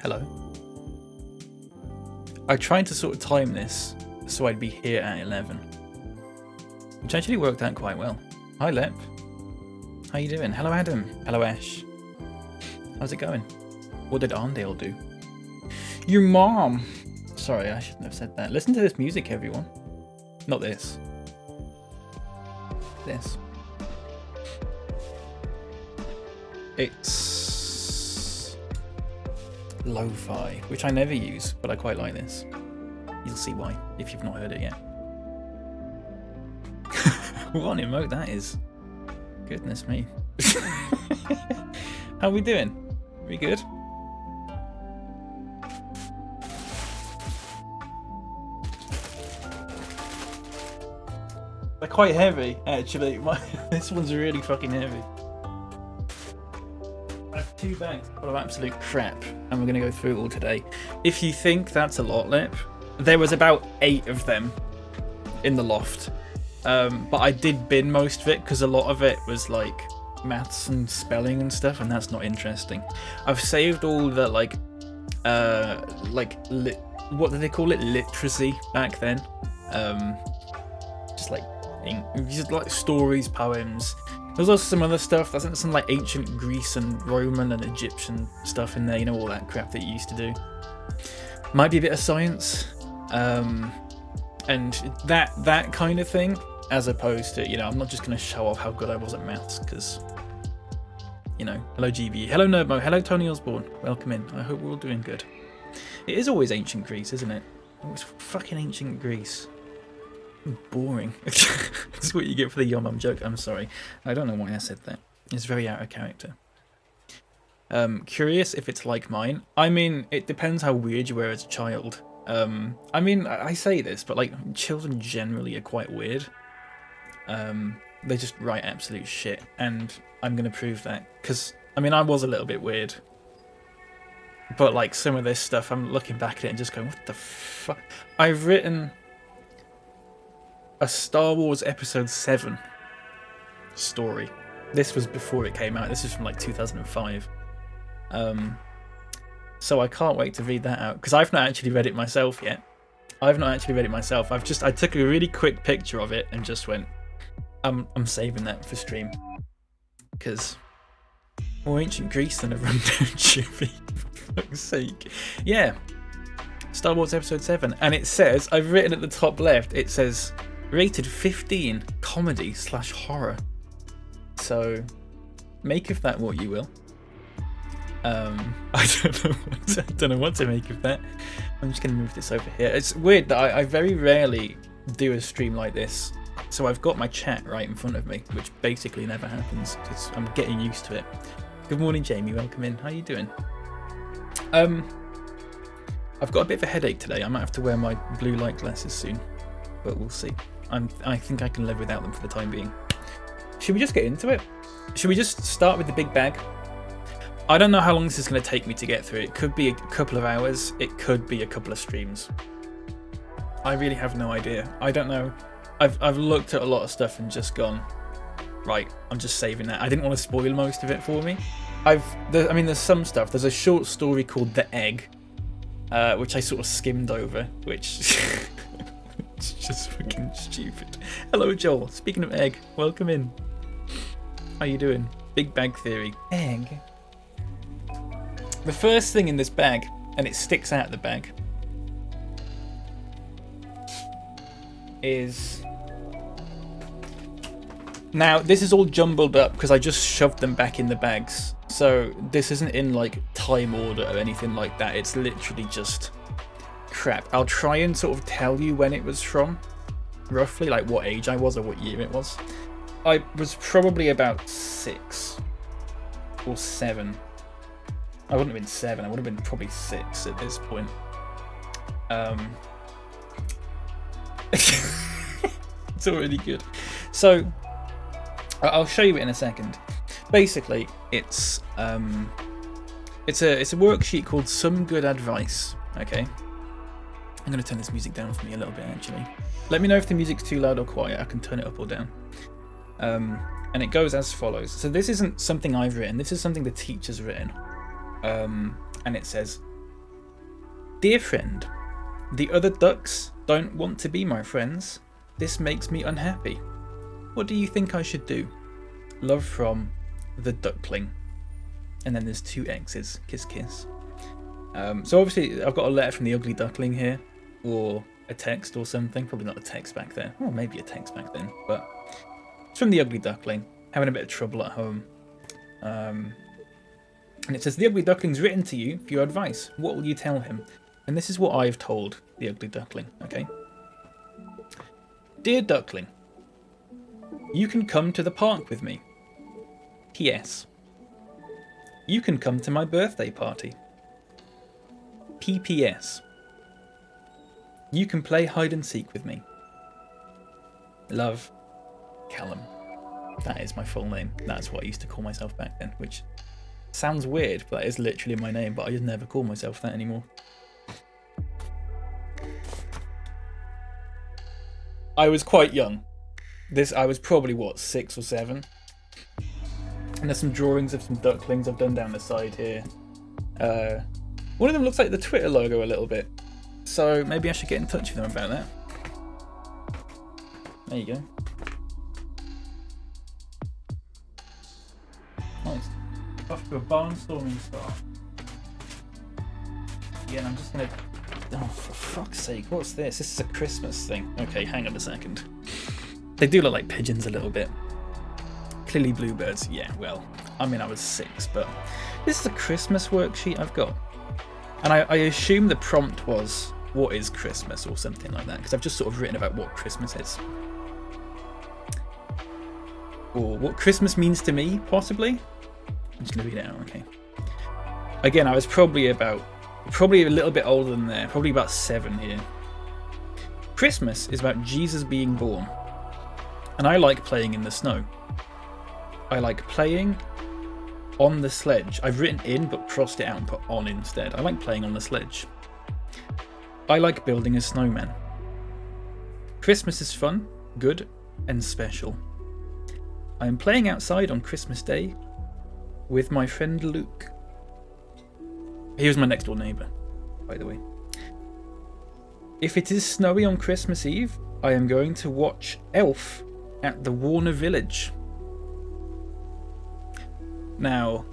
Hello. I tried to sort of time this so I'd be here at 11, which actually worked out quite well. Hi Lep. How you doing? Hello Adam. Hello Ash. How's it going? What did Arndale do? Your mom. Sorry, I shouldn't have said that. Listen to this music, everyone. Not this. This. It's lo-fi, which I never use, but I quite like this. You'll see why if you've not heard it yet. What an emote that is. Goodness me. How we doing? We good? They're quite heavy, actually. This one's really fucking heavy. I have 2 bags full of absolute crap, and we're going to go through it all today. If you think that's a lot, Lip, there was about 8 of them in the loft. But I did bin most of it because a lot of it was like maths and spelling and stuff, and that's not interesting. I've saved all the what do they call it? Literacy back then. Just like stories, poems. There's also some other stuff. There's some like ancient Greece and Roman and Egyptian stuff in there. You know, all that crap that you used to do. Might be a bit of science, and that kind of thing. As opposed to, I'm not just going to show off how good I was at maths, because, hello GB, hello Nerdmo, hello Tony Osborne, welcome in. I hope we're all doing good. It is always ancient Greece, isn't it? It's fucking ancient Greece. Boring. That's what you get for the Yo Mum joke. I'm sorry. I don't know why I said that. It's very out of character. Curious if it's like mine. I mean, it depends how weird you were as a child. I mean, I say this, but like children generally are quite weird. They just write absolute shit, and I'm going to prove that, because, I mean, I was a little bit weird, but, like, some of this stuff, I'm looking back at it and just going, what the fuck? I've written a Star Wars Episode 7 story. This was before it came out. This is from, like, 2005. So I can't wait to read that out, because I've not actually read it myself yet. I took a really quick picture of it and just went, I'm saving that for stream, because more ancient Greece than a rundown chippy, for fuck's sake. Yeah, Star Wars Episode 7, and it says, I've written at the top left, it says rated 15 comedy/horror. So make of that what you will. I don't know what to make of that. I'm just going to move this over here. It's weird that I very rarely do a stream like this. So I've got my chat right in front of me, which basically never happens because I'm getting used to it. Good morning, Jamie. Welcome in. How you doing? I've got a bit of a headache today. I might have to wear my blue light glasses soon, but we'll see. I think I can live without them for the time being. Should we just get into it? Should we just start with the big bag? I don't know how long this is going to take me to get through. It could be a couple of hours. It could be a couple of streams. I really have no idea. I don't know. I've looked at a lot of stuff and just gone, right, I'm just saving that. I didn't want to spoil most of it for me. There's some stuff. There's a short story called The Egg, which I sort of skimmed over, which it's just fucking stupid. Hello, Joel. Speaking of egg, welcome in. How you doing? Big bag theory. Egg. The first thing in this bag, and it sticks out of the bag, is... Now, this is all jumbled up because I just shoved them back in the bags. So this isn't in like time order or anything like that. It's literally just crap. I'll try and sort of tell you when it was from, roughly, like what age I was or what year it was. I was probably about 6 or 7. I wouldn't have been 7. I would have been probably 6 at this point. It's already good. So I'll show you it in a second. Basically, it's a worksheet called Some Good Advice. Okay, I'm going to turn this music down for me a little bit. Actually, let me know if the music's too loud or quiet. I can turn it up or down. And it goes as follows. So this isn't something I've written. This is something the teacher's written. And it says, Dear friend, the other ducks don't want to be my friends. This makes me unhappy. What do you think I should do? Love from the duckling. And then there's 2 X's. Kiss, kiss. So obviously I've got a letter from the ugly duckling here, or a text or something. Probably not a text back then. Or maybe a text back then. But it's from the ugly duckling, having a bit of trouble at home. And it says, the ugly duckling's written to you for your advice. What will you tell him? And this is what I've told the ugly duckling, okay? Dear duckling, you can come to the park with me. P.S. You can come to my birthday party. P.P.S. You can play hide and seek with me. Love, Callum. That is my full name. That's what I used to call myself back then, which sounds weird, but that is literally my name, but I just never call myself that anymore. I was quite young. I was probably, what, 6 or 7? And there's some drawings of some ducklings I've done down the side here. One of them looks like the Twitter logo a little bit. So maybe I should get in touch with them about that. There you go. Nice. Off to a barnstorming start. Yeah, and I'm just gonna... Oh, for fuck's sake, what's this? This is a Christmas thing. Okay, hang on a second. They do look like pigeons a little bit. Clearly bluebirds. Yeah, well, I mean, I was 6, but this is a Christmas worksheet I've got. And I assume the prompt was, what is Christmas, or something like that, because I've just sort of written about what Christmas is. Or what Christmas means to me, possibly. I'm just going to read it out, okay. Again, I was probably a little bit older than there, probably about 7 here. Christmas is about Jesus being born. And I like playing in the snow. I like playing on the sledge. I've written in but crossed it out and put on instead. I like playing on the sledge. I like building a snowman. Christmas is fun, good, and special. I am playing outside on Christmas Day with my friend Luke. He was my next door neighbour, by the way. If it is snowy on Christmas Eve, I am going to watch Elf at the Warner Village. Now,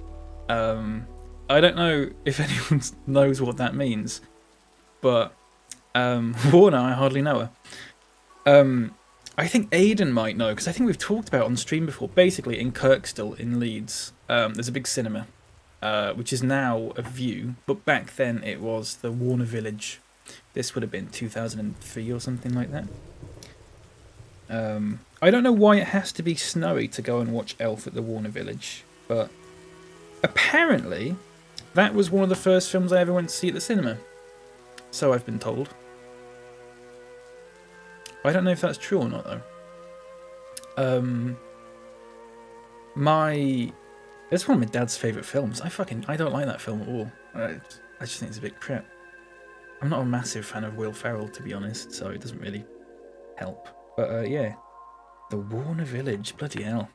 I don't know if anyone knows what that means, but Warner, I hardly know her. I think Aidan might know, because I think we've talked about it on stream before. Basically, in Kirkstall in Leeds, there's a big cinema, which is now a View, but back then it was the Warner Village. This would have been 2003 or something like that. I don't know why it has to be snowy to go and watch Elf at the Warner Village, but apparently that was one of the first films I ever went to see at the cinema. So I've been told. I don't know if that's true or not, though. It's one of my dad's favourite films. I don't like that film at all. I just think it's a bit crap. I'm not a massive fan of Will Ferrell, to be honest, so it doesn't really help. But yeah, the Warner Village, bloody hell,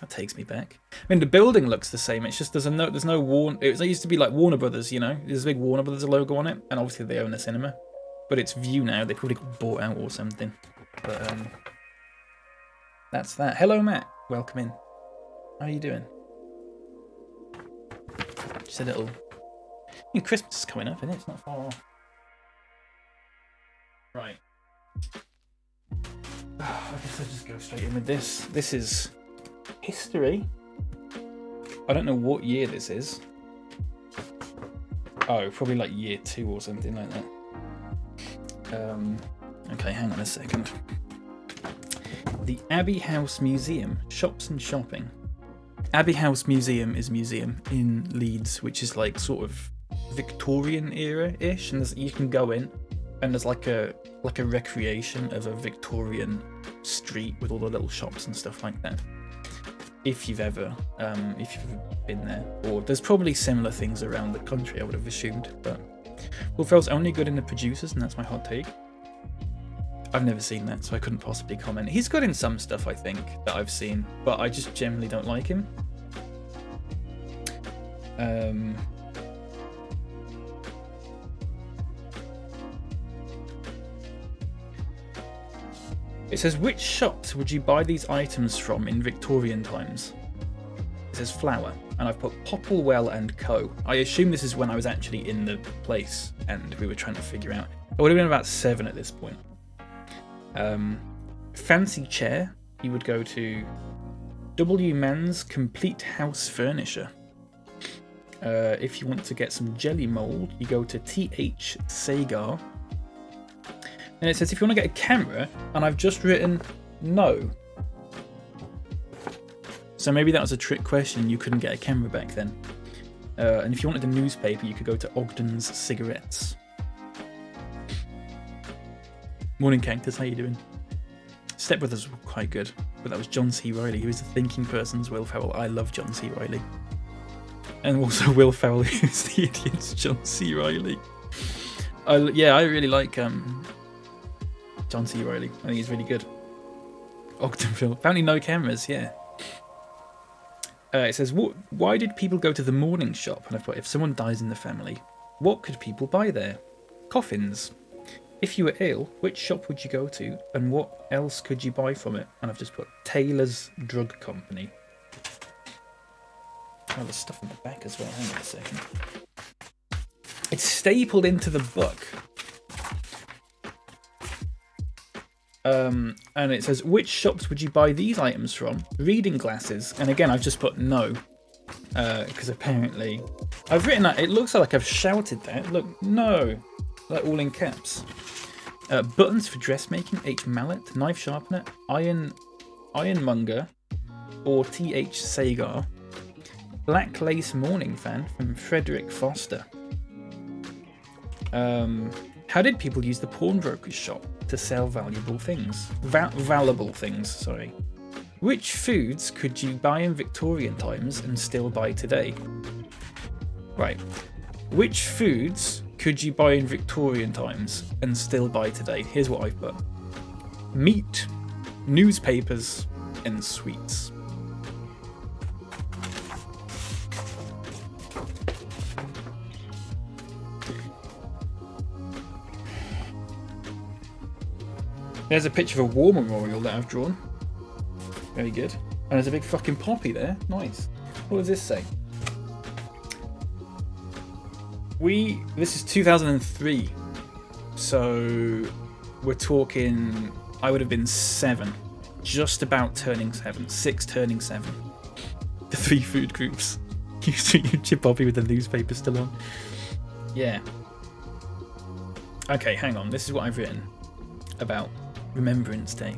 that takes me back. I mean, the building looks the same. It's just there's no Warner. It used to be like Warner Brothers, you know. There's a big Warner Brothers logo on it, and obviously they own a cinema. But it's View now. They probably got bought out or something. But that's that. Hello, Matt. Welcome in. How are you doing? Just a little. I mean, Christmas is coming up, isn't it? It's not far off. Right. I guess I'll just go straight in with this. This is history. I don't know what year this is. Oh, probably like year 2 or something like that. Okay, hang on a second. The Abbey House Museum, shops and shopping. Abbey House Museum is a museum in Leeds, which is like sort of Victorian era-ish, and you can go in, and there's like a recreation of a Victorian street with all the little shops and stuff like that. If you've ever been there, or there's probably similar things around the country, I would have assumed. But Will Ferrell's only good in The Producers, and that's my hot take. I've never seen that, so I couldn't possibly comment. He's good in some stuff, I think, that I've seen, but I just generally don't like him. It says, which shops would you buy these items from in Victorian times? It says flour, and I've put Popplewell and Co. I assume this is when I was actually in the place and we were trying to figure out. I would have been about 7 at this point. Fancy chair, you would go to W Men's Complete House Furniture. If you want to get some jelly mold, you go to TH Sagar. And it says if you want to get a camera, and I've just written no. So maybe that was a trick question, you couldn't get a camera back then. And if you wanted a newspaper, you could go to Ogden's Cigarettes. Morning Cactus, how you doing? Step Brothers were quite good, but that was John C. Reilly, who is the thinking person's Will Ferrell. I love John C. Reilly. And also Will Ferrell, who's the idiot's John C. Reilly. Yeah, I really like John C. Reilly. I think he's really good. Ogdenville. Apparently no cameras, yeah. It says, why did people go to the mourning shop? And I've put, if someone dies in the family, what could people buy there? Coffins. If you were ill, which shop would you go to? And what else could you buy from it? And I've just put Taylor's Drug Company. Oh, there's stuff in the back as well. Hang on a second. It's stapled into the book. And it says, which shops would you buy these items from? Reading glasses. And again, I've just put no. Because apparently... I've written that. It looks like I've shouted that. Look, no. Like all in caps. Buttons for dressmaking. H. Mallet. Knife sharpener. Ironmonger. Or T.H. Sagar. Black lace morning fan from Frederick Foster. How did people use the pawnbroker's shop to sell valuable things? Valuable things, sorry. Which foods could you buy in Victorian times and still buy today? Right. Which foods could you buy in Victorian times and still buy today? Here's what I've put. Meat, newspapers, and sweets. There's a picture of a war memorial that I've drawn. Very good. And there's a big fucking poppy there. Nice. What does this say? This is 2003. So we're talking, I would have been 7. Just about turning 7. 6 turning 7. The 3 food groups. You see your poppy with the newspaper still on. Yeah. Okay, hang on. This is what I've written about Remembrance Day.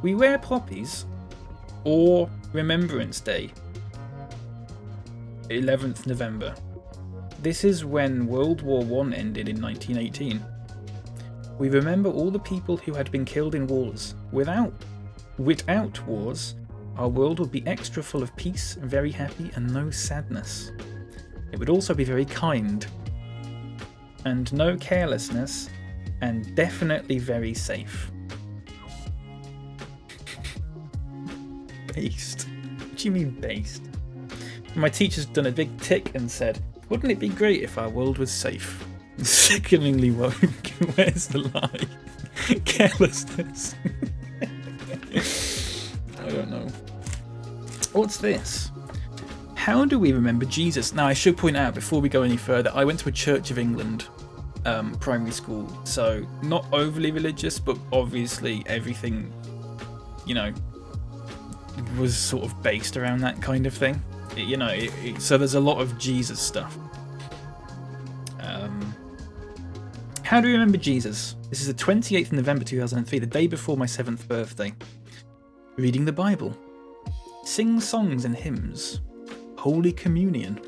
We wear poppies or Remembrance Day, 11th November. This is when World War I ended in 1918. We remember all the people who had been killed in wars. Without wars, our world would be extra full of peace, very happy, and no sadness. It would also be very kind, and no carelessness, and definitely very safe. Based? What do you mean based? My teacher's done a big tick and said, wouldn't it be great if our world was safe? Sickeningly woke. Where's the lie? Carelessness. I don't know. What's this? How do we remember Jesus? Now, I should point out before we go any further, I went to a Church of England primary school, so not overly religious, but obviously everything, you know, was sort of based around that kind of thing. So there's a lot of Jesus stuff. How do we remember Jesus? This is the 28th of November 2003, the day before my 7th birthday. Reading the Bible. Sing songs and hymns. Holy Communion.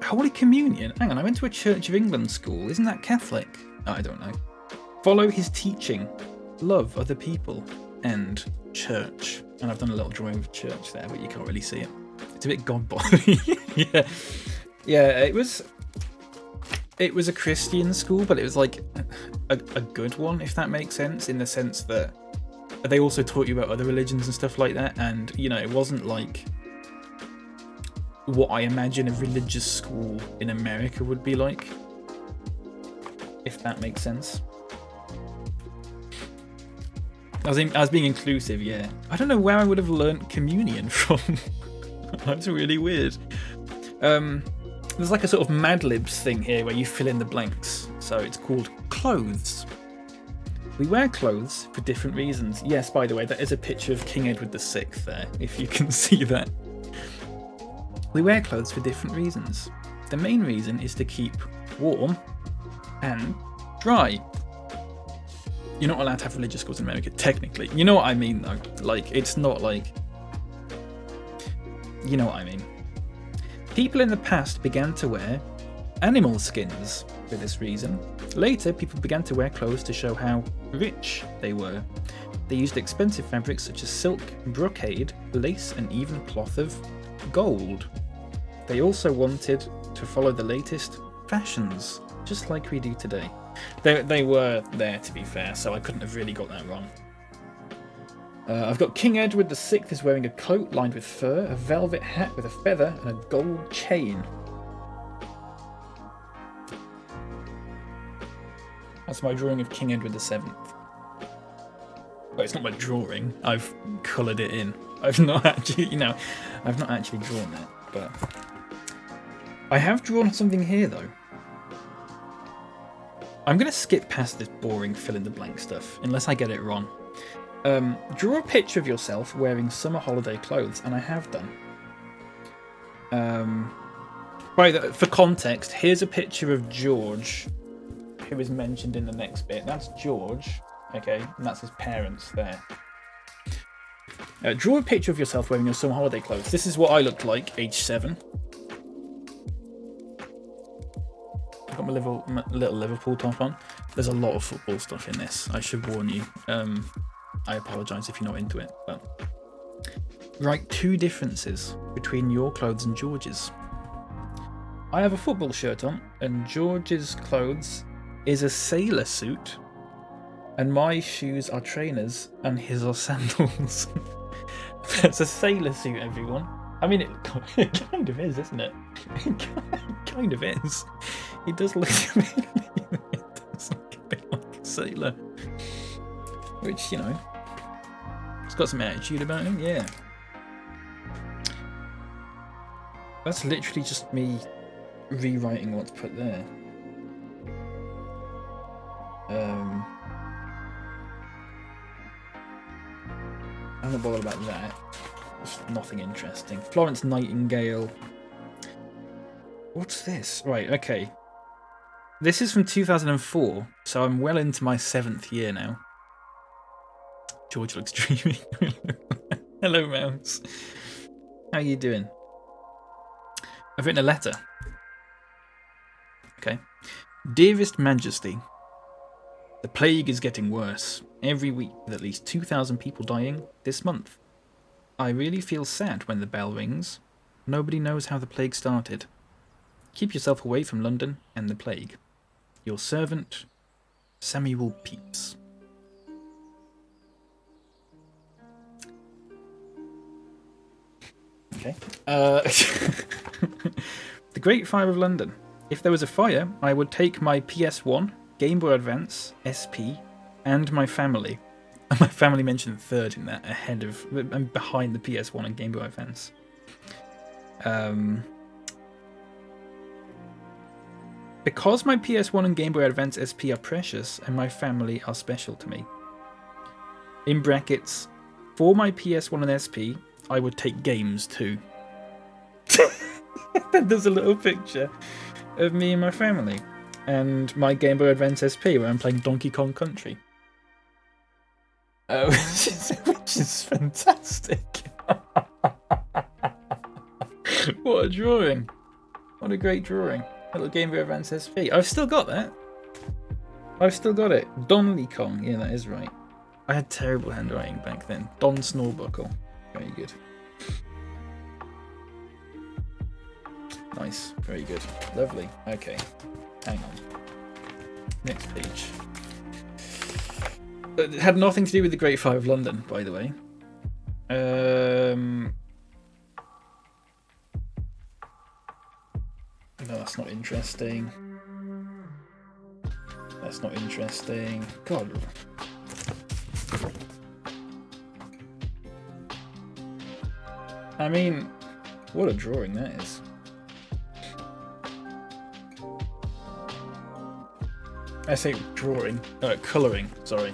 Holy Communion? Hang on, I went to a Church of England school. Isn't that Catholic? Oh, I don't know. Follow his teaching. Love other people. And church. And I've done a little drawing of church there, but you can't really see it. It's a bit God-body. Yeah, it was a Christian school, but it was like a good one, if that makes sense, in the sense that they also taught you about other religions and stuff like that, and, you know, it wasn't like what I imagine a religious school in America would be like, if that makes sense. I was being inclusive, yeah. I don't know where I would have learnt communion from. That's really weird. There's like a sort of Mad Libs thing here where you fill in the blanks. So it's called clothes. We wear clothes for different reasons. Yes, by the way, that is a picture of King Edward VI there, if you can see that. We wear clothes for different reasons. The main reason is to keep warm and dry. You're not allowed to have religious schools in America, technically. You know what I mean, though. Like, it's not like... You know what I mean. People in the past began to wear animal skins for this reason. Later, people began to wear clothes to show how rich they were. They used expensive fabrics such as silk, brocade, lace, and even cloth of gold. They also wanted to follow the latest fashions, just like we do today. They were there, to be fair, so I couldn't have really got that wrong. I've got King Edward VI is wearing a coat lined with fur, a velvet hat with a feather, and a gold chain. That's my drawing of King Edward VII. Well, it's not my drawing. I've coloured it in. I've not actually, I've not actually drawn it, but I have drawn something here, though. I'm going to skip past this boring fill-in-the-blank stuff, unless I get it wrong. Draw a picture of yourself wearing summer holiday clothes, and I have done. For context, here's a picture of George, who is mentioned in the next bit. That's George, okay, and that's his parents there. Draw a picture of yourself wearing your summer holiday clothes. This is what I looked like, age 7. I've got my little Liverpool top on. There's a lot of football stuff in this, I should warn you. I apologise if you're not into it, but write 2 differences between your clothes and George's. I have a football shirt on, and George's clothes is a sailor suit, and my shoes are trainers, and his are sandals. It's a sailor suit, everyone. I mean, it kind of is, isn't it? It kind of is. It does look a bit like a sailor. Which, it's got some attitude about him, yeah. That's literally just me rewriting what's put there. I'm not bothered about that. Just nothing interesting. Florence Nightingale. What's this? Right, okay. This is from 2004, so I'm well into my 7th year now. George looks dreamy. Hello, Mouse. How are you doing? I've written a letter. Okay. Dearest Majesty, the plague is getting worse. Every week, with at least 2,000 people dying this month. I really feel sad when the bell rings. Nobody knows how the plague started. Keep yourself away from London and the plague. Your servant, Samuel Pepys. Okay. The Great Fire of London. If there was a fire, I would take my PS1, Game Boy Advance, SP, and my family. And my family mentioned 3rd in that, and behind the PS1 and Game Boy Advance. Because my PS1 and Game Boy Advance SP are precious, and my family are special to me. In brackets, for my PS1 and SP, I would take games too. There's a little picture of me and my family, and my Game Boy Advance SP where I'm playing Donkey Kong Country. Which is fantastic. What a drawing. What a great drawing. Little Game Boy Advance SP. I've still got that. I've still got it. Donkey Kong. Yeah, that is right. I had terrible handwriting back then. Don Snorbuckle. Very good. Nice. Very good. Lovely. Okay. Hang on. Next page. It had nothing to do with the Great Fire of London, by the way. No, that's not interesting. That's not interesting. God. I mean, what a drawing that is. I say drawing, colouring, sorry.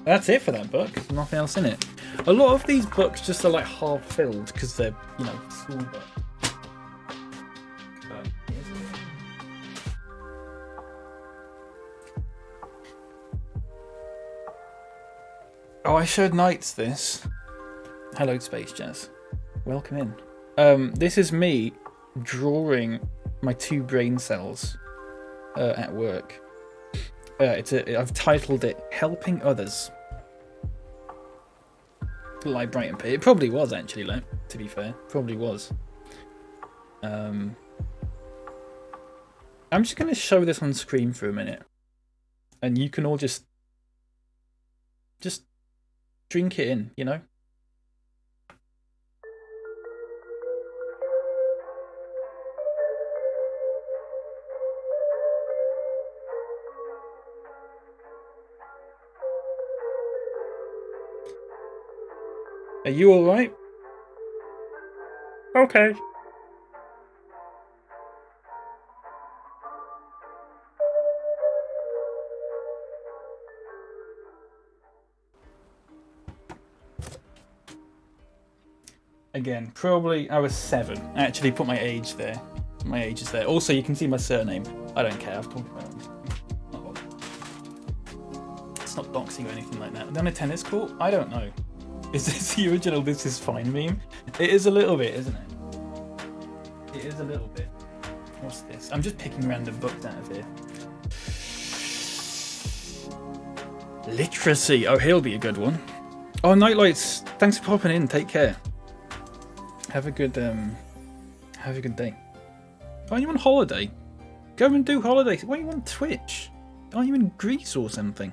That's it for that book. There's nothing else in it. A lot of these books just are like half filled because they're, you know, small books. Oh, I showed Knights this. Hello, Space Jazz. Welcome in. This is me drawing my 2 brain cells at work. I've titled it "Helping Others." Like Brighton Pit. It probably was actually, like, to be fair. Probably was. I'm just going to show this on screen for a minute. And you can all just drink it in, you know? Are you alright? Okay. Again, probably I was 7. I actually put my age there. My age is there. Also, you can see my surname. I don't care. I've talked about it. It's not doxing or anything like that. On a tennis court? I don't know. Is this the original "This is fine" meme? It is a little bit, isn't it? It is a little bit. What's this? I'm just picking random books out of here. Literacy. Oh, he'll be a good one. Oh, Nightlights. Thanks for popping in. Take care. Have a good day. Aren't you on holiday? Go and do holidays. Why are you on Twitch? Aren't you in Greece or something?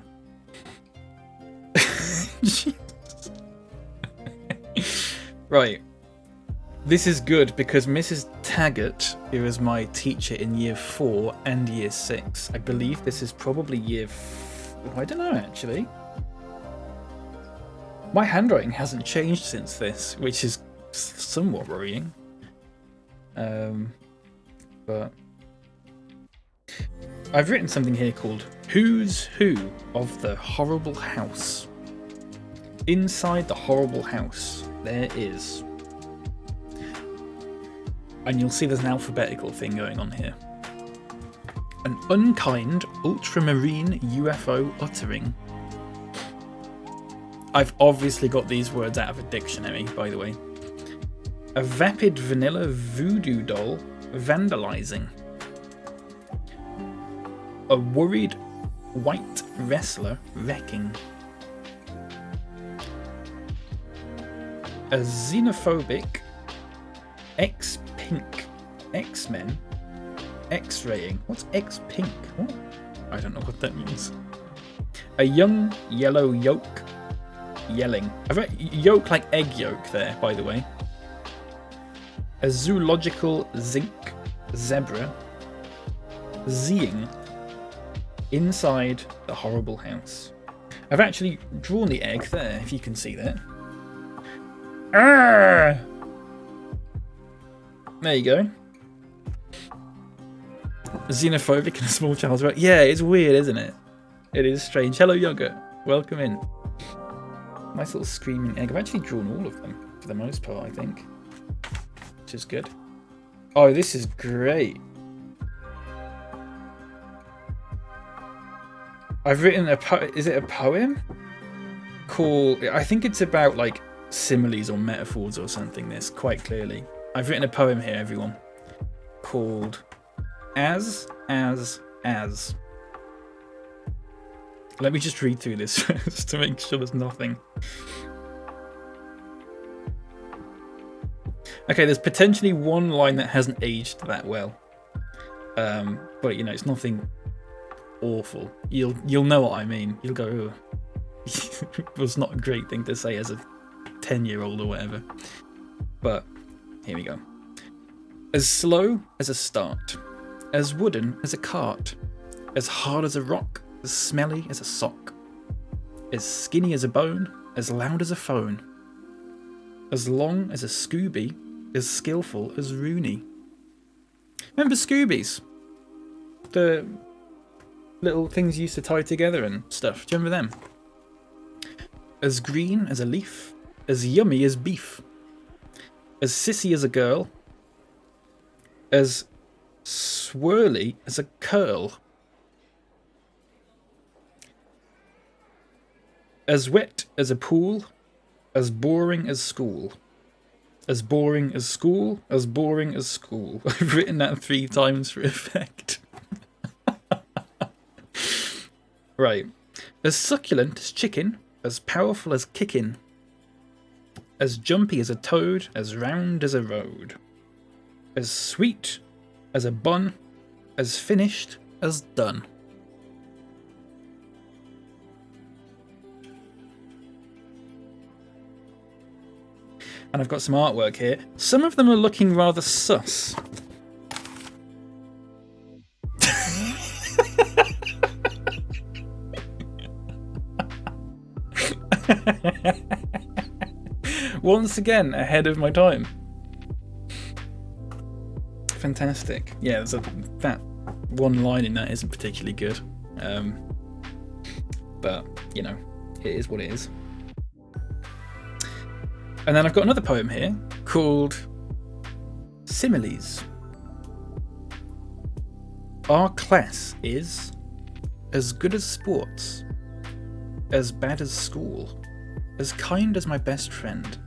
Right. This is good because Mrs. Taggart, who is my teacher in year 4 and year 6, I believe this is probably year I don't know actually. My handwriting hasn't changed since this, which is somewhat worrying. But I've written something here called "Who's Who of the Horrible House." Inside the horrible house, there is, and you'll see there's an alphabetical thing going on here. An unkind ultramarine UFO uttering. I've obviously got these words out of a dictionary, by the way. A vapid vanilla voodoo doll vandalizing. A worried white wrestler wrecking. A xenophobic ex-pink X-Men X-raying. What's X-pink? What? I don't know what that means. A young yellow yolk yelling. I've read yolk like egg yolk there, by the way. A zoological zinc zebra zeeing inside the horrible house. I've actually drawn the egg there, if you can see that. Ah! There you go. Xenophobic and a small child's right. Yeah, it's weird, isn't it? It is strange. Hello, Yogurt. Welcome in. Nice little screaming egg. I've actually drawn all of them, for the most part, I think. Which is good. Oh, this is great. I've written is it a poem? Called, I think it's about like similes or metaphors or something, this, quite clearly. I've written a poem here, everyone, called As. Let me just read through this first to make sure there's nothing. Okay, there's potentially one line that hasn't aged that well. But you know, it's nothing awful. You'll know what I mean. You'll go, ooh. It was not a great thing to say as a 10-year-old or whatever. But here we go. As slow as a start, as wooden as a cart, as hard as a rock, as smelly as a sock, as skinny as a bone, as loud as a phone, as long as a Scooby, as skillful as Rooney. Remember Scoobies? The little things you used to tie together and stuff. Do you remember them? As green as a leaf, as yummy as beef, as sissy as a girl, as swirly as a curl, as wet as a pool, as boring as school. As boring as school, as boring as school. I've written that 3 times for effect. Right. As succulent as chicken, as powerful as kickin', as jumpy as a toad, as round as a road, as sweet as a bun, as finished as done. And I've got some artwork here. Some of them are looking rather sus. Once again, ahead of my time. Fantastic. Yeah, that one line in that isn't particularly good. But, you know, it is what it is. And then I've got another poem here called Similes. Our class is as good as sports, as bad as school, as kind as my best friend,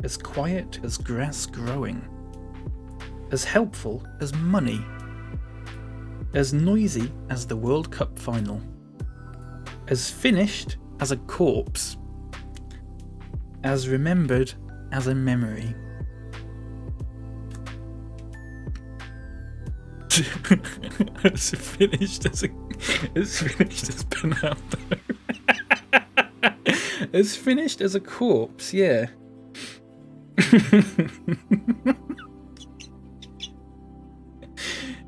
as quiet as grass growing, as helpful as money, as noisy as the World Cup final, as finished as a corpse, as remembered as a memory. As finished as Bernardo. As finished as a corpse, yeah.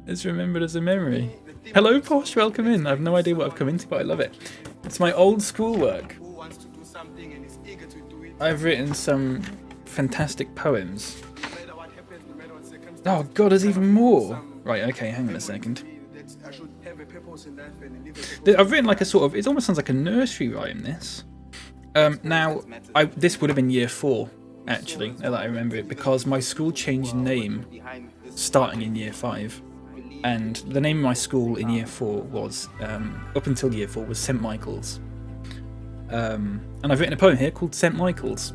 As remembered as a memory. Hello, Posh, welcome in. I have no idea what I've come into, but I love it. It's my old schoolwork. I've written some fantastic poems. Oh god, there's even more! Right, okay, hang on a second. I've written like a sort of, it almost sounds like a nursery rhyme, this. Now, this would have been year 4, actually, now that I remember it, because my school changed name starting in year 5. And the name of my school in year 4 was, up until year 4, was St. Michael's. And I've written a poem here called St. Michael's.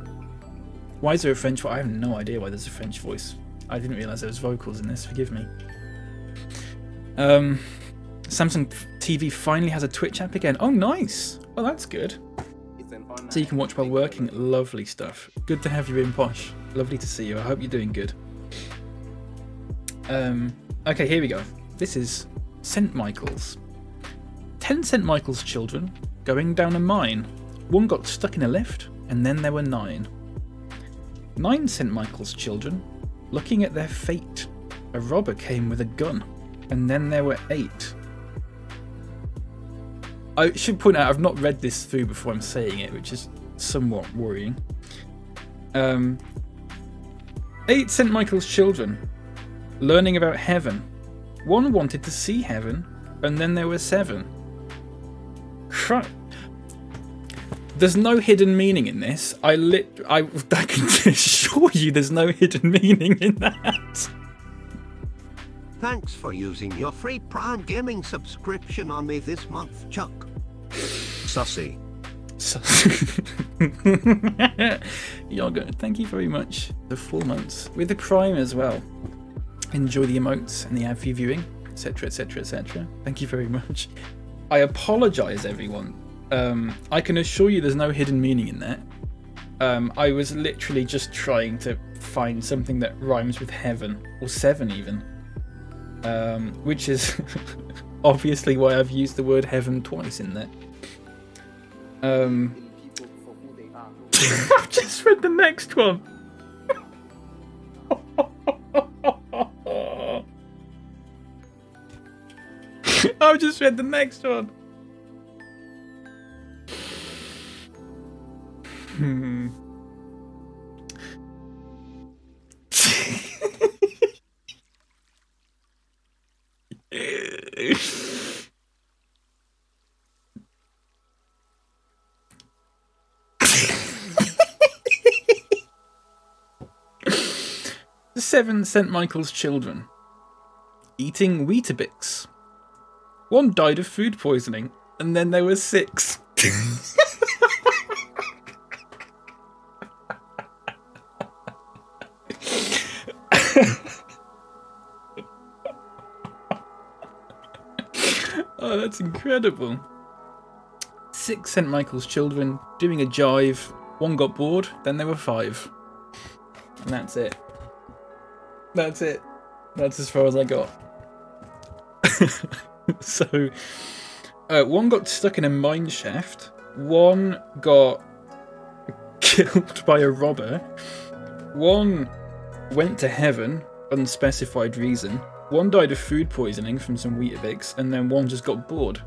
Why is there a French voice? I have no idea why there's a French voice. I didn't realise there was vocals in this, forgive me. Samsung TV finally has a Twitch app again. Oh, nice! Well, that's good. So you can watch while working. Lovely stuff. Good to have you in, Posh. Lovely to see you. I hope you're doing good. Okay, here we go. This is St. Michael's. 10 St. Michael's children going down a mine. One got stuck in a lift, and then there were 9. 9 St. Michael's children looking at their fate. A robber came with a gun, and then there were 8. I should point out I've not read this through before I'm saying it, which is somewhat worrying. 8 St. Michael's children learning about heaven. One wanted to see heaven, and then there were 7. There's no hidden meaning in this. I can assure you there's no hidden meaning in that. Thanks for using your free Prime Gaming subscription on me this month, Chuck. Sussy. Yoga, thank you very much. The 4 months. With the Prime as well. Enjoy the emotes and the ad free viewing, etc, etc, etc. Thank you very much. I apologise, everyone. I can assure you there's no hidden meaning in that. I was literally just trying to find something that rhymes with heaven, or 7 even. Which is obviously why I've used the word heaven twice in there. I've just read the next one. I've just read the next one. Seven St. Michael's children eating Weetabix. One died of food poisoning, and then there were 6. Oh, that's incredible. 6 St. Michael's children doing a jive. One got bored, then there were 5. And that's it. That's it. That's as far as I got. So, one got stuck in a mine shaft. One got killed by a robber. One went to heaven, unspecified reason. One died of food poisoning from some Weetabix, and then one just got bored.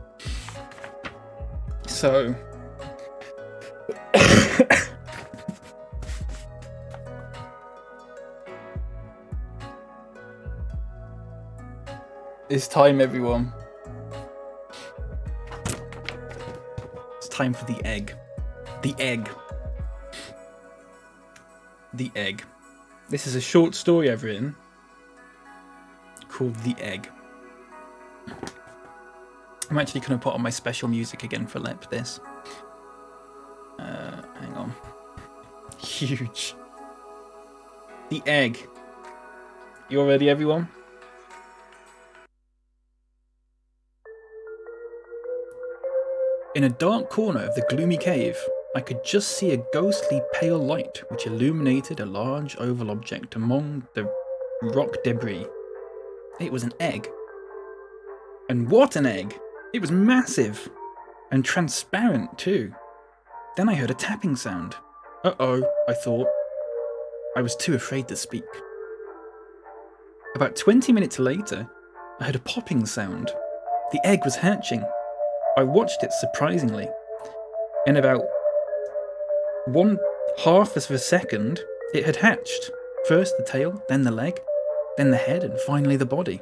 So... It's time, everyone. It's time for the egg. The egg. The egg. This is a short story I've written called The Egg. I'm actually going to put on my special music again for this. Hang on. Huge. The Egg. You all ready, everyone? In a dark corner of the gloomy cave, I could just see a ghostly pale light which illuminated a large oval object among the rock debris. It was an egg. And what an egg! It was massive! And transparent too. Then I heard a tapping sound. Uh-oh, I thought. I was too afraid to speak. About 20 minutes later, I heard a popping sound. The egg was hatching. I watched it surprisingly. In about 1/2 of a second, it had hatched. First the tail, then the leg, then the head, and finally the body.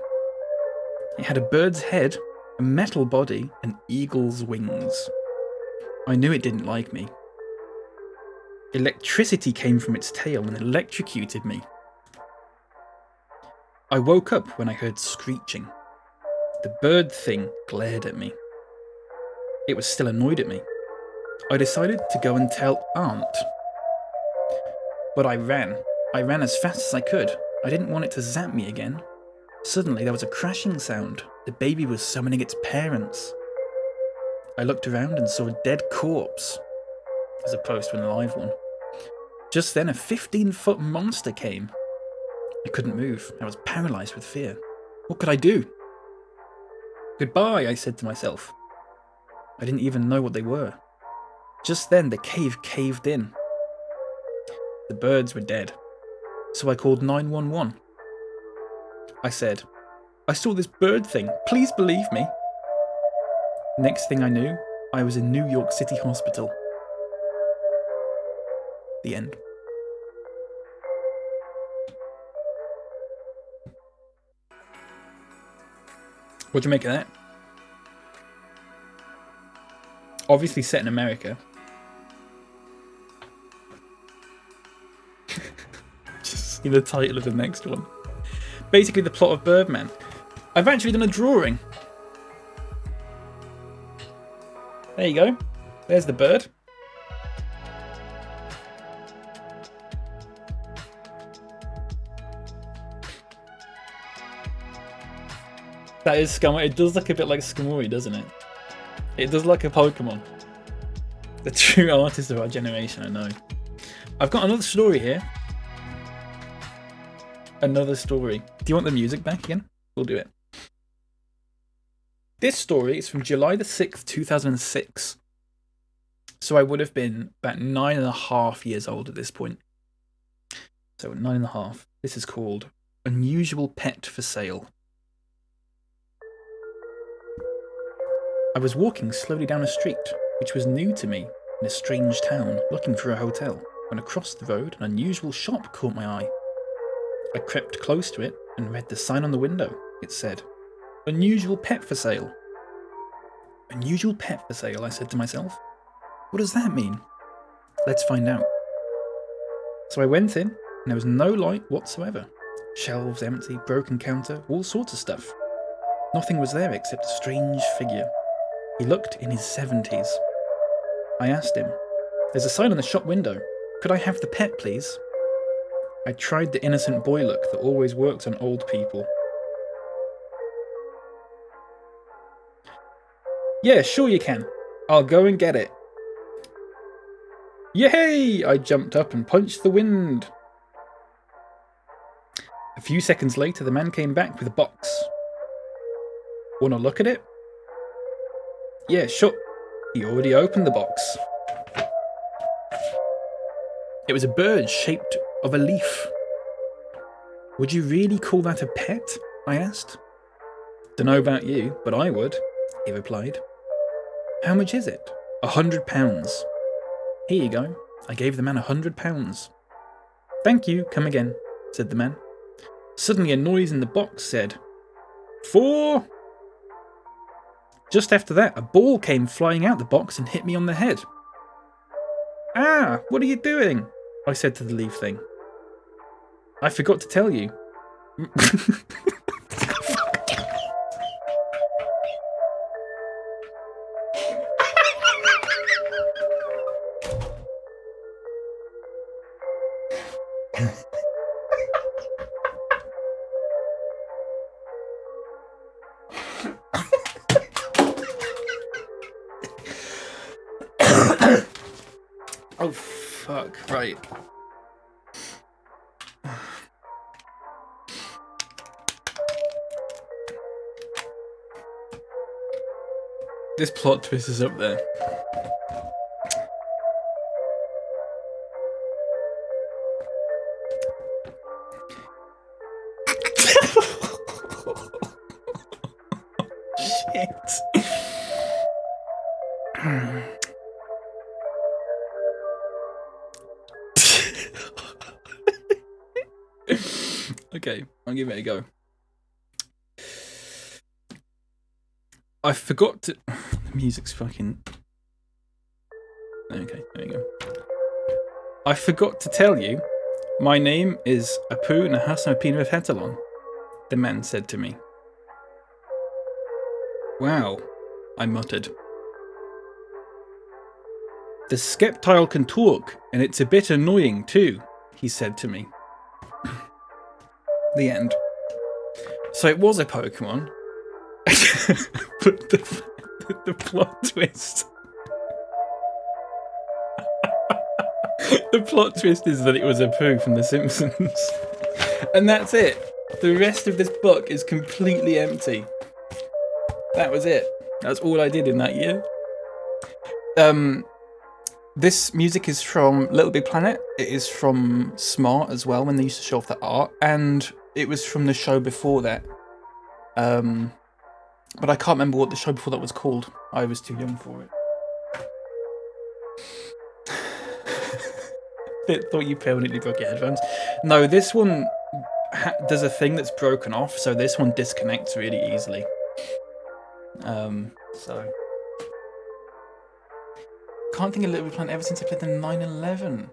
It had a bird's head, a metal body, and eagle's wings. I knew it didn't like me. Electricity came from its tail and electrocuted me. I woke up when I heard screeching. The bird thing glared at me. It was still annoyed at me. I decided to go and tell Aunt. But I ran. I ran as fast as I could. I didn't want it to zap me again. Suddenly there was a crashing sound. The baby was summoning its parents. I looked around and saw a dead corpse, as opposed to an alive one. Just then a 15-foot monster came. I couldn't move. I was paralysed with fear. What could I do? Goodbye, I said to myself. I didn't even know what they were. Just then the cave caved in. The birds were dead. So I called 911. I said, I saw this bird thing. Please believe me. Next thing I knew, I was in New York City Hospital. The end. What'd you make of that? Obviously set in America. Just see the title of the next one. Basically the plot of Birdman. I've actually done a drawing. There you go. There's the bird. That is Skamori. It does look a bit like Skamori, doesn't it? It does look like a Pokemon. The true artist of our generation, I know. I've got another story here. Another story. Do you want the music back again? We'll do it. This story is from July the 6th, 2006. So I would have been about 9.5 years old at this point. So 9.5. This is called Unusual Pet for Sale. I was walking slowly down a street, which was new to me in a strange town, looking for a hotel, when across the road an unusual shop caught my eye. I crept close to it and read the sign on the window. It said, Unusual pet for sale. Unusual pet for sale, I said to myself. What does that mean? Let's find out. So I went in, and there was no light whatsoever. Shelves empty, broken counter, all sorts of stuff. Nothing was there except a strange figure. He looked in his 70s. I asked him, "There's a sign on the shop window. Could I have the pet, please?" I tried the innocent boy look that always works on old people. "Yeah, sure you can. I'll go and get it." Yay! I jumped up and punched the wind. A few seconds later, the man came back with a box. "Wanna look at it?" "Yeah, sure." He already opened the box. It was a bird shaped of a leaf. "Would you really call that a pet?" I asked. "Dunno about you, but I would," he replied. "How much is it?" £100. "Here you go." I gave the man £100. "Thank you, come again," said the man. Suddenly a noise in the box said, "4." Just after that, a ball came flying out the box and hit me on the head. "Ah, what are you doing?" I said to the leaf thing. "I forgot to tell you." Oh, fuck, right. This plot twist is up there. Shit. Okay, I'll give it a go. I forgot to... The music's fucking... Okay, there we go. I forgot to tell you, my name is Apu Nahasapina Fetalon, the man said to me. Wow, I muttered. The skeptile can talk, and it's a bit annoying too, he said to me. The end. So it was a Pokemon, but the plot twist. The plot twist is that it was a poo from The Simpsons. And that's it. The rest of this book is completely empty. That was it. That's all I did in that year. This music is from Little Big Planet. It is from Smart as well, when they used to show off the art. And it was from the show before that. But I can't remember what the show before that was called. I was too young for it. I thought you permanently broke your headphones. No, this one does a thing that's broken off, so this one disconnects really easily. So... Can't think of Little Big Planet ever since I played the 9/11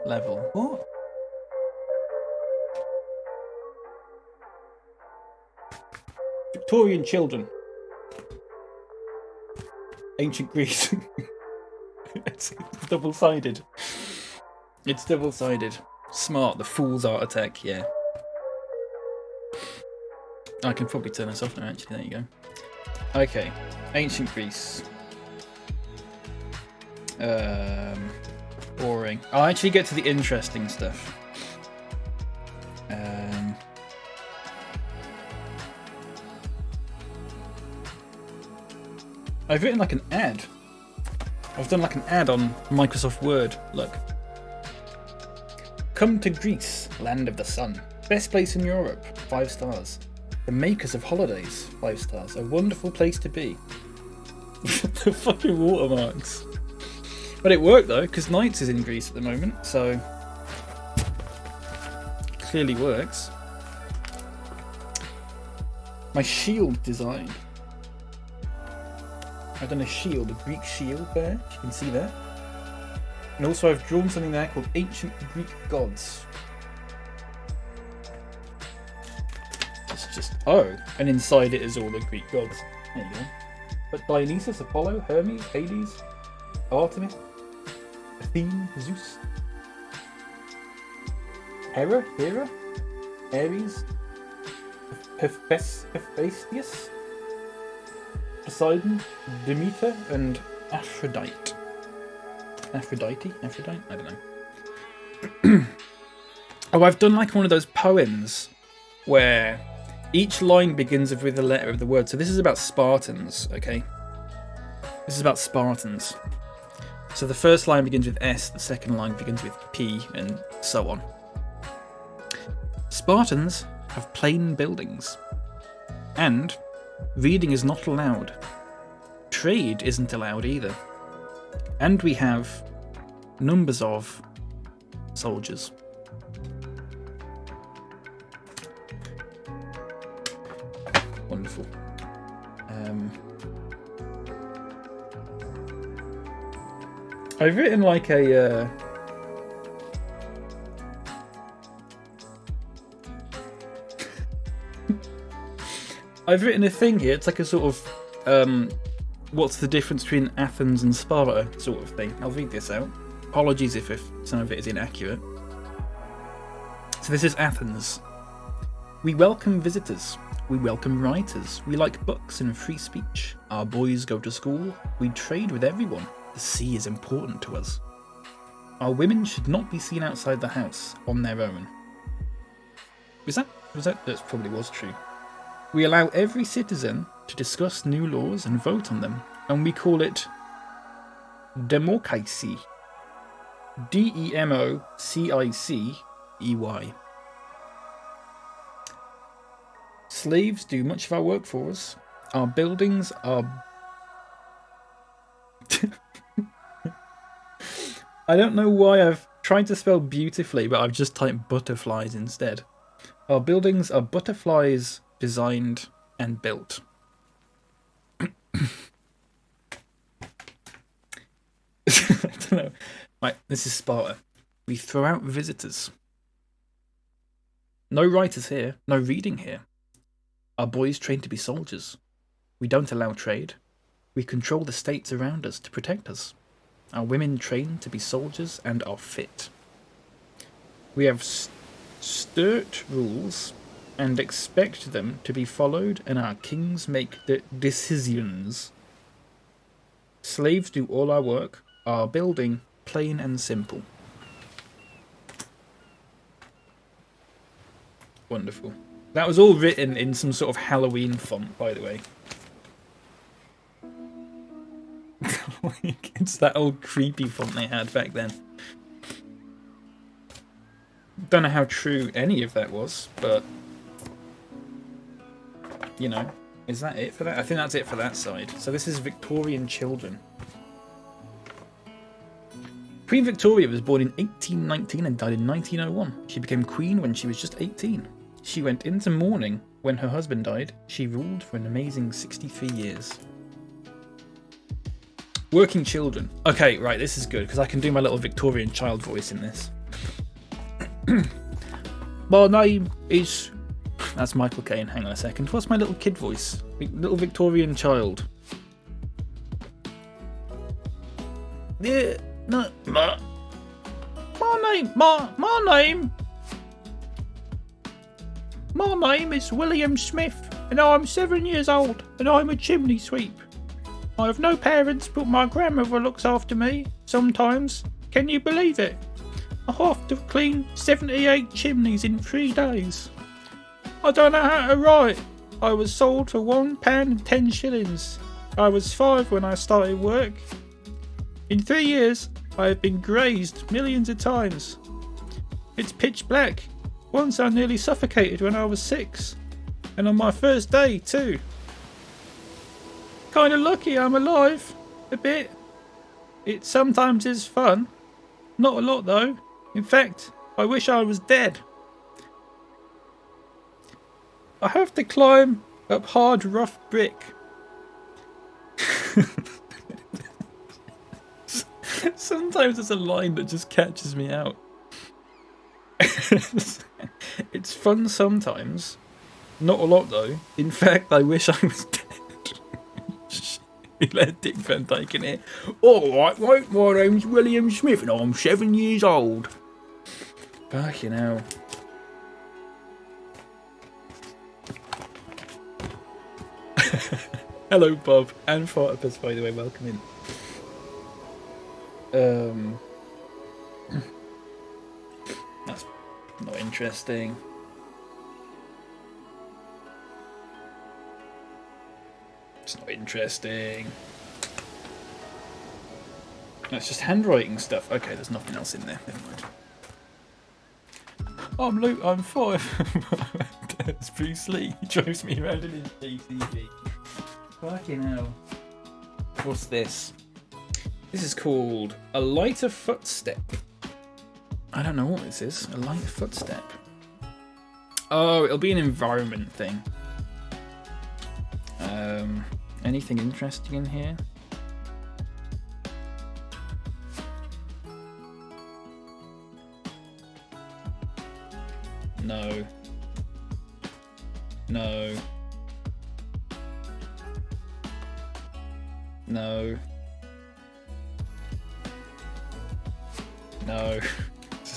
level. What? Victorian children. Ancient Greece. It's double-sided. It's double-sided. Smart, the Fool's Art Attack, yeah. I can probably turn this off now, actually. There you go. Okay. Ancient Greece. Boring. I'll actually get to the interesting stuff. I've written like an ad. I've done like an ad on Microsoft Word. Look. Come to Greece, land of the sun. Best place in Europe, 5 stars. The makers of holidays, 5 stars. A wonderful place to be. The fucking watermarks. But it worked though, because Knights is in Greece at the moment, so clearly works. My shield design. I've done a shield, a Greek shield there. You can see that. And also I've drawn something there called Ancient Greek Gods. Oh, and inside it is all the Greek gods. There you go. But Dionysus, Apollo, Hermes, Hades, Artemis, Athene, Zeus, Hera, Ares, Hephaestus, Poseidon, Demeter, and Aphrodite. Aphrodite? I don't know. Oh, I've done like one of those poems where each line begins with a letter of the word. So this is about Spartans, okay? This is about Spartans. So the first line begins with S, the second line begins with P, and so on. Spartans have plain buildings. And reading is not allowed. Trade isn't allowed either. And we have numbers of soldiers. Wonderful. I've written like a I've written a thing here. It's like a sort of what's the difference between Athens and Sparta sort of thing. I'll read this out. Apologies if some of it is inaccurate. So this is Athens. We welcome visitors. We welcome writers. We like books and free speech. Our boys go to school. We trade with everyone. The sea is important to us. Our women should not be seen outside the house on their own. That probably was true. We allow every citizen to discuss new laws and vote on them, and we call it democracy. DEMOCICEY. Slaves do much of our work for us. Our buildings are... I don't know why I've tried to spell beautifully, but I've just typed butterflies instead. Our buildings are butterflies designed and built. I don't know. Right, this is Sparta. We throw out visitors. No writers here, no reading here. Our boys train to be soldiers. We don't allow trade. We control the states around us to protect us. Our women train to be soldiers and are fit. We have sturt rules and expect them to be followed, and our kings make the decisions. Slaves do all our work, our building plain and simple. Wonderful. That was all written in some sort of Halloween font, by the way. It's that old creepy font they had back then. Don't know how true any of that was, but you know, is that it for that? I think that's it for that side. So this is Victorian children. Queen Victoria was born in 1819 and died in 1901. She became queen when she was just 18. She went into mourning when her husband died. She ruled for an amazing 63 years. Working children. Okay, right, this is good because I can do my little Victorian child voice in this. My name is... That's Michael Caine. Hang on a second. What's my little kid voice? Little Victorian child. Yeah, no, my name is William Smith, and I'm 7 years old, and I'm a chimney sweep. I have no parents, but my grandmother looks after me sometimes. Can you believe it? I have to clean 78 chimneys in 3 days. I don't know how to write. I was sold for £1.10. I was 5 when I started work. In 3 years, I have been grazed millions of times. It's pitch black. Once I nearly suffocated when I was 6. And on my first day too. Kinda lucky I'm alive. A bit. It sometimes is fun. Not a lot though. In fact, I wish I was dead. I have to climb Up hard, rough brick. Sometimes there's a line that just catches me out. It's fun sometimes. Not a lot though. In fact, I wish I was dead. Let Dick Van Dyke in here. Alright, right, my name's William Smith and I'm 7 years old. Fucking hell. Hello, Bob, and Fartopus, by the way, welcome in. That's not interesting. It's not interesting. That's just handwriting stuff. Okay, there's nothing else in there. Never mind. I'm Luke, I'm 5. That's Bruce Lee. He drives me around in his JCB. Fucking hell. What's this? This is called a lighter footstep. I don't know what this is. A lighter footstep. Oh, it'll be an environment thing. Anything interesting in here? No. No. No. No.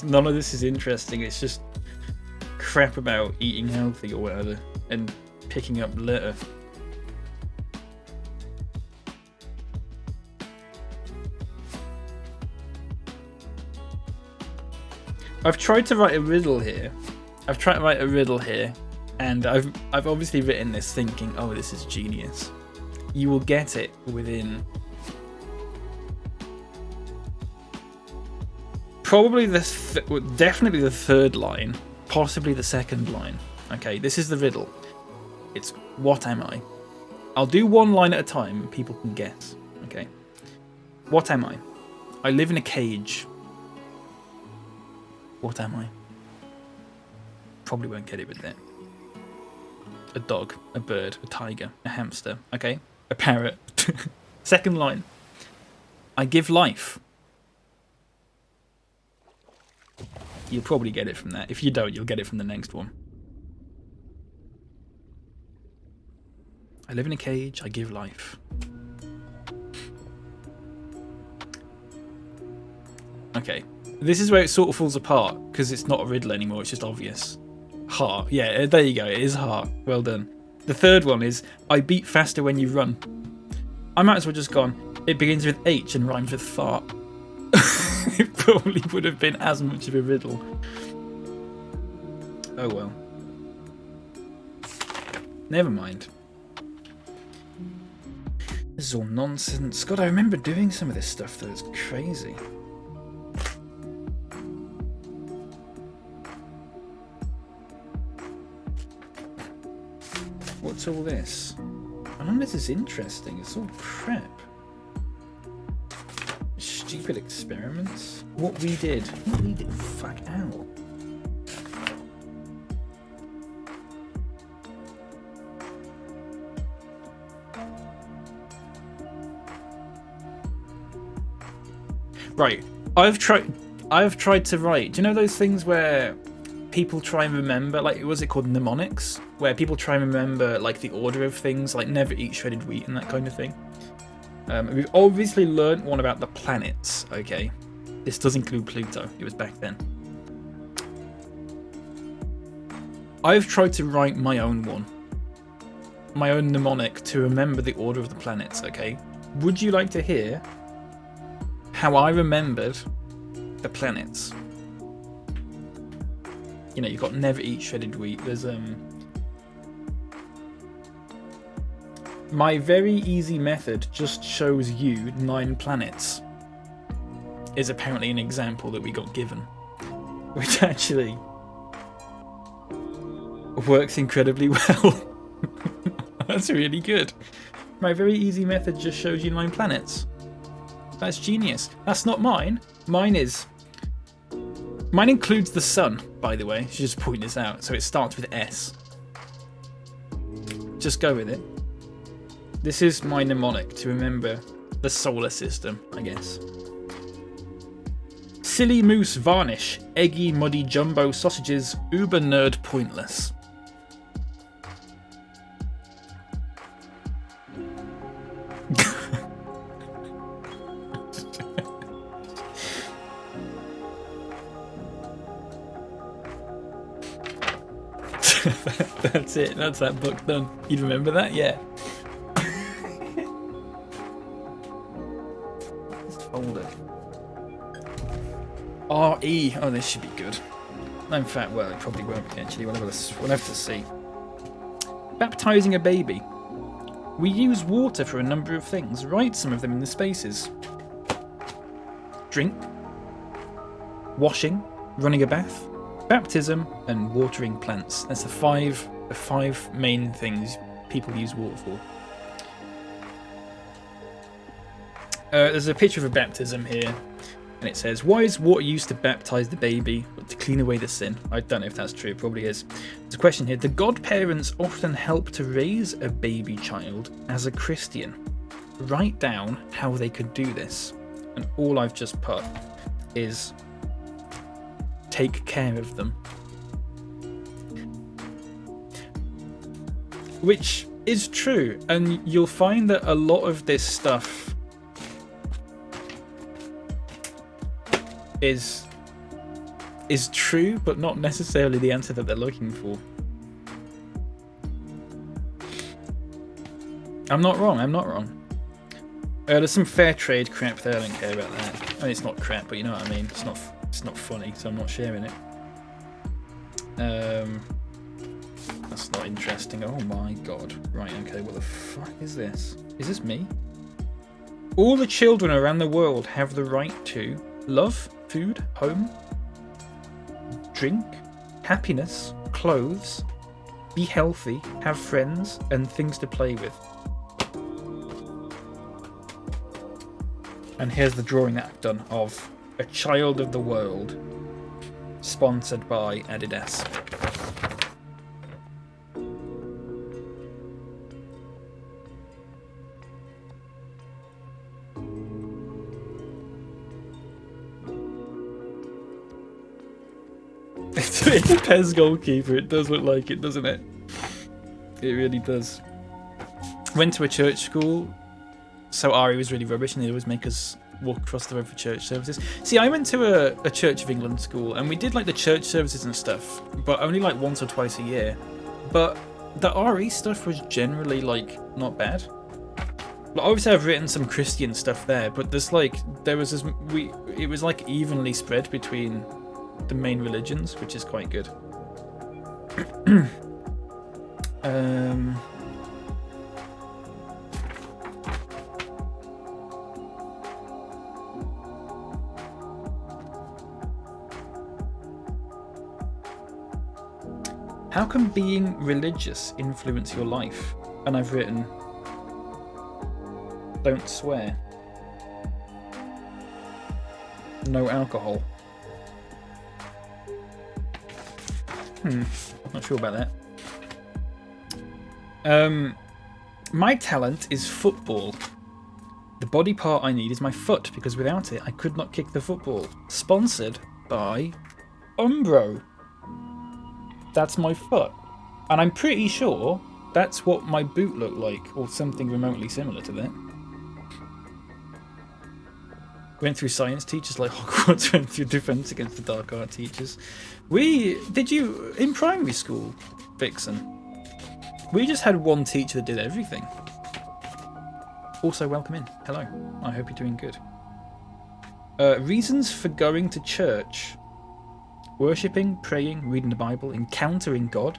None of this is interesting. It's just crap about eating healthy or whatever and picking up litter. I've tried to write a riddle here. And I've obviously written this thinking, oh, this is genius. You will get it within probably definitely the third line, possibly the second line. Okay, this is the riddle. It's what am I? I'll do one line at a time. People can guess. Okay. What am I? I live in a cage. What am I? Probably won't get it with that. A dog, a bird, a tiger, a hamster. Okay. A parrot. Second line. I give life. You'll probably get it from that. If you don't, you'll get it from the next one. I live in a cage, I give life. Okay. This is where it sort of falls apart, because it's not a riddle anymore, it's just obvious. Heart. Yeah, there you go, it is heart. Well done. The third one is, I beat faster when you run. I might as well just gone, it begins with H and rhymes with fart. It probably would have been as much of a riddle. Oh well. Never mind. This is all nonsense. God, I remember doing some of this stuff though, it's crazy. What's all this? None of this is interesting, it's all crap. Stupid experiments. What we did. Fuck out. Right. I've tried to write. Do you know those things where people try and remember, like, was it called mnemonics? Where people try and remember like the order of things, like never eat shredded wheat and that kind of thing. We've obviously learnt one about the planets, okay? This does include Pluto, it was back then. I've tried to write my own one. My own mnemonic to remember the order of the planets, okay? Would you like to hear how I remembered the planets? You know, you've got never eat shredded wheat, there's my very easy method just shows you 9 planets is apparently an example that we got given, which actually works incredibly well. That's really good. My very easy method just shows you 9 planets. That's genius. That's not mine. Mine includes the sun, by the way. I should just point this out. So it starts with S. Just go with it. This is my mnemonic to remember the solar system, I guess. Silly moose varnish, eggy muddy jumbo sausages, uber nerd pointless. That's it. That's that book done. You'd remember that? Yeah. Let's fold it. R.E. Oh, this should be good. In fact, well, it probably won't be, actually. We'll have to see. Baptizing a baby. We use water for a number of things. Write some of them in the spaces. Drink. Washing. Running a bath. Baptism and watering plants. That's the five main things people use water for. There's a picture of a baptism here, and it says, "Why is water used to baptize the baby, but to clean away the sin?" I don't know if that's true. It probably is. There's a question here. The godparents often help to raise a baby child as a Christian. Write down how they could do this, and all I've just put is take care of them. Which is true, and you'll find that a lot of this stuff is true, but not necessarily the answer that they're looking for. I'm not wrong. There's some fair trade crap there. I don't care about that. I mean, it's not crap, but you know what I mean. It's not funny, so I'm not sharing it. That's not interesting. Oh my god. Right, okay, what the fuck is this? Is this me? All the children around the world have the right to love, food, home, drink, happiness, clothes, be healthy, have friends, and things to play with. And here's the drawing that I've done of a child of the world, sponsored by Adidas. It's a Pez goalkeeper. It does look like it, doesn't it? It really does. Went to a church school, so Ari was really rubbish, and they always make us walk across the road for church services. See, I went to a Church of England school, and we did like the church services and stuff, but only like once or twice a year. But the RE stuff was generally like not bad. Like, obviously, I've written some Christian stuff there, but it was like evenly spread between the main religions, which is quite good. How can being religious influence your life? And I've written, don't swear. No alcohol. Not sure about that. My talent is football. The body part I need is my foot, because without it I could not kick the football. Sponsored by Umbro. That's my foot. And I'm pretty sure that's what my boot looked like, or something remotely similar to that. Went through science teachers like Hogwarts, went through defense against the dark art teachers. Did you, in primary school, Vixen, we just had one teacher that did everything. Also, welcome in. Hello. I hope you're doing good. Reasons for going to church. Worshipping, praying, reading the Bible, encountering God,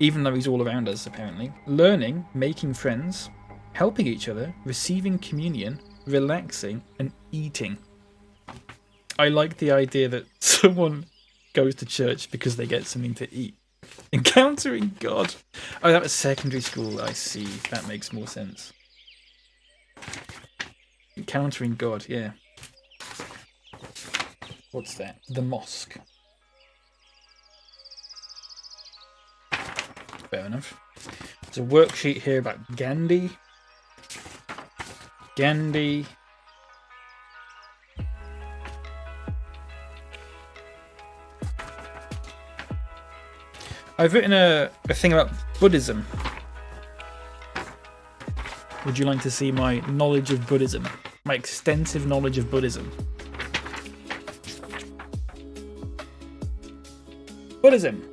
even though he's all around us, apparently. Learning, making friends, helping each other, receiving communion, relaxing, and eating. I like the idea that someone goes to church because they get something to eat. Encountering God. Oh, that was secondary school. I see. That makes more sense. Encountering God, yeah. What's that? The mosque. Fair enough. There's a worksheet here about Gandhi. I've written a thing about Buddhism. Would you like to see my knowledge of Buddhism? My extensive knowledge of Buddhism. Buddhism.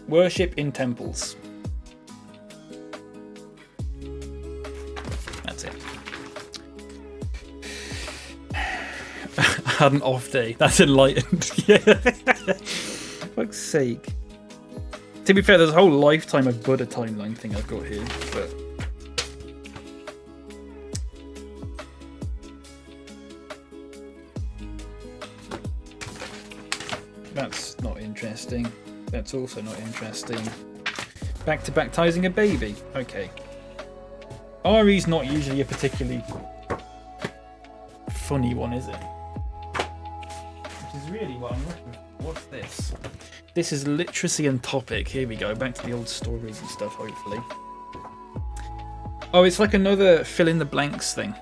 Worship in temples. That's it. I had an off day. That's enlightened. Yeah. Fuck's sake. To be fair, there's a whole lifetime of Buddha timeline thing I've got here, but that's not interesting. That's also not interesting. Back to baptizing a baby. Okay. RE's not usually a particularly funny one, is it? Which is really what I'm looking for. What's this? This is literacy and topic. Here we go. Back to the old stories and stuff, hopefully. Oh, it's like another fill in the blanks thing.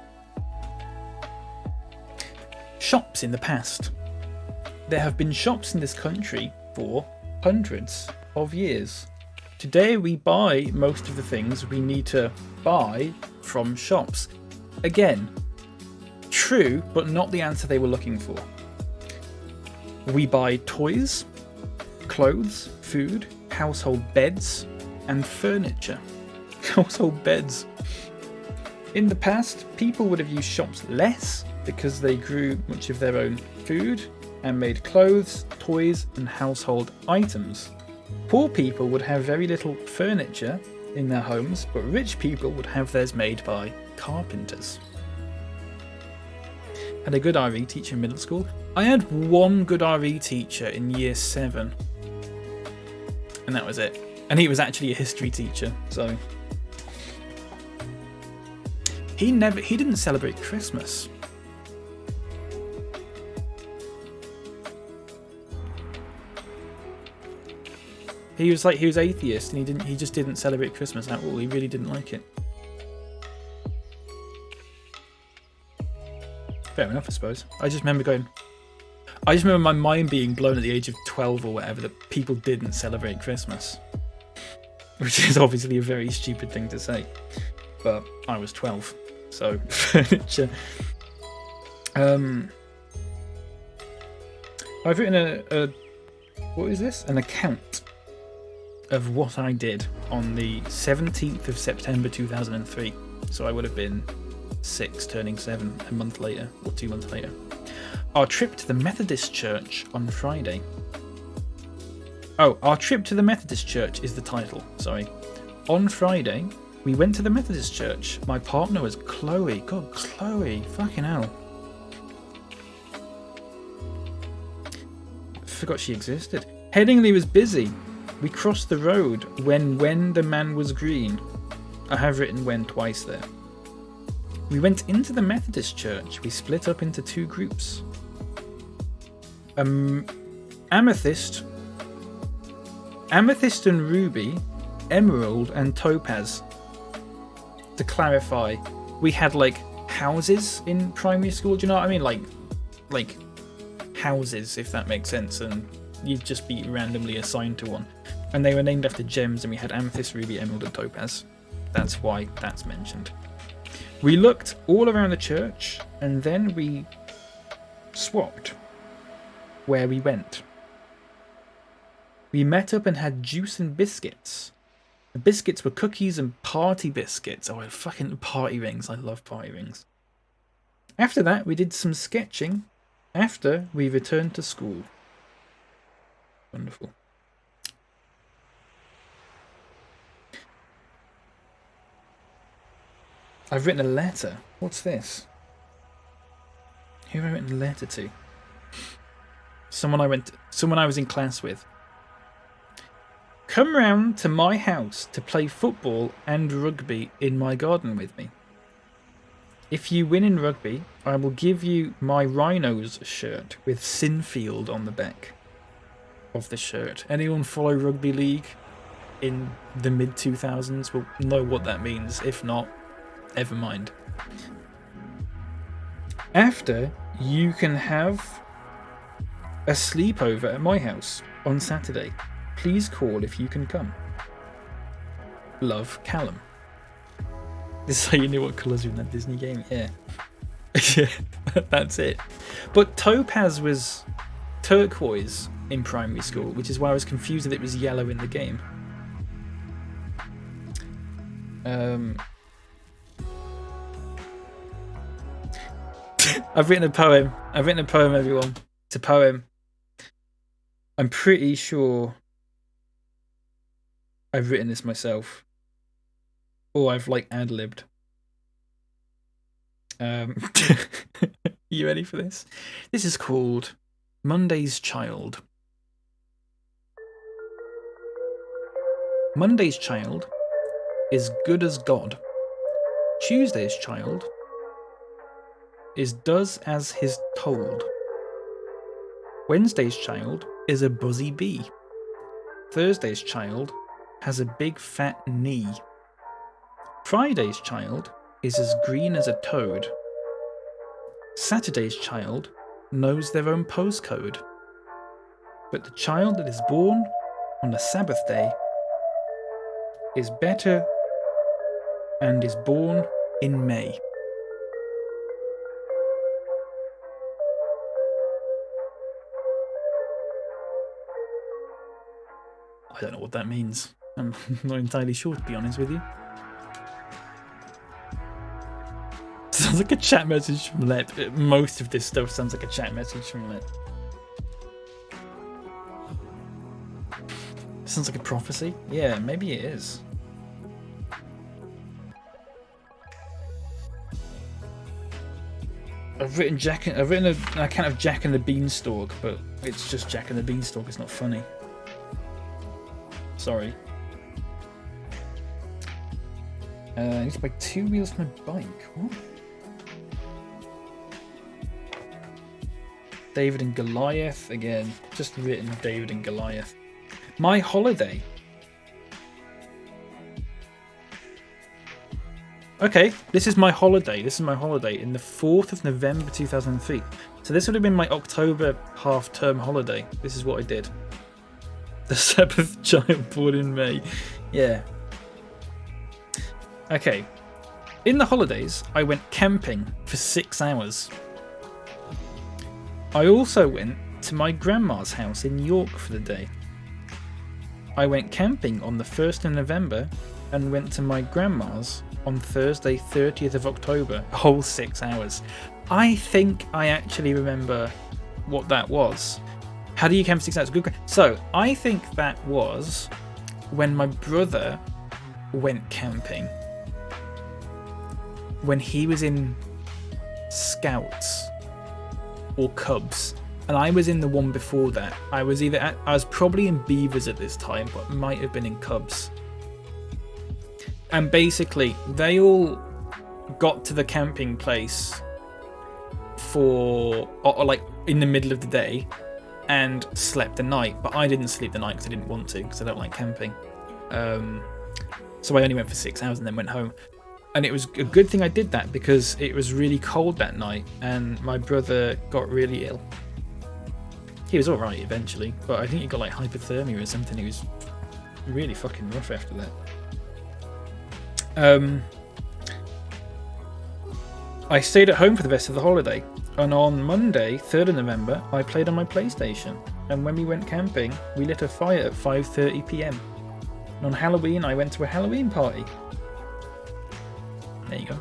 Shops in the past. There have been shops in this country for hundreds of years. Today we buy most of the things we need to buy from shops. Again, true, but not the answer they were looking for. We buy toys, clothes, food, household beds, and furniture. Household beds. In the past, people would have used shops less because they grew much of their own food and made clothes, toys, and household items. Poor people would have very little furniture in their homes, but rich people would have theirs made by carpenters. Had a good RE teacher in middle school. I had one good RE teacher in year 7. And that was it. And he was actually a history teacher, so he didn't celebrate Christmas. He was atheist, and he just didn't celebrate Christmas at all. He really didn't like it. Fair enough, I suppose. I just remember my mind being blown at the age of 12 or whatever that people didn't celebrate Christmas. Which is obviously a very stupid thing to say. But I was 12, so furniture. I've written what is this? An account of what I did on the 17th of September 2003. So I would have been 6, turning 7 a month later, or 2 months later. Our trip to the Methodist Church on Friday. Oh, our trip to the Methodist Church is the title, sorry. On Friday, we went to the Methodist Church. My partner was Chloe. God, Chloe, fucking hell. Forgot she existed. Headingley was busy. We crossed the road when the man was green. I have written when twice there. We went into the Methodist Church. We split up into 2 groups. Amethyst and ruby, emerald and topaz. To clarify, we had like houses in primary school. Do you know what I mean? Like houses, if that makes sense, and you'd just be randomly assigned to one. And they were named after gems, and we had amethyst, ruby, emerald, and topaz. That's why that's mentioned. We looked all around the church, and then we swapped where we went. We met up and had juice and biscuits. The biscuits were cookies and party biscuits. Oh, fucking party rings. I love party rings. After that, we did some sketching after we returned to school. Wonderful. I've written a letter. What's this? Who have I written a letter to? Someone I was in class with. Come round to my house to play football and rugby in my garden with me. If you win in rugby, I will give you my Rhinos shirt with Sinfield on the back. of this shirt. Anyone follow rugby league in the mid-2000s will know what that means. If not, never mind. After, you can have a sleepover at my house on Saturday. Please call if you can come. Love, Callum. This is how you knew what colours were in that Disney game. Yeah. Yeah, that's it. But Topaz was turquoise in primary school, which is why I was confused that it was yellow in the game. I've written a poem. Everyone. It's a poem. I'm pretty sure I've written this myself. Or I've like ad-libbed. You ready for this? This is called Monday's Child. Monday's child is good as God. Tuesday's child is does as he's told. Wednesday's child is a buzzy bee. Thursday's child has a big fat knee. Friday's child is as green as a toad. Saturday's child knows their own postcode. But the child that is born on a Sabbath day is better and is born in May. I don't know what that means. I'm not entirely sure, to be honest with you. Sounds like a chat message from Let. Most of this stuff sounds like a chat message from Let. Sounds like a prophecy. Yeah, maybe it is. I've written an account of Jack and the Beanstalk, but it's just Jack and the Beanstalk. It's not funny. Sorry. I need to buy 2 wheels for my bike. What? David and Goliath again. Just written David and Goliath. My holiday. Okay, this is my holiday. In the 4th of November 2003. So this would have been my October half-term holiday. This is what I did. The 7th child born in May. Yeah. Okay. In the holidays, I went camping for 6 hours. I also went to my grandma's house in York for the day. I went camping on the 1st of November and went to my grandma's on Thursday, 30th of October. A whole 6 hours. I think I actually remember what that was. How do you camp for 6 hours? Good. So, I think that was when my brother went camping. When he was in Scouts or Cubs. And I was in the one before that. I was probably in Beavers at this time, but might have been in Cubs. And basically, they all got to the camping place for like in the middle of the day and slept the night. But I didn't sleep the night because I didn't want to, because I don't like camping. So I only went for 6 hours and then went home. And it was a good thing I did that because it was really cold that night and my brother got really ill. He was alright eventually, but I think he got like hypothermia or something. He was really fucking rough after that. I stayed at home for the rest of the holiday, and on Monday, 3rd of November, I played on my PlayStation. And when we went camping, we lit a fire at 5:30 PM. And on Halloween, I went to a Halloween party. There you go.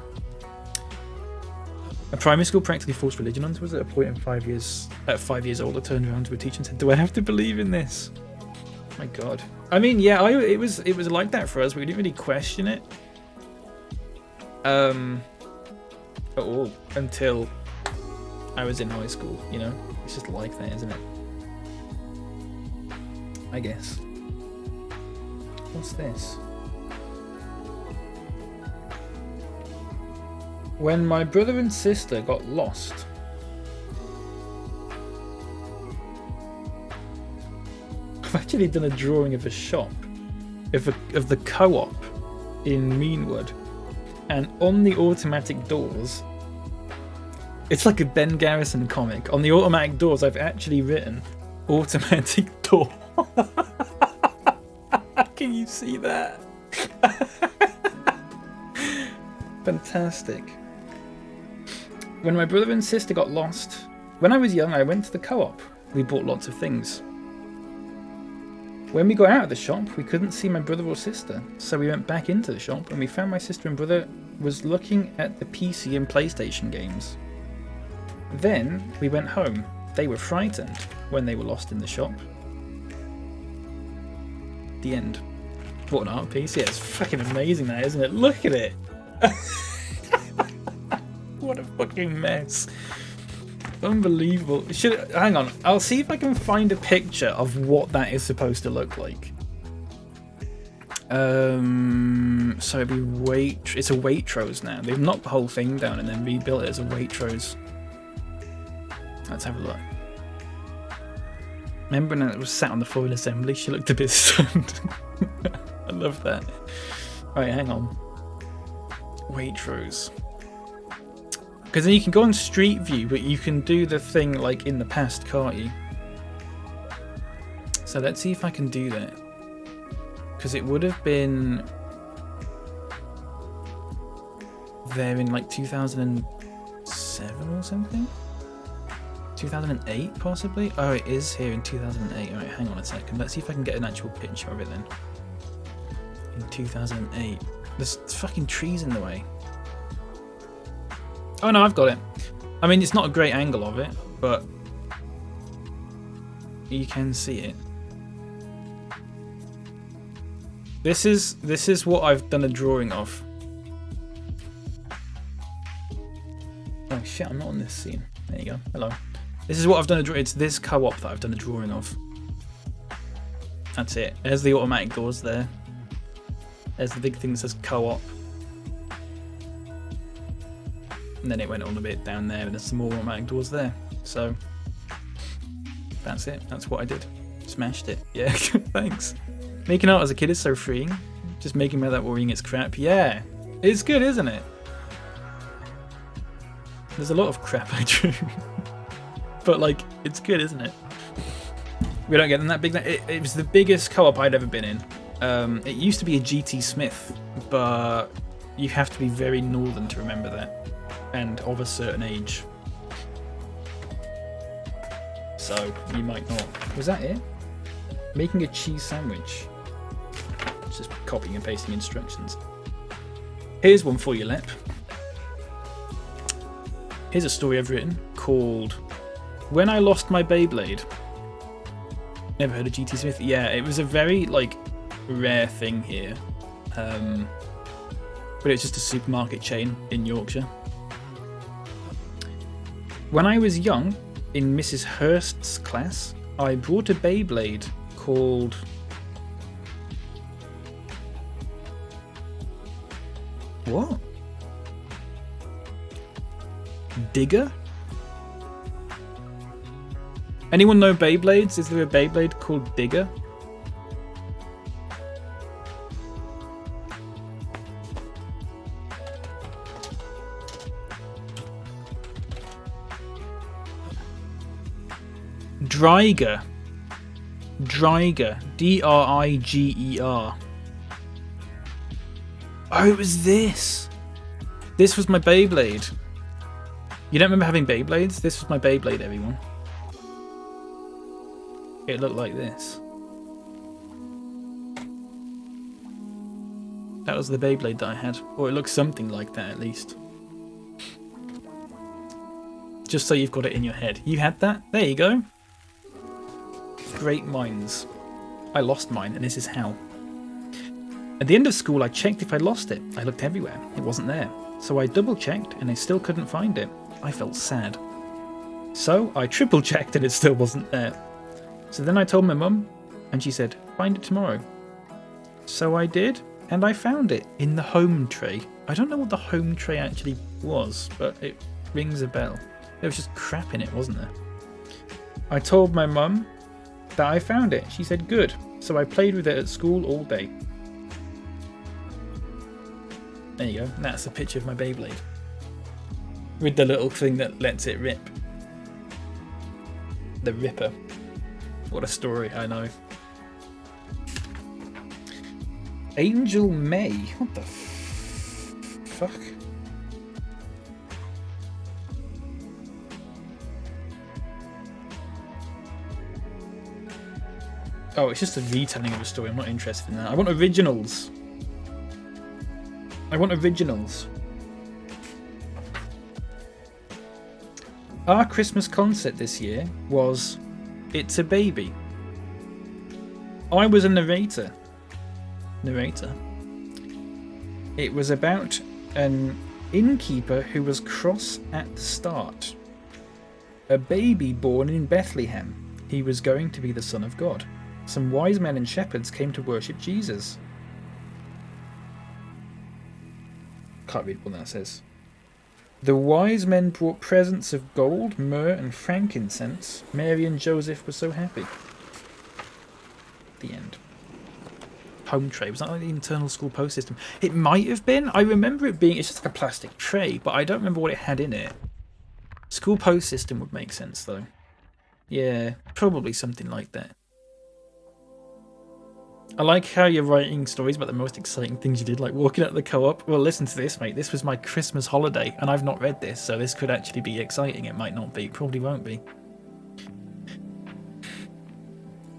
A primary school practically forced religion onto us at a point in 5 years. At 5 years old, I turned around to a teacher and said, "Do I have to believe in this?" My God. I mean, yeah, it was like that for us, but we didn't really question it. At all until I was in high school. You know, it's just like that, isn't it? I guess. What's this? When my brother and sister got lost. actually done a drawing of a shop, of the co-op in Meanwood, and on the automatic doors, it's like a Ben Garrison comic. On the automatic doors, I've actually written automatic door. Can you see that? Fantastic. When my brother and sister got lost, when I was young, I went to the co-op. We bought lots of things. When we got out of the shop, we couldn't see my brother or sister, so we went back into the shop and we found my sister and brother was looking at the PC and PlayStation games. Then we went home. They were frightened when they were lost in the shop. The end. What an art piece. Yeah, it's fucking amazing that, isn't it? Look at it. What a fucking mess. Unbelievable. Hang on. I'll see if I can find a picture of what that is supposed to look like. So it'd be it's a Waitrose now. They've knocked the whole thing down and then rebuilt it as a Waitrose. Let's have a look. Remember when it was sat on the floor in assembly? She looked a bit stunned. I love that. Right, hang on. Waitrose. Because then you can go on Street View, but you can do the thing like in the past, can't you? So let's see if I can do that. Because it would have been there in like 2007 or something? 2008 possibly? Oh, it is here in 2008. Alright, hang on a second. Let's see if I can get an actual picture of it then. In 2008. There's fucking trees in the way. Oh no, I've got it. I mean, it's not a great angle of it, but you can see it. This is what I've done a drawing of. Oh shit, I'm not on this scene. There you go. Hello. This is what I've done a drawing. It's this co-op that I've done a drawing of. That's it. There's the automatic doors there. There's the big thing that says co-op. And then it went on a bit down there, and there's some more automatic doors there. So that's it. That's what I did. Smashed it. Yeah, thanks. Making art as a kid is so freeing. Just making without worrying it's crap. Yeah, it's good, isn't it? There's a lot of crap I drew. But like, it's good, isn't it? We don't get them that big. It was the biggest co-op I'd ever been in. It used to be a GT Smith, but you have to be very northern to remember that, and of a certain age. So you might not. Was that it? Making a cheese sandwich. Just copying and pasting instructions. Here's one for you, Lep. Here's a story I've written called When I Lost My Beyblade. Never heard of GT Smith? Yeah, it was a very like rare thing here. But it's just a supermarket chain in Yorkshire. When I was young, in Mrs. Hurst's class, I brought a Beyblade called... What? Digger? Anyone know Beyblades? Is there a Beyblade called Digger? Driger. Driger. D-R-I-G-E-R. Oh, it was this. This was my Beyblade. You don't remember having Beyblades? This was my Beyblade, everyone. It looked like this. That was the Beyblade that I had. Or it looks something like that, at least. Just so you've got it in your head. You had that? There you go. Great minds. I lost mine, and this is how. At the end of school, I checked if I lost it. I looked everywhere. It wasn't there. So I double-checked, and I still couldn't find it. I felt sad. So I triple-checked, and it still wasn't there. So then I told my mum, and she said, find it tomorrow. So I did, and I found it in the home tray. I don't know what the home tray actually was, but it rings a bell. There was just crap in it, wasn't there? I told my mum that I found it. She said good. So I played with it at school all day. There you go. That's a picture of my Beyblade. With the little thing that lets it rip. The Ripper. What a story, I know. Angel May. What the fuck? Oh, it's just a retelling of a story. I'm not interested in that. I want originals. I want originals. Our Christmas concert this year was It's a Baby. I was a narrator. It was about an innkeeper who was cross at the start. A baby born in Bethlehem. He was going to be the Son of God. Some wise men and shepherds came to worship Jesus. Can't read what that says. The wise men brought presents of gold, myrrh, and frankincense. Mary and Joseph were so happy. The end. Home tray. Was that like the internal school post system? It might have been. I remember it being... It's just like a plastic tray, but I don't remember what it had in it. School post system would make sense, though. Yeah, probably something like that. I like how you're writing stories about the most exciting things you did, like walking out the co-op. Well, listen to this, mate. This was my Christmas holiday, and I've not read this, so this could actually be exciting. It might not be. Probably won't be.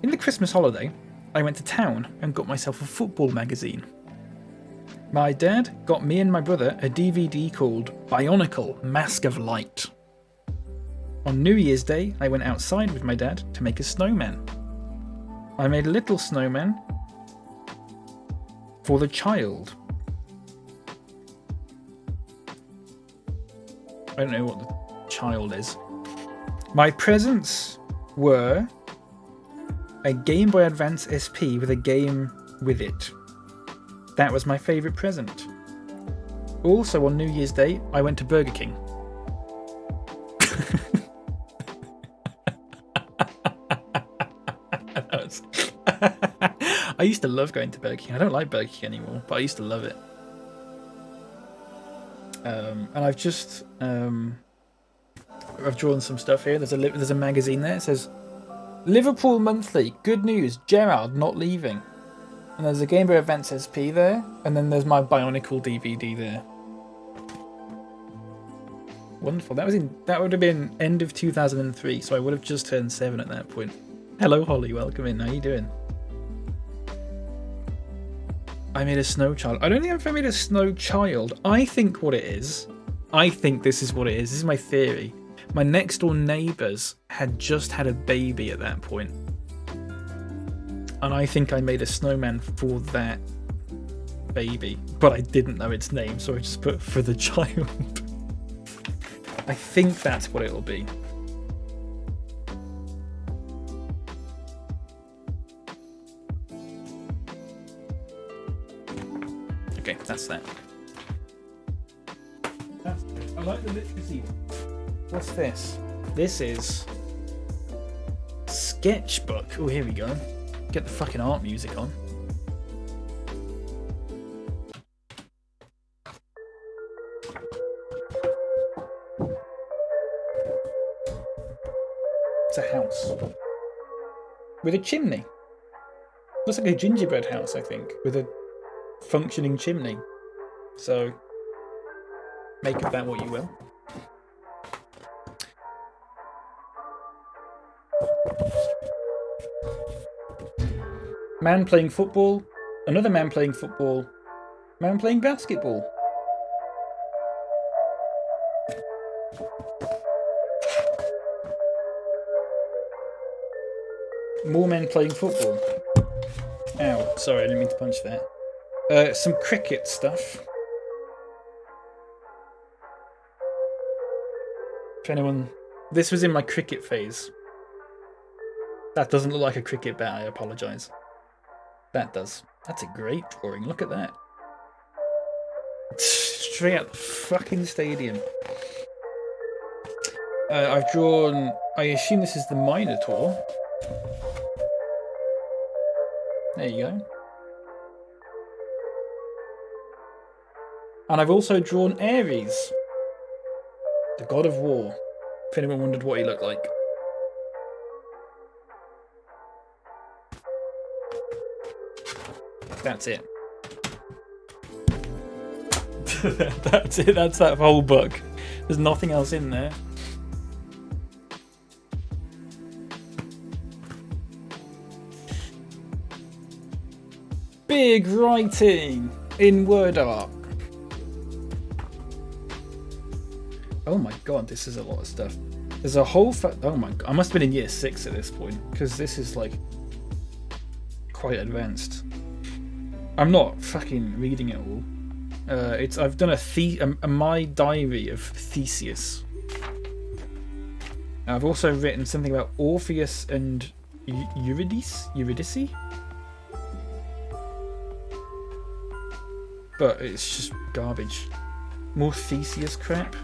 In the Christmas holiday, I went to town and got myself a football magazine. My dad got me and my brother a DVD called Bionicle Mask of Light. On New Year's Day, I went outside with my dad to make a snowman. I made a little snowman for the child. I don't know what the child is. My presents were a Game Boy Advance SP with a game with it. That was my favourite present. Also on New Year's Day, I went to Burger King. I used to love going to Burger King. I don't like Burger King anymore, but I used to love it. And I've just I've drawn some stuff here. There's a magazine there. It says Liverpool Monthly. Good news, Gerrard not leaving. And there's a Game Boy Advance SP there, and then there's my Bionicle DVD there. Wonderful. That would have been end of 2003, so I would have just turned 7 at that point. Hello, Holly. Welcome in. How you doing? I made a snow child. I don't think I've ever made a snow child. I think this is what it is. This is my theory. My next door neighbours had just had a baby at that point. And I think I made a snowman for that baby. But I didn't know its name, so I just put for the child. I think that's what it'll be. Okay, that's that. That's good. I like the literacy one. What's this? This is Sketchbook. Oh, here we go. Get the fucking art music on. It's a house with a chimney. Looks like a gingerbread house, I think, with a functioning chimney. So make of that what you will. Man playing football, another man playing football, man playing basketball. More men playing football. Ow, sorry, I didn't mean to punch that. Some cricket stuff. If anyone... This was in my cricket phase. That doesn't look like a cricket bat, I apologise. That does. That's a great drawing, look at that. Straight out the fucking stadium. I've drawn... I assume this is the Minotaur. There you go. And I've also drawn Ares, the god of war, if anyone wondered what he looked like. That's it. That's it. That's that whole book. There's nothing else in there. Big writing in word art. Oh my god, this is a lot of stuff. There's a whole oh my god, I must have been in year 6 at this point, because this is like quite advanced. I'm not fucking reading it all. I've done a my diary of Theseus. I've also written something about Orpheus and Eurydice. But it's just garbage. More Theseus crap.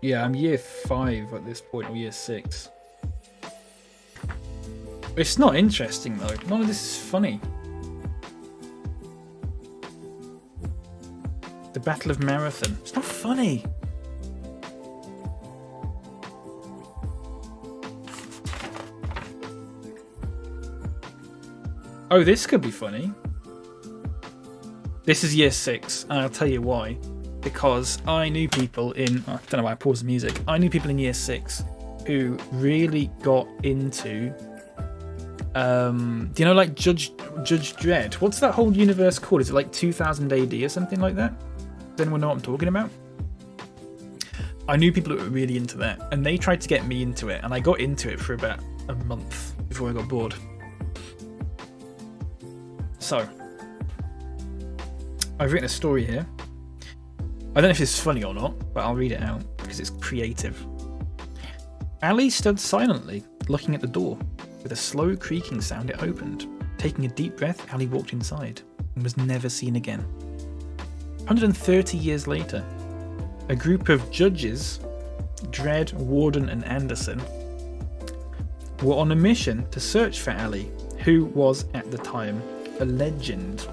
Yeah, I'm year 5 at this point, or year 6. It's not interesting though. None of this is funny. The Battle of Marathon. It's not funny. Oh, this could be funny. This is year 6, and I'll tell you why. Because I knew people in... I don't know why I paused the music. I knew people in year 6 who really got into... do you know, like, Judge Dredd? What's that whole universe called? Is it like 2000 AD or something like that? Does anyone know what I'm talking about? I knew people who were really into that, and they tried to get me into it, and I got into it for about a month before I got bored. So, I've written a story here. I don't know if it's funny or not, but I'll read it out because it's creative. Ali stood silently, looking at the door. With a slow creaking sound, it opened. Taking a deep breath, Ali walked inside and was never seen again. 130 years later, a group of judges, Dredd, Warden, and Anderson, were on a mission to search for Ali, who was, at the time, a legend.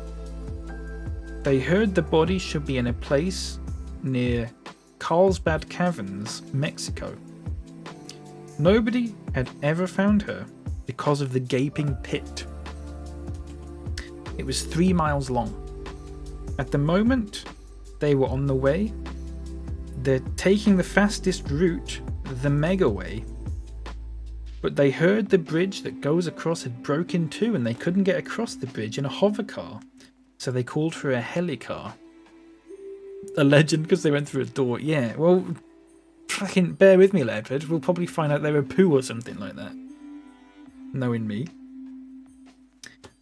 They heard the body should be in a place near Carlsbad Caverns, Mexico. Nobody had ever found her because of the gaping pit. It was 3 miles long. At the moment, they were on the way. They're taking the fastest route, the Megaway. But they heard the bridge that goes across had broken too, and they couldn't get across the bridge in a hovercar. So they called for a helicar. A legend because they went through a door. Yeah, well, fucking bear with me, Leopard. We'll probably find out they were poo or something like that. Knowing me.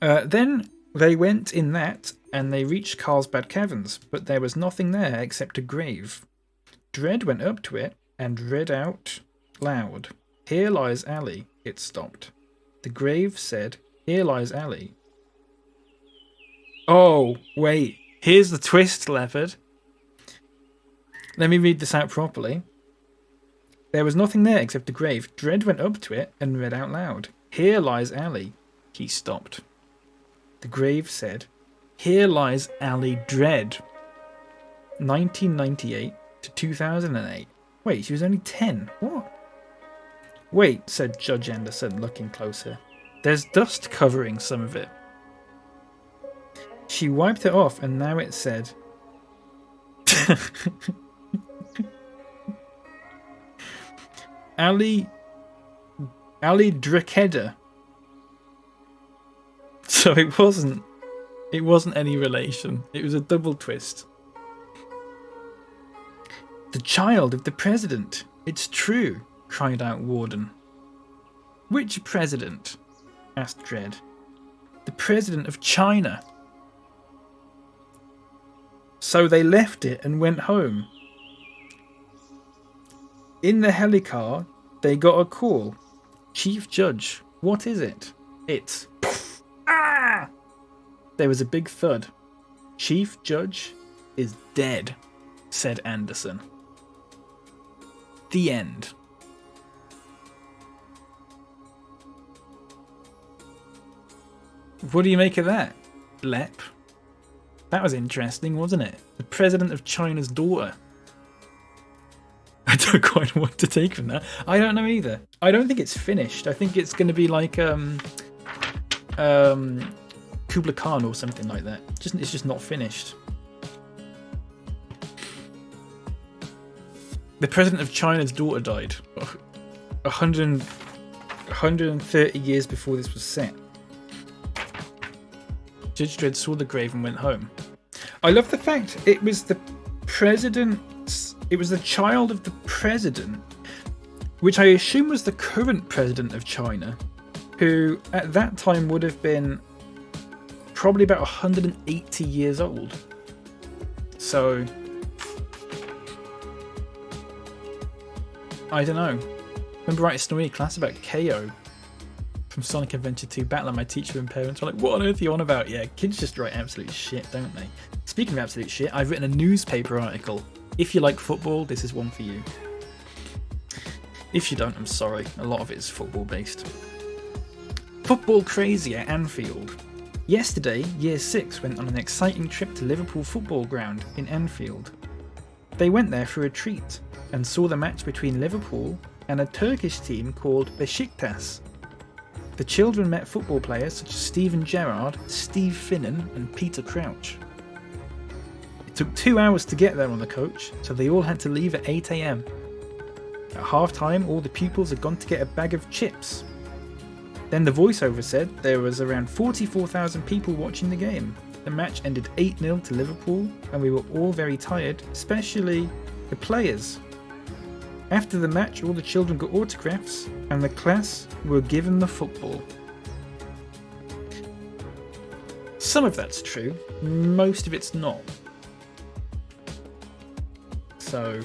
Then they went in that, and they reached Carlsbad Caverns, but there was nothing there except a grave. Dredd went up to it and read out loud, "Here lies Ali." It stopped. The grave said, "Here lies Ali." Oh, wait. Here's the twist, Leopard. Let me read this out properly. There was nothing there except a grave. Dredd went up to it and read out loud, "Here lies Ali." He stopped. The grave said, "Here lies Ali Dredd. 1998 to 2008. Wait, she was only 10. What? Wait, said Judge Anderson, looking closer. There's dust covering some of it. She wiped it off, and now it said... Ali Drakeda. So it wasn't any relation. It was a double twist. The child of the president. It's true, cried out Warden. Which president? Asked Dredd. The president of China. So they left it and went home. In the helicar, they got a call. Chief Judge, what is it? Ah! There was a big thud. Chief Judge, is dead, said Anderson. The end. What do you make of that, Lep? That was interesting, wasn't it? The president of China's daughter. I don't quite know what to take from that. I don't know either. I don't think it's finished. I think it's going to be like Kubla Khan or something like that. It's just not finished. The president of China's daughter died 130 years before this was set. Judge Dredd saw the grave and went home. I love the fact it was the child of the president, which I assume was the current president of China, who at that time would have been probably about 180 years old. So, I don't know. I remember writing a story in class about KO from Sonic Adventure 2 Battle, and my teacher and parents were like, what on earth are you on about? Yeah, kids just write absolute shit, don't they? Speaking of absolute shit, I've written a newspaper article. If you like football, this is one for you. If you don't, I'm sorry. A lot of it is football based. Football crazy at Anfield. Yesterday, Year 6 went on an exciting trip to Liverpool Football Ground in Anfield. They went there for a treat and saw the match between Liverpool and a Turkish team called Besiktas. The children met football players such as Steven Gerrard, Steve Finnan and Peter Crouch. It took 2 hours to get there on the coach, so they all had to leave at 8 AM. At half time, all the pupils had gone to get a bag of chips. Then the voiceover said there was around 44,000 people watching the game. The match ended 8-0 to Liverpool, and we were all very tired, especially the players. After the match, all the children got autographs, and the class were given the football. Some of that's true, most of it's not. So,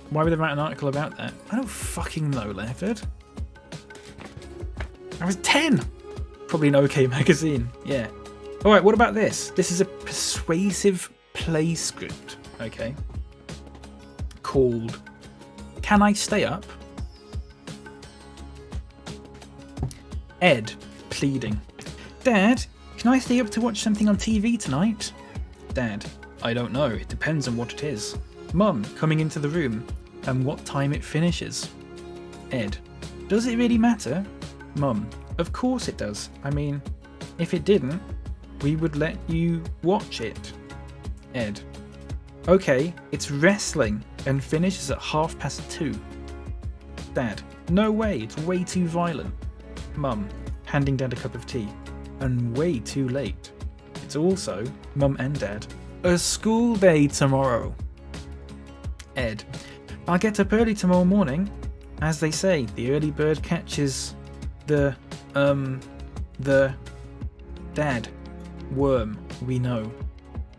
why would they write an article about that? I don't fucking know, Lefford. I was 10! Probably an OK magazine, yeah. Alright, what about this? This is a persuasive play script, okay? Called Can I Stay Up? Ed, pleading. Dad, can I stay up to watch something on TV tonight? Dad, I don't know, it depends on what it is. Mum, coming into the room, and what time it finishes. Ed, does it really matter? Mum, of course it does. I mean, if it didn't, we would let you watch it. Ed, okay, it's wrestling and finishes at 2:30. Dad, no way, it's way too violent. Mum, handing Dad a cup of tea. And way too late. It's also, Mum and Dad, a school day tomorrow. Ed, I'll get up early tomorrow morning. As they say, the early bird catches the Dad, worm, we know.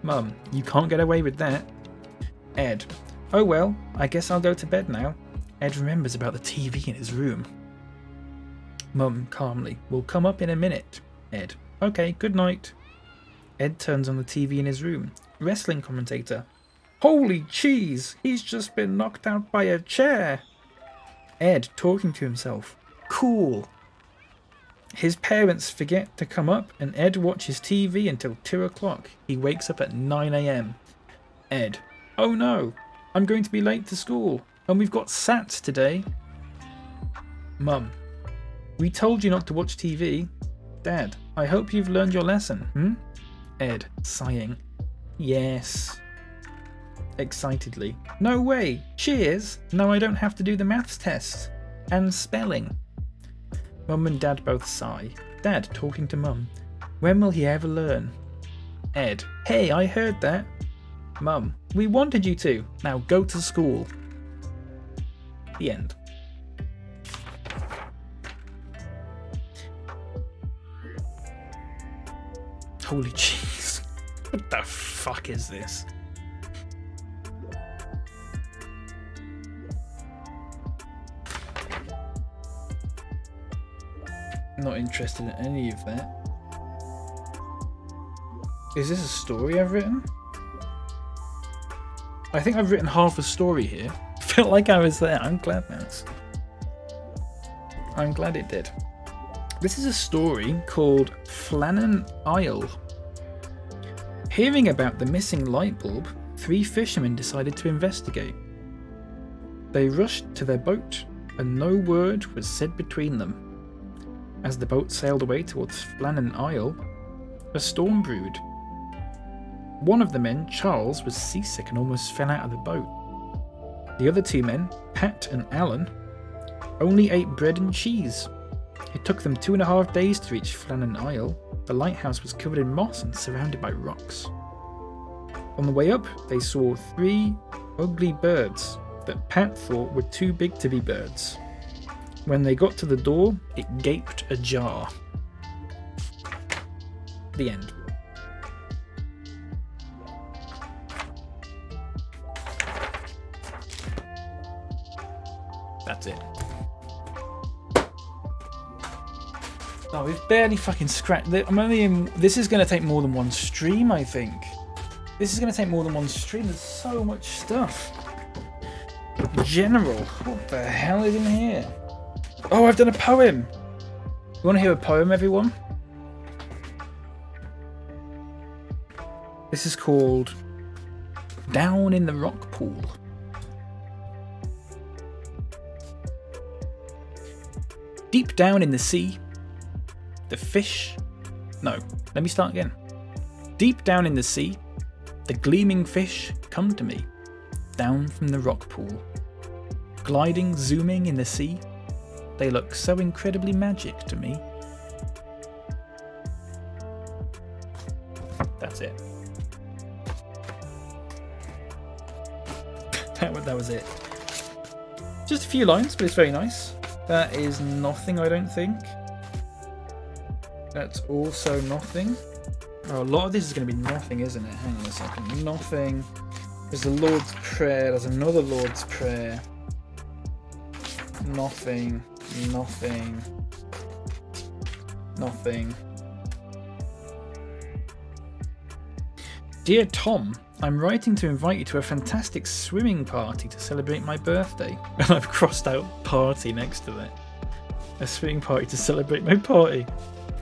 Mum, you can't get away with that. Ed, oh well, I guess I'll go to bed now. Ed remembers about the TV in his room. Mum, calmly, we'll come up in a minute. Ed, okay, good night. Ed turns on the TV in his room. Wrestling commentator. Holy cheese, he's just been knocked out by a chair. Ed talking to himself. Cool. His parents forget to come up and Ed watches TV until 2 o'clock. He wakes up at 9 AM. Ed, oh no, I'm going to be late to school and we've got SATs today. Mum, we told you not to watch TV. Dad, I hope you've learned your lesson, Ed, sighing. Yes. Excitedly. No way, cheers, now I don't have to do the maths test. And spelling. Mum and Dad both sigh. Dad talking to Mum. When will he ever learn? Ed, hey, I heard that. Mum, we wanted you to. Now go to school. The end. Holy jeez. What the fuck is this? Not interested in any of that. Is this a story I've written? I think I've written half a story here. Felt like I was there. I'm glad now. I'm glad it did. This is a story called Flannan Isle. Hearing about the missing light bulb, 3 fishermen decided to investigate. They rushed to their boat, and no word was said between them. As the boat sailed away towards Flannan Isle, a storm brewed. One of the men, Charles, was seasick and almost fell out of the boat. The other 2 men, Pat and Alan, only ate bread and cheese. It took them 2.5 days to reach Flannan Isle. The lighthouse was covered in moss and surrounded by rocks. On the way up, they saw 3 ugly birds that Pat thought were too big to be birds. When they got to the door, it gaped ajar. The end. That's it. Oh, we've barely fucking scratched. I'm only in. This is going to take more than one stream, I think. This is going to take more than one stream. There's so much stuff. General. What the hell is in here? Oh, I've done a poem. You want to hear a poem, everyone? This is called Down in the Rock Pool. Deep down in the sea, the fish... No, let me start again. Deep down in the sea, the gleaming fish come to me, down from the rock pool. Gliding, zooming in the sea, they look so incredibly magic to me. That's it. That was it. Just a few lines, but it's very nice. That is nothing, I don't think. That's also nothing. Oh, a lot of this is going to be nothing, isn't it? Hang on a second. Nothing. There's the Lord's Prayer. There's another Lord's Prayer. Nothing. Nothing. Nothing. Dear Tom, I'm writing to invite you to a fantastic swimming party to celebrate my birthday. And I've crossed out party next to that. A swimming party to celebrate my party.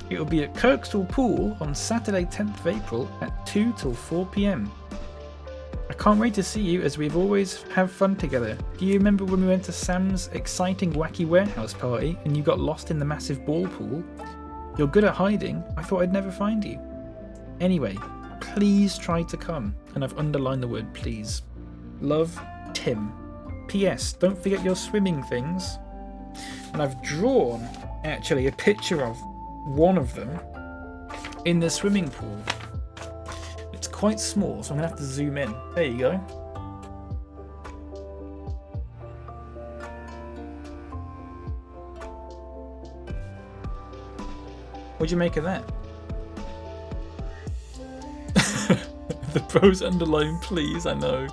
It will be at Kirkstall Pool on Saturday 10th of April at 2 till 4 p.m. I can't wait to see you as we've always have fun together. Do you remember when we went to Sam's exciting wacky warehouse party and you got lost in the massive ball pool? You're good at hiding. I thought I'd never find you. Anyway, please try to come. And I've underlined the word please. Love, Tim. P.S. Don't forget your swimming things. And I've drawn, actually, a picture of one of them in the swimming pool. It's quite small, so I'm going to have to zoom in. There you go. What'd you make of that? The bro's underline please, I know.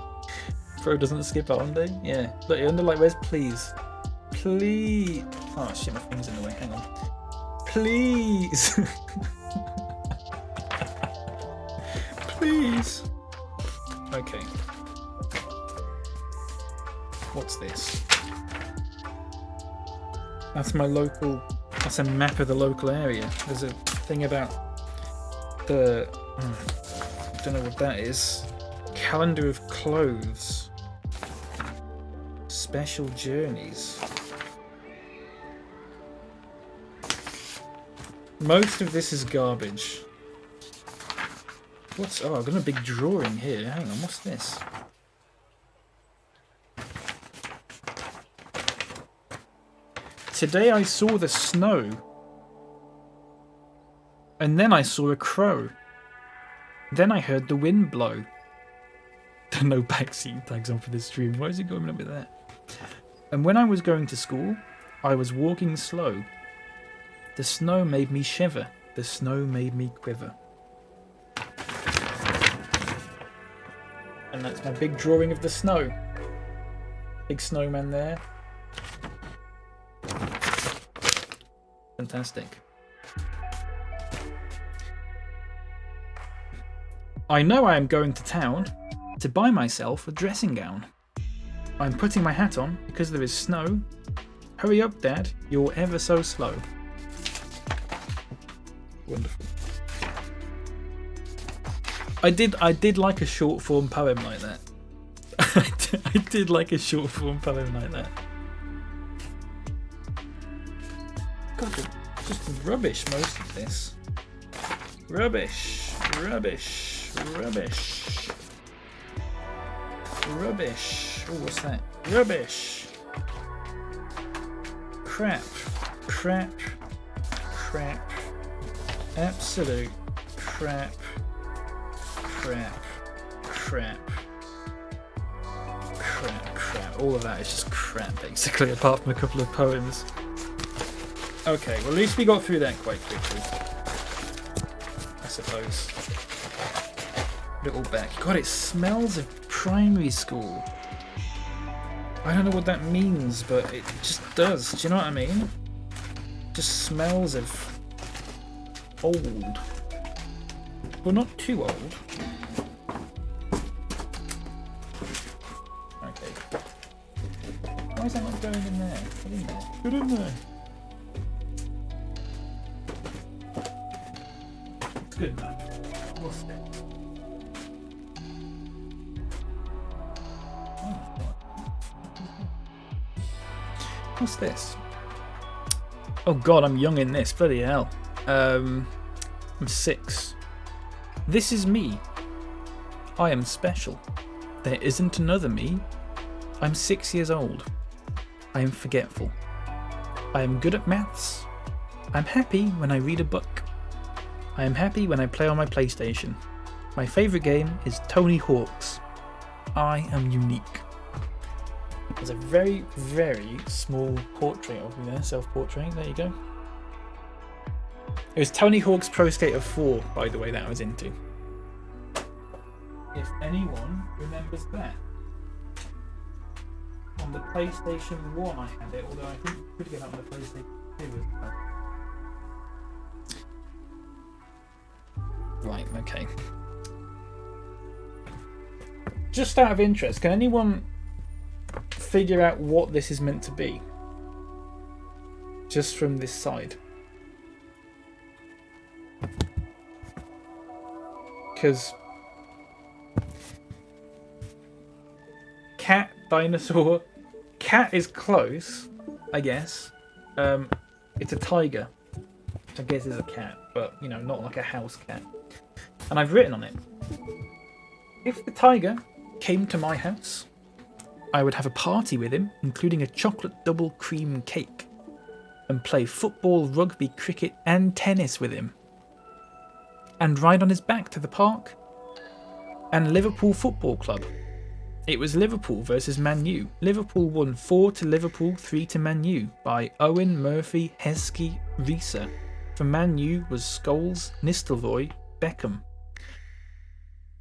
Bro doesn't skip out on day. Yeah. Look, your underline, where's please? Please. Oh shit, my finger's in the way. Hang on. Please. Please. Okay. What's this? That's my local. That's a map of the local area. There's a thing about the. I don't know what that is. Calendar of clothes. Special journeys. Most of this is garbage. What's... Oh, I've got a big drawing here. Hang on, what's this? Today I saw the snow. And then I saw a crow. Then I heard the wind blow. No backseat tags on for this stream. Why is it going up with that? And when I was going to school, I was walking slow. The snow made me shiver. The snow made me quiver. And that's my big drawing of the snow. Big snowman there. Fantastic. I know I am going to town to buy myself a dressing gown. I'm putting my hat on because there is snow. Hurry up, Dad. You're ever so slow. Wonderful. I did like a short form poem like that. I did like a short form poem like that. God, just rubbish most of this. Rubbish, rubbish, rubbish. Rubbish. Oh, what's that? Rubbish. Crap. Crap. Crap. Absolute crap. Crap. Crap. Crap. Crap. All of that is just crap, basically, apart from a couple of poems. Okay, well, at least we got through that quite quickly. I suppose. Little back. God, it smells of primary school. I don't know what that means, but it just does. Do you know what I mean? It just smells of old. Well, not too old. Okay. Why is that not going in there? Get in there. Get in there. It's good enough. What's it? What's this? Oh god, I'm young in this. Bloody hell. I'm 6. This is me. I am special. There isn't another me. I'm 6 years old. I am forgetful. I am good at maths. I'm happy when I read a book. I am happy when I play on my PlayStation. My favourite game is Tony Hawk's. I am unique. There's a very, very small portrait of me there, self-portrait, there you go. It was Tony Hawk's Pro Skater 4, by the way, that I was into. If anyone remembers that. On the PlayStation 1 I had it, although I think you could get it on the PlayStation 2 as well. Right, okay. Just out of interest, can anyone figure out what this is meant to be? Just from this side. Because cat, dinosaur, cat is close, I guess. It's a tiger, which I guess is a cat, but you know, not like a house cat. And I've written on it, if the tiger came to my house, I would have a party with him, including a chocolate double cream cake, and play football, rugby, cricket and tennis with him, and ride on his back to the park and Liverpool Football Club. It was Liverpool versus Man U. Liverpool won 4 to Liverpool, 3 to Man U by Owen, Murphy, Heskey, Risa. For Man U was Scholes, Nistelrooy, Beckham.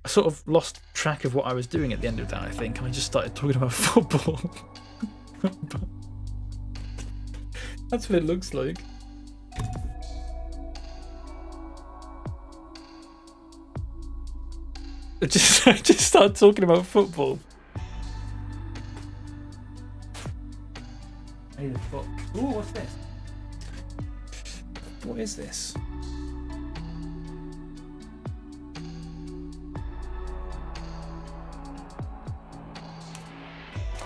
I sort of lost track of what I was doing at the end of that, I think, and I just started talking about football. That's what it looks like. I just started talking about football. Ooh, what's this? What is this?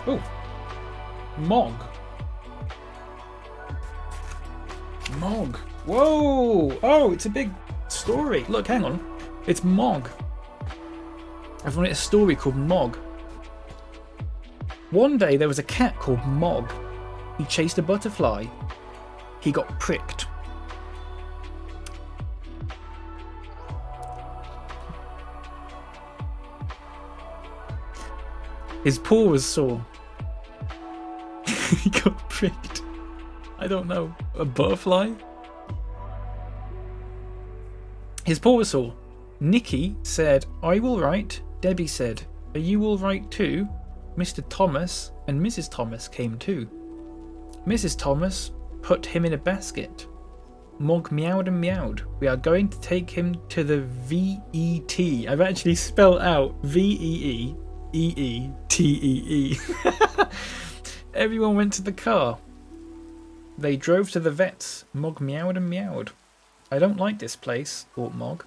Oh, Mog. Mog. Whoa! Oh, it's a big story. Look, hang on. It's Mog. I've read a story called Mog. One day there was a cat called Mog. He chased a butterfly. He got pricked. His paw was sore. He got pricked. I don't know. A butterfly? His paw was sore. Nikki said, "Are you all right?" Debbie said, "Are you all right too?" Mr. Thomas and Mrs. Thomas came too. Mrs. Thomas put him in a basket. Mog meowed and meowed. We are going to take him to the VET. I've actually spelled out VEEEETEE. Everyone went to the car. They drove to the vet's. Mog meowed and meowed. I don't like this place, thought Mog.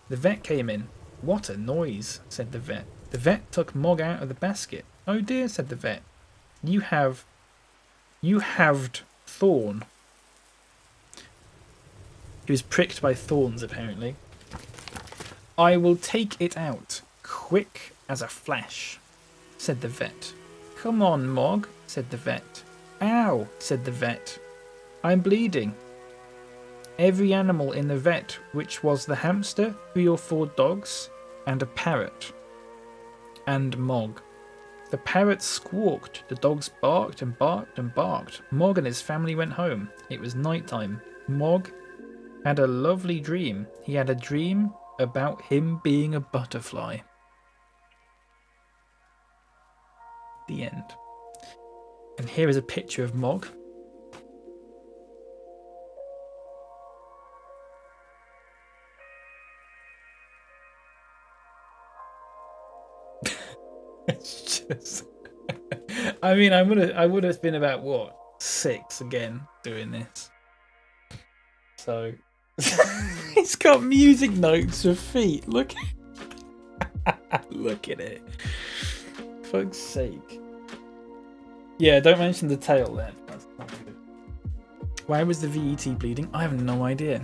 The vet came in. What a noise, said the vet. The vet took Mog out of the basket. Oh dear, said the vet. You halved thorn. He was pricked by thorns, apparently. I will take it out, quick as a flash, said the vet. Come on, Mog, said the vet. Ow, said the vet. I'm bleeding. Every animal in the vet, which was the hamster, 3 or 4 dogs, and a parrot. And Mog. The parrot squawked, the dogs barked and barked and barked. Mog and his family went home. It was night time. Mog had a lovely dream. He had a dream about him being a butterfly. The end. And here is a picture of Mog. It's just I mean, I would have been about what, 6 again doing this. So it's got music notes for feet. Look look at it. Fuck's sake. Yeah, don't mention the tail then. That's not good. Why was the VET bleeding? I have no idea.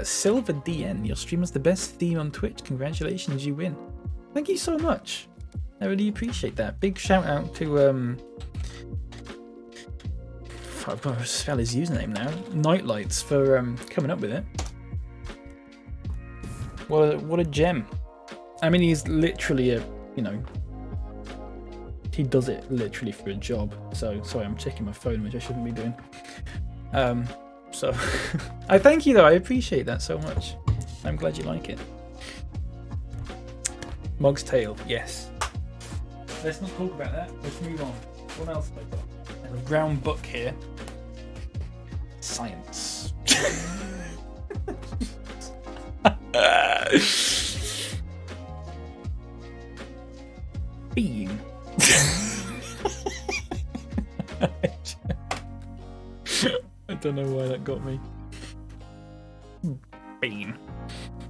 Silver DN, your stream was the best theme on Twitch. Congratulations, you win. Thank you so much. I really appreciate that. Big shout out to I've got to spell his username now. Nightlights for coming up with it. What a gem. I mean, he's literally he does it literally for a job. So sorry, I'm checking my phone, which I shouldn't be doing. So I thank you though. I appreciate that so much. I'm glad you like it. Mog's tail, yes. Let's not talk about that. Let's move on. What else have I got? I have a brown book here. Science. Bean. I don't know why that got me. Bean.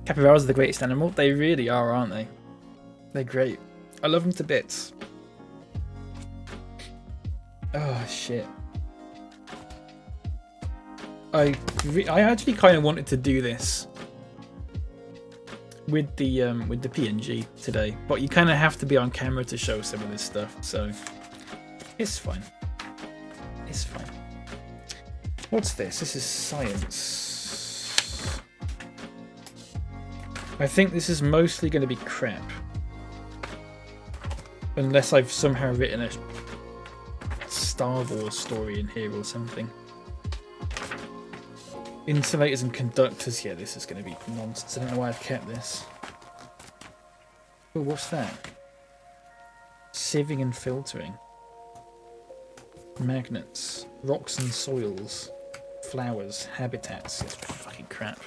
Capybaras are the greatest animal. They really are, aren't they? They're great. I love them to bits. Oh shit. I actually kind of wanted to do this with the PNG today, but you kind of have to be on camera to show some of this stuff, so it's fine. It's fine. What's this? This is science. I think this is mostly going to be crap, unless I've somehow written a Star Wars story in here or something. Insulators and conductors. Yeah, this is going to be nonsense. I don't know why I've kept this. Oh, what's that? Sieving and filtering. Magnets. Rocks and soils. Flowers. Habitats. It's fucking crap.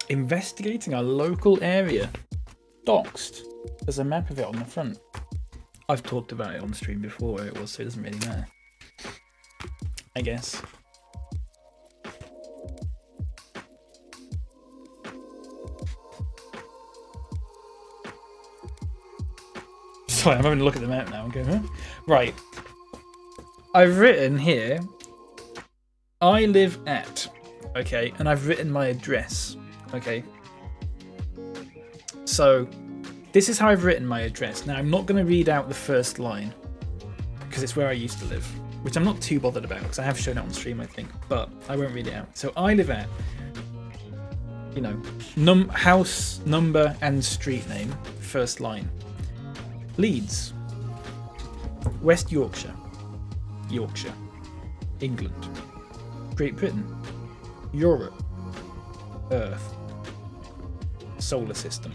Investigating a local area. Doxed. There's a map of it on the front. I've talked about it on stream before where it was, so it doesn't really matter. I guess. Sorry, I'm having a look at the map now and going, huh? Right. I've written here, I live at, okay, and I've written my address, okay. So, this is how I've written my address. Now, I'm not going to read out the first line, because it's where I used to live, which I'm not too bothered about, because I have shown it on stream, I think, but I won't read it out. So, I live at, you know, house, number, and street name, first line. Leeds, West Yorkshire, Yorkshire, England, Great Britain, Europe, Earth, Solar System,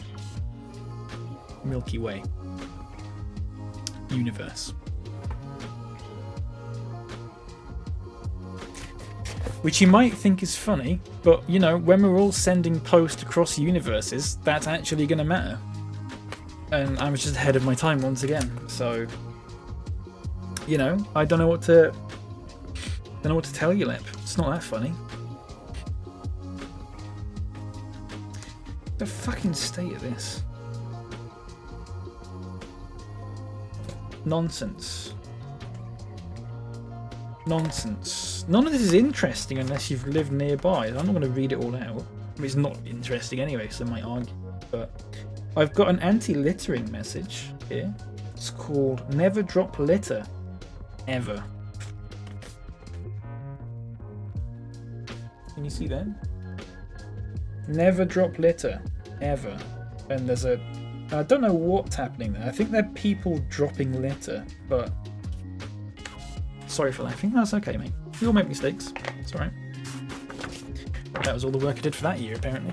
Milky Way. universe. Which you might think is funny, but you know, when we're all sending posts across universes, that's actually going to matter. And I was just ahead of my time once again, so you know, I don't know what to tell you, Lip. It's not that funny. The fucking state of this. Nonsense. Nonsense. None of this is interesting unless you've lived nearby. I'm not going to read it all out. I mean, it's not interesting anyway, so I might argue. But I've got an anti-littering message here. It's called Never Drop Litter. Ever. Can you see that? Never drop litter. Ever. And there's a... I don't know what's happening there. I think they're people dropping litter, but... Sorry for laughing. That's okay, mate. We all make mistakes. It's alright. That was all the work I did for that year, apparently.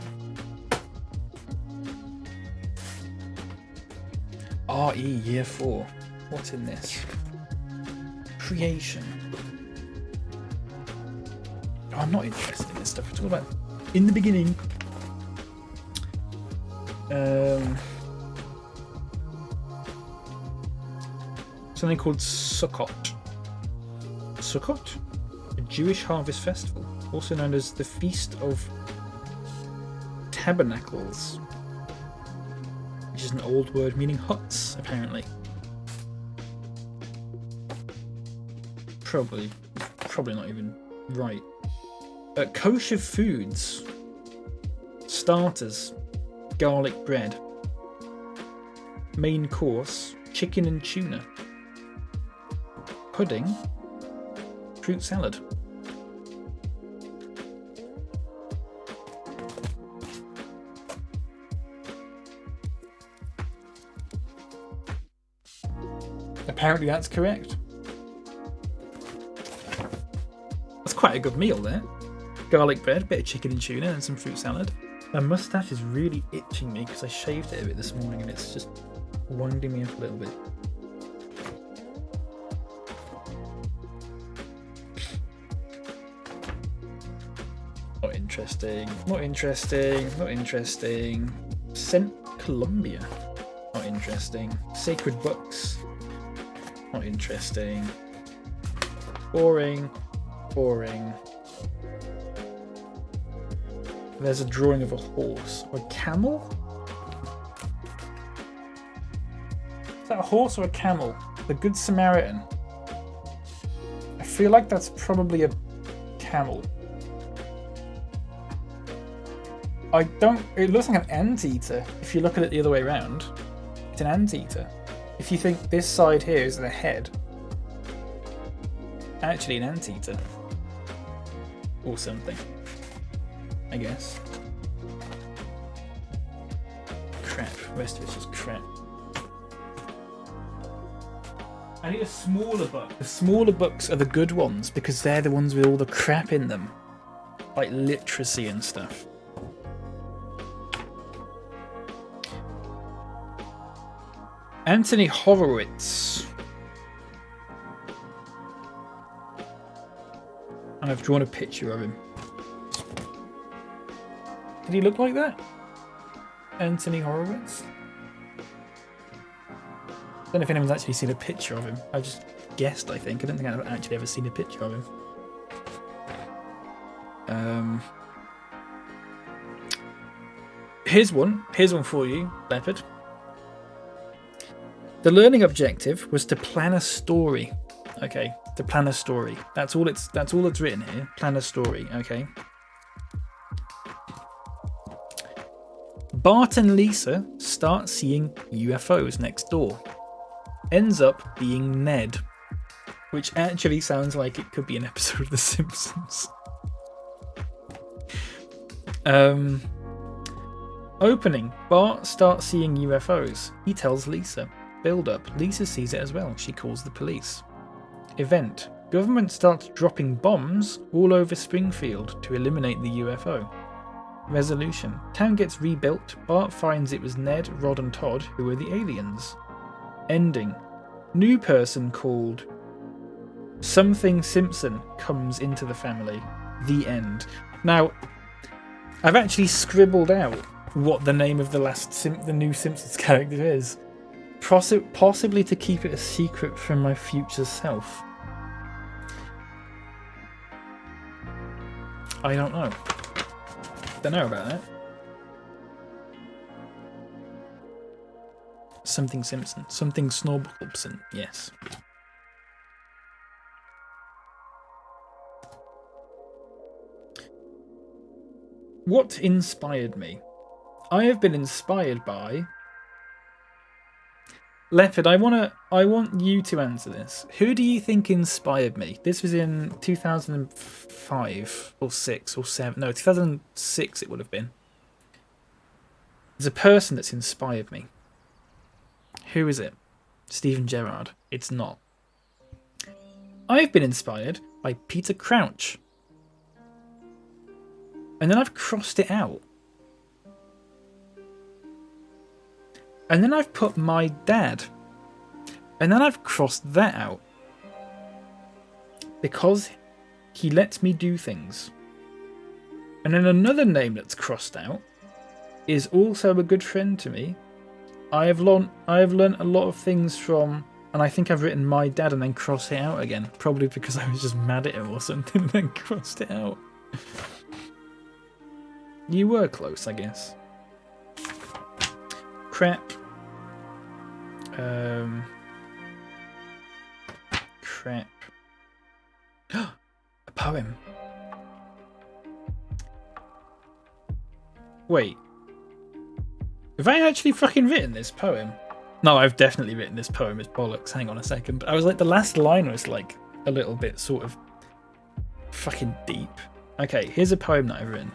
RE Year 4. What's in this? Creation. Oh, I'm not interested in this stuff. It's all about in the beginning. Something called Sukkot. Sukkot? A Jewish harvest festival, also known as the Feast of Tabernacles, which is an old word meaning huts, apparently. Probably not even right. Kosher foods. Starters. Garlic bread. Main course. Chicken and tuna. Pudding. Fruit salad. Apparently that's correct. That's quite a good meal there. Garlic bread, bit of chicken and tuna, and some fruit salad. My moustache is really itching me because I shaved it a bit this morning and it's just winding me up a little bit. Not interesting. Not interesting. Not interesting. St. Columbia. Not interesting. Sacred books. Not interesting. Boring. Boring. There's a drawing of a horse. Or a camel? Is that a horse or a camel? The Good Samaritan. I feel like that's probably a camel. It looks like an anteater if you look at it the other way around. It's an anteater. If you think this side here is the head, actually an anteater. Or something. I guess. Crap. The rest of it's just crap. I need a smaller book. The smaller books are the good ones because they're the ones with all the crap in them. Like literacy and stuff. Anthony Horowitz. And I've drawn a picture of him. Did he look like that? Anthony Horowitz? I don't know if anyone's actually seen a picture of him. I just guessed, I think. I don't think I've actually ever seen a picture of him. Here's one. Here's one for you, Leopard. The learning objective was to plan a story. Okay, to plan a story. That's all it's written here. Plan a story, okay. Bart and Lisa start seeing UFOs next door. Ends up being Ned, which actually sounds like it could be an episode of The Simpsons. Opening. Bart starts seeing UFOs. He tells Lisa. Build up. Lisa sees it as well. She calls the police. Event. Government starts dropping bombs all over Springfield to eliminate the UFO. Resolution. Town gets rebuilt. Bart finds it was Ned, Rod and Todd who were the aliens. Ending. New person called Something Simpson comes into the family. The end. Now, I've actually scribbled out what the name of the new Simpsons character is. Possibly to keep it a secret from my future self. I don't know. Don't know about that. Something Simpson. Something Snorbulbson. Yes. What inspired me? I have been inspired by... Leopard, I want you to answer this. Who do you think inspired me? This was in 2005 or 6 or 7. No, 2006 it would have been. There's a person that's inspired me. Who is it? Stephen Gerrard. It's not. I've been inspired by Peter Crouch. And then I've crossed it out. And then I've put my dad. And then I've crossed that out. Because he lets me do things. And then another name that's crossed out is also a good friend to me. I have learned a lot of things from, and I think I've written my dad and then crossed it out again. Probably because I was just mad at him or something and then crossed it out. You were close, I guess. Crap. Crap. A poem. Wait. Have I actually fucking written this poem? No, I've definitely written this poem. It's bollocks. Hang on a second. But I was like, the last line was like a little bit sort of fucking deep. Okay, here's a poem that I've written.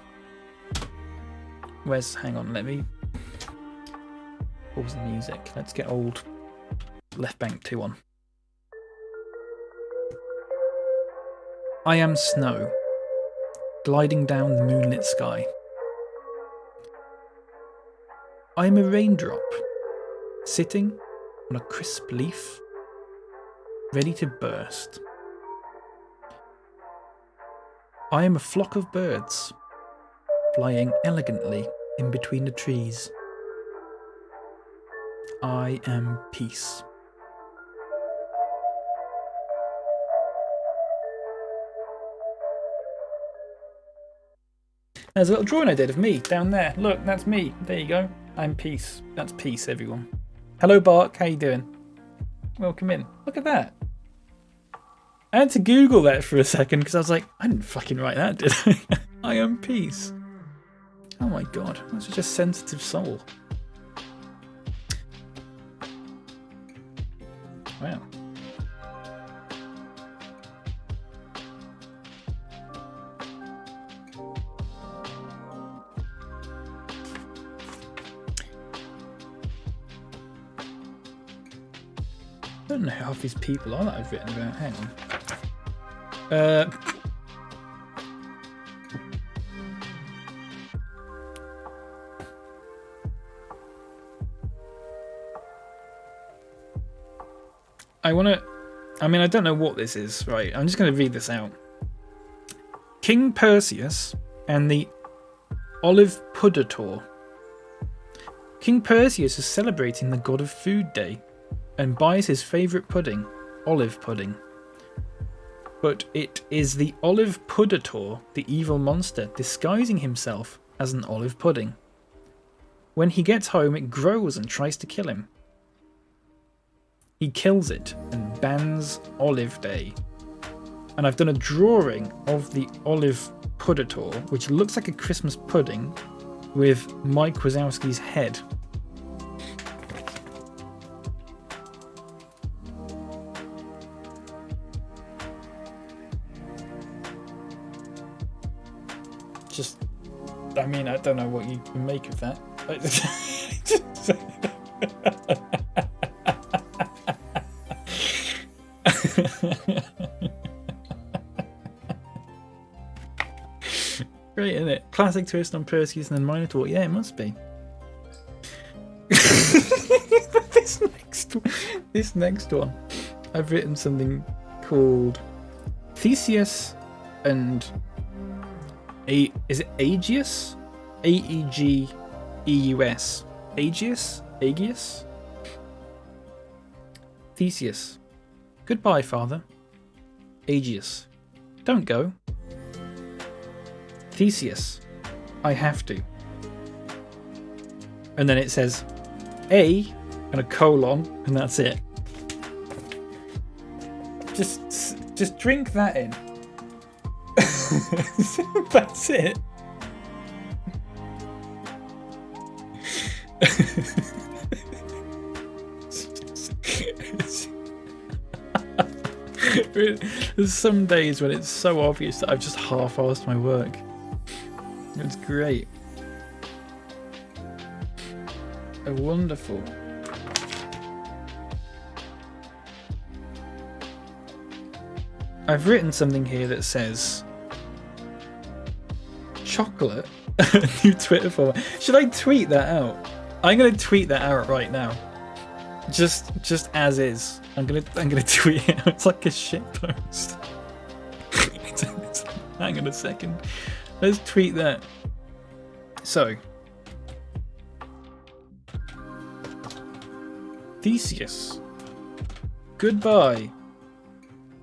Hang on, let me pause the music. Let's get old Left Bank 2 on. I am snow, gliding down the moonlit sky. I am a raindrop, sitting on a crisp leaf, ready to burst. I am a flock of birds, flying elegantly in between the trees. I am peace. There's a little drawing I did of me down there. Look, that's me. There you go. I'm peace. That's peace, everyone. Hello, Bark. How you doing? Welcome in. Look at that. I had to Google that for a second because I was like, I didn't fucking write that, did I? I am peace. Oh my god, that's such a sensitive soul. Wow. I don't know how half these people are that I've written about. Hang on. I don't know what this is, right? I'm just going to read this out. King Perseus and the Olive Puddator. King Perseus is celebrating the god of food day and buys his favourite pudding, olive pudding. But it is the Olive Puddator, the evil monster, disguising himself as an olive pudding. When he gets home, it grows and tries to kill him. He kills it and bans Olive Day. And I've done a drawing of the Olive Puddator, which looks like a Christmas pudding with Mike Wazowski's head. I don't know what you can make of that. Great, isn't it? Classic twist on Perseus and then Minotaur. Yeah, it must be. This next one. I've written something called Theseus and is it Aegeus? Aegeus. Aegeus? Aegeus? Theseus. Goodbye, father. Aegeus. Don't go. Theseus. I have to. And then it says A and a colon, and that's it. Just drink that in. That's it. There's some days when it's so obvious that I've just half-arsed my work. It's great. Wonderful. I've written something here that says chocolate. New Twitter follower. Should I tweet that out? I'm gonna tweet that out right now. Just as is. I'm gonna tweet it out. It's like a shit post. Hang on a second. Let's tweet that. So Theseus. Goodbye,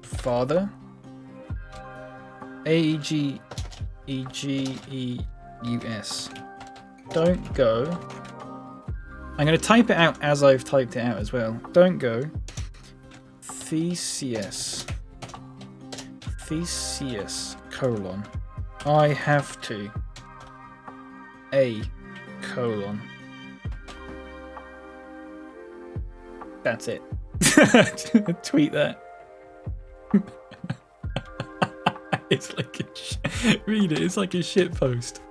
father. Aegeus. Don't go. I'm going to type it out as I've typed it out as well. Don't go. Theseus. Theseus, colon. I have to. A, colon. That's it. Tweet that. It's like a read it. It's like a shit post.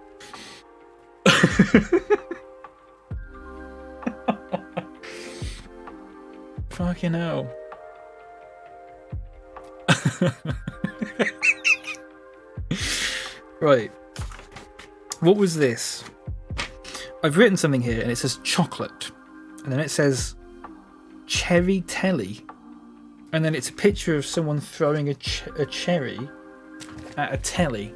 Fucking hell. Right. What was this? I've written something here and it says chocolate. And then it says cherry telly. And then it's a picture of someone throwing a cherry at a telly.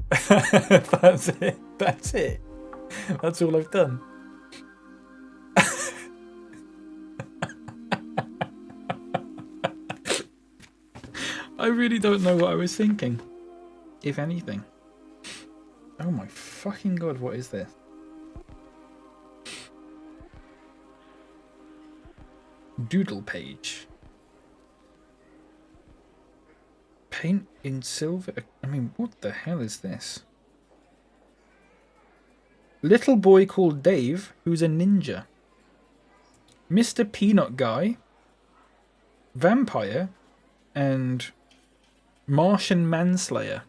That's it. That's it. That's all I've done. I really don't know what I was thinking, if anything. Oh my fucking god, what is this? Doodle page. Paint in silver. I mean, what the hell is this? Little boy called Dave, who's a ninja. Mr. Peanut Guy. Vampire. And Martian Manslayer.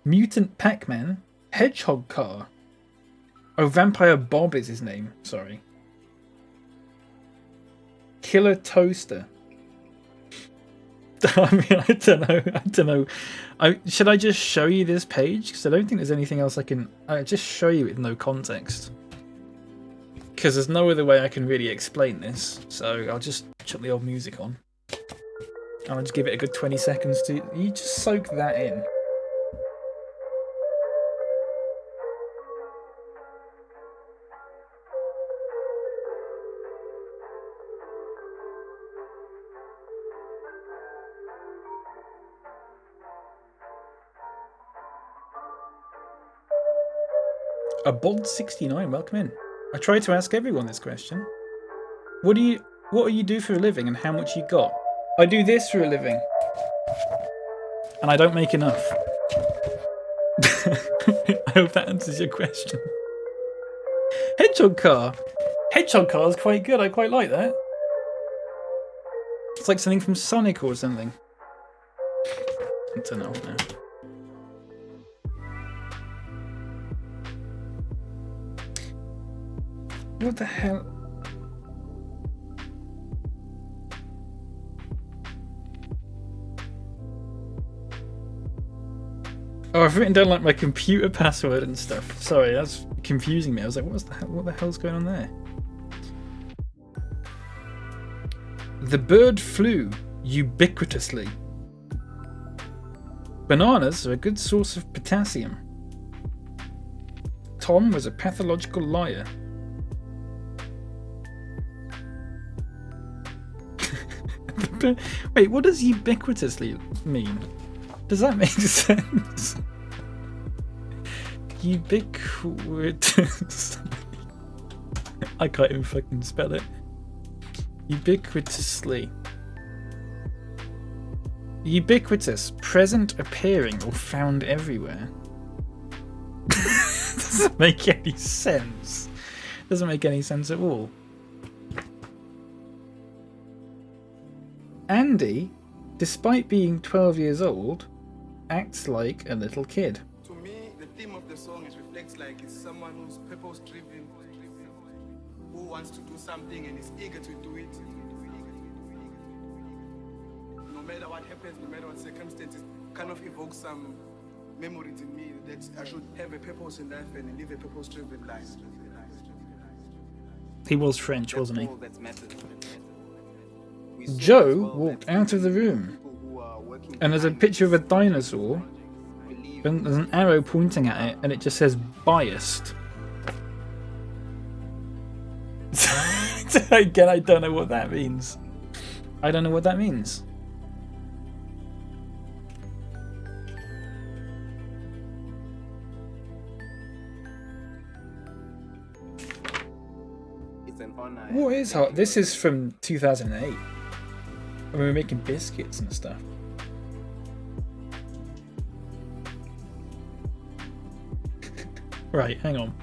Mutant Pac-Man. Hedgehog Car. Oh, Vampire Bob is his name. Sorry. Killer Toaster. I mean, I don't know. Should I just show you this page? Because I don't think there's anything else I can... just show you with no context. Because there's no other way I can really explain this. So I'll just chuck the old music on. And I'll just give it a good 20 seconds to... You just soak that in. A Bold 69, welcome in. I try to ask everyone this question. What do you do for a living and how much you got? I do this for a living. And I don't make enough. I hope that answers your question. Hedgehog Car. Hedgehog Car is quite good, I quite like that. It's like something from Sonic or something. I don't know now. What the hell? Oh, I've written down like my computer password and stuff. Sorry, that's confusing me. I was like, what the hell's going on there? The bird flew ubiquitously. Bananas are a good source of potassium. Tom was a pathological liar. Wait, what does ubiquitously mean? Does that make sense? Ubiquitous. I can't even fucking spell it. Ubiquitously. Ubiquitous, present, appearing, or found everywhere. Doesn't make any sense. Doesn't make any sense at all. Andy, despite being 12 years old, acts like a little kid. To me, the theme of the song reflects like it's someone who's purpose-driven, who wants to do something and is eager to do it. No matter what happens, no matter what circumstances, kind of evokes some memories in me that I should have a purpose in life and live a purpose-driven life. He was French, wasn't he? Joe walked out of the room, and there's a picture of a dinosaur, and there's an arrow pointing at it, and it just says biased. Again, I don't know what that means. I don't know what that means. It's an honor. What is hot? This is from 2008. When we were making biscuits and stuff. Right, hang on.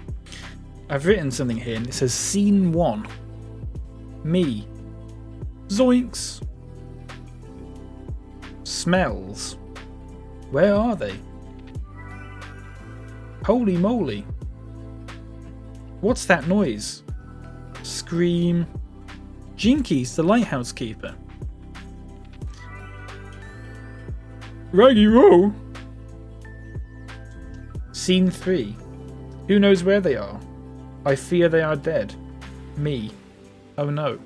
I've written something here and it says Scene 1. Me. Zoinks. Smells. Where are they? Holy moly. What's that noise? Scream. Jinkies, the lighthouse keeper. Raggy roll. Scene 3. Who knows where they are? I fear they are dead. Me. Oh no.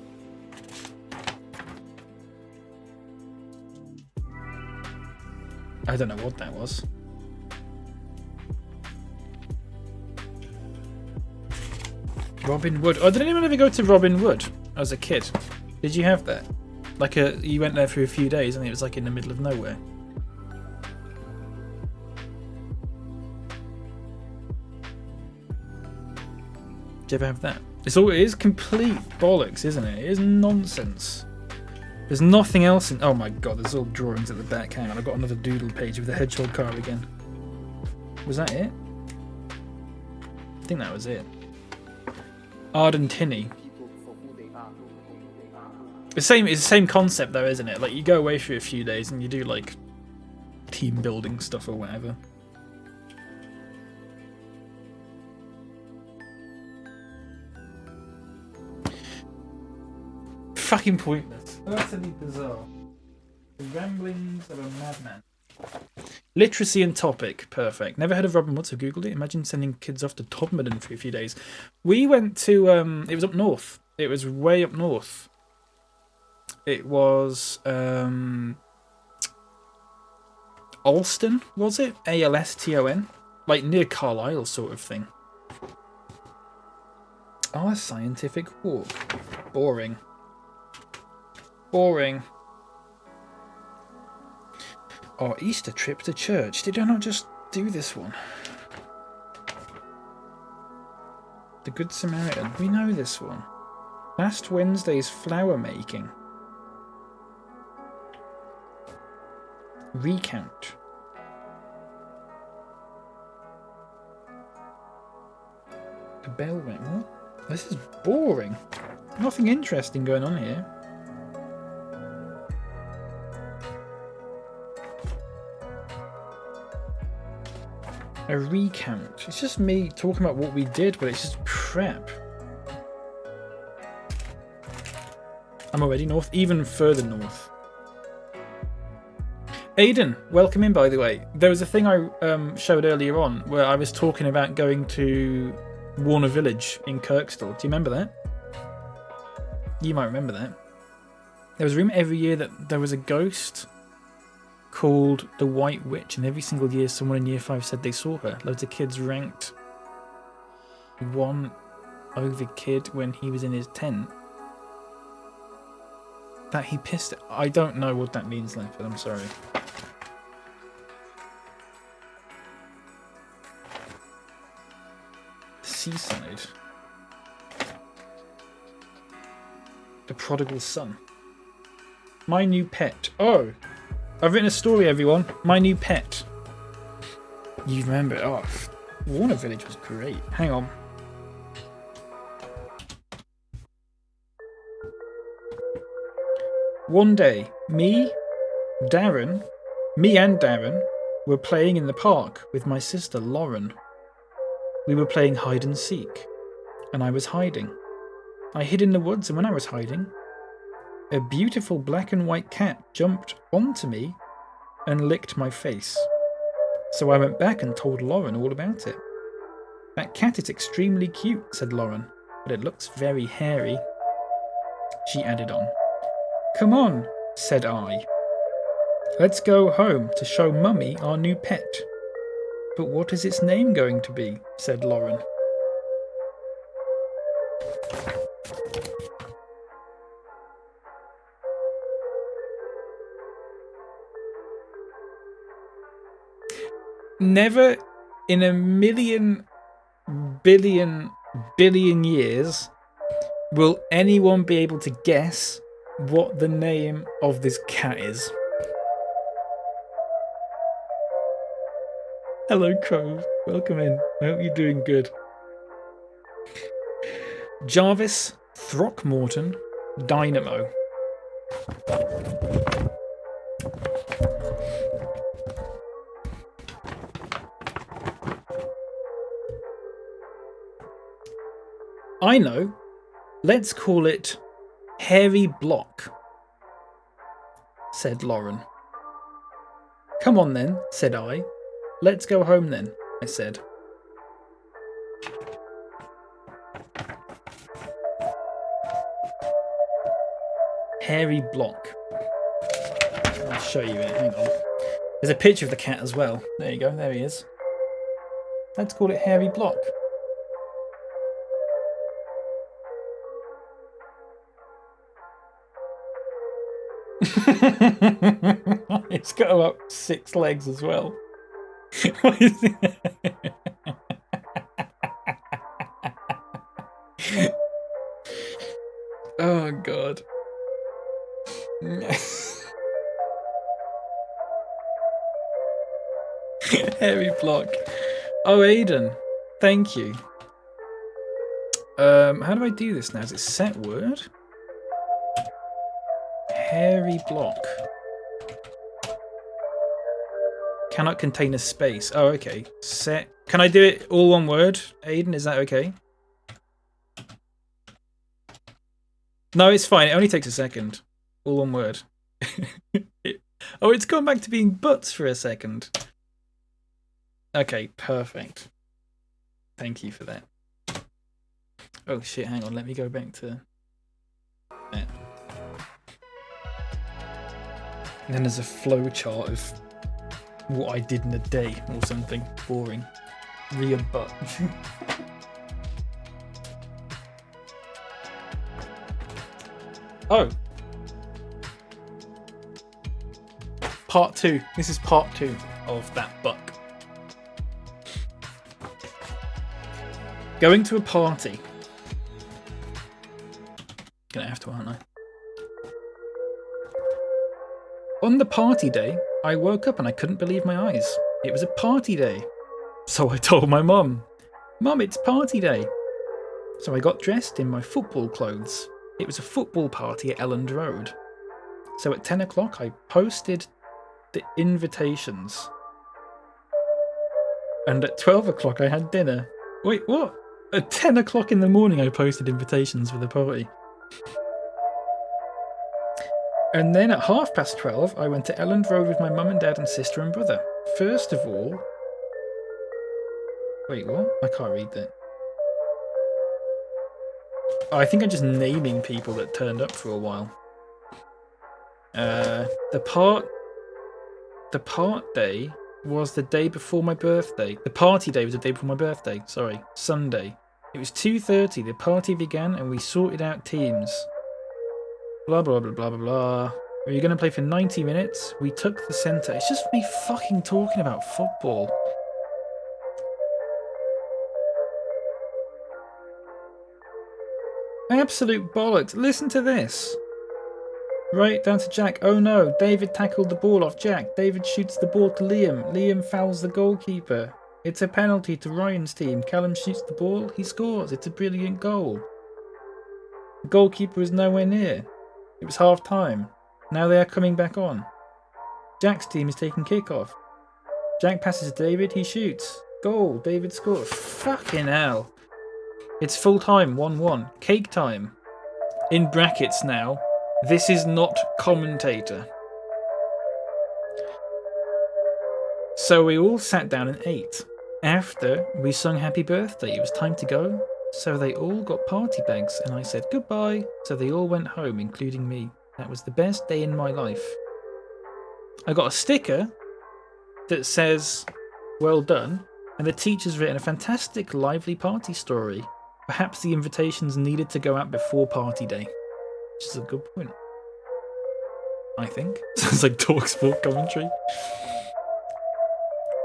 I don't know what that was. Robin Wood. Oh, did anyone ever go to Robin Wood as a kid? Did you have that? Like you went there for a few days and it was like in the middle of nowhere. Do you ever have that? It is complete bollocks, isn't it? It is nonsense. There's nothing else in... Oh my god, there's all drawings at the back. Hang on, I've got another doodle page with the hedgehog car again. Was that it? I think that was it. Ardentini. It's the same concept though, isn't it? Like you go away for a few days and you do like team building stuff or whatever. Fucking pointless. Utterly bizarre. The ramblings of a madman. Literacy and topic. Perfect. Never heard of Robin Wood, so Googled it. Imagine sending kids off to Todmorden for a few days. We went to, it was up north. It was way up north. It was, Alston, was it? Alston? Like near Carlisle sort of thing. Our scientific walk. Boring. Boring. Our Easter trip to church. Did I not just do this one? The Good Samaritan. We know this one. Last Wednesday's flower making. Recount. The bell rang. What? This is boring. Nothing interesting going on here. A recount. It's just me talking about what we did, but it's just crap. I'm already north, even further north. Aiden, welcome in, by the way. There was a thing I showed earlier on where I was talking about going to Warner Village in Kirkstall. Do you remember that? You might remember that. There was a rumour every year that there was a ghost called the White Witch, and every single year someone in year 5 said they saw her. Loads of kids ranked one over kid when he was in his tent that he pissed. I don't know what that means, Leopard, I'm sorry. Seaside. The prodigal son. My new pet. Oh, I've written a story, everyone. My new pet. You remember? Oh, Warner Village was great. Hang on. One day, me and Darren were playing in the park with my sister Lauren. We were playing hide and seek, and I was hiding. I hid in the woods, and when I was hiding, a beautiful black and white cat jumped onto me and licked my face. So I went back and told Lauren all about it. That cat is extremely cute, said Lauren, but it looks very hairy. She added on. Come on, said I. Let's go home to show Mummy our new pet. But what is its name going to be? Said Lauren. Never in a million, billion years will anyone be able to guess what the name of this cat is. Hello, Crow. Welcome in. I hope you're doing good. Jarvis Throckmorton Dynamo. I know. Let's call it Hairy Block, said Lauren. Come on then, said I. Let's go home then, I said. Hairy Block. I'll show you it, hang on. There's a picture of the cat as well. There you go, there he is. Let's call it Hairy Block. It's got about 6 legs as well. What is it? Oh god. Hairy Block. Oh, Aiden, thank you. How do I do this now? Is it set word? Hairy Block. Cannot contain a space. Oh, okay. Set. Can I do it all one word, Aiden? Is that okay? No, it's fine. It only takes a second. All one word. Oh, it's gone back to being butts for a second. Okay, perfect. Thank you for that. Oh shit, hang on. Let me go back to that. And then there's a flow chart of what I did in a day or something boring. Rear butt. Oh. Part 2. This is part 2 of that buck. Going to a party. Gonna have to, aren't I? On the party day, I woke up and I couldn't believe my eyes. It was a party day. So I told my mum, Mum, it's party day. So I got dressed in my football clothes. It was a football party at Elland Road. So at 10 o'clock, I posted the invitations. And at 12 o'clock, I had dinner. Wait, what? At 10 o'clock in the morning, I posted invitations for the party. And then at 12:30, I went to Elland Road with my mum and dad and sister and brother. First of all... Wait, what? I can't read that. Oh, I think I'm just naming people that turned up for a while. The part day was the day before my birthday. The party day was the day before my birthday. Sorry, Sunday. It was 2:30. The party began and we sorted out teams. Blah blah blah blah blah blah. We were going to play for 90 minutes. We took the centre. It's just me fucking talking about football. Absolute bollocks. Listen to this. Right down to Jack. Oh no, David tackled the ball off Jack. David shoots the ball to Liam. Liam fouls the goalkeeper. It's a penalty to Ryan's team. Callum shoots the ball. He scores. It's a brilliant goal. The goalkeeper was nowhere near. It was half time. Now they are coming back on. Jack's team is taking kickoff. Jack passes to David. He shoots. Goal. David scores. Fucking hell. It's full time. 1-1. Cake time. In brackets now. This is not commentator. So we all sat down and ate. After we sung happy birthday, it was time to go. So they all got party bags and I said goodbye. So they all went home, including me. That was the best day in my life. I got a sticker that says, well done. And the teacher's written a fantastic, lively party story. Perhaps the invitations needed to go out before party day. Which is a good point. I think. Sounds like TalkSport commentary.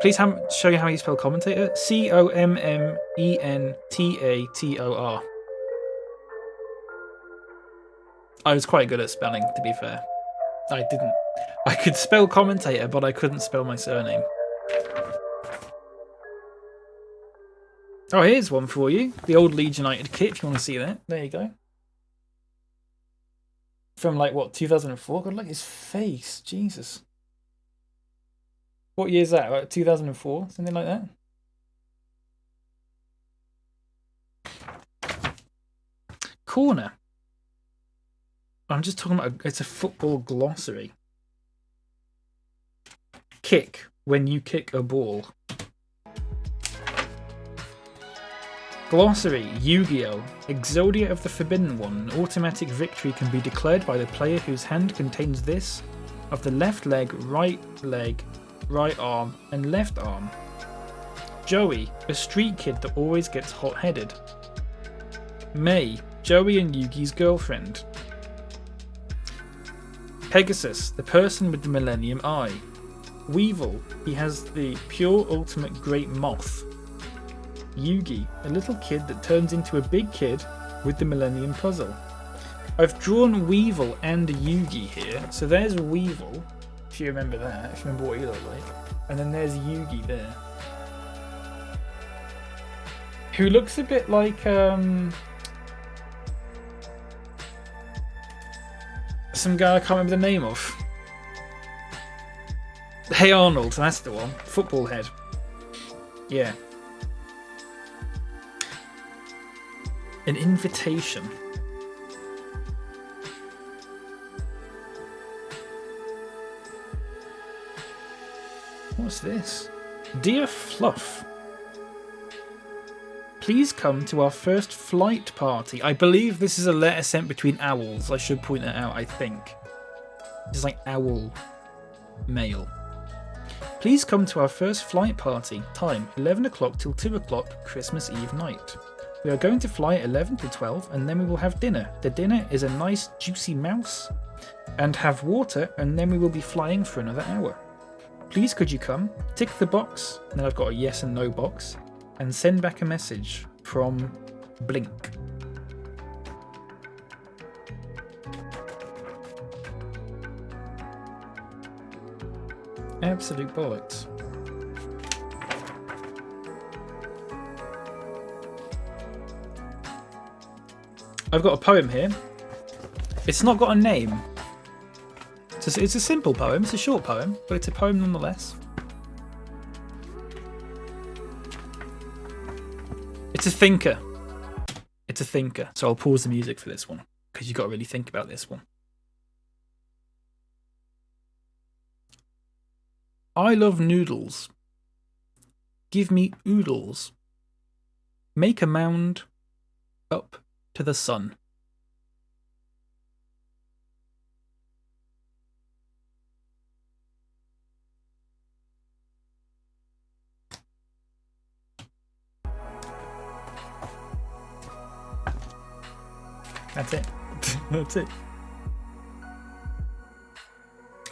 Please show you how you spell commentator. Commentator. I was quite good at spelling, to be fair. I could spell commentator, but I couldn't spell my surname. Oh, here's one for you. The old Leeds United kit, if you want to see that. There you go. From, like, what, 2004? God, look at his face. Jesus. What year is that? Like 2004? Something like that? Corner. I'm just talking about, it's a football glossary. Kick. When you kick a ball. Glossary, Yu-Gi-Oh! Exodia of the Forbidden One. An automatic victory can be declared by the player whose hand contains this of the left leg, right arm, and left arm. Joey, a street kid that always gets hot-headed. May, Joey and Yugi's girlfriend. Pegasus, the person with the Millennium Eye. Weevil, he has the pure ultimate great moth. Yugi, a little kid that turns into a big kid with the Millennium Puzzle. I've drawn Weevil and Yugi here. So there's Weevil, if you remember that, if you remember what he looked like. And then there's Yugi there. Who looks a bit like, some guy I can't remember the name of. Hey Arnold, that's the one. Football head. Yeah. An invitation. What's this? Dear Fluff, please come to our first flight party. I believe this is a letter sent between owls. I should point that out, I think. It's like owl mail. Please come to our first flight party. Time 11 o'clock till 2 o'clock, Christmas Eve night. We are going to fly at 11 to 12 and then we will have dinner. The dinner is a nice juicy mouse and have water and then we will be flying for another hour. Please could you come, tick the box, and then I've got a yes and no box, and send back a message from Blink. Absolute bollocks. I've got a poem here. It's not got a name. It's a simple poem, it's a short poem, but it's a poem nonetheless. It's a thinker. It's a thinker. So I'll pause the music for this one, because you've got to really think about this one. I love noodles. Give me oodles. Make a mound up. To the sun. That's it. That's it.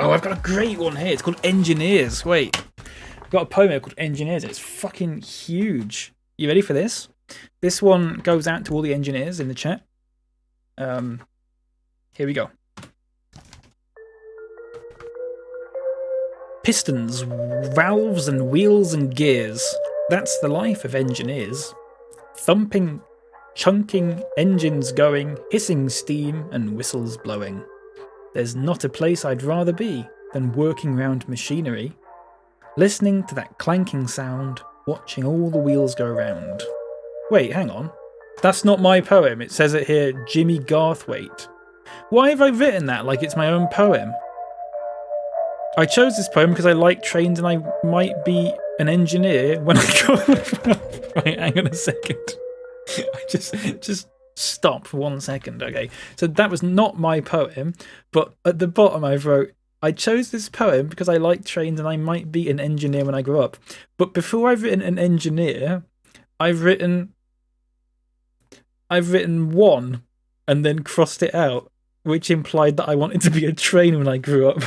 Oh, I've got a great one here. It's called Engineers. Wait. I've got a poem here called Engineers. It's fucking huge. You ready for this? This one goes out to all the engineers in the chat. Here we go. Pistons, valves and wheels and gears. That's the life of engineers. Thumping, chunking, engines going, hissing steam and whistles blowing. There's not a place I'd rather be than working round machinery, listening to that clanking sound, watching all the wheels go round. Wait, hang on. That's not my poem. It says it here, Jimmy Garthwaite. Why have I written that like it's my own poem? I chose this poem because I like trains and I might be an engineer when I go... Right, hang on a second. I just stop for 1 second, okay? So that was not my poem, but at the bottom I wrote, I chose this poem because I like trains and I might be an engineer when I grow up. But before I've written an engineer, I've written one and then crossed it out, which implied that I wanted to be a train when I grew up.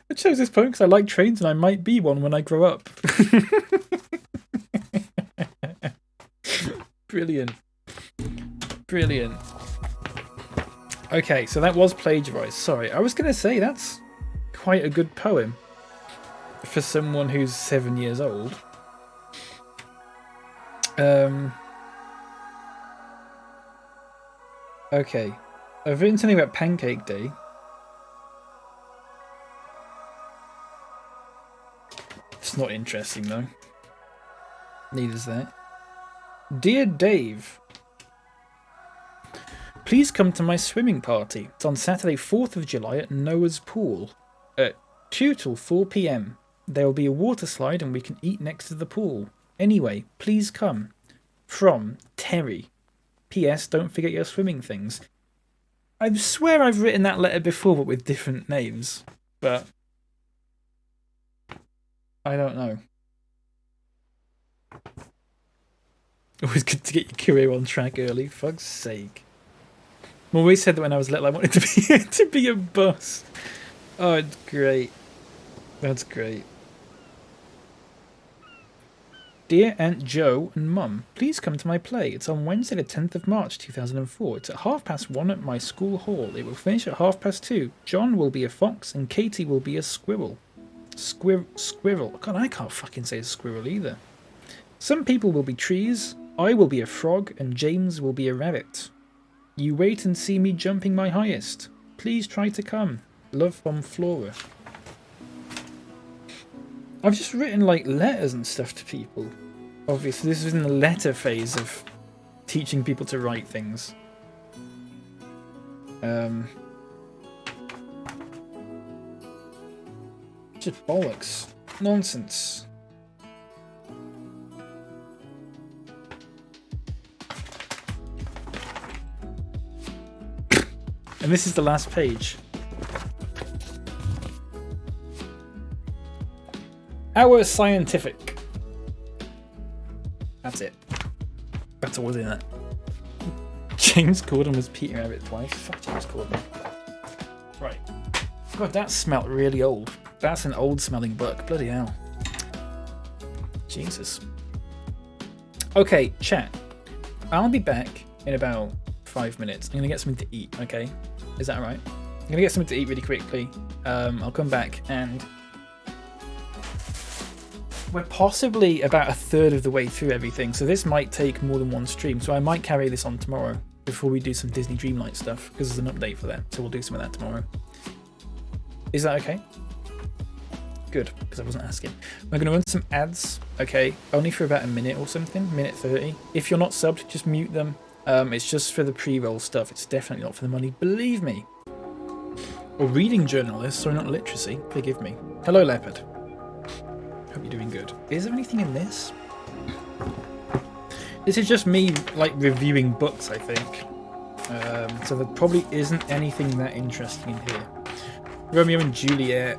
I chose this poem because I like trains and I might be one when I grow up. Brilliant. Brilliant. Okay, so that was plagiarized. Sorry, I was going to say that's quite a good poem for someone who's 7 years old. Okay, I've written something about Pancake Day. It's not interesting though. Neither's that. Dear Dave, please come to my swimming party. It's on Saturday 4th of July at Noah's Pool at 2 till 4 p.m. There will be a water slide and we can eat next to the pool. Anyway, please come. From Terry. P.S. Don't forget your swimming things. I swear I've written that letter before, but with different names. But I don't know. Always good to get your career on track early. Fuck's sake. I always said that when I was little I wanted to be a boss. Oh, it's great. That's great. Dear Aunt Jo and Mum, please come to my play. It's on Wednesday the 10th of March 2004. It's at 1:30 at my school hall. It will finish at 2:30. John will be a fox and Katie will be a squirrel. Squirrel. God, I can't fucking say squirrel either. Some people will be trees. I will be a frog and James will be a rabbit. You wait and see me jumping my highest. Please try to come. Love from Flora. I've just written like letters and stuff to people. Obviously, this is in the letter phase of teaching people to write things. Just bollocks. Nonsense. And this is the last page. Our scientific. That's it. That's all in it. James Corden was Peter Rabbit twice. Fuck James Corden. Right. God, that smelt really old. That's an old smelling book. Bloody hell. Jesus. Okay, chat. I'll be back in about 5 minutes. I'm going to get something to eat, okay? Is that alright? I'm going to get something to eat really quickly. I'll come back and... we're possibly about a third of the way through everything, so this might take more than one stream. So I might carry this on tomorrow before we do some Disney Dreamlight stuff, because there's an update for that. So we'll do some of that tomorrow. Is that okay? Good, because I wasn't asking. We're going to run some ads, okay? Only for about a minute or something, minute 30. If you're not subbed, just mute them. It's just for the pre-roll stuff. It's definitely not for the money, believe me. Or reading journalists, sorry, not literacy. Forgive me. Hello, Leopard. Hope you're doing good. Is there anything in this? This is just me, like, reviewing books, I think. So there probably isn't anything that interesting in here. Romeo and Juliet.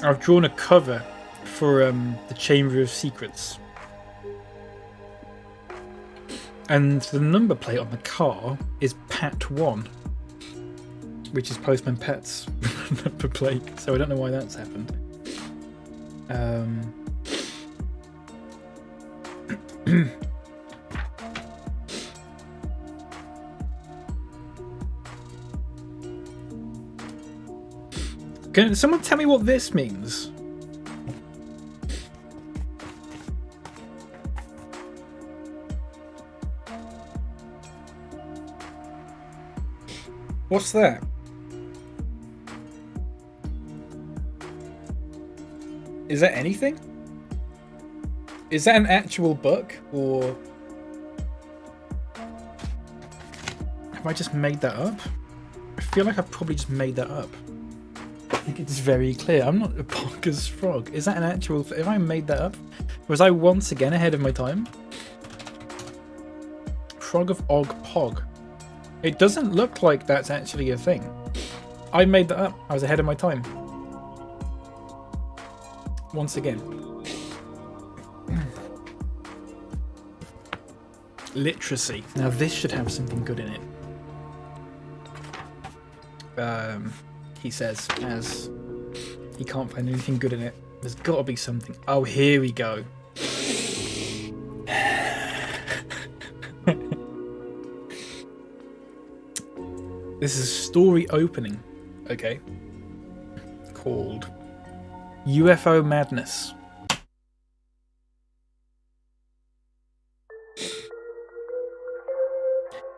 I've drawn a cover for the Chamber of Secrets. And the number plate on the car is Pat 1, which is Postman Pat's number plate. So I don't know why that's happened. Can someone tell me what this means? What's that? Is that anything? Is that an actual book, or have I just made that up? I feel like I've probably just made that up. I think it's very clear. I'm not a bonkers frog. Is that an actual... Have I made that up? Was I once again ahead of my time? Frog of Og Pog. It doesn't look like that's actually a thing. I made that up. I was ahead of my time. Once again. Literacy. Now this should have something good in it. He says, as he can't find anything good in it. There's got to be something. Oh, here we go. This is a story opening, okay, called Ufo Madness.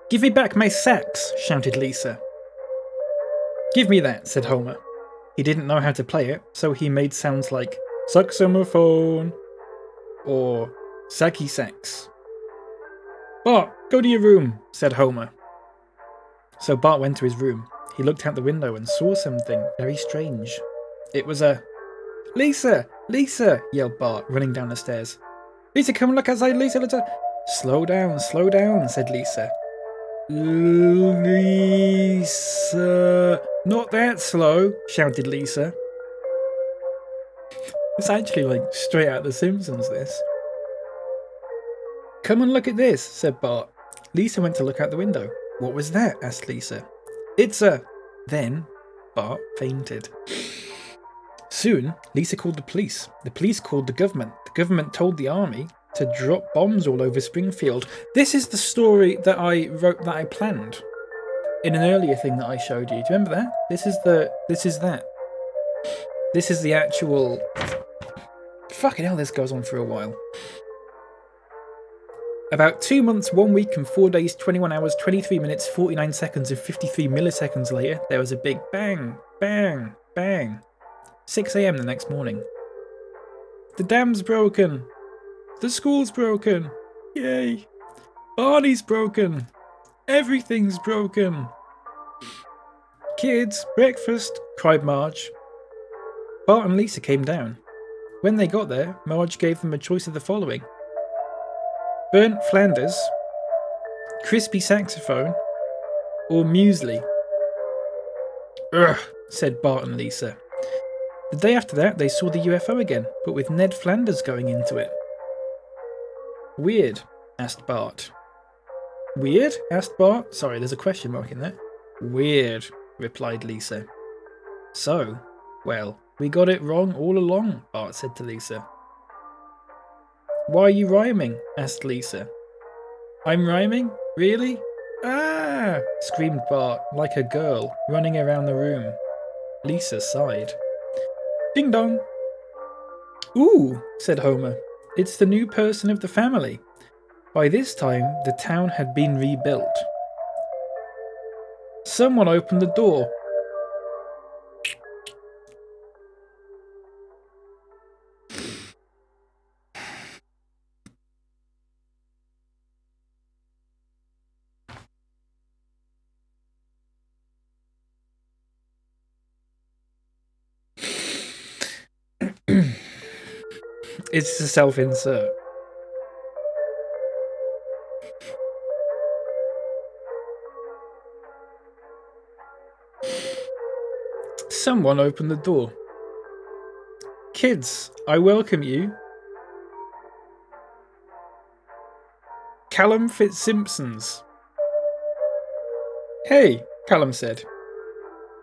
Give me back my sax, shouted Lisa. Give me that, said Homer. He didn't know how to play it, so he made sounds like saxophone or sacky sax. Bart, go to your room, said Homer. So Bart went to his room. He looked out the window and saw something very strange. It was a... Lisa! Lisa! Yelled Bart, running down the stairs. Lisa, come look outside, Lisa! Slow down, said Lisa. Lisa... Not that slow, shouted Lisa. It's actually like straight out of The Simpsons, this. Come and look at this, said Bart. Lisa went to look out the window. What was that? Asked Lisa. It's a... Then Bart fainted. Soon, Lisa called the police. The police called the government. The government told the army to drop bombs all over Springfield. This is the story that I wrote, that I planned in an earlier thing that I showed you. Do you remember that? This is that. This is the actual... Fucking hell, this goes on for a while. About 2 months, 1 week and 4 days, 21 hours, 23 minutes, 49 seconds and 53 milliseconds later, there was a big bang, bang, bang. 6 AM the next morning. The dam's broken. The school's broken. Yay. Barney's broken. Everything's broken. Kids, breakfast, cried Marge. Bart and Lisa came down. When they got there, Marge gave them a choice of the following. Burnt Flanders, crispy saxophone, or muesli. Ugh, said Bart and Lisa. The day after that, they saw the UFO again, but with Ned Flanders going into it. Weird, asked Bart. Weird? Asked Bart. Sorry, there's a question mark in there. Weird, replied Lisa. So, well, we got it wrong all along, Bart said to Lisa. Why are you rhyming? Asked Lisa. I'm rhyming? Really? Ah! Screamed Bart, like a girl, running around the room. Lisa sighed. Ding dong! Ooh, said Homer. It's the new person of the family. By this time, the town had been rebuilt. Someone opened the door. It's a self-insert. Someone opened the door. Kids, I welcome you. Callum Fitzsimpsons. Hey, Callum said.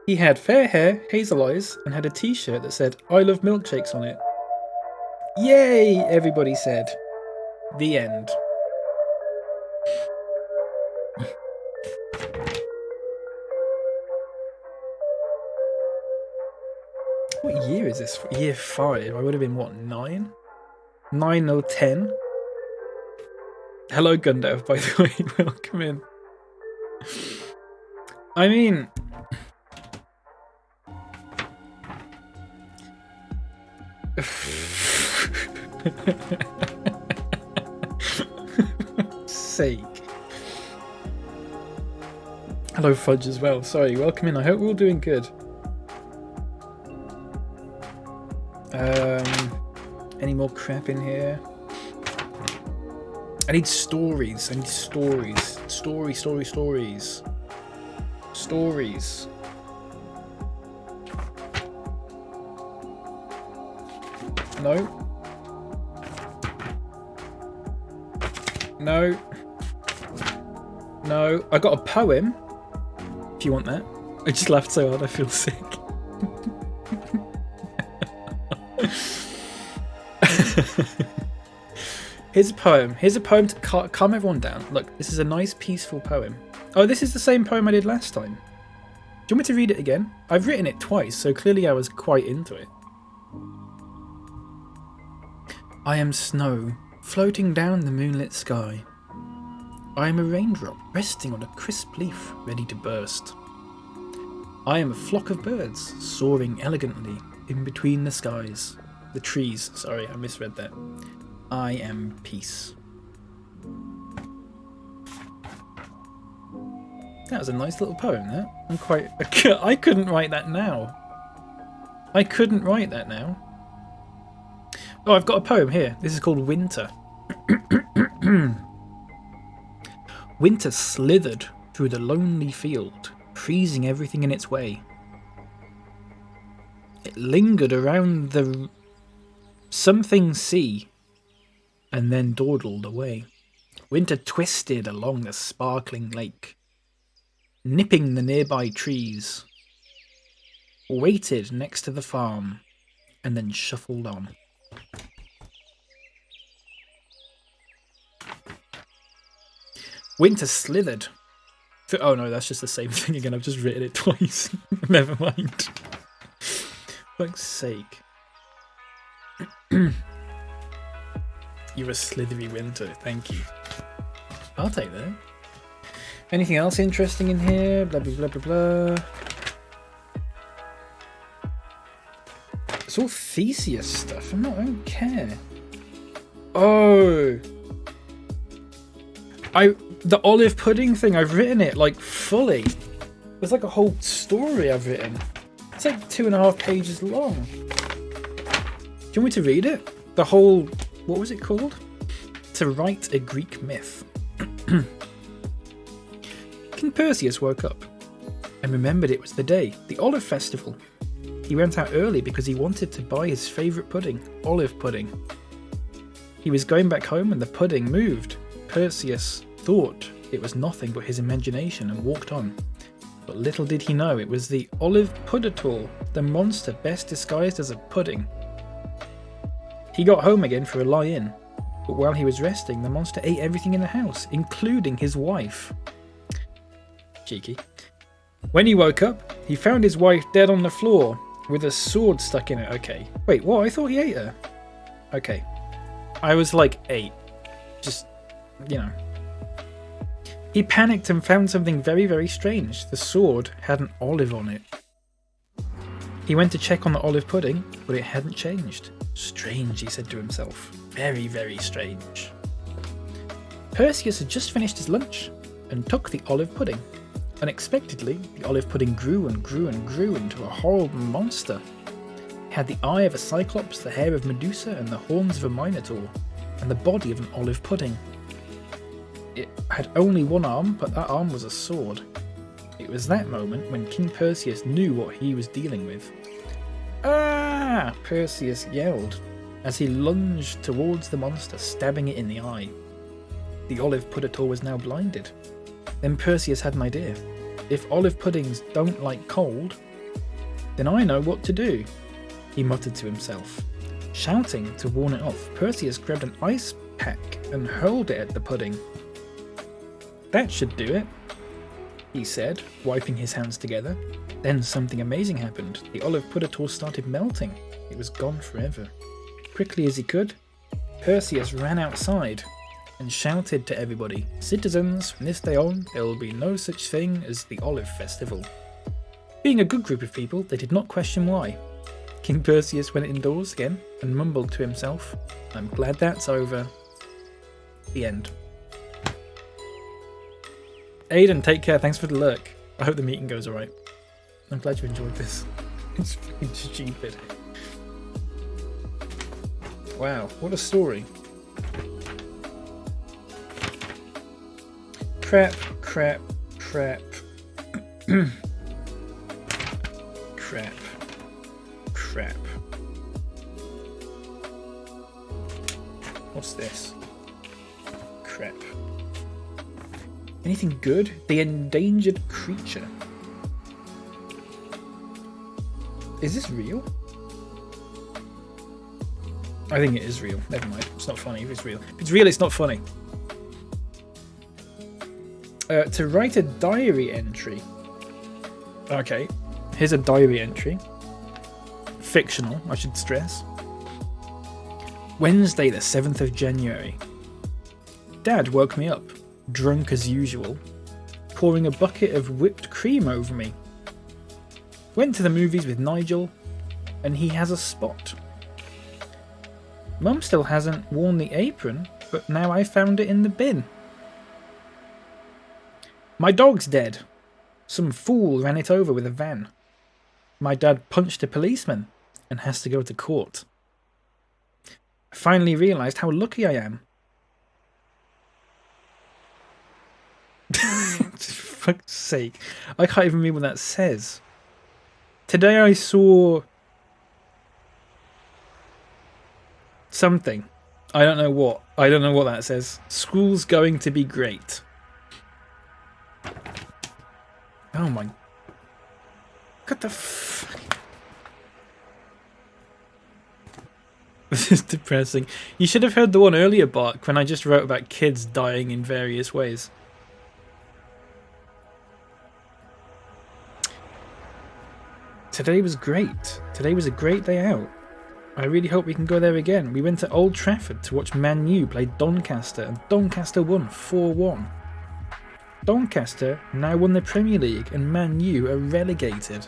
He had fair hair, hazel eyes, and had a t-shirt that said, I love milkshakes on it. Yay, everybody said. The end. What year is this? Year 5. I would have been, what, 9? 9 or 10? Hello, Gundam, by the way. Welcome in. I mean... sake. Hello, Fudge, as well. Sorry, welcome in. I hope we're all doing good. Any more crap in here? I need stories. I need stories. Stories. No. No. No. I got a poem. If you want that. I just laughed so hard I feel sick. Here's a poem. Here's a poem to calm everyone down. Look, this is a nice peaceful poem. Oh, this is the same poem I did last time. Do you want me to read it again? I've written it twice, so clearly I was quite into it. I am snow, floating down the moonlit sky. I am a raindrop, resting on a crisp leaf, ready to burst. I am a flock of birds, soaring elegantly in between the skies. The trees, sorry, I misread that. I am peace. That was a nice little poem, that. I'm quite... I couldn't write that now. I couldn't write that now. Oh, I've got a poem here. This is called Winter. Winter slithered through the lonely field, freezing everything in its way. It lingered around the something sea, and then dawdled away. Winter twisted along the sparkling lake, nipping the nearby trees, waited next to the farm, and then shuffled on. Winter slithered. Oh no, that's just the same thing again. I've just written it twice. Never mind. Fuck's sake. You're a slithery winter. Thank you. I'll take that. Anything else interesting in here? Blah, blah, blah, blah, blah. It's all Theseus stuff. I don't care. Oh. The olive pudding thing, I've written it, like, fully. There's like a whole story I've written. It's like 2.5 pages long. Do you want me to read it? The whole... What was it called? To Write a Greek Myth. King Perseus woke up and remembered it was the day, the olive festival. He went out early because he wanted to buy his favourite pudding, olive pudding. He was going back home and the pudding moved. Perseus thought it was nothing but his imagination and walked on. But little did he know it was the olive puddator, the monster best disguised as a pudding. He got home again for a lie-in, but while he was resting, the monster ate everything in the house, including his wife. Cheeky. When he woke up, he found his wife dead on the floor, with a sword stuck in it. Okay. Wait, what? I thought he ate her. Okay. I was like 8. Just, you know. He panicked and found something very, very strange. The sword had an olive on it. He went to check on the olive pudding, but it hadn't changed. Strange, he said to himself. Very, very strange. Perseus had just finished his lunch and took the olive pudding. Unexpectedly, the olive pudding grew and grew and grew into a horrible monster. He had the eye of a cyclops, the hair of Medusa, and the horns of a minotaur, and the body of an olive pudding. It had only one arm, but that arm was a sword. It was that moment when King Perseus knew what he was dealing with. "Ah!" Perseus yelled, as he lunged towards the monster, stabbing it in the eye. The olive pudditor was now blinded. Then Perseus had an idea. If olive puddings don't like cold, then I know what to do, he muttered to himself. Shouting to warn it off, Perseus grabbed an ice pack and hurled it at the pudding. "That should do it," he said, wiping his hands together. Then something amazing happened. The olive pudditor started melting. It was gone forever. Quickly as he could, Perseus ran outside and shouted to everybody, "Citizens, from this day on, there will be no such thing as the Olive Festival." Being a good group of people, they did not question why. King Perseus went indoors again and mumbled to himself, "I'm glad that's over." The end. Aiden, take care. Thanks for the lurk. I hope the meeting goes alright. I'm glad you enjoyed this. It's fucking stupid. Wow, what a story. Crap, crap, crap. Crap. Crap. What's this? Crap. Anything good? The endangered creature. Is this real? I think it is real. Never mind. It's not funny if it's real. If it's real, it's not funny. To write a diary entry. Okay. Here's a diary entry. Fictional, I should stress. Wednesday, the 7th of January. Dad woke me up, drunk as usual, pouring a bucket of whipped cream over me. Went to the movies with Nigel, and he has a spot. Mum still hasn't worn the apron, but now I found it in the bin. My dog's dead. Some fool ran it over with a van. My dad punched a policeman and has to go to court. I finally realised how lucky I am. For fuck's sake. I can't even read what that says. Today I saw something. I don't know what. I don't know what that says. School's going to be great. Oh my. What the fuck? This is depressing. You should have heard the one earlier, Bark, when I just wrote about kids dying in various ways. Today was great. Today was a great day out. I really hope we can go there again. We went to Old Trafford to watch Man U play Doncaster, and Doncaster won 4-1. Doncaster now won the Premier League and Man U are relegated.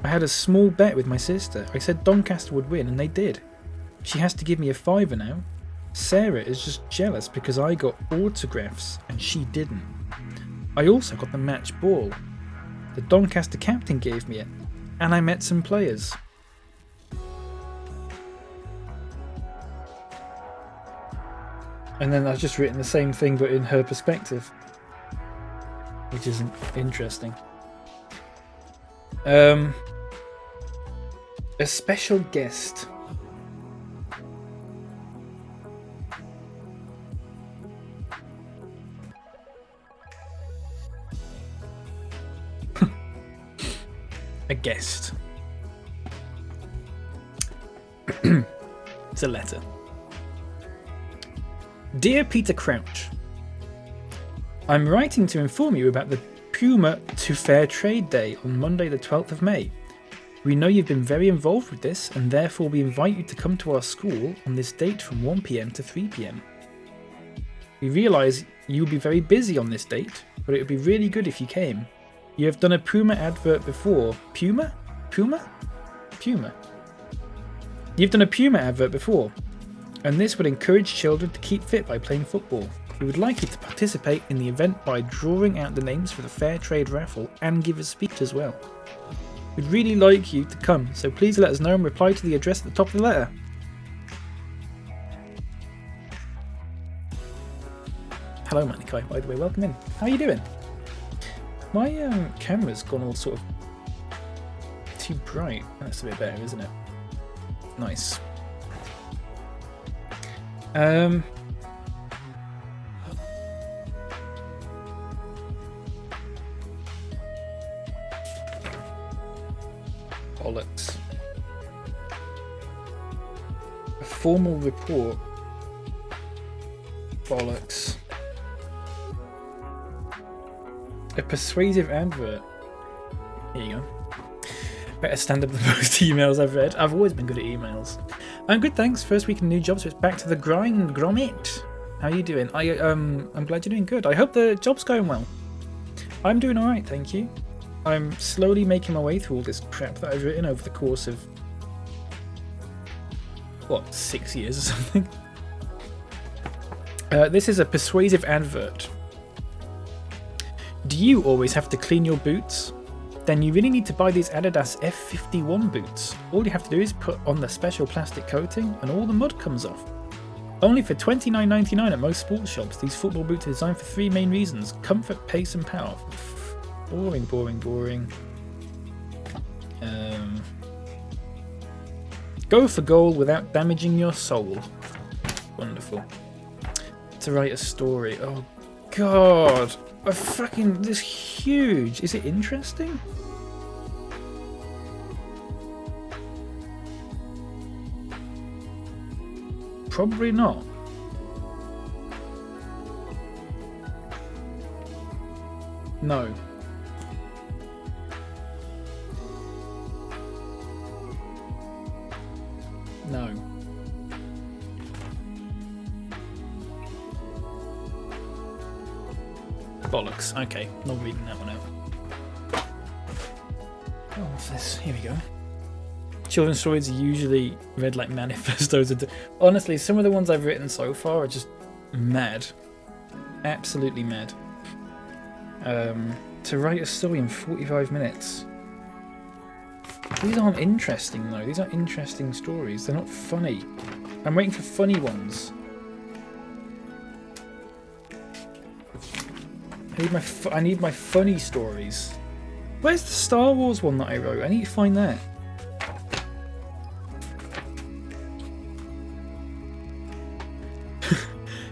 I had a small bet with my sister. I said Doncaster would win and they did. She has to give me a £5 now. Sarah is just jealous because I got autographs and she didn't. I also got the match ball. The Doncaster captain gave me it, and I met some players. And then I've just written the same thing but in her perspective, which is interesting. A special guest. A guest. It's a letter. Dear Peter Crouch, I'm writing to inform you about the Puma to Fair Trade Day on Monday the 12th of May. We know you've been very involved with this and therefore we invite you to come to our school on this date from 1 PM to 3 PM. We realise you'll be very busy on this date, but it would be really good if you came. You have done a Puma advert before. Puma? Puma? Puma. You've done a Puma advert before, and this would encourage children to keep fit by playing football. We would like you to participate in the event by drawing out the names for the Fair Trade raffle and give a speech as well. We'd really like you to come, so please let us know and reply to the address at the top of the letter. Hello, Manikai, by the way, welcome in. How are you doing? My camera's gone all sort of too bright. That's a bit better, isn't it? Nice. Bollocks. A formal report. Bollocks. A persuasive advert. Here you go. Better stand up than most emails I've read. I've always been good at emails. I'm good, thanks. First week in new job, so it's back to the grind, Gromit. How are you doing? I'm glad you're doing good. I hope the job's going well. I'm doing alright, thank you. I'm slowly making my way through all this crap that I've written over the course of, what, 6 years or something? This is a persuasive advert. Do you always have to clean your boots? Then you really need to buy these Adidas F51 boots. All you have to do is put on the special plastic coating and all the mud comes off. Only for $29.99 at most sports shops, these football boots are designed for 3 main reasons: comfort, pace and power. Boring, boring, boring. Go for goal without damaging your soul. Wonderful. To write a story. Oh god. This huge. Is it interesting? Probably not. No. No. Bollocks. Okay, not reading that one out. Oh, what's this? Here we go. Children's stories are usually read like manifestos. Honestly, some of the ones I've written so far are just mad. Absolutely mad. To write a story in 45 minutes. These aren't interesting though. These aren't interesting stories. They're not funny. I'm waiting for funny ones. I need my funny stories. Where's the Star Wars one that I wrote? I need to find that.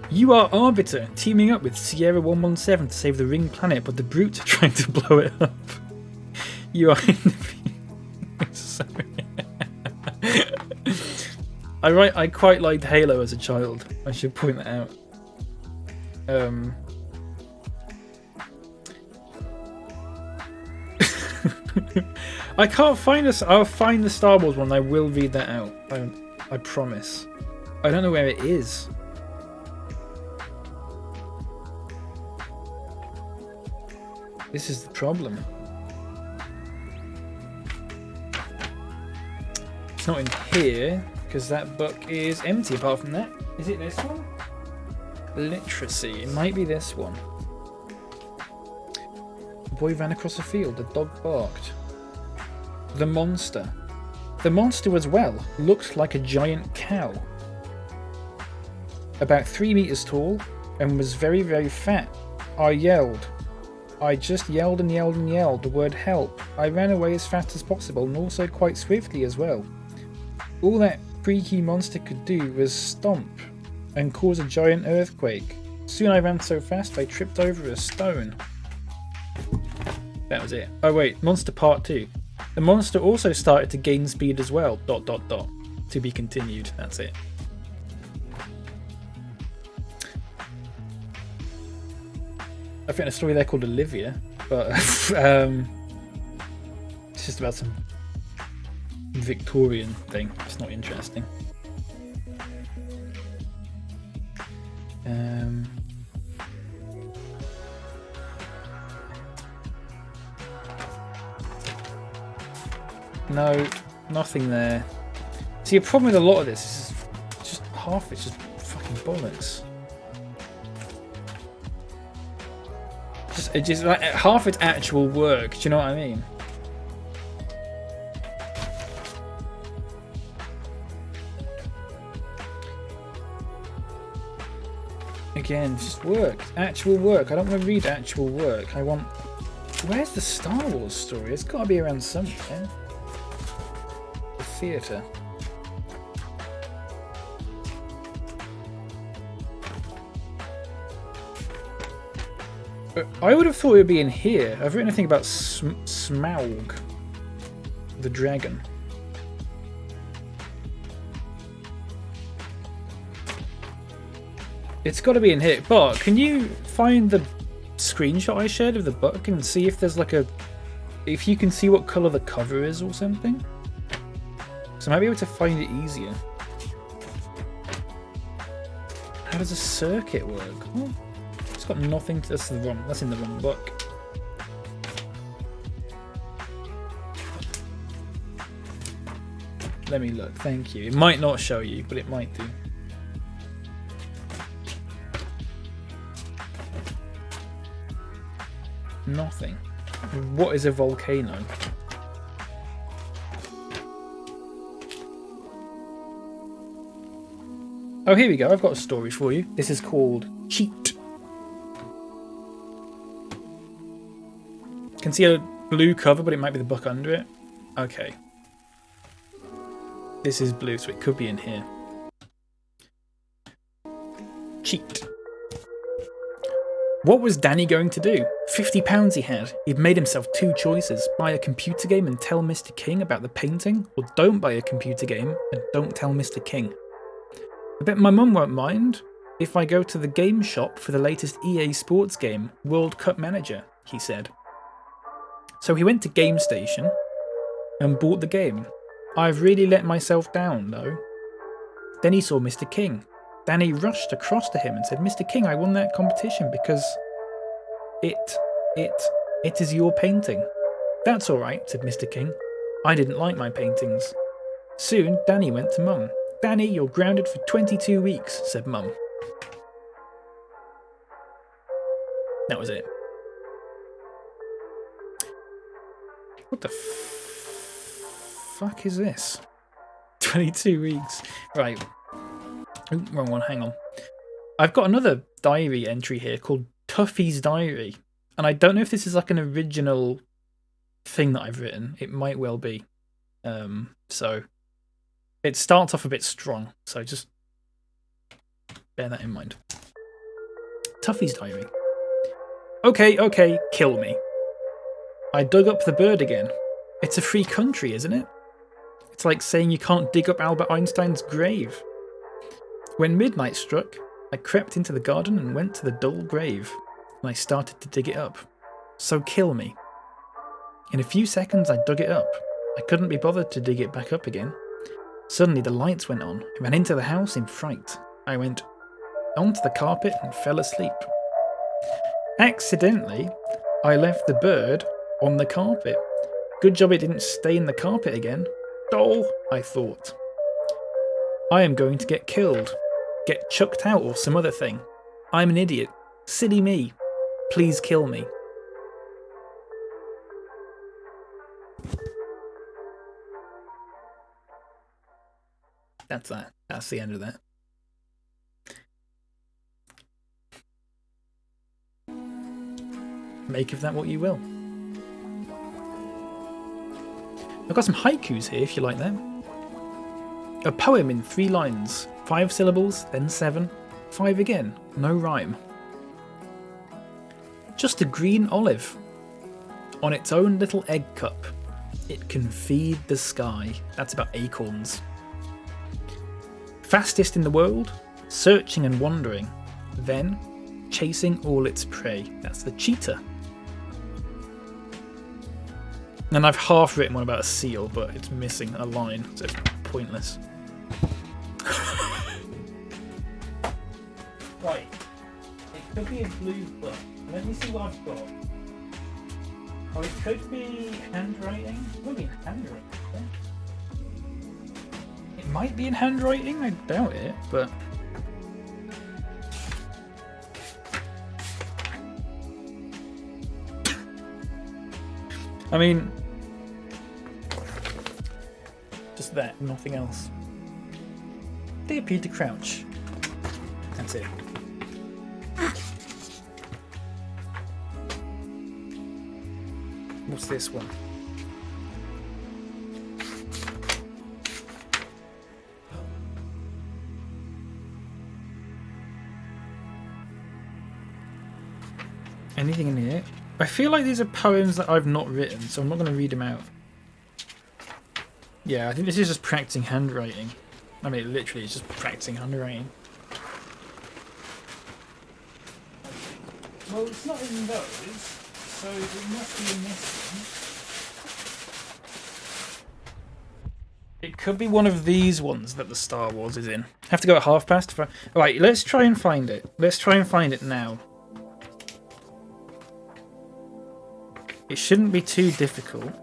You are Arbiter, teaming up with Sierra 117 to save the ring planet, but the brutes are trying to blow it up. You are in the... Sorry. I quite liked Halo as a child. I should point that out. I can't find this. I'll find the Star Wars one. I will read that out. I promise. I don't know where it is. This is the problem. It's not in here because that book is empty. Apart from that, is it this one? Literacy. It might be this one. The boy ran across a field. The dog barked. The monster. The monster as well looked like a giant cow. About 3 meters tall and was very, very fat. I yelled. I just yelled and yelled and yelled the word help. I ran away as fast as possible and also quite swiftly as well. All that freaky monster could do was stomp and cause a giant earthquake. Soon I ran so fast I tripped over a stone. That was it. Oh wait, monster part 2. The monster also started to gain speed as well. ... To be continued. That's it. I think a story there called Olivia, but it's just about some Victorian thing. It's not interesting. No, nothing there. See, a problem with a lot of this is just half it's just fucking bollocks. It's just like half its actual work. Do you know what I mean? again. Just work. Actual work. I don't want to read actual work. I want... Where's the Star Wars story? It's got to be around somewhere. The theatre. I would have thought it would be in here. I've written a thing about Smaug, the dragon. It's got to be in here. But can you find the screenshot I shared of the book and see if there's like a... If you can see what colour the cover is or something? So I might be able to find it easier. How does a circuit work? Oh. It's got nothing to, that's in the wrong book. Let me look, thank you. It might not show you, but it might do. Nothing. What is a volcano? Oh, here we go. I've got a story for you. This is called Cheat. Can see a blue cover, but it might be the book under it. Okay. This is blue, so it could be in here. Cheat. What was Danny going to do? £50 he had. He'd made himself two choices. Buy a computer game and tell Mr. King about the painting, or don't buy a computer game and don't tell Mr. King. I bet my mum won't mind if I go to the game shop for the latest EA Sports game, World Cup Manager, he said. So he went to Game Station and bought the game. I've really let myself down, though. Then he saw Mr. King. Danny rushed across to him and said, Mr. King, I won that competition because it is your painting. That's all right, said Mr. King. I didn't like my paintings. Soon, Danny went to Mum. Danny, you're grounded for 22 weeks, said Mum. That was it. What the fuck is this? 22 weeks. Right. Ooh, wrong one, hang on. I've got another diary entry here called Tuffy's Diary. And I don't know if this is like an original thing that I've written. It might well be. So it starts off a bit strong. So just bear that in mind. Tuffy's Diary. Okay, kill me. I dug up the bird again. It's a free country, isn't it? It's like saying you can't dig up Albert Einstein's grave. When midnight struck, I crept into the garden and went to the dull grave, and I started to dig it up. So kill me. In a few seconds I dug it up. I couldn't be bothered to dig it back up again. Suddenly the lights went on. I ran into the house in fright. I went onto the carpet and fell asleep. Accidentally, I left the bird on the carpet. Good job it didn't stay in the carpet again. Oh, I thought. I am going to get killed. Get chucked out or some other thing. I'm an idiot. Silly me. Please kill me. That's that. That's the end of that. Make of that what you will. I've got some haikus here if you like them. A poem in 3 lines. 5 syllables, then 7. 5 again. No rhyme. Just a green olive. On its own little egg cup. It can feed the sky. That's about acorns. Fastest in the world. Searching and wandering. Then chasing all its prey. That's the cheetah. And I've half written one about a seal, but it's missing a line, so it's pointless. Right. It could be a blue book. Let me see what I've got. Oh, it could be handwriting. It could be handwriting. It might be in handwriting. I doubt it, but... I mean... just that, nothing else. They appeared to crouch. That's it. What's this one? Anything in here? I feel like these are poems that I've not written, so I'm not going to read them out. Yeah, I think this is just practicing handwriting. I mean, literally, it's just practicing handwriting. Well, it's not in those, so it must be in this one. It could be one of these ones that the Star Wars is in. Have to go at past. Right, let's try and find it. Let's try and find it now. It shouldn't be too difficult.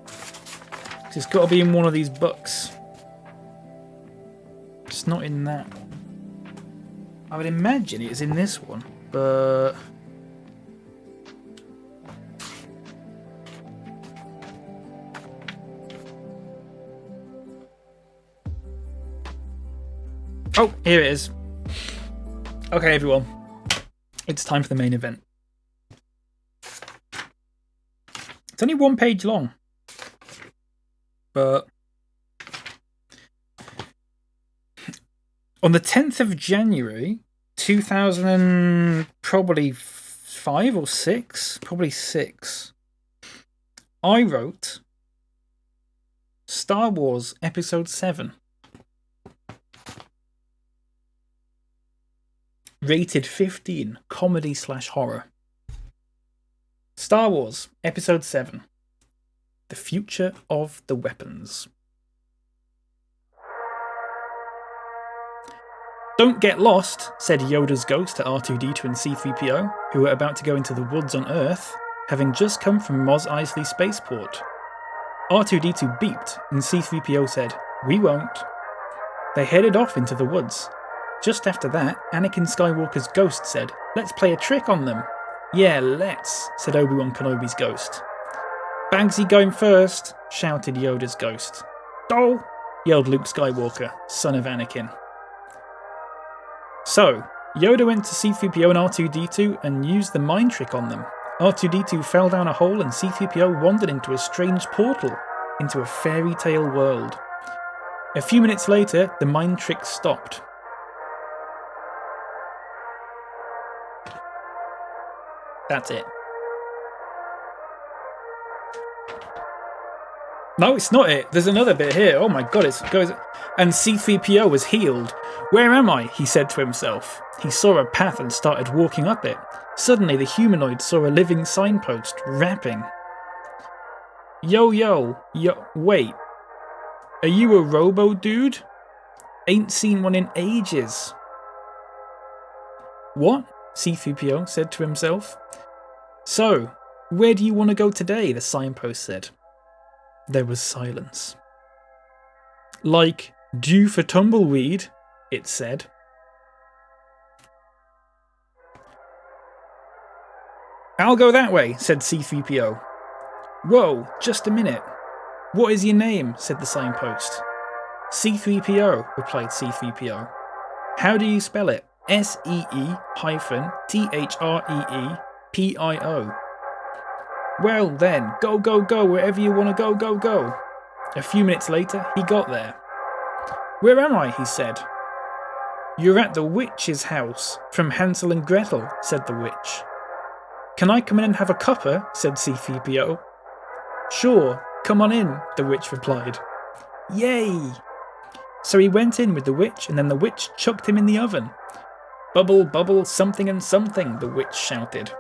It's got to be in one of these books. It's not in that one. I would imagine it's in this one, but... Oh, here it is. Okay, everyone. It's time for the main event. It's only 1 page long. But on the 10th of January, 2000, probably 5 or 6, probably 6, I wrote Star Wars Episode 7. Rated 15, comedy/horror. Star Wars Episode 7. The Future of the Weapons. Don't get lost, said Yoda's ghost to R2-D2 and C-3PO, who were about to go into the woods on Earth, having just come from Mos Eisley Spaceport. R2-D2 beeped, and C-3PO said, "We won't." They headed off into the woods. Just after that, Anakin Skywalker's ghost said, "Let's play a trick on them." "Yeah, let's," said Obi-Wan Kenobi's ghost. "Bagsy going first," shouted Yoda's ghost. "Oh!" yelled Luke Skywalker, son of Anakin. So, Yoda went to C-3PO and R2-D2 and used the mind trick on them. R2-D2 fell down a hole and C-3PO wandered into a strange portal, into a fairy tale world. A few minutes later, the mind trick stopped. That's it. No, it's not it. There's another bit here. Oh my god, it goes... And C-3PO was healed. "Where am I?" he said to himself. He saw a path and started walking up it. Suddenly, the humanoid saw a living signpost, rapping. Yo, wait. Are you a robo-dude? Ain't seen one in ages." "What?" C-3PO said to himself. "So, where do you want to go today?" the signpost said. There was silence. "Like, due for tumbleweed," it said. "I'll go that way," said C-3PO. "Whoa, just a minute. What is your name?" said the signpost. "C-3PO," replied C-3PO. "How do you spell it?" "SEE-THREEPIO. "Well then, go, wherever you want to go, go." A few minutes later, he got there. "Where am I?" he said. "You're at the witch's house, from Hansel and Gretel," said the witch. "Can I come in and have a cuppa?" said C-3PO. "Sure, come on in," the witch replied. Yay! So he went in with the witch, and then the witch chucked him in the oven. "Bubble, bubble, something and something," the witch shouted.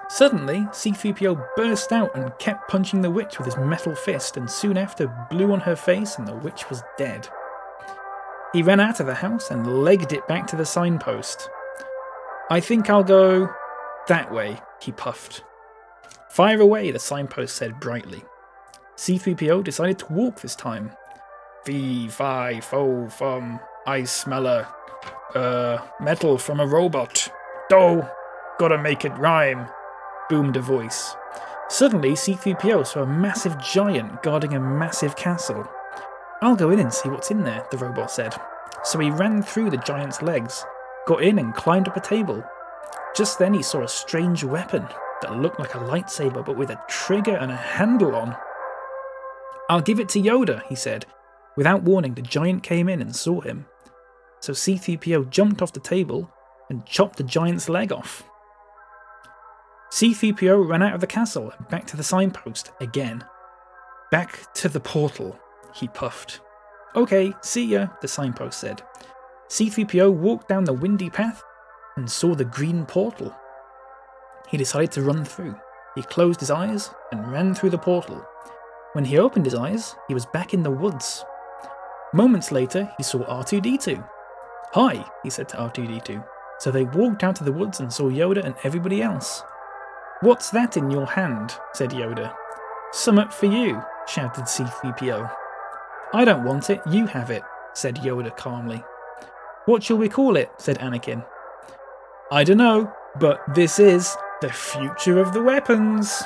Suddenly, C-3PO burst out and kept punching the witch with his metal fist, and soon after blew on her face and the witch was dead. He ran out of the house and legged it back to the signpost. "I think I'll go that way," he puffed. "Fire away," the signpost said brightly. C-3PO decided to walk this time. "Fee, fi, fo, fum, I smell metal from a robot. Doh, gotta make it rhyme," boomed a voice. Suddenly, C-3PO saw a massive giant guarding a massive castle. "I'll go in and see what's in there," the robot said. So he ran through the giant's legs, got in and climbed up a table. Just then he saw a strange weapon, that looked like a lightsaber but with a trigger and a handle on. "I'll give it to Yoda," he said. Without warning, the giant came in and saw him. So C-3PO jumped off the table and chopped the giant's leg off. C-3PO ran out of the castle and back to the signpost again. "Back to the portal," he puffed. "Okay, see ya," the signpost said. C-3PO walked down the windy path and saw the green portal. He decided to run through. He closed his eyes and ran through the portal. When he opened his eyes, he was back in the woods. Moments later, he saw R2-D2. "Hi," he said to R2-D2. So they walked out to the woods and saw Yoda and everybody else. "What's that in your hand?" said Yoda. "Summat for you," shouted C-3PO. "I don't want it, you have it," said Yoda calmly. "What shall we call it?" said Anakin. "I dunno, but this is the future of the weapons."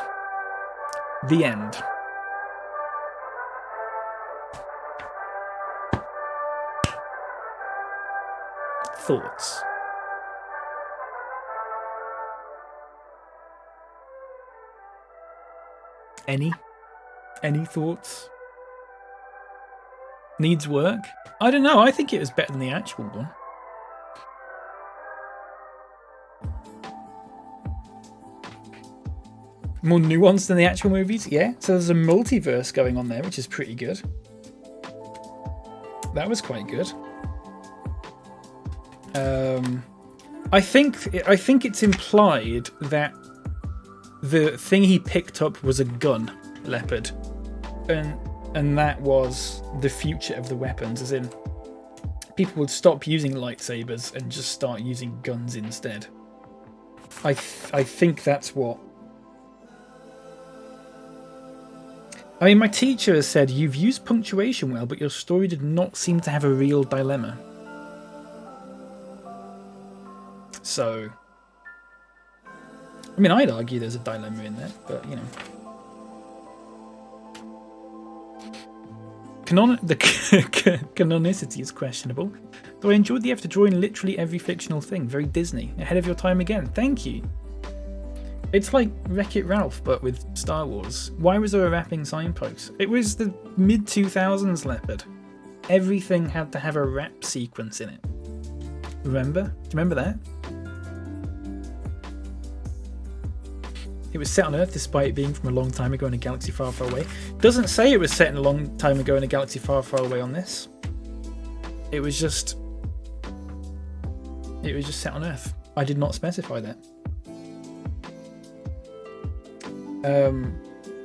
The end. Thoughts? Any thoughts? Needs work? I don't know, I think it was better than the actual one. More nuanced than the actual movies, yeah. So there's a multiverse going on there, which is pretty good. That was quite good. I think it's implied that the thing he picked up was a gun, Leopard, and that was the future of the weapons, as in people would stop using lightsabers and just start using guns instead. I think that's what. I mean, my teacher has said, "You've used punctuation well, but your story did not seem to have a real dilemma." So, I mean, I'd argue there's a dilemma in there, but you know. The canonicity is questionable, though I enjoyed the effort to draw in literally every fictional thing. Very Disney. Ahead of your time again. Thank you. It's like Wreck-It Ralph, but with Star Wars. Why was there a rapping signpost? It was the mid-2000s, Leopard. Everything had to have a rap sequence in it. Remember? Do you remember that? It was set on Earth despite it being from a long time ago in a galaxy far, far away. Doesn't say it was set in a long time ago in a galaxy far, far away on this. It was just set on Earth. I did not specify that.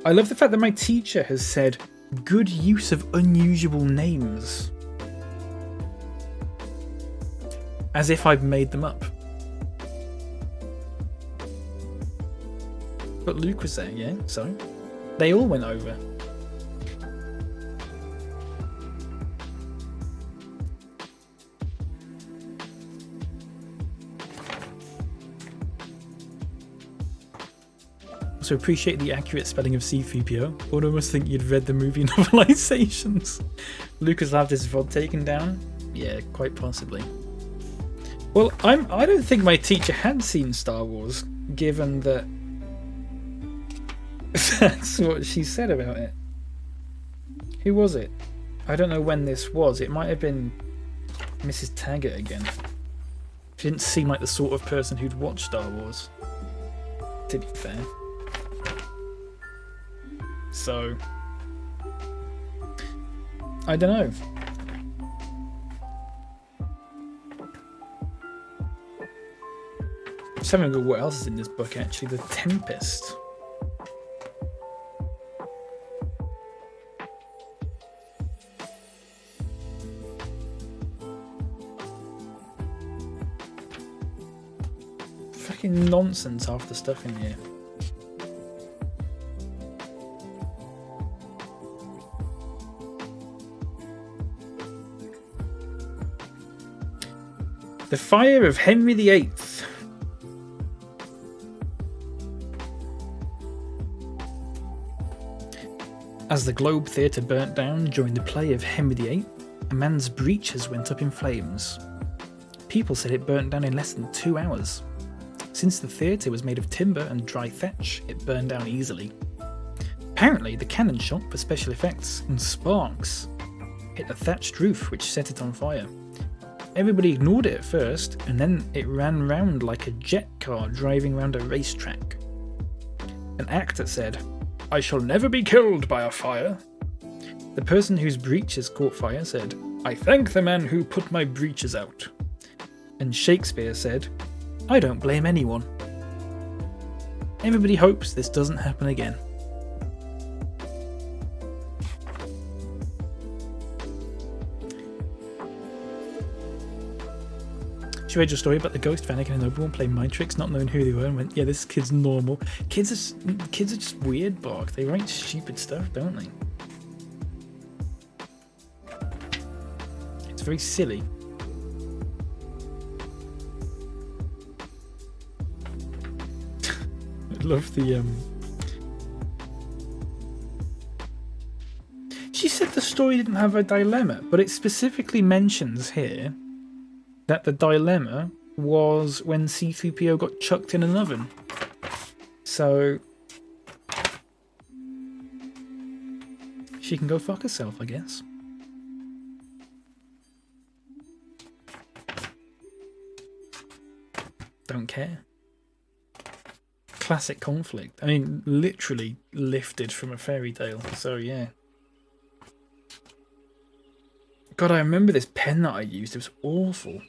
I love the fact that my teacher has said, "Good use of unusual names." As if I've made them up. But Luke was there, yeah, so they all went over. Also appreciate the accurate spelling of C-3PO. I'd almost think you'd read the movie novelizations. Lucas will have this VOD taken down? Yeah, quite possibly. Well, I don't think my teacher had seen Star Wars, given that that's what she said about it. Who was it? I don't know when this was. It might have been Mrs. Taggart again. She didn't seem like the sort of person who'd watch Star Wars, to be fair. So, I don't know. Just having a look what else is in this book, actually. The Tempest. Fucking nonsense, half the stuff in here. The Fire of Henry VIII. As the Globe Theatre burnt down during the play of Henry VIII, a man's breeches went up in flames. People said it burnt down in less than 2 hours. Since the theatre was made of timber and dry thatch, it burned down easily. Apparently, the cannon shot for special effects and sparks hit the thatched roof, which set it on fire. Everybody ignored it at first, and then it ran round like a jet car driving round a racetrack. An actor said, "I shall never be killed by a fire." The person whose breeches caught fire said, "I thank the man who put my breeches out." And Shakespeare said, "I don't blame anyone." Everybody hopes this doesn't happen again. She read your story about the ghost Vanek and an Obi-Wan playing mind tricks, not knowing who they were, and went, "Yeah, this kid's normal." Kids are just weird, Bark. They write stupid stuff, don't they? It's very silly. I love the She said the story didn't have a dilemma, but it specifically mentions here that the dilemma was when C-3PO got chucked in an oven. So she can go fuck herself, I guess. Don't care. Classic conflict. I mean, literally lifted from a fairy tale. So yeah. God, I remember this pen that I used. It was awful.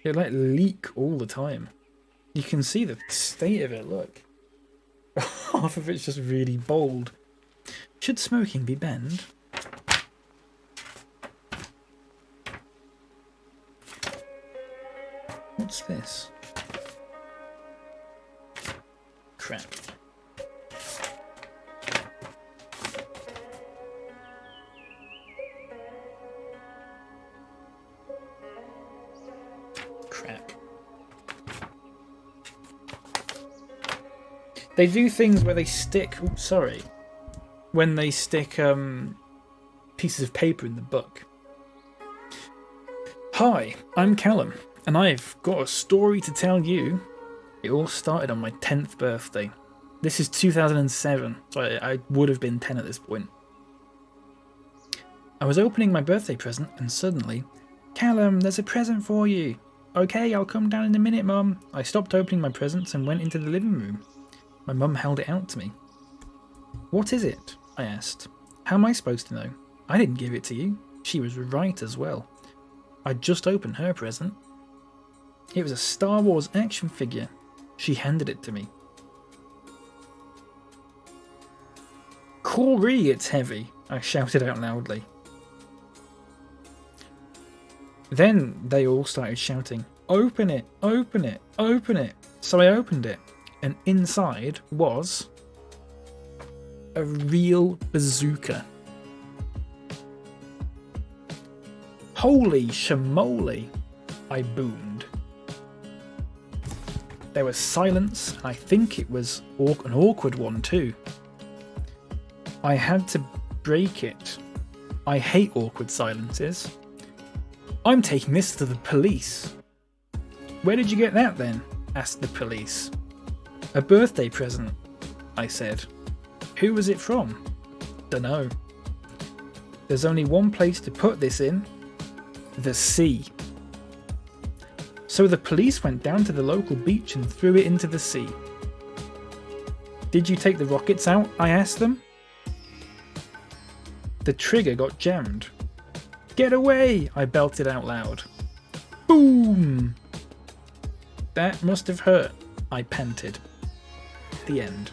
It like leak all the time. You can see the state of it. Look, half of it's just really bold. Should smoking be banned? What's this? Crap. They do things where they stick... Oops, sorry. When they stick pieces of paper in the book. Hi, I'm Callum, and I've got a story to tell you. It all started on my 10th birthday. This is 2007, so I would have been 10 at this point. I was opening my birthday present, and suddenly, "Callum, there's a present for you." "Okay, I'll come down in a minute, Mum." I stopped opening my presents and went into the living room. My mum held it out to me. "What is it?" I asked. "How am I supposed to know? I didn't give it to you." She was right as well. I'd just opened her present. It was a Star Wars action figure. She handed it to me. "Corey, it's heavy," I shouted out loudly. Then they all started shouting, "Open it, open it, open it." So I opened it. And inside was a real bazooka. "Holy shamoly," I boomed. There was silence, and I think it was an awkward one too. I had to break it. I hate awkward silences. "I'm taking this to the police." "Where did you get that then?" asked the police. "A birthday present," I said. "Who was it from?" "Dunno." "There's only one place to put this in. The sea." So the police went down to the local beach and threw it into the sea. "Did you take the rockets out?" I asked them. The trigger got jammed. "Get away!" I belted out loud. Boom! "That must have hurt," I panted. The end.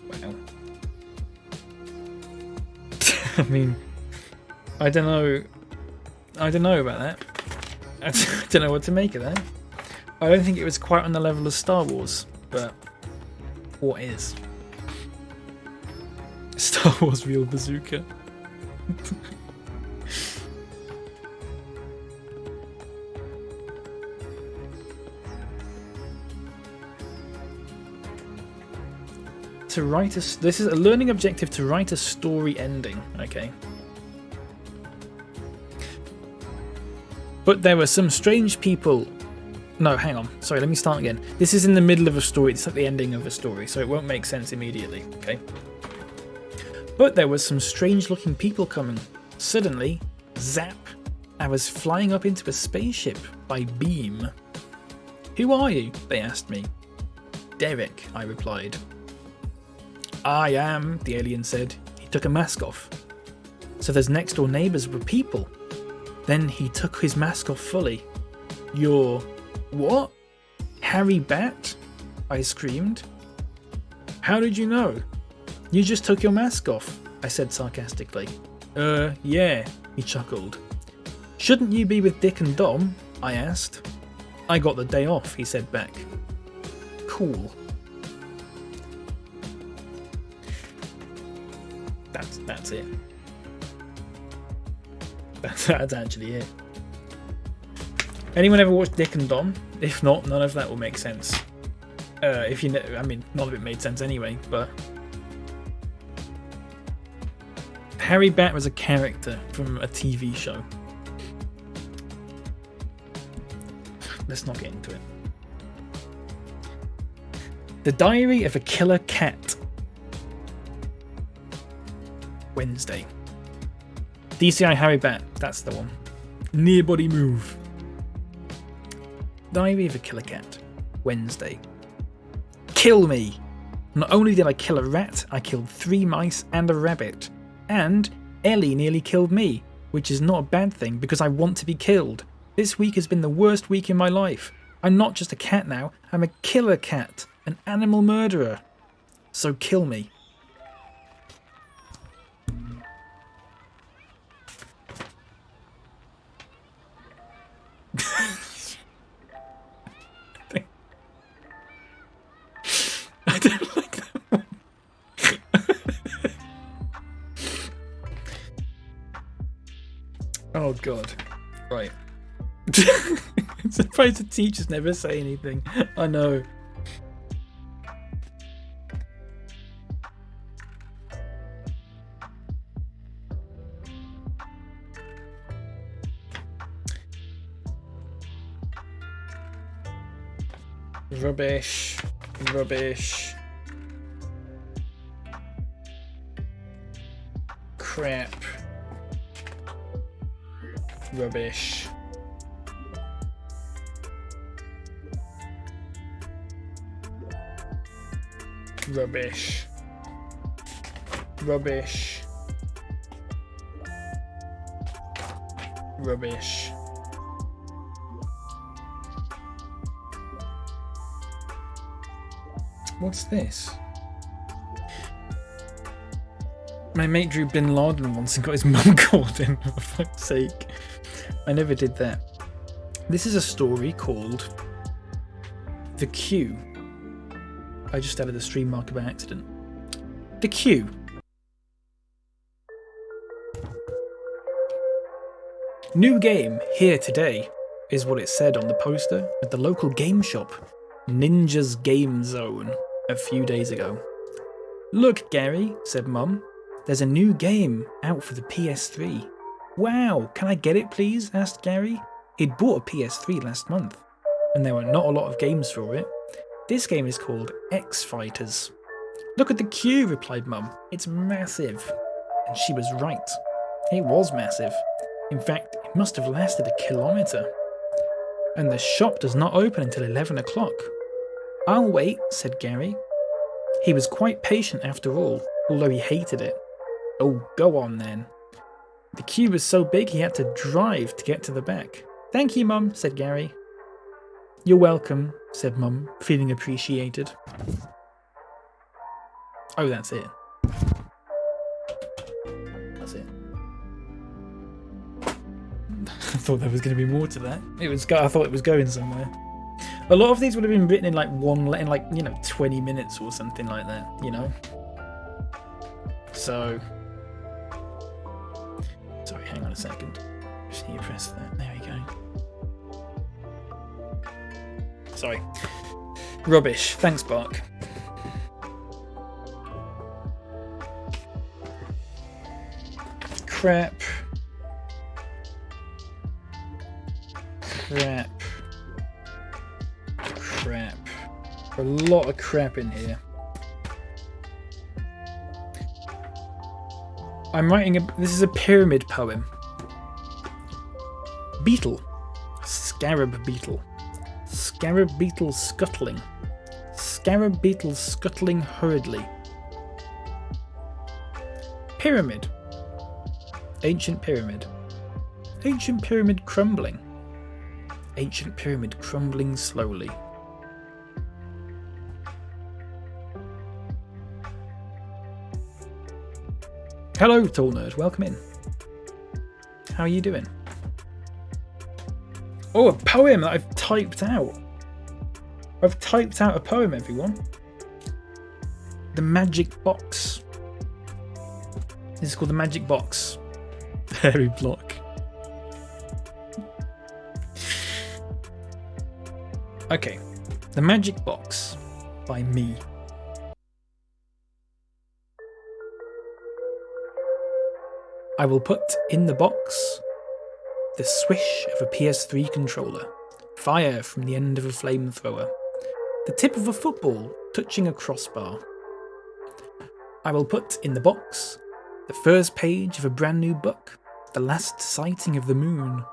Wow. I mean, I don't know about that. I don't know what to make of that. I don't think it was quite on the level of Star Wars, but what is? Star Wars real bazooka. To write a... This is a learning objective to write a story ending. Okay. But there were some strange people. No, hang on. Sorry, let me start again. This is in the middle of a story. It's at the ending of a story, so it won't make sense immediately, okay? But there were some strange looking people coming. Suddenly, zap, I was flying up into a spaceship by beam. Who are you? They asked me. Derek, I replied. I am, the alien said. He took a mask off. So those next door neighbours were people. Then he took his mask off fully. You're... what? Harry Bat? I screamed. How did you know? You just took your mask off, I said sarcastically. Yeah, he chuckled. Shouldn't you be with Dick and Dom? I asked. I got the day off, he said back. Cool. That's it. That's actually it. Anyone ever watched Dick and Dom? If not, none of that will make sense. If you know, I mean, none of it made sense anyway, but... Harry Bat was a character from a TV show. Let's not get into it. The Diary of a Killer Cat. Wednesday. DCI Harry Bat, that's the one. Near body move. Diary of a Killer Cat. Wednesday. Kill me! Not only did I kill a rat, I killed 3 mice and a rabbit. And Ellie nearly killed me, which is not a bad thing because I want to be killed. This week has been the worst week in my life. I'm not just a cat now, I'm a killer cat, an animal murderer. So kill me. I don't like that one. Oh god. Right. I'm surprised the teachers never say anything. I know. Rubbish. Rubbish. Crap. Rubbish. Rubbish. Rubbish. Rubbish. What's this? My mate drew Bin Laden once and got his mum called in, for fuck's sake. I never did that. This is a story called The Queue. I just added a stream marker by accident. The Queue. New game here today is what it said on the poster at the local game shop, Ninja's Game Zone, a few days ago. Look, Gary, said Mum. There's a new game out for the PS3. Wow, can I get it please? Asked Gary. He'd bought a PS3 last month, and there were not a lot of games for it. This game is called X Fighters. Look at the queue, replied Mum. It's massive. And she was right. It was massive. In fact, it must have lasted a kilometre. And the shop does not open until 11 o'clock. I'll wait, said Gary. He was quite patient after all, although he hated it. Oh, go on then. The queue was so big he had to drive to get to the back. Thank you, Mum, said Gary. You're welcome, said Mum, feeling appreciated. Oh, that's it. That's it. I thought there was going to be more to that. I thought it was going somewhere. A lot of these would have been written in like 20 minutes or something like that, you know? So... Sorry, hang on a second. Just need to press that. There we go. Sorry. Rubbish. Thanks, Bark. Crap. crap. Crap. A lot of crap in here. I'm writing this is a pyramid poem. Beetle. Scarab beetle. Scarab beetle scuttling. Scarab beetle scuttling hurriedly. Pyramid. Ancient pyramid. Ancient pyramid crumbling. Ancient pyramid crumbling slowly. Hello, Tall Nerd. Welcome in. How are you doing? Oh, a poem that I've typed out. I've typed out a poem, everyone. The Magic Box. This is called The Magic Box. Fairy block. Okay. The Magic Box by me. I will put in the box the swish of a PS3 controller, fire from the end of a flamethrower, the tip of a football touching a crossbar. I will put in the box the first page of a brand new book, the last sighting of the moon,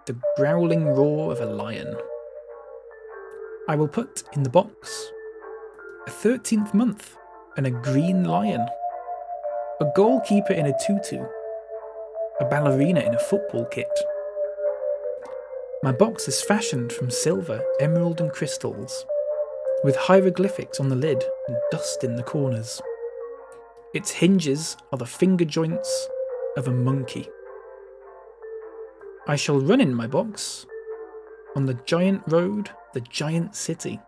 the growling roar of a lion. I will put in the box a 13th month and a green lion, a goalkeeper in a tutu, a ballerina in a football kit. My box is fashioned from silver, emerald and crystals, with hieroglyphics on the lid and dust in the corners. Its hinges are the finger joints of a monkey. I shall run in my box on the giant road, the giant city,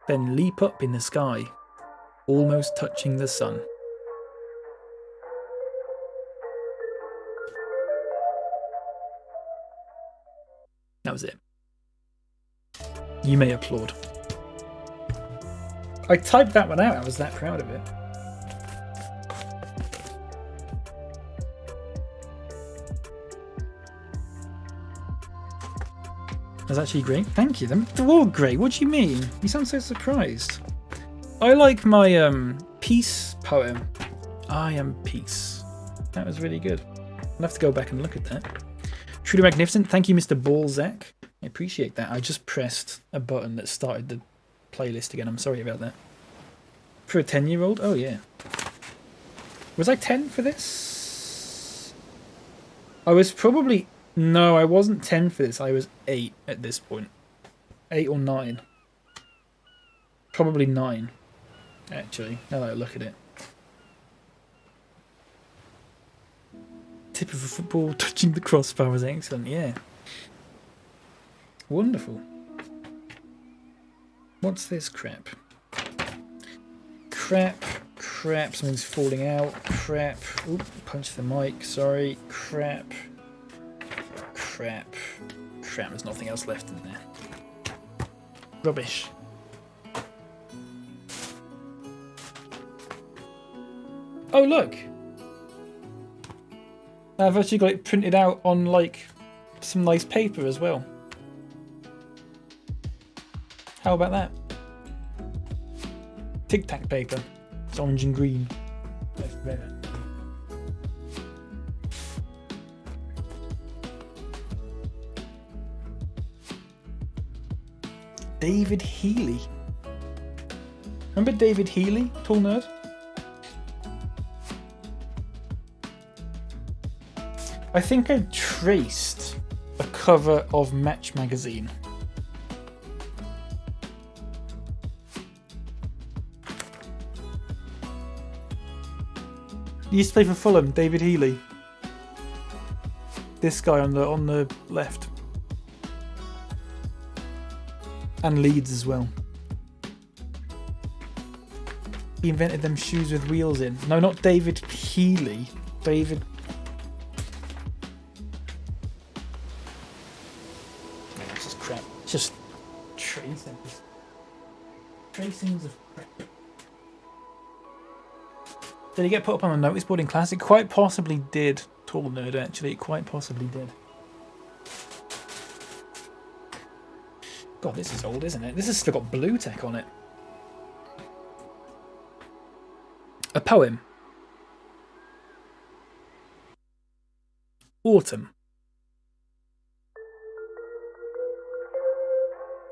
then leap up in the sky, almost touching the sun. That was it. You may applaud. I typed that one out, I was that proud of it. That's actually great. Thank you. They're all great. What do you mean? You sound so surprised. I like my peace poem. I am peace. That was really good. I'll have to go back and look at that. Truly magnificent. Thank you, Mr. Balzac. I appreciate that. I just pressed a button that started the playlist again. I'm sorry about that. For a 10-year-old? Oh, yeah. Was I 10 for this? I was probably... No, I wasn't 10 for this. I was 8 at this point. 8 or 9. Probably 9, actually, now that I look at it. Tip of a football touching the crossbar was excellent, yeah. Wonderful. What's this crap? Crap, crap, something's falling out. Crap, oop, punch the mic, sorry. Crap. Crap. Crap, there's nothing else left in there. Rubbish. Oh, look! I've actually got it printed out on, like, some nice paper as well. How about that? Tic Tac paper. It's orange and green. That's better. David Healy. Remember David Healy, Tall Nerd? I think I traced a cover of Match magazine. He used to play for Fulham, David Healy. This guy on the left. And Leeds as well. He invented them shoes with wheels in. No, not David Healy. David... It's just crap. It's just tracings. Tracings of crap. Did he get put up on a notice board in class? It quite possibly did, Tall Nerd, actually. It quite possibly did. God, this is old, isn't it? This has still got blue tech on it. A poem. Autumn.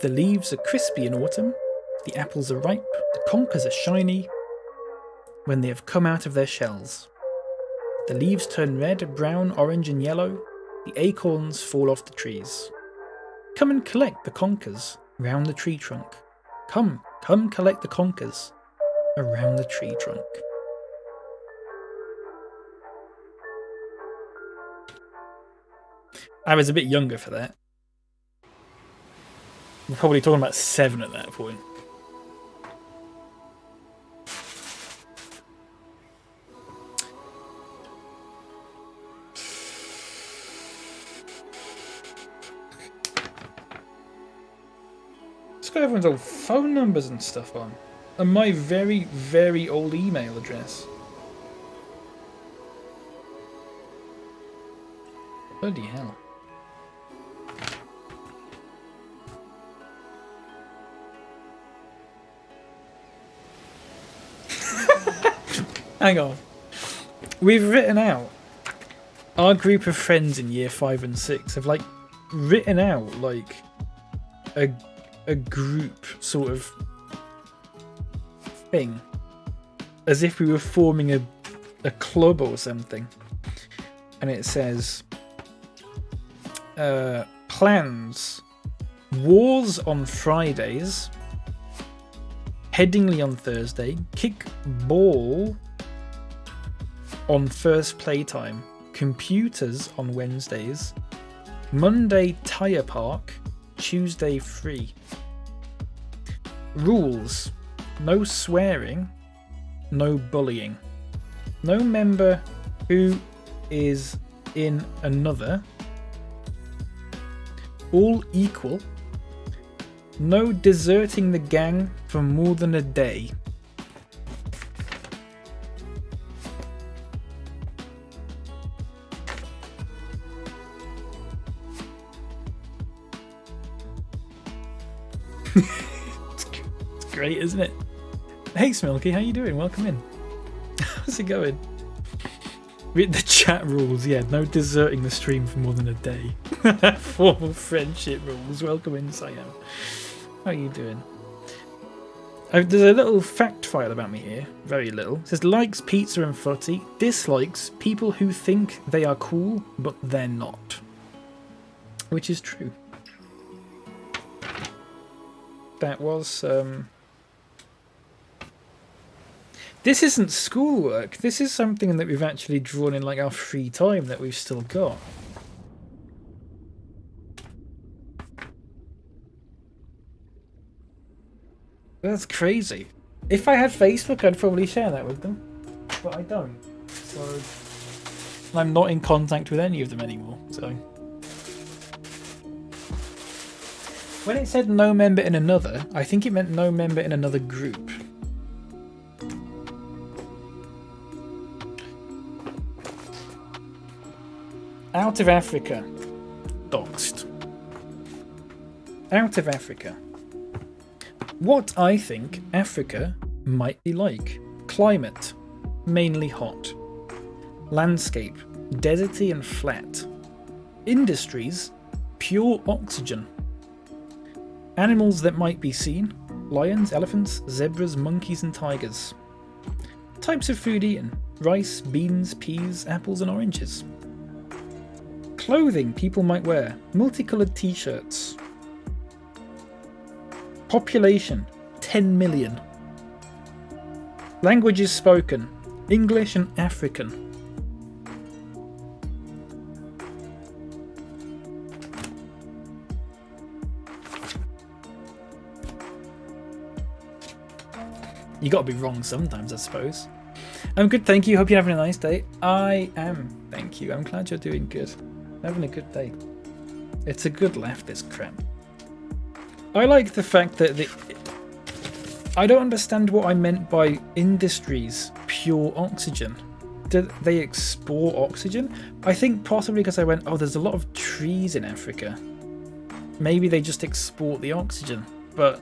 The leaves are crispy in autumn, the apples are ripe, the conkers are shiny when they have come out of their shells. The leaves turn red, brown, orange and yellow, the acorns fall off the trees. Come and collect the conkers round the tree trunk. Come collect the conkers around the tree trunk. I was a bit younger for that. We're probably talking about 7 at that point. It's got everyone's old phone numbers and stuff on. And my very, very old email address. Bloody hell. Hang on. We've written out, our group of friends in year 5 and 6 have like written out like a group sort of thing, as if we were forming a club or something. And it says plans: wars on Fridays, Headingley on Thursday, kick ball on first playtime, computers on Wednesdays, Monday tyre park, Tuesday free. Rules: no swearing, no bullying, no member who is in another, all equal, no deserting the gang for more than a day. It's great, isn't it? Hey Smilky, how you doing? Welcome in. How's it going? Read the chat rules. Yeah, no deserting the stream for more than a day. Formal friendship rules. Welcome in, Siam. How are you doing? There's a little fact file about me here. Very little. It says likes pizza and footy. Dislikes people who think they are cool, but they're not. Which is true. That was this isn't schoolwork. This is something that we've actually drawn in like our free time that we've still got. That's crazy. If I had Facebook, I'd probably share that with them, but I don't. So I'm not in contact with any of them anymore. So when it said no member in another, I think it meant no member in another group. Out of Africa. Doxed. Out of Africa. What I think Africa might be like. Climate. Mainly hot. Landscape. Deserty and flat. Industries. Pure oxygen. Animals that might be seen: lions, elephants, zebras, monkeys and tigers. Types of food eaten: rice, beans, peas, apples and oranges. Clothing people might wear: multicoloured t-shirts. Population: 10 million. Languages spoken: English and African. You gotta be wrong sometimes, I suppose. I'm good, thank you. Hope you're having a nice day. I am, thank you. I'm glad you're doing good. Having a good day. It's a good laugh, this crap. I like the fact that I don't understand what I meant by industries, pure oxygen. Did they export oxygen? I think possibly because I went, oh, there's a lot of trees in Africa. maybe they just export the oxygen, but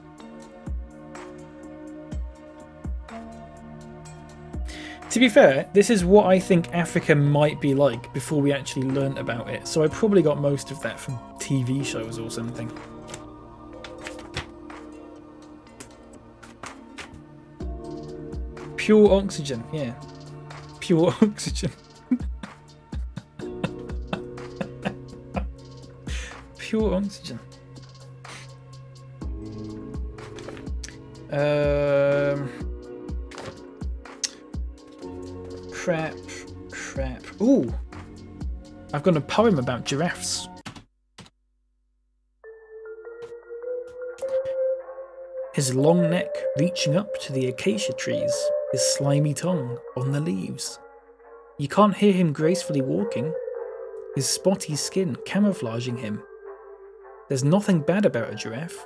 to be fair, this is what I think Africa might be like before we actually learnt about it, so I probably got most of that from TV shows or something. Pure oxygen, yeah. Pure oxygen. Pure oxygen. Crap. Ooh! I've got a poem about giraffes. His long neck reaching up to the acacia trees, his slimy tongue on the leaves. You can't hear him gracefully walking, his spotty skin camouflaging him. There's nothing bad about a giraffe,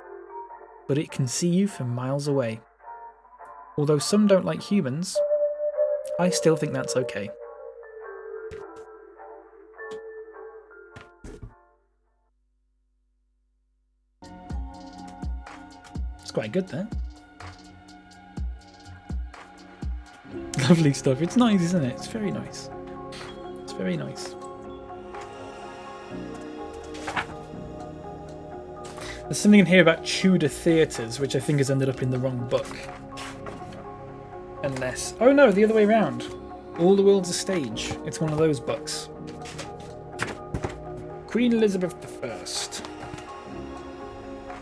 but it can see you from miles away. Although some don't like humans, I still think that's okay. It's quite good there. Lovely stuff. It's nice, isn't it? It's very nice. It's very nice. There's something in here about Tudor theatres, which I think has ended up in the wrong book. Unless... oh no, the other way around. All the World's a Stage. It's one of those books. Queen Elizabeth I.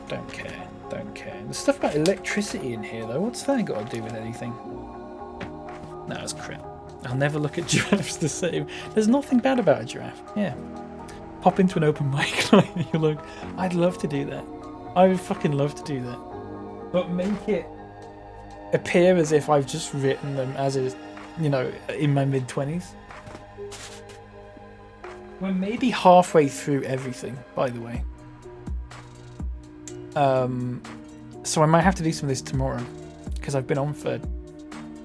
Don't care. Don't care. There's stuff about electricity in here, though. What's that got to do with anything? No, it's crap. I'll never look at giraffes the same. There's nothing bad about a giraffe. Yeah. Pop into an open mic night and you look. I'd love to do that. I would fucking love to do that. But make it appear as if I've just written them as is, you know, in my mid-20s. We're maybe halfway through everything, by the way. So I might have to do some of this tomorrow because I've been on for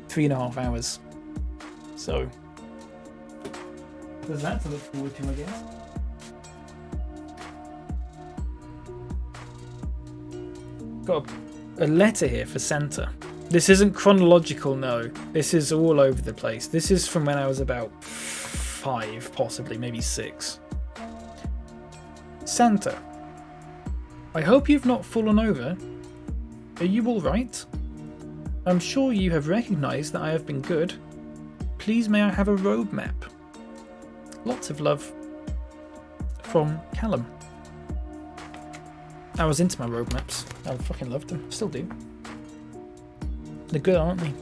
3.5 hours. So there's that to look forward to, I guess. Got a letter here for Santa. This isn't chronological, no. This is all over the place. This is from when I was about 5, possibly, maybe 6. Santa, I hope you've not fallen over. Are you all right? I'm sure you have recognized that I have been good. Please may I have a road map? Lots of love. From Callum. I was into my road maps. I fucking loved them. Still do. They're good, aren't they?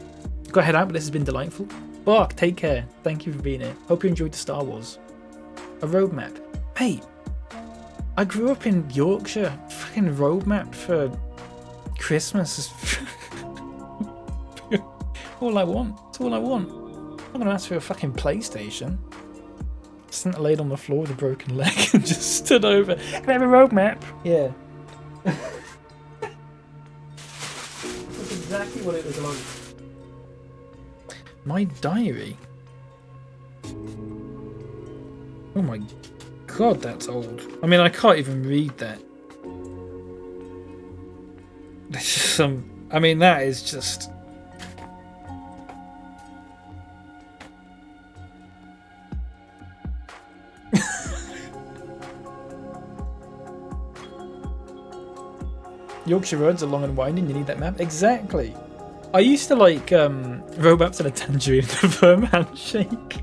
Got to head out, but this has been delightful. Bark, take care. Thank you for being here. Hope you enjoyed the Star Wars. A road map. Hey, I grew up in Yorkshire. Fucking road map for Christmas is all I want. It's all I want. I'm not gonna ask for a fucking PlayStation. Santa laid on the floor with a broken leg and just stood over. Can I have a road map? Yeah. That's exactly what it was like. My diary. Oh my god, that's old. I mean, I can't even read that. There's just some. I mean, that is just. Yorkshire roads are long and winding, you need that map. Exactly. I used to like road maps and a tangerine and a firm handshake.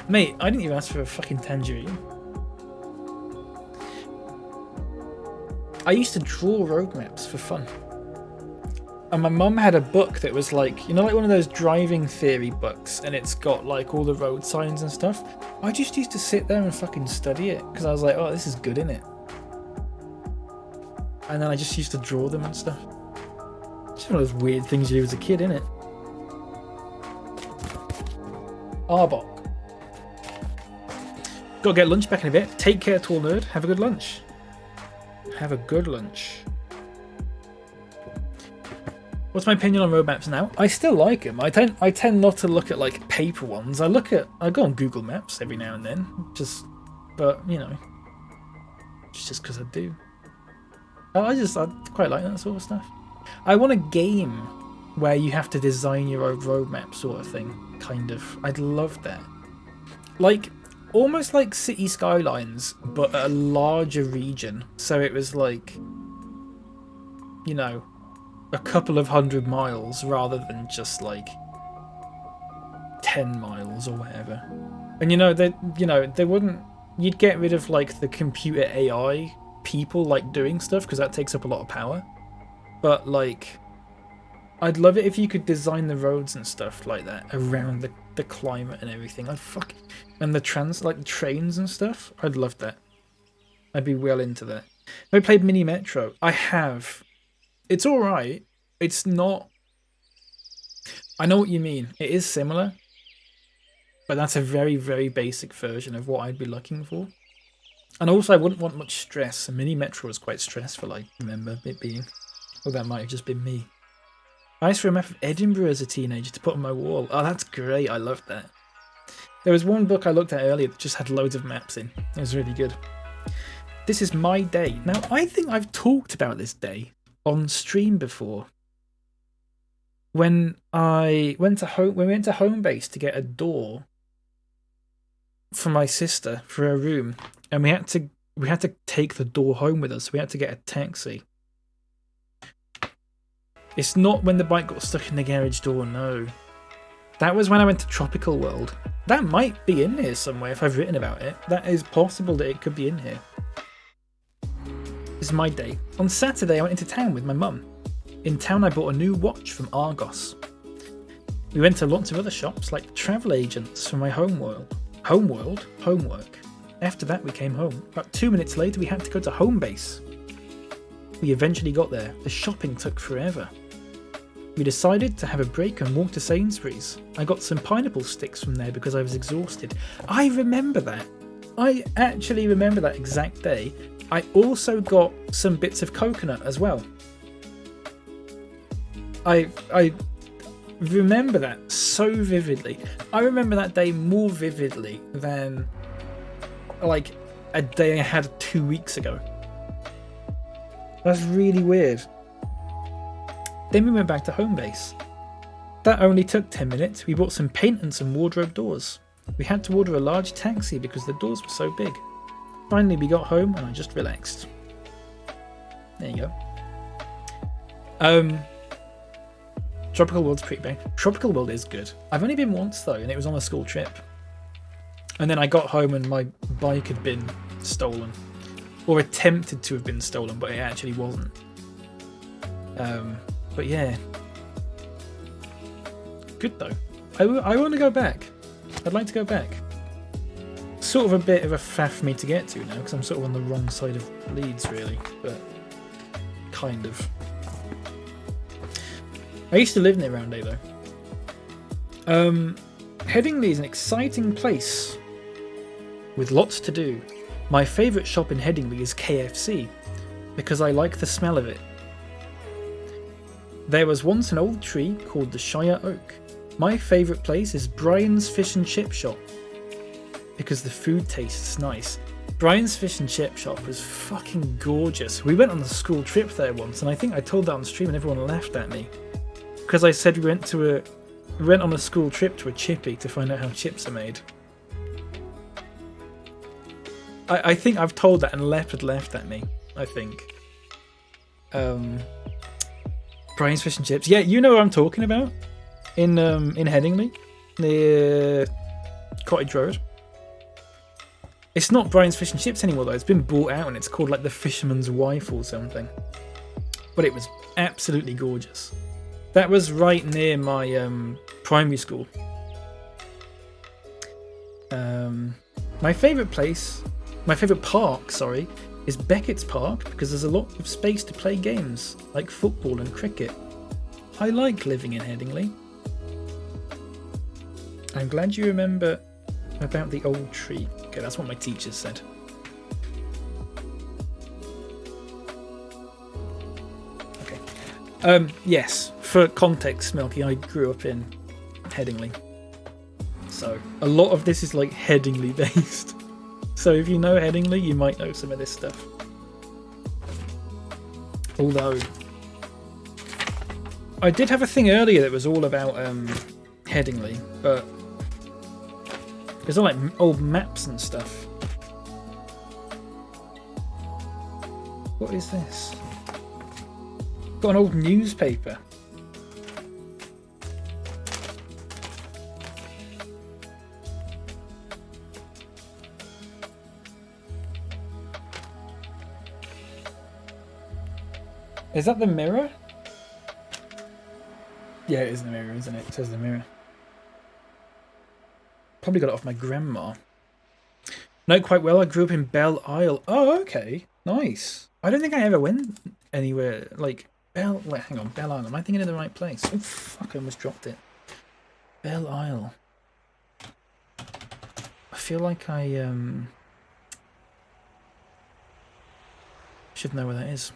Mate, I didn't even ask for a fucking tangerine. I used to draw road maps for fun. And my mum had a book that was like, you know, like one of those driving theory books, and it's got like all the road signs and stuff. I just used to sit there and fucking study it because I was like, oh, this is good, innit? And then I just used to draw them and stuff. Just one of those weird things you do as a kid, innit? Arbok. Gotta get lunch back in a bit. Take care, tall nerd. Have a good lunch. Have a good lunch. What's my opinion on road maps now? I still like them. I tend not to look at like paper ones. I go on Google Maps every now and then. But you know, it's just because I do. I quite like that sort of stuff. I want a game where you have to design your own roadmap sort of thing, kind of. I'd love that. Like, almost like City Skylines, but a larger region. So it was like, you know, a couple of 100 miles rather than just like 10 miles or whatever. And they wouldn't, you'd get rid of like the computer AI people like doing stuff because that takes up a lot of power. But like, I'd love it if you could design the roads and stuff like that around the climate and everything. And the trains and stuff. I'd love that. I'd be well into that. I played Mini Metro. I have. It's alright. It's not. I know what you mean. It is similar. But that's a very, very basic version of what I'd be looking for. And also, I wouldn't want much stress. And Mini Metro was quite stressful, I remember it being. Or that might have just been me. I used to remember Edinburgh as a teenager to put on my wall. Oh, that's great. I loved that. There was one book I looked at earlier that just had loads of maps in. It was really good. This is my day. Now, I think I've talked about this day on stream before. When we went to home base to get a door for my sister for her room, and we had to take the door home with us. We had to get a taxi. It's not when the bike got stuck in the garage door, no. That was when I went to Tropical World. That might be in here somewhere if I've written about it. That is possible that it could be in here. This is my day. On Saturday, I went into town with my mum. In town, I bought a new watch from Argos. We went to lots of other shops, like travel agents for my homework. After that, we came home. About 2 minutes later, we had to go to home base. We eventually got there. The shopping took forever. We decided to have a break and walk to Sainsbury's. I got some pineapple sticks from there because I was exhausted. I remember that. I actually remember that exact day. I also got some bits of coconut as well. I remember that so vividly. I remember that day more vividly than like a day I had 2 weeks ago. That's really weird. Then we went back to home base. That only took 10 minutes. We bought some paint and some wardrobe doors. We had to order a large taxi because the doors were so big. Finally we got home and I just relaxed. There you go. Tropical World's pretty big. Tropical World is good. I've only been once though, and it was on a school trip. And then I got home and my bike had been stolen. Or attempted to have been stolen, but it actually wasn't. But yeah. Good though. I want to go back. I'd like to go back. Sort of a bit of a faff for me to get to now, because I'm sort of on the wrong side of Leeds really. But kind of. I used to live near Roundhay though. Headingley is an exciting place with lots to do. My favourite shop in Headingley is KFC because I like the smell of it. There was once an old tree called the Shire Oak. My favourite place is Brian's Fish and Chip Shop because the food tastes nice. Brian's Fish and Chip Shop was fucking gorgeous. We went on a school trip there once and I think I told that on stream and everyone laughed at me. Because I said we went on a school trip to a chippy to find out how chips are made. I think I've told that and Leopard laughed at me, I think. Brian's Fish and Chips. Yeah, you know what I'm talking about. In Headingley. Near Cottage Road. It's not Brian's Fish and Chips anymore though. It's been bought out and it's called like the Fisherman's Wife or something. But it was absolutely gorgeous. That was right near my primary school. My favourite park, is Beckett's Park because there's a lot of space to play games like football and cricket. I like living in Headingley. I'm glad you remember about the old tree. Okay, that's what my teacher said. Okay. Yes, for context, Milky, I grew up in Headingley. So a lot of this is like Headingley based. So if you know Headingley, you might know some of this stuff. Although, I did have a thing earlier that was all about Headingley, but there's all like old maps and stuff. What is this? Got an old newspaper. Is that the Mirror? Yeah, it is the Mirror, isn't it? It says the Mirror. Probably got it off my grandma. Know quite well, I grew up in Belle Isle. Oh, okay. Nice. I don't think I ever went anywhere like Belle... Wait, hang on. Belle Isle. Am I thinking of the right place? Oh, fuck, I almost dropped it. Belle Isle. I feel like I should know where that is.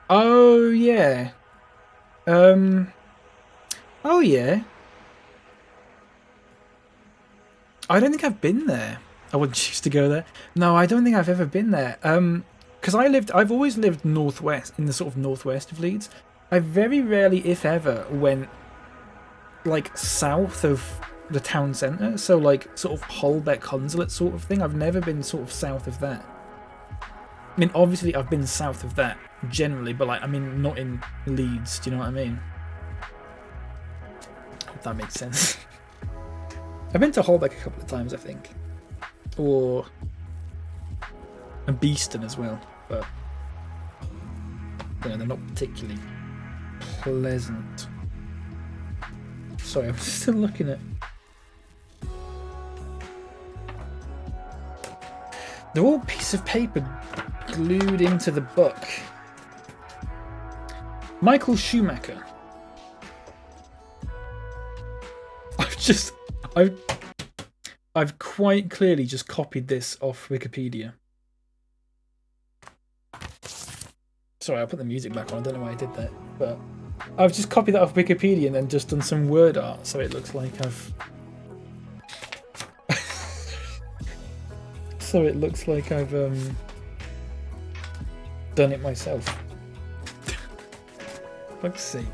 Oh, yeah. Oh, yeah. I don't think I've been there. I wouldn't choose to go there. No, I don't think I've ever been there. Because I've always lived northwest, in the sort of northwest of Leeds. I very rarely, if ever, went like south of the town centre. So like sort of Holbeck Consulate sort of thing. I've never been sort of south of that. I mean, obviously I've been south of that generally, but like, I mean, not in Leeds. Do you know what I mean? Hope that makes sense. I've been to Holbeck a couple of times, I think, or Beeston as well, but you know, they're not particularly pleasant. Sorry, I'm still looking at. They're all piece of paper glued into the book. Michael Schumacher. I've quite clearly just copied this off Wikipedia. Sorry, I'll put the music back on. I don't know why I did that, but I've just copied that off Wikipedia and then just done some word art, so it looks like I've done it myself. Fuck's sake.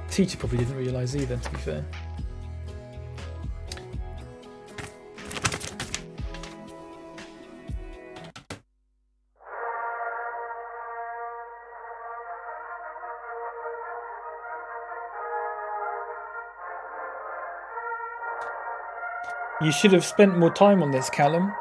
Teacher probably didn't realise either, to be fair. You should have spent more time on this, Callum.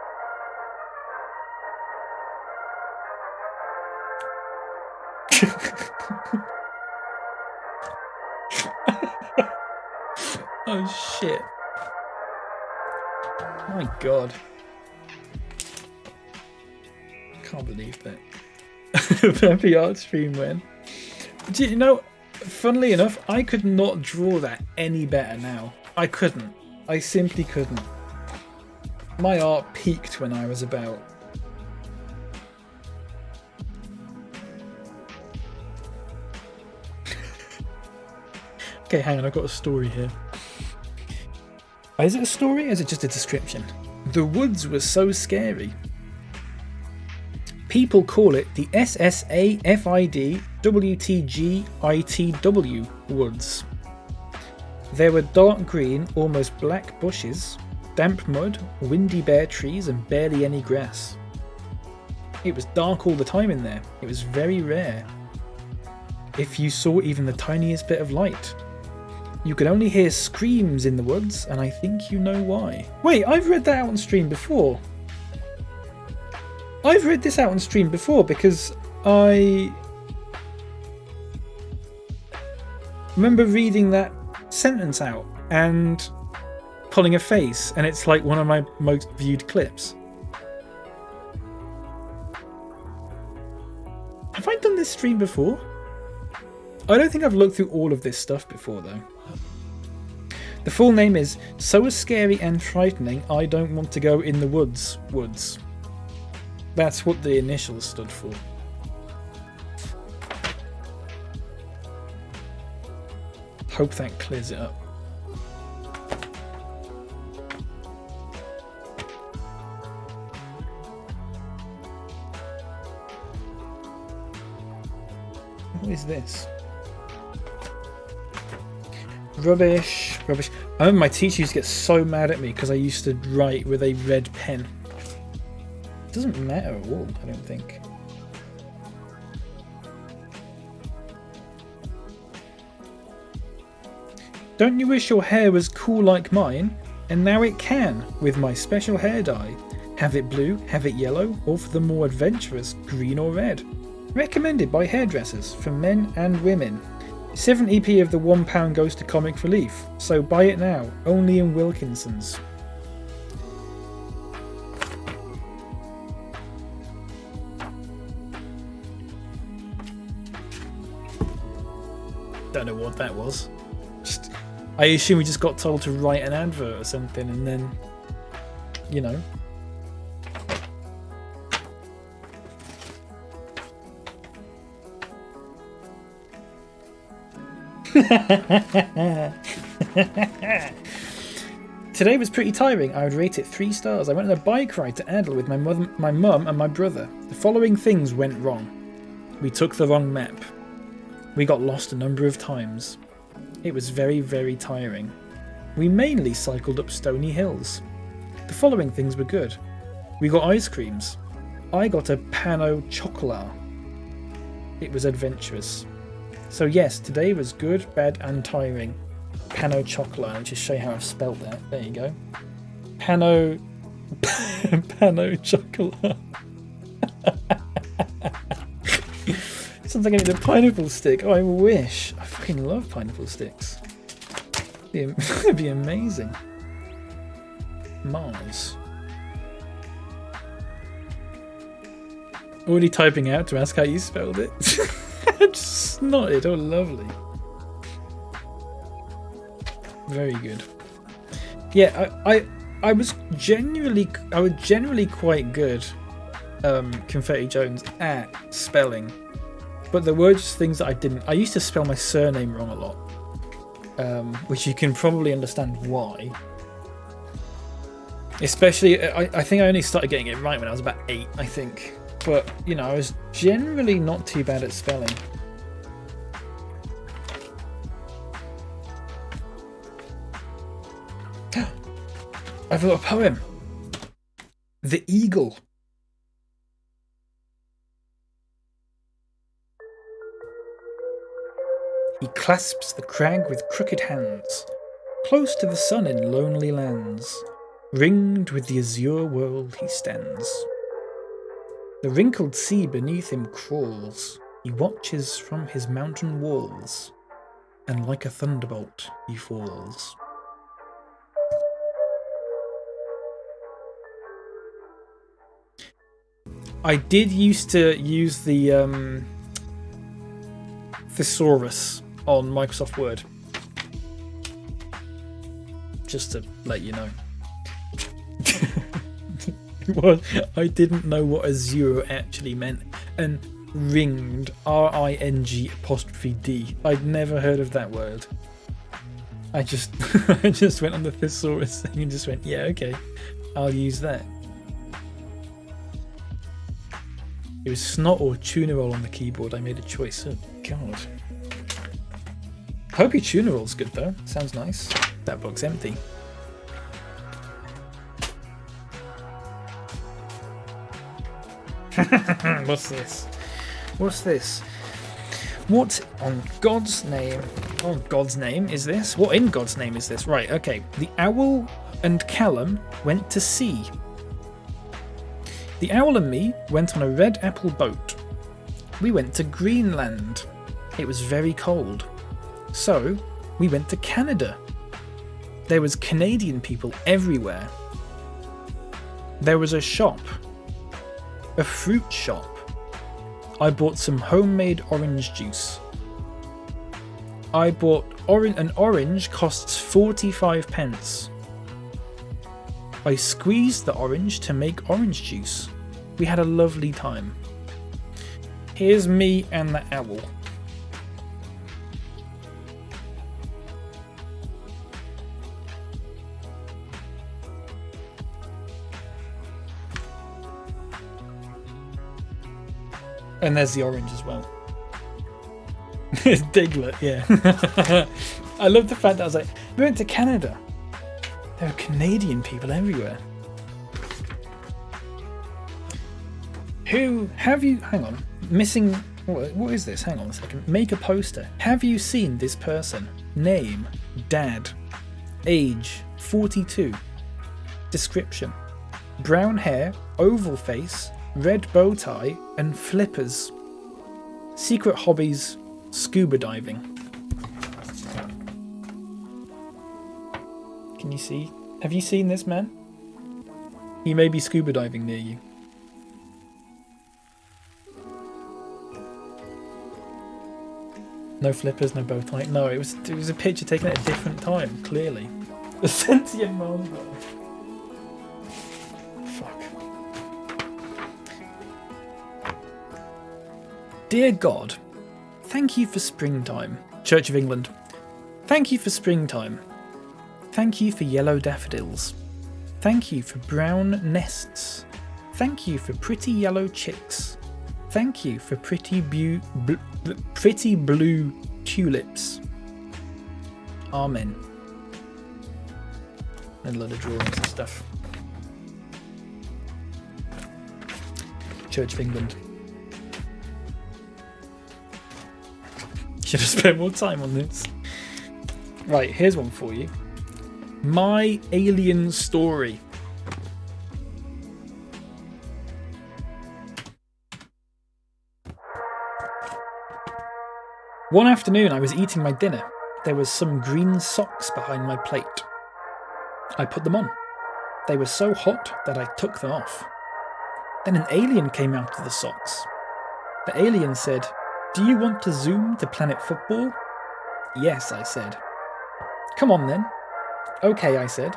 Oh shit. My god. Can't believe that. Bappy art stream went. Do you know, funnily enough, I could not draw that any better now. I couldn't. I simply couldn't. My art peaked when I was about... Okay, hang on, I've got a story here. Is it a story or is it just a description? The woods were so scary. People call it the SSAFID WTGITW woods. There were dark green, almost black bushes, damp mud, windy bare trees and barely any grass. It was dark all the time in there. It was very rare. If you saw even the tiniest bit of light, you could only hear screams in the woods, and I think you know why. Wait, I've read that out on stream before. I've read this out on stream before because I remember reading that sentence out and pulling a face, and it's like one of my most viewed clips. Have I done this stream before? I don't think I've looked through all of this stuff before though. The full name is So Scary and Frightening I Don't Want to Go in the Woods. Woods. That's what the initials stood for. Hope that clears it up. What is this? Rubbish, rubbish. I remember my teacher used to get so mad at me because I used to write with a red pen. It doesn't matter at all, I don't think. Don't you wish your hair was cool like mine? And now it can, with my special hair dye. Have it blue, have it yellow, or for the more adventurous, green or red. Recommended by hairdressers for men and women. 70p of the £1 goes to Comic Relief, so buy it now, only in Wilkinson's. Don't know what that was. I assume we just got told to write an advert or something and then, you know. Today was pretty tiring. I would rate it 3 stars. I went on a bike ride to Adel with my mum and my brother. The following things went wrong. We took the wrong map. We got lost a number of times. It was very, very tiring. We mainly cycled up stony hills. The following things were good. We got ice creams. I got a pano chocolat. It was adventurous. So yes, today was good, bad and tiring. Pano chocolat. I'll just show you how I've spelled that. There you go. Pano chocolat. Sounds like I need a pineapple stick. Oh, I wish. I fucking love pineapple sticks. It'd be amazing. Mars. Already typing out to ask how you spelled it. Just snotted. Oh, lovely. Very good. Yeah, I was generally quite good, Confetti Jones, at spelling. But there were just things that I didn't. I used to spell my surname wrong a lot, which you can probably understand why. Especially, I think I only started getting it right when I was about 8, I think. But, you know, I was generally not too bad at spelling. I've got a poem. The Eagle. He clasps the crag with crooked hands, close to the sun in lonely lands, ringed with the azure world he stands. The wrinkled sea beneath him crawls, he watches from his mountain walls, and like a thunderbolt he falls. I did used to use the thesaurus on Microsoft Word, just to let you know. Well, I didn't know what azure actually meant, and ringed, R-I-N-G''D. I'd never heard of that word. I just went on the thesaurus thing and just went, yeah, okay, I'll use that. It was snot or tuna roll on the keyboard. I made a choice. Oh god. Hope your tuna roll's good though. Sounds nice. That book's empty. What's this? What's this? What on God's name? Oh, God's name is this? What in God's name is this? Right, okay. The owl and Callum went to sea. The owl and me went on a red apple boat. We went to Greenland. It was very cold. So, we went to Canada. There was Canadian people everywhere. There was a shop. A fruit shop. I bought some homemade orange juice. I bought an orange costs 45 pence. I squeezed the orange to make orange juice. We had a lovely time. Here's me and the owl. And there's the orange as well. It's Diglett, yeah. I love the fact that I was like, we went to Canada. There are Canadian people everywhere. Who have you? Hang on. Missing. What is this? Hang on a second. Make a poster. Have you seen this person? Name. Dad. Age. 42. Description. Brown hair. Oval face. Red bow tie. And flippers. Secret hobbies. Scuba diving. Can you see? Have you seen this man? He may be scuba diving near you. No flippers, no bow tie. No, it was a picture taken at a different time, clearly. The sentient Malmo. Fuck. Dear God, thank you for springtime. Church of England. Thank you for springtime. Thank you for yellow daffodils. Thank you for brown nests. Thank you for pretty yellow chicks. Thank you for pretty blue tulips. Amen. And a lot of drawings and stuff. Church of England. Should have spent more time on this. Right, here's one for you. My Alien Story. One afternoon I was eating my dinner. There was some green socks behind my plate. I put them on. They were so hot that I took them off. Then an alien came out of the socks. The alien said, "Do you want to zoom to Planet Football?" "Yes," I said. "Come on then." "Okay," I said.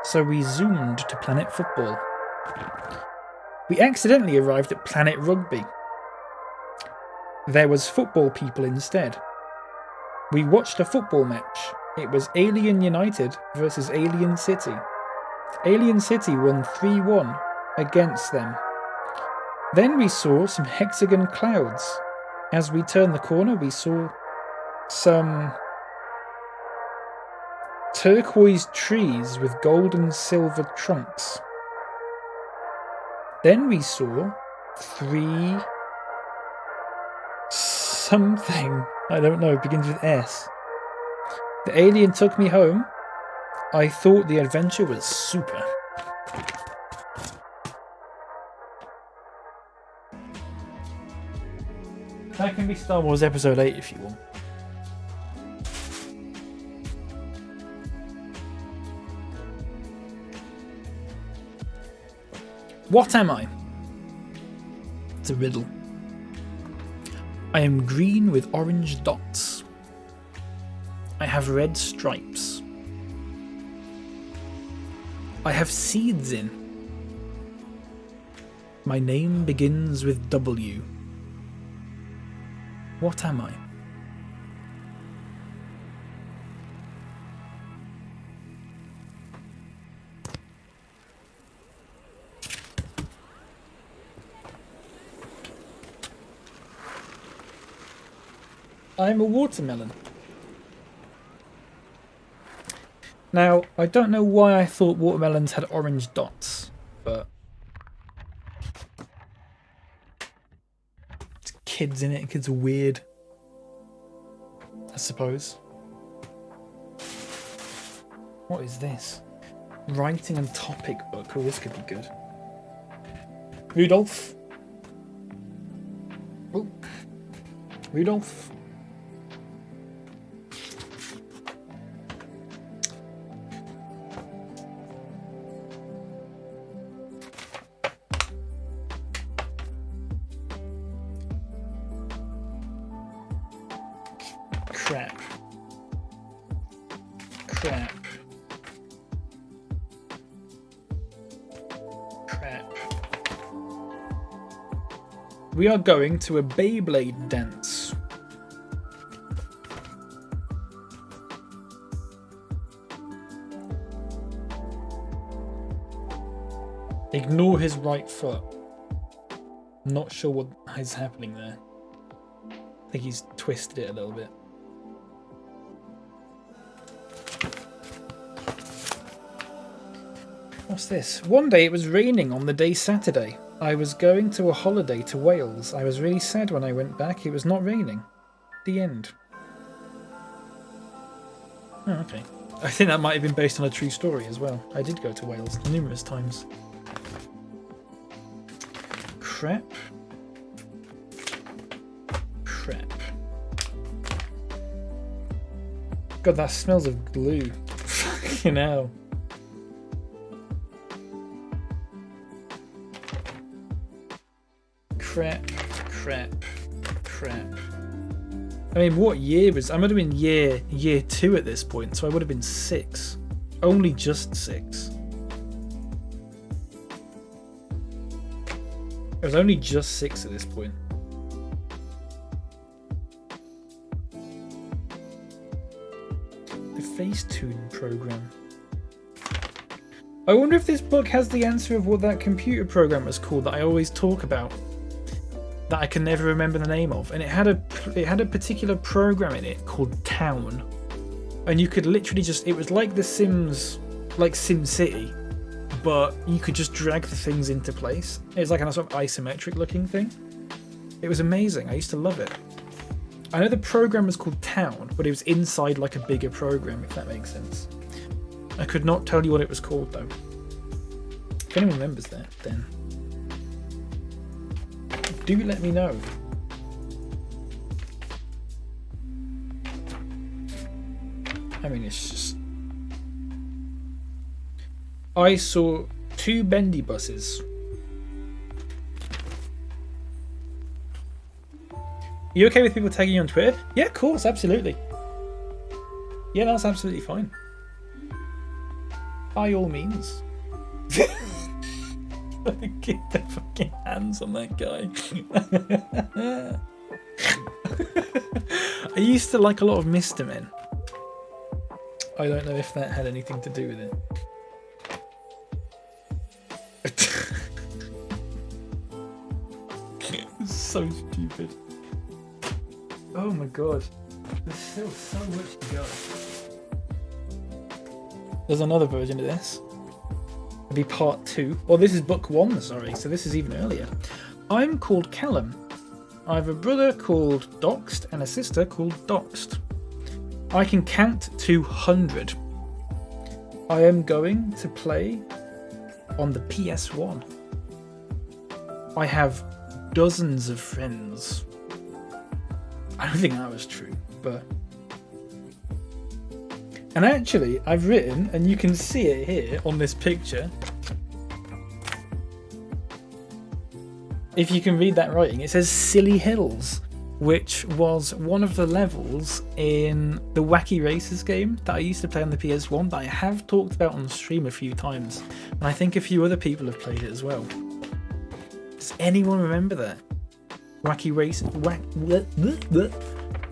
So we zoomed to Planet Football. We accidentally arrived at Planet Rugby. There was football people instead. We watched a football match. It was Alien United versus Alien City. Alien City won 3-1 against them. Then we saw some hexagon clouds. As we turned the corner, we saw some turquoise trees with gold and silver trunks. Then we saw 3 something. I don't know, it begins with S. The alien took me home. I thought the adventure was super. That can be Star Wars Episode 8 if you want. What am I? It's a riddle. I am green with orange dots. I have red stripes. I have seeds in. My name begins with W. What am I? I'm a watermelon. Now, I don't know why I thought watermelons had orange dots, but it's kids in it, kids are weird, I suppose. What is this? Writing and topic book. Oh, this could be good. Rudolph. Oh. Rudolph. Crap. Crap. Crap. We are going to a Beyblade dance. Ignore his right foot. Not sure what is happening there. think he's twisted it a little bit. What's this? One day it was raining on the day Saturday. I was going to a holiday to Wales. I was really sad when I went back. It was not raining. The end. Oh, okay. I think that might have been based on a true story as well. I did go to Wales numerous times. Crap. Crap. God, that smells of glue. Fucking hell. Crap, crap, crap. I mean, what year was... I would have been year 2 at this point, so I would have been 6. Only just 6. I was only just 6 at this point. The Facetune program. I wonder if this book has the answer of what that computer program was called that I always talk about, that I can never remember the name of. And it had a particular program in it called Town, and you could literally just... It was like The Sims, like SimCity, but you could just drag the things into place. It was like a sort of isometric looking thing. It was amazing. I used to love it. I know the program was called Town, but it was inside like a bigger program, if that makes sense. I could not tell you what it was called though. If anyone remembers that, then do let me know. I mean, it's just... I saw 2 bendy buses. You okay with people tagging you on Twitter? Yeah, of course, absolutely. Yeah, that's absolutely fine. By all means. Get the fucking hands on that guy. I used to like a lot of Mr. Men. I don't know if that had anything to do with it. It's so stupid. Oh my god. There's still so much to go. There's another version of this. It'll be part 2. Well, this is book 1, sorry, so this is even earlier. I'm called Callum. I have a brother called Doxed and a sister called Doxed. I can count to 100. I am going to play on the PS1. I have dozens of friends. I don't think that was true, but... And actually, I've written, and you can see it here on this picture. If you can read that writing, it says Silly Hills, which was one of the levels in the Wacky Races game that I used to play on the PS1 that I have talked about on stream a few times. And I think a few other people have played it as well. Does anyone remember that? Wacky Races,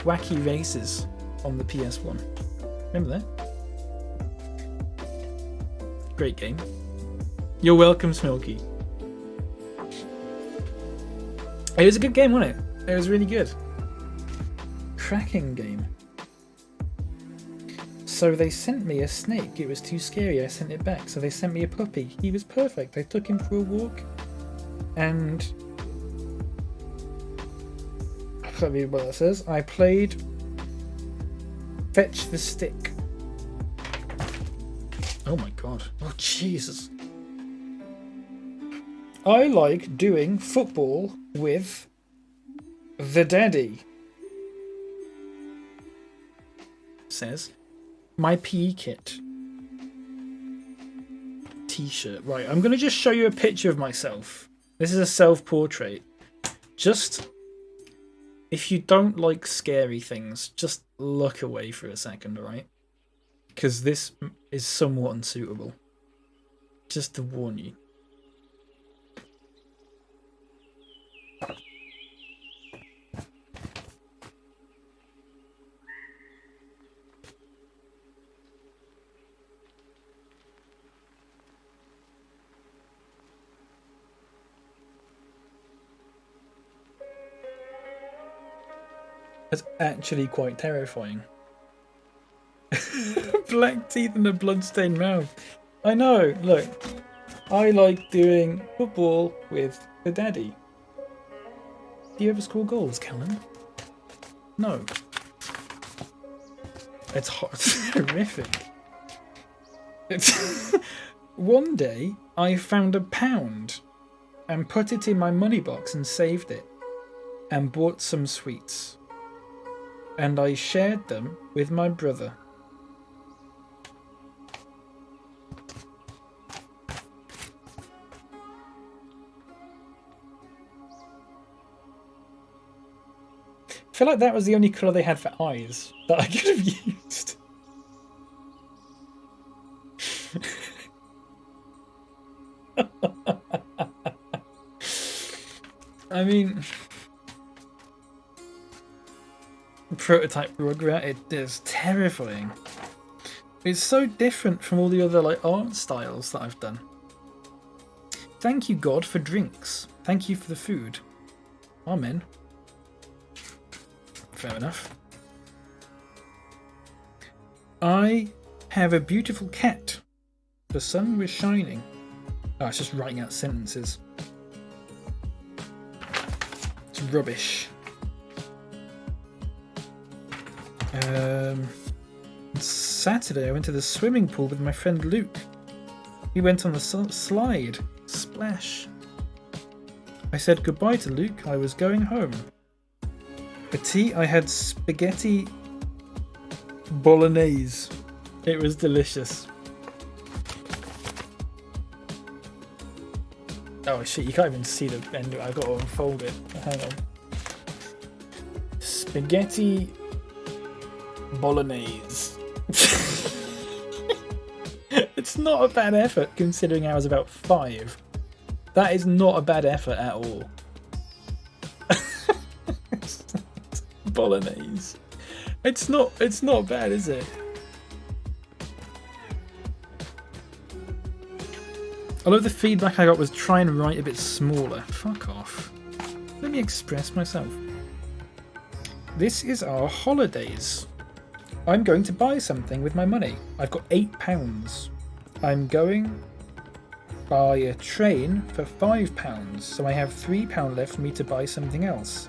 Wacky Races on the PS1. Remember that? Great game. You're welcome, Smilky. It was a good game, wasn't it? It was really good. Cracking game. So they sent me a snake. It was too scary. I sent it back. So they sent me a puppy. He was perfect. I took him for a walk. And... I can't read what that says. I played... Fetch the Stick. Oh my god. Oh Jesus. I like doing football with the daddy. Says my PE kit. T-shirt. Right, I'm going to just show you a picture of myself. This is a self-portrait. Just, if you don't like scary things, just look away for a second, alright? Because this is somewhat unsuitable. Just to warn you. That's actually quite terrifying. Black teeth and a bloodstained mouth. I know, look. I like doing football with the daddy. Do you ever score goals, Callum? No. It's hot. It's horrific. It's one day I found £1 and put it in my money box and saved it and bought some sweets. And I shared them with my brother. I feel like that was the only colour they had for eyes that I could have used. I mean, prototype Rugrat, it is terrifying. It's so different from all the other like art styles that I've done. Thank you, God, for drinks. Thank you for the food. Amen. Fair enough. I have a beautiful cat. The sun was shining. Oh, it's just writing out sentences. It's rubbish. Saturday I went to the swimming pool with my friend Luke. We went on the slide. Splash. I said goodbye to Luke. I was going home. For tea, I had spaghetti bolognese. It was delicious. Oh shit, you can't even see the end of it. I've got to unfold it. Hang on. Spaghetti bolognese. It's not a bad effort considering I was about 5. That is not a bad effort at all. Bolognese. It's not bad, is it? Although the feedback I got was try and write a bit smaller. Fuck off. Let me express myself. This is our holidays. I'm going to buy something with my money. I've got £8. I'm going by a train for £5, so I have £3 left for me to buy something else.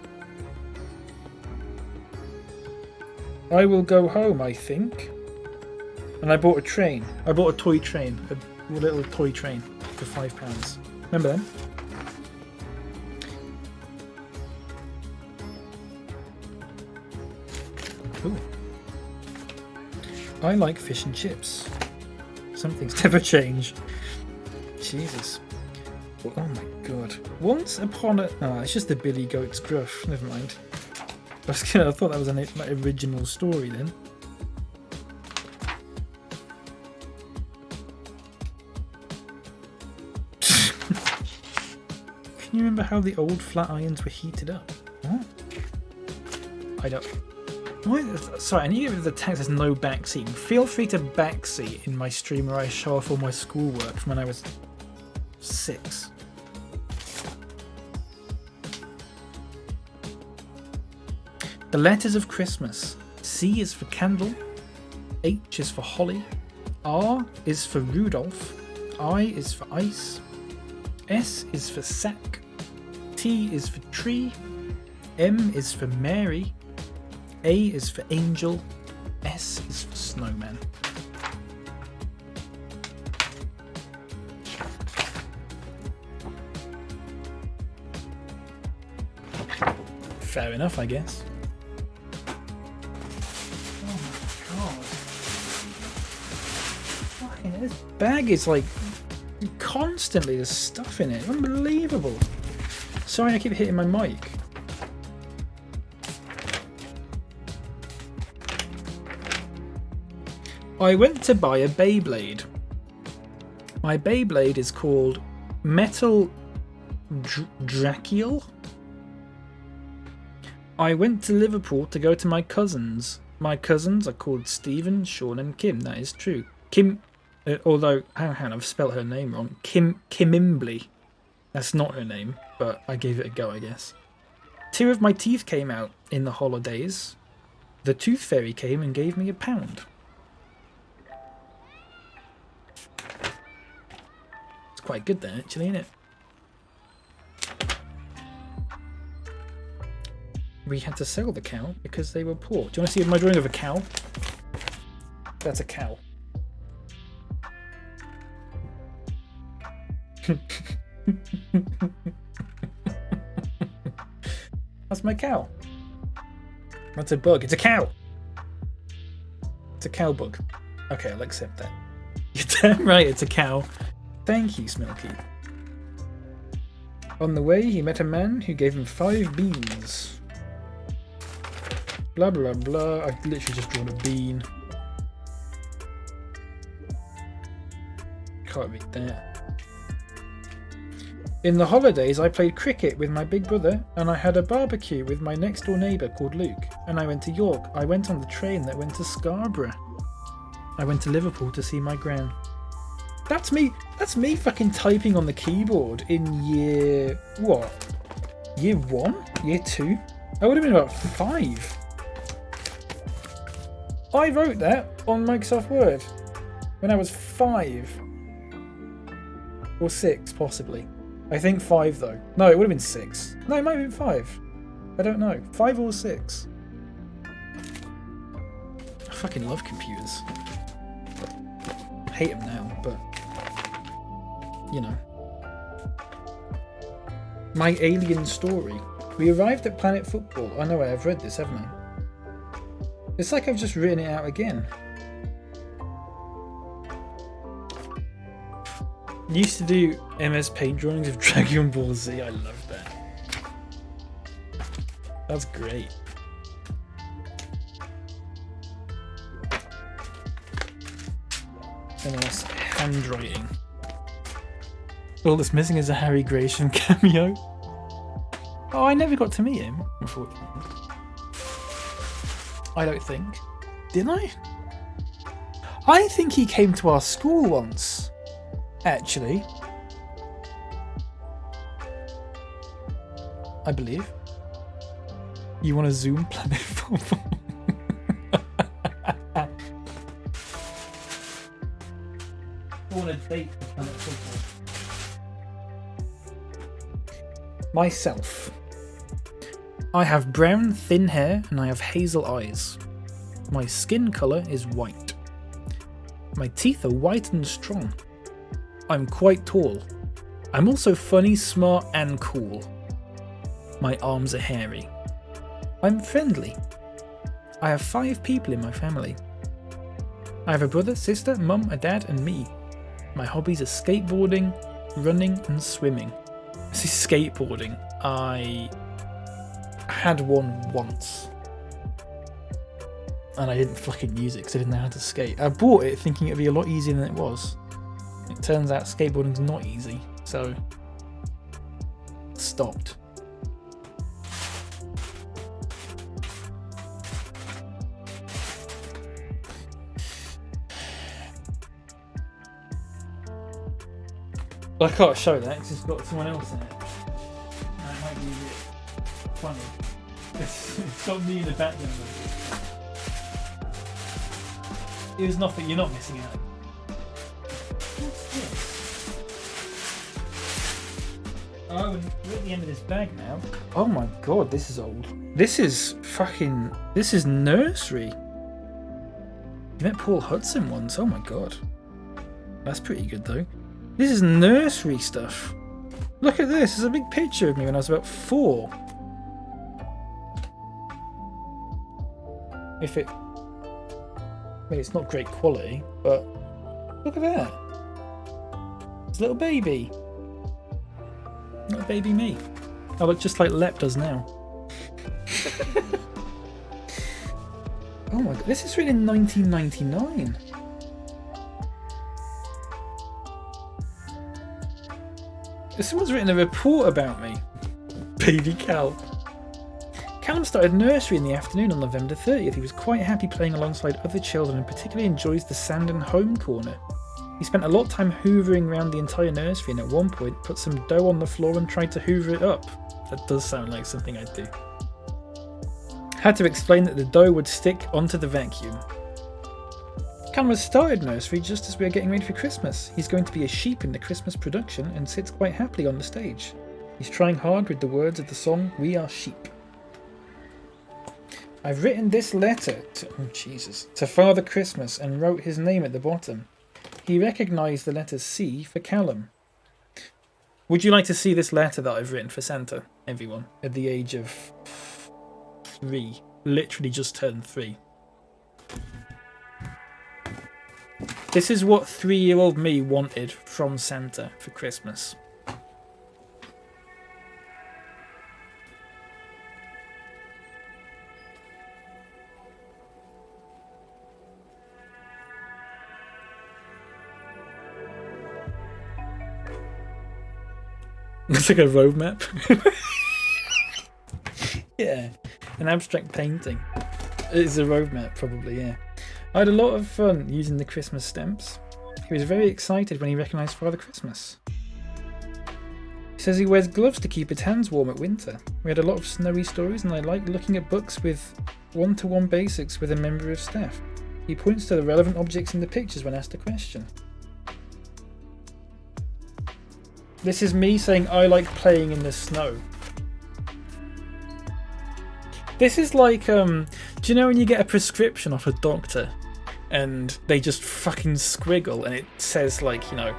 I will go home, I think. And I bought a train. I bought a toy train. A little toy train for £5. Remember them? Ooh. I like fish and chips. Some things never change. Jesus. Oh my god. Once upon a... Oh, it's just the Billy Goat's gruff. Never mind. I thought that was an original story then. Can you remember how the old flat irons were heated up? What? I don't... What? Sorry, I need to get rid of the text. There's no backseat. Feel free to backseat in my stream where I show off all my schoolwork from when I was 6. The letters of Christmas. C is for candle. H is for holly. R is for Rudolph. I is for ice. S is for sack. T is for tree. M is for Mary. A is for angel. S is for snowman. Fair enough, I guess. This bag is like constantly there's stuff in it. Unbelievable. Sorry, I keep hitting my mic. I went to buy a Beyblade. My Beyblade is called Metal Drakiel. I went to Liverpool to go to my cousins. My cousins are called Stephen, Sean and Kim. That is true. Kim... although, hang on, I've spelt her name wrong. Kimimbley. That's not her name, but I gave it a go, I guess. 2 of my teeth came out in the holidays. The tooth fairy came and gave me £1. It's quite good then, actually, isn't it? We had to sell the cow because they were poor. Do you want to see my drawing of a cow? That's a cow. That's my cow. That's a bug. It's a cow. It's a cow bug. Okay, I'll accept that. You're damn right, it's a cow. Thank you, Smilky. On the way, he met a man who gave him 5 beans. Blah, blah, blah. I've literally just drawn a bean. Can't read that. In the holidays, I played cricket with my big brother, and I had a barbecue with my next door neighbour called Luke, and I went to York. I went on the train that went to Scarborough. I went to Liverpool to see my gran. That's me fucking typing on the keyboard in year... what? Year 1? Year 2? I would have been about 5. I wrote that on Microsoft Word when I was 5. Or 6, possibly. I think 5 though. No, it would have been 6. No, it might have been 5. I don't know. 5 or 6. I fucking love computers. I hate them now, but you know. My alien story. We arrived at Planet Football. I know I've read this, haven't I? It's like I've just written it out again. Used to do MS Paint drawings of Dragon Ball Z. I love that. That's great. MS handwriting. All that's missing is a Harry Gresham cameo. Oh, I never got to meet him, unfortunately. I don't think. Didn't I? I think he came to our school once. Actually, I believe. You want to zoom Planet Football? I want to date Planet Football. Myself. I have brown, thin hair and I have hazel eyes. My skin colour is white. My teeth are white and strong. I'm quite tall. I'm also funny, smart and cool. My arms are hairy. I'm friendly. I have 5 people in my family. I have a brother, sister, mum, a dad and me. My hobbies are skateboarding, running and swimming. This is skateboarding. I had one once. And I didn't fucking use it because I didn't know how to skate. I bought it thinking it'd be a lot easier than it was. It turns out skateboarding's not easy, so stopped. I can't show that because it's got someone else in it. That might be a bit funny. It's got me in the background. It was nothing, you're not missing out. Oh, and we're at the end of this bag now. Oh my god, this is old. This is nursery. You met Paul Hudson once, oh my god. That's pretty good though. This is nursery stuff. Look at this, there's a big picture of me when I was about 4. If it... I mean, it's not great quality, but look at that. It's a little baby. Not baby me. I look just like Lep does now. Oh my god, this is written in 1999. Someone's written a report about me. BapyCal. Callum started nursery in the afternoon on November 30th. He was quite happy playing alongside other children and particularly enjoys the sand and home corner. He spent a lot of time hoovering around the entire nursery and at one point put some dough on the floor and tried to hoover it up. That does sound like something I'd do. Had to explain that the dough would stick onto the vacuum. Callum has started nursery just as we are getting ready for Christmas. He's going to be a sheep in the Christmas production and sits quite happily on the stage. He's trying hard with the words of the song We Are Sheep. I've written this letter to Father Christmas and wrote his name at the bottom. He recognised the letter C for Callum. Would you like to see this letter that I've written for Santa, everyone, at the age of 3? Literally just turned 3. This is what 3-year-old me wanted from Santa for Christmas. Looks like a road map. Yeah, an abstract painting. It's a road map, probably, yeah. I had a lot of fun using the Christmas stamps. He was very excited when he recognised Father Christmas. He says he wears gloves to keep his hands warm at winter. We had a lot of snowy stories and I like looking at books with one-to-one basics with a member of staff. He points to the relevant objects in the pictures when asked a question. This is me saying I like playing in the snow. This is like, do you know when you get a prescription off a doctor and they just fucking squiggle and it says like, you know,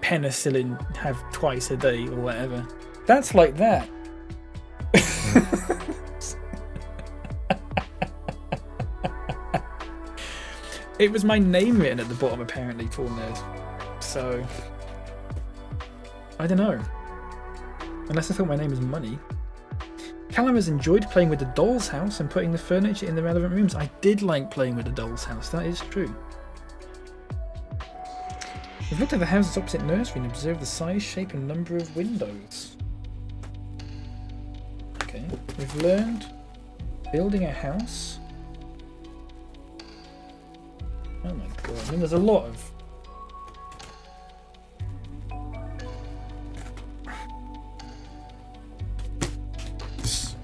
penicillin have twice a day or whatever. That's like that. It was my name written at the bottom apparently, poor nerd. So, I don't know. Unless I thought my name was Money. Callum has enjoyed playing with the doll's house and putting the furniture in the relevant rooms. I did like playing with the doll's house, that is true. We've looked at the houses opposite nursery and observed the size, shape and number of windows. Okay, we've learned building a house. Oh my god, I mean there's a lot of...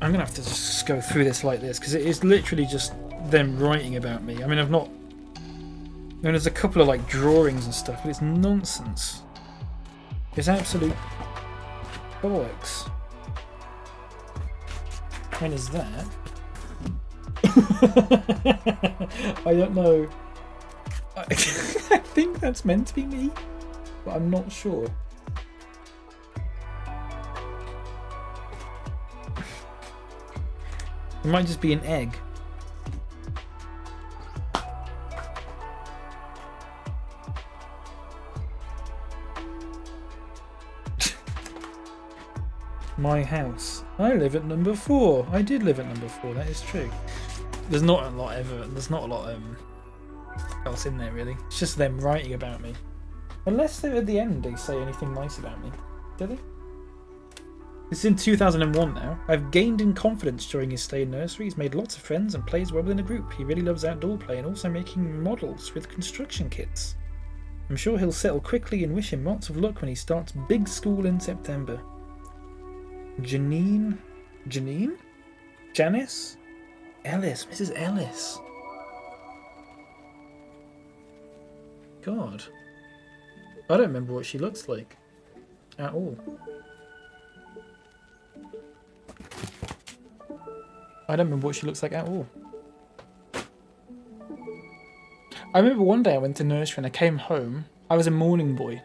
I'm going to have to just go through this like this because it is literally just them writing about me. I mean, I've not... I mean, there's a couple of like drawings and stuff, but it's nonsense. It's absolute bollocks. When is that? I don't know. I think that's meant to be me, but I'm not sure. It might just be an egg. My house. I live at number 4. I did live at number 4, that is true. There's not a lot else in there really. It's just them writing about me. Unless they're at the end they say anything nice about me. Do they? It's in 2001 now. I've gained in confidence during his stay in nursery. He's made lots of friends and plays well within a group. He really loves outdoor play and also making models with construction kits. I'm sure he'll settle quickly and wish him lots of luck when he starts big school in September. Janine? Janice? Ellis, Mrs. Ellis. God. I don't remember what she looks like. At all. I don't remember what she looks like at all. I remember one day I went to nursery and I came home. I was a morning boy.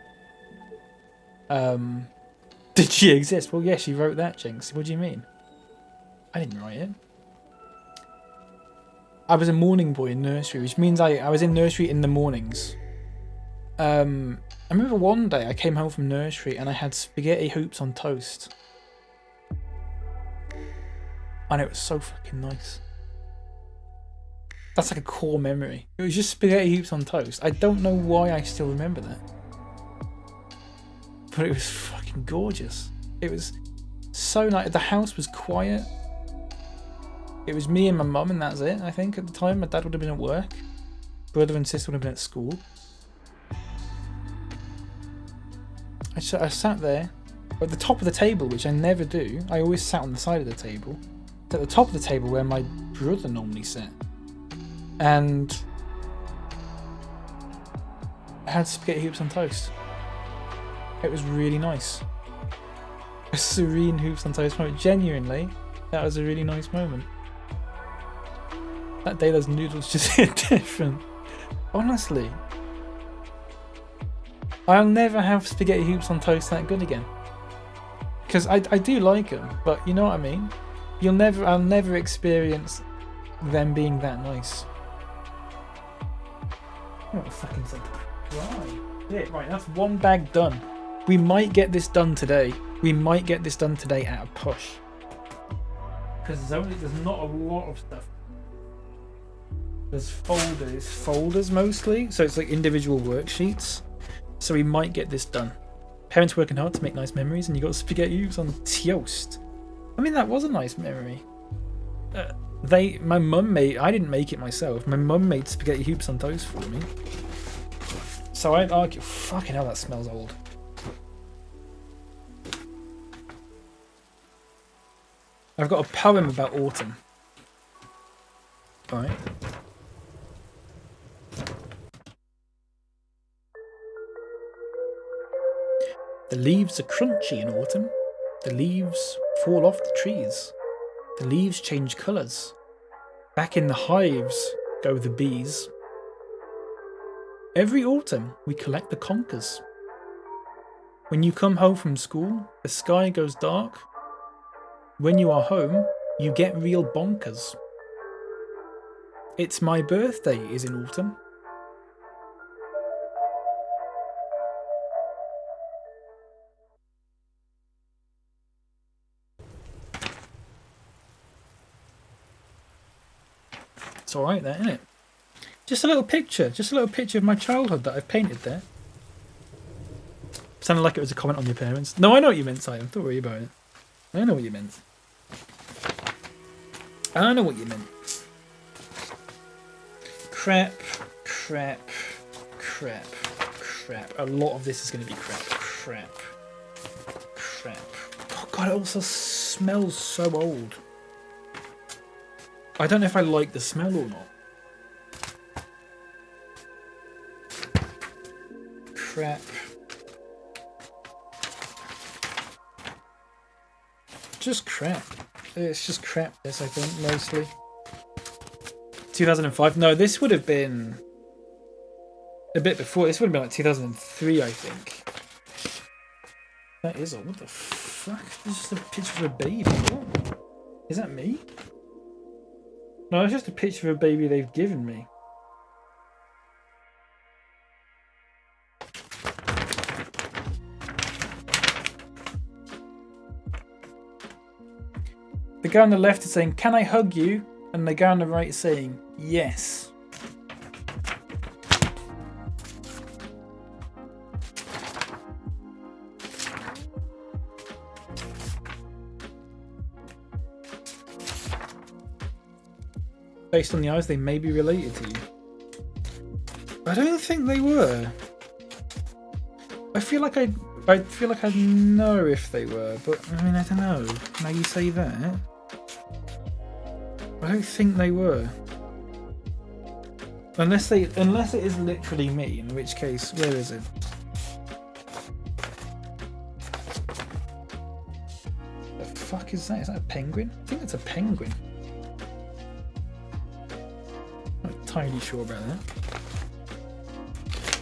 Did she exist? Well, yeah, she wrote that, Jinx. What do you mean? I didn't write it. I was a morning boy in nursery, which means I was in nursery in the mornings. I remember one day I came home from nursery and I had spaghetti hoops on toast. And it was so fucking nice. That's like a core memory. It was just spaghetti hoops on toast. I don't know why I still remember that. But it was fucking gorgeous. It was so nice. The house was quiet. It was me and my mum and that's it, I think, at the time. My dad would have been at work. Brother and sister would have been at school. I sat there at the top of the table, which I never do. I always sat on the side of the table. at the top of the table where my brother normally sat. And I had spaghetti hoops on toast. It was really nice. A serene hoops on toast moment. Genuinely, that was a really nice moment. That day those noodles just hit different. Honestly. I'll never have spaghetti hoops on toast that good again. Because I do like them, but you know what I mean? I'll never experience them being that nice. What the fucking thing? Right. Yeah, right, that's one bag done. We might get this done today. We might get this done today at a push. Because there's not a lot of stuff. There's folders mostly, so it's like individual worksheets. So we might get this done. Parents working hard to make nice memories, and you got spaghetti hoops on toast. I mean, that was a nice memory. My mum made. I didn't make it myself. My mum made spaghetti hoops on toast for me. So I'd argue, fucking hell, that smells old. I've got a poem about autumn. All right. The leaves are crunchy in autumn. The leaves fall off the trees. The leaves change colours. Back in the hives go the bees. Every autumn we collect the conkers. When you come home from school, the sky goes dark. When you are home, you get real bonkers. It's my birthday is in autumn. It's alright there, isn't it? Just a little picture of my childhood that I've painted there. Sounded like it was a comment on your parents. No, I know what you meant, Simon. Don't worry about it. I know what you meant. I know what you meant. Crap. A lot of this is going to be crap. Oh god, it also smells so old. I don't know if I like the smell or not. Crap. Just crap. It's just crap, this, I think, mostly. 2005? No, this would have been a bit before. This would have been like 2003, I think. That is old. What the fuck? This is just a picture of a baby. What? Is that me? No, it's just a picture of a baby they've given me. The guy on the left is saying, "Can I hug you?" And the guy on the right is saying, "Yes." Based on the eyes, they may be related to you. I don't think they were. I feel like I'd know if they were, but I mean, I don't know. Now you say that. I don't think they were. Unless it is literally me, in which case, where is it? The fuck is that? Is that a penguin? I think that's a penguin. I'm not entirely sure about that.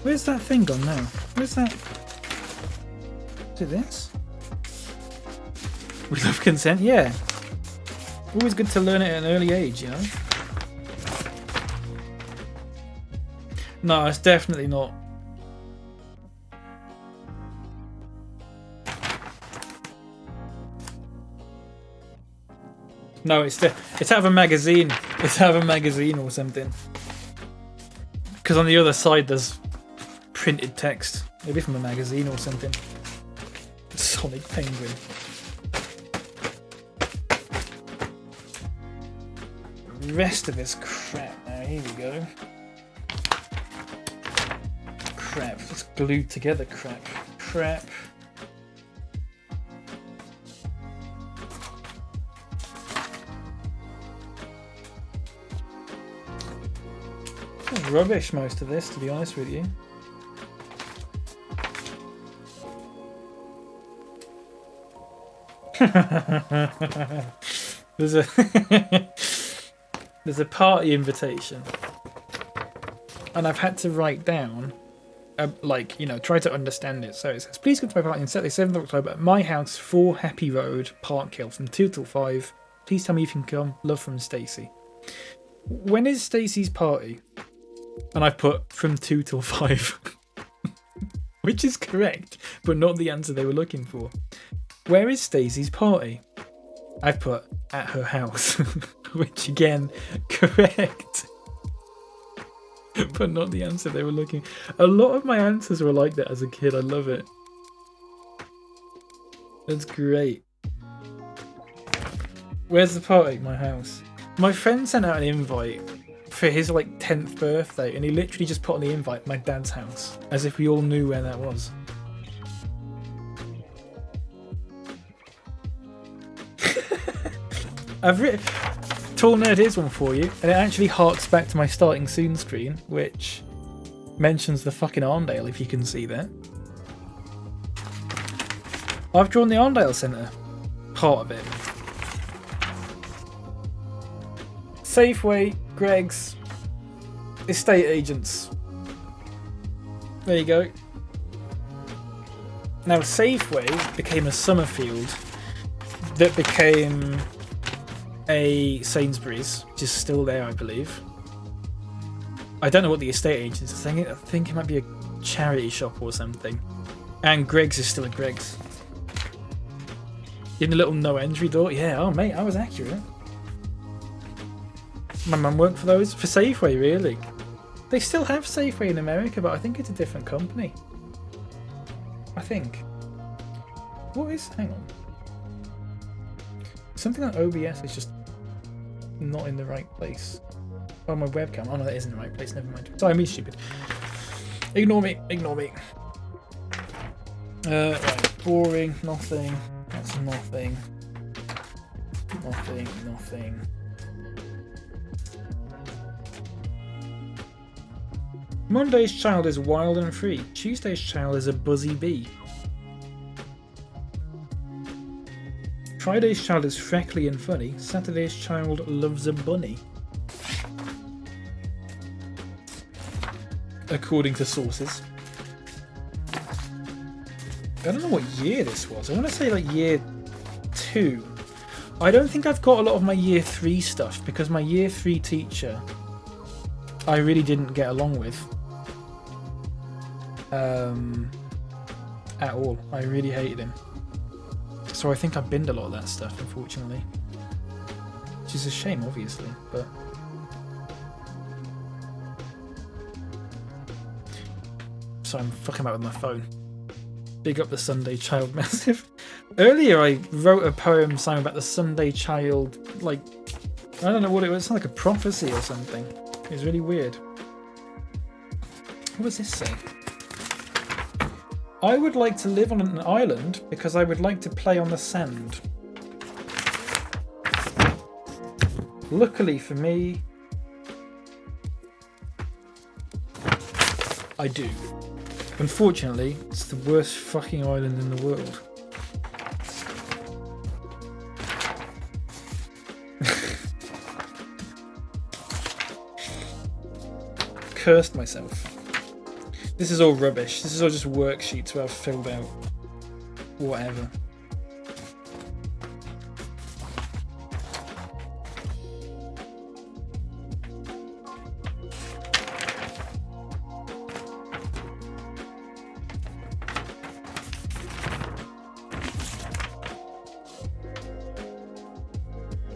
Where's that thing gone now? Where's that? Is it this? We love consent? Yeah. Always good to learn it at an early age, you know? No, it's definitely not. No, it's out of a magazine. It's out of a magazine or something. Because on the other side there's printed text. Maybe from a magazine or something. Sonic Penguin. The rest of this crap now. Here we go. Crap. It's glued together crap. Crap. rubbish, most of this, to be honest with you. There's a there's a party invitation, and I've had to write down, like, you know, try to understand it. So it says, please come to my party on Saturday, 7th of October at my house, 4 Happy Road, BapyCal, from 2 till 5. Please tell me if you can come. Love from Stacey. When is Stacey's party? And I've put from 2 till 5, which is correct, but not the answer they were looking for. Where is Stacey's party? I've put at her house, which again, correct, but not the answer they were looking. A lot of my answers were like that as a kid. I love it. That's great. Where's the party? My house. My friend sent out an invite for his like 10th birthday, and he literally just put on the invite, my dad's house, as if we all knew where that was. I've written Tall Nerd, here's one for you, and it actually harks back to my starting soon screen, which mentions the fucking Arndale, if you can see that. I've drawn the Arndale Centre, part of it. Safeway, Greggs, estate agents. There you go. Now Safeway became a Summerfield that became a Sainsbury's, which is still there, I believe. I don't know what the estate agent is saying. I think it might be a charity shop or something. And Greggs is still a Greggs. In the little no entry door. Yeah, oh mate, I was accurate. My mum worked for those. For Safeway, really. They still have Safeway in America, but I think it's a different company. I think. What is... hang on. Something like OBS is just not in the right place. Oh, my webcam. Oh no, that is in the right place. Never mind. Sorry, I'm stupid. Ignore me. Ignore me. Right. Boring. Nothing. That's nothing. Nothing. Nothing. Monday's child is wild and free. Tuesday's child is a buzzy bee. Friday's child is freckly and funny. Saturday's child loves a bunny. According to sources. I don't know what year this was. I want to say like year 2. I don't think I've got a lot of my year 3 stuff because my year 3 teacher I really didn't get along with. At all. I really hated him. So I think I binned a lot of that stuff, unfortunately. Which is a shame, obviously, but... So I'm fucking about with my phone. Big up the Sunday Child massive. Earlier I wrote a poem saying about the Sunday Child, like... I don't know what it was, it's like a prophecy or something. It was really weird. What does this say? I would like to live on an island because I would like to play on the sand. Luckily for me, I do. Unfortunately, it's the worst fucking island in the world. Cursed myself. This is all rubbish. This is all just worksheets where I've filled out whatever.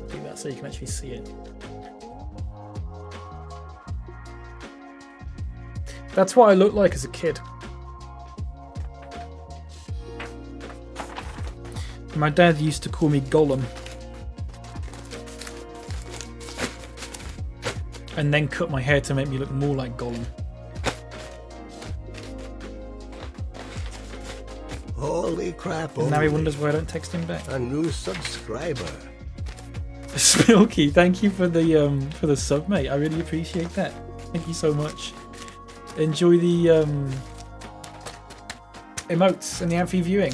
Do that so you can actually see it. That's what I looked like as a kid. My dad used to call me Gollum. And then cut my hair to make me look more like Gollum. Holy crap. And now he wonders why I don't text him back. A new subscriber. Smilky, thank you for the sub, mate. I really appreciate that. Thank you so much. Enjoy the emotes and the amphi viewing.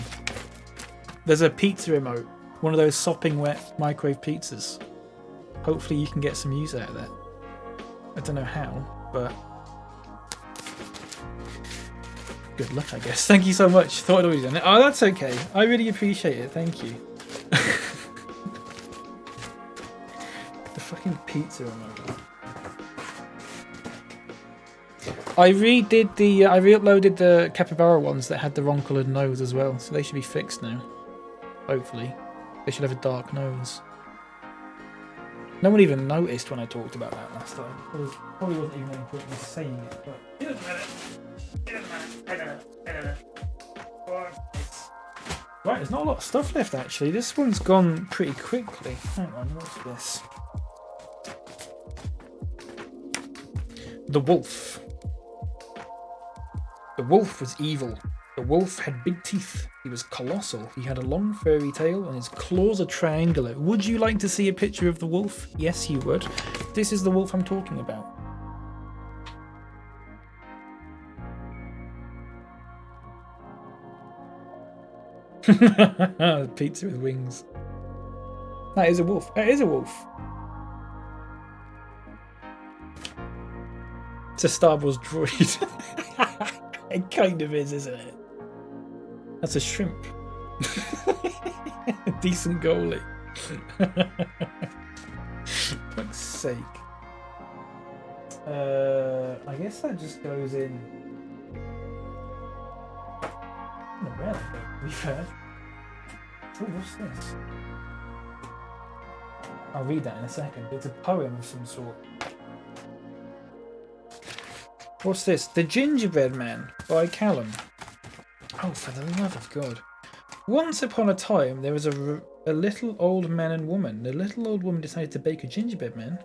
There's a pizza emote, one of those sopping wet microwave pizzas. Hopefully you can get some use out of that. I don't know how, but good luck, I guess. Thank you so much. Thought I'd already done it. Oh, that's okay. I really appreciate it. Thank you. The fucking pizza emote. I re-uploaded the capybara ones that had the wrong coloured nose as well, so they should be fixed now. Hopefully. They should have a dark nose. No one even noticed when I talked about that last time. Probably wasn't even any point in saying it, but it doesn't matter. It doesn't matter. I don't know. Right, there's not a lot of stuff left actually. This one's gone pretty quickly. Hang on, what's this? The wolf. The wolf was evil. The wolf had big teeth. He was colossal. He had a long furry tail and his claws are triangular. Would you like to see a picture of the wolf? Yes, you would. This is the wolf I'm talking about. Pizza with wings. That is a wolf. That is a wolf. It's a Star Wars droid. It kind of is, isn't it? That's a shrimp. A decent goalie. Fuck's sake. I guess that just goes in. Not bad, to be fair. Oh, what's this? I'll read that in a second. It's a poem of some sort. What's this? The Gingerbread Man by Callum. Oh, for the love of God. Once upon a time, there was a little old man and woman. The little old woman decided to bake a gingerbread man.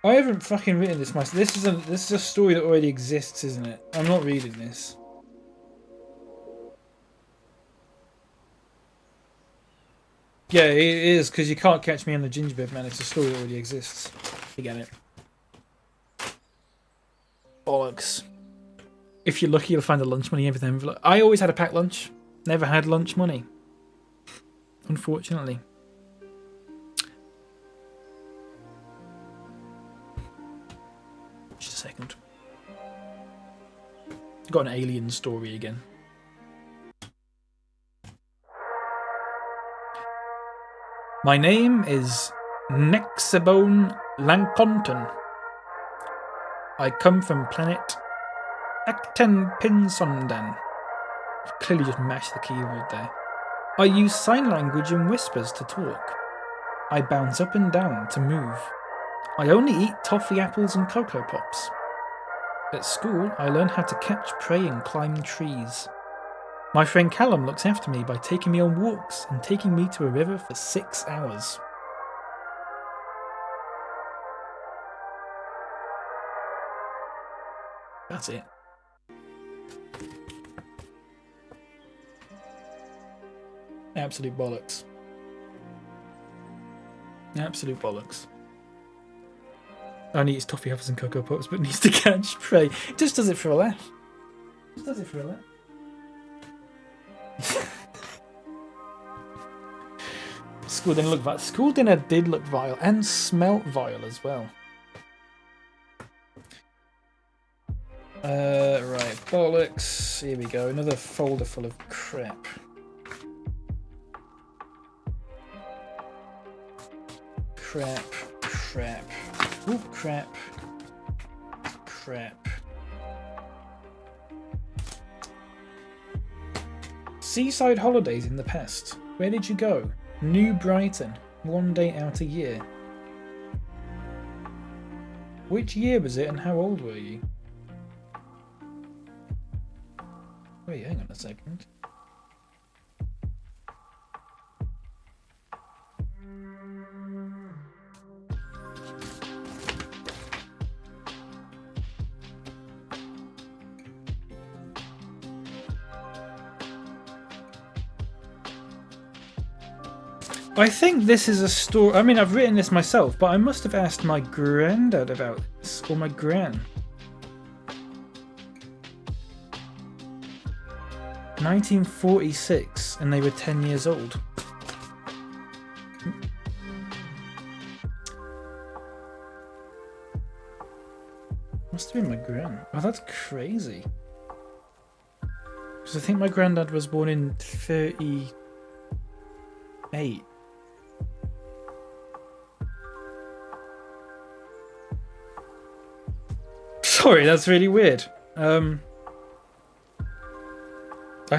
I haven't fucking written this myself. This is a story that already exists, isn't it? I'm not reading this. Yeah, it is, because you can't catch me on the gingerbread man. It's a story that already exists. You get it. Bollocks. If you're lucky, you'll find the lunch money in the envelope. I always had a packed lunch. Never had lunch money. Unfortunately. Just a second. Got an alien story again. My name is Nexabone Lanconton. I come from planet Acten Pinsondan. I've clearly just mashed the keyboard there. I use sign language and whispers to talk. I bounce up and down to move. I only eat toffee apples and Cocoa Pops. At school, I learn how to catch prey and climb trees. My friend Callum looks after me by taking me on walks and taking me to a river for 6 hours. That's it. Absolute bollocks. Absolute bollocks. Only eats toffee apples and Cocoa Pops, but needs to catch prey. It just does it for a laugh. Just does it for a laugh. School didn't look vile. School dinner did look vile and smelt vile as well. Right, bollocks. Here we go. Another folder full of crap. Crap. Ooh, crap. Seaside holidays in the past. Where did you go? New Brighton. 1 day out a year. Which year was it and how old were you? Wait, hang on a second. I think this is a story. I mean, I've written this myself, but I must have asked my granddad about this, or my gran. 1946, and they were 10 years old. Must have been my gran. Oh, that's crazy. Because I think my granddad was born in 38. Sorry, that's really weird. I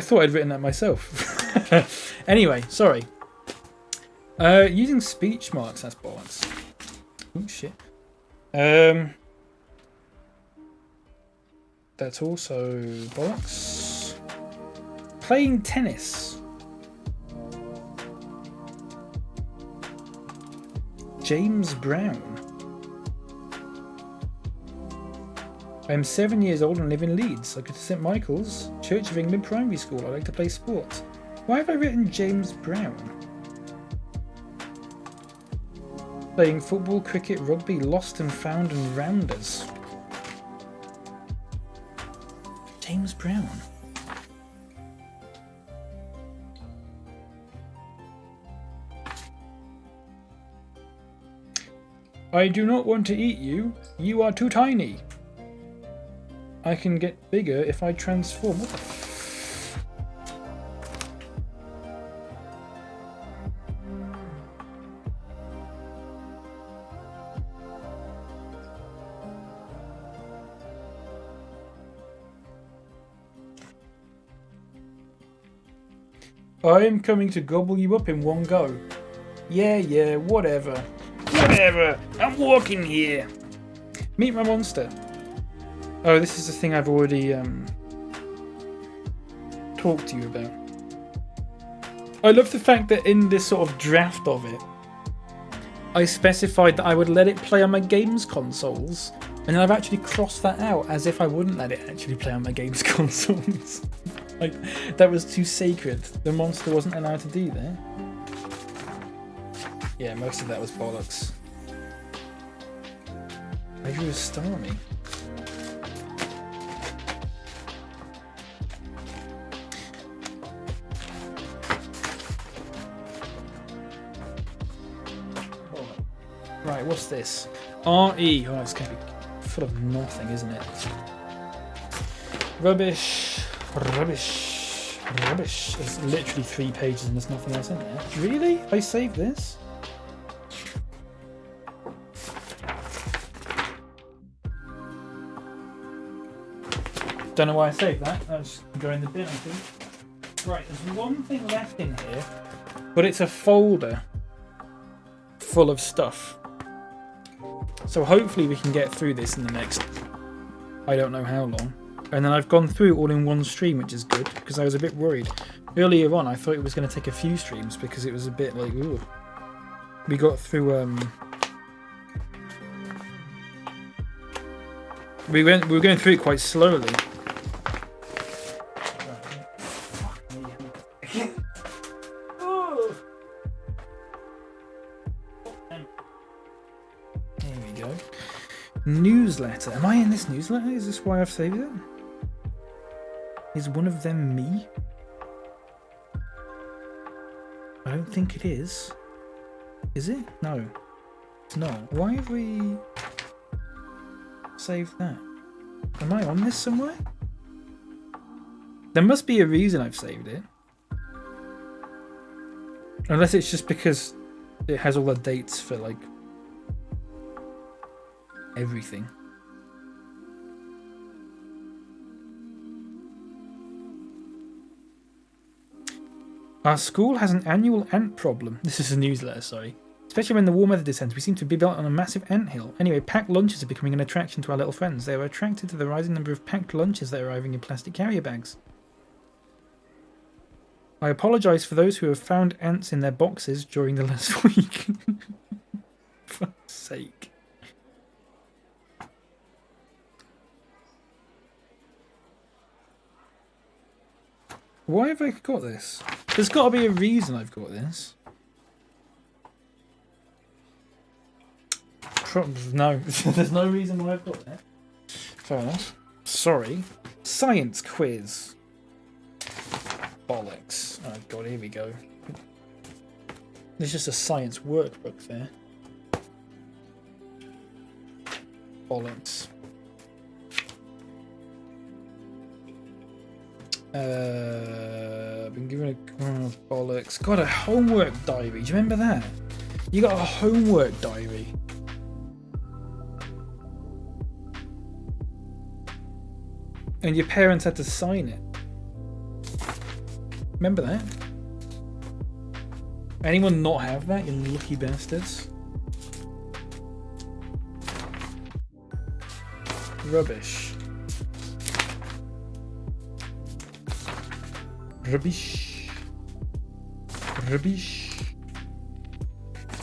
thought I'd written that myself. Anyway, sorry. Using speech marks, that's bollocks. Oh shit. That's also bollocks. Playing tennis. James Brown. I'm 7 years old and live in Leeds. I go to St Michael's, Church of England Primary School. I like to play sports. Why have I written James Brown? Playing football, cricket, rugby, lost and found and rounders. James Brown. I do not want to eat you. You are too tiny. I can get bigger if I transform. What the f... I'm coming to gobble you up in one go. Yeah, whatever. Whatever, I'm walking here. Meet my monster. Oh, this is the thing I've already talked to you about. I love the fact that in this sort of draft of it, I specified that I would let it play on my games consoles, and then I've actually crossed that out as if I wouldn't let it actually play on my games consoles. Like, that was too sacred. The monster wasn't allowed to do that. Yeah, most of that was bollocks. I drew a Starmie. Right, what's this? RE. Oh, it's going to be full of nothing, isn't it? Rubbish. Rubbish. Rubbish. There's literally 3 pages and there's nothing else in there. Really? I saved this? Don't know why I saved that. I'll just go in the bin, I think. Right, there's one thing left in here, but it's a folder full of stuff. So hopefully we can get through this in the next, I don't know how long. And then I've gone through it all in one stream, which is good, because I was a bit worried. Earlier on, I thought it was going to take a few streams, because it was a bit like, ooh. We got through, we were going through it quite slowly. Newsletter. Am I in this newsletter? Is this why I've saved it? Is one of them me? I don't think it is. Is it? No. It's not. Why have we saved that? Am I on this somewhere? There must be a reason I've saved it. Unless it's just because it has all the dates for, like, everything. Our school has an annual ant problem. This is a newsletter, sorry. Especially when the warm weather descends, we seem to be built on a massive anthill. Anyway, packed lunches are becoming an attraction to our little friends. They are attracted to the rising number of packed lunches that are arriving in plastic carrier bags. I apologise for those who have found ants in their boxes during the last week. For fuck's sake. Why have I got this? There's got to be a reason I've got this. No, there's no reason why I've got that. Fair enough. Sorry. Science quiz. Bollocks. Oh god, here we go. There's just a science workbook there. Bollocks. Been given a bollocks. Got a homework diary. Do you remember that? You got a homework diary. And your parents had to sign it. Remember that? Anyone not have that? You lucky bastards. Rubbish. Rubbish. Rubbish.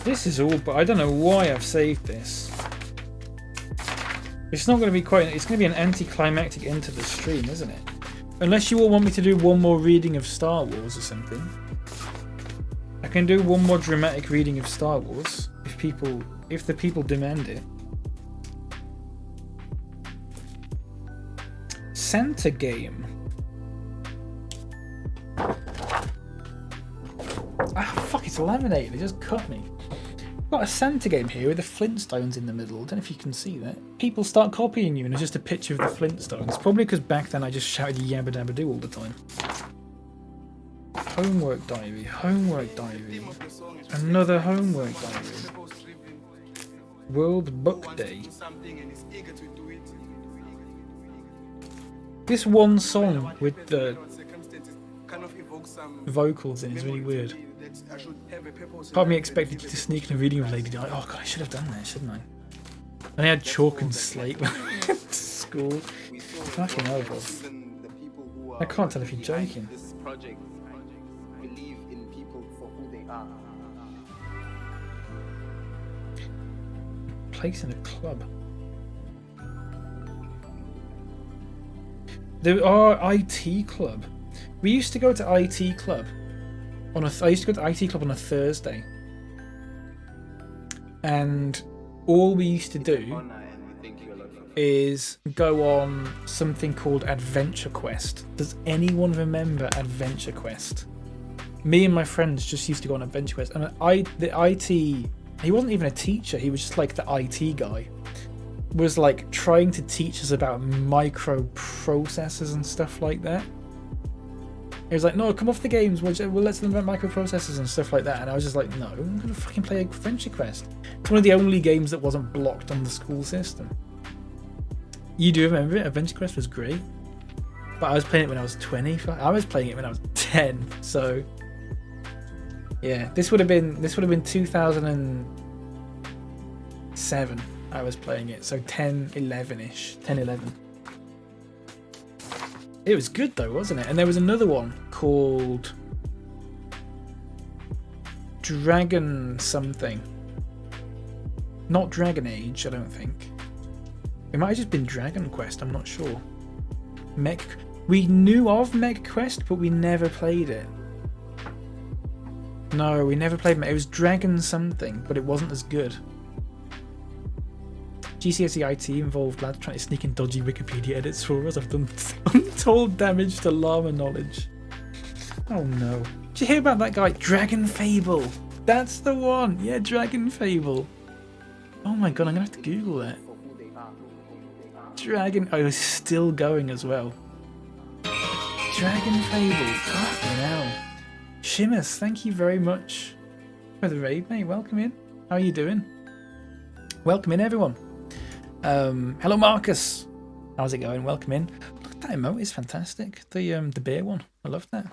This is all, but I don't know why I've saved this. It's not going to be quite, it's going to be an anticlimactic end to the stream, isn't it? Unless you all want me to do one more reading of Star Wars or something. I can do one more dramatic reading of Star Wars if the people demand it. Santa game. Ah, fuck, it's laminated. It just cut me. Got a Santa game here with the Flintstones in the middle. I don't know if you can see that. People start copying you and it's just a picture of the Flintstones. Probably because back then I just shouted yabba dabba doo all the time. Homework diary, homework diary. Another homework diary. World Book Day. This one song with the vocals in is really weird. Part of me expected you to sneak in a reading of Lady Di. Oh god, I should have done that, shouldn't I? And I had chalk and slate when I went to school. Fucking hell, Bob. I can't tell if you're joking. Place in a club. There are IT club. We used to go to IT club on I used to go to IT club on a Thursday, and all we used to do is go on something called Adventure Quest. Does anyone remember Adventure Quest? Me and my friends just used to go on Adventure Quest, and the IT, he wasn't even a teacher, he was just like the IT guy, was like trying to teach us about microprocessors and stuff like that. He was like, no, come off the games, we'll let's learn about microprocessors and stuff like that. And I was just like, no, I'm going to fucking play Adventure Quest. It's one of the only games that wasn't blocked on the school system. You do remember it? Adventure Quest was great. But I was playing it when I was 20. I was playing it when I was 10. So, yeah, this would have been 2007 I was playing it. So 10, 11-ish. 10, 11. It was good though, wasn't it? And there was another one called Dragon something. Not Dragon Age, I don't think. It might have just been Dragon Quest, I'm not sure. We knew of Meg Quest, but we never played it. No, we never played it. It was Dragon something, but it wasn't as good. GCSE IT involved lads trying to sneak in dodgy Wikipedia edits for us. I've done untold damage to llama knowledge. Oh no. Did you hear about that guy? Dragon Fable. That's the one. Yeah, Dragon Fable. Oh my god, I'm going to have to Google that. Dragon... Oh, it's still going as well. Dragon Fable. Fucking hell. Shimus, thank you very much for the raid, mate. Welcome in. How are you doing? Welcome in, everyone. Hello Marcus, how's it going? Welcome in. Look at that emote, it's fantastic. The bear one, I love that.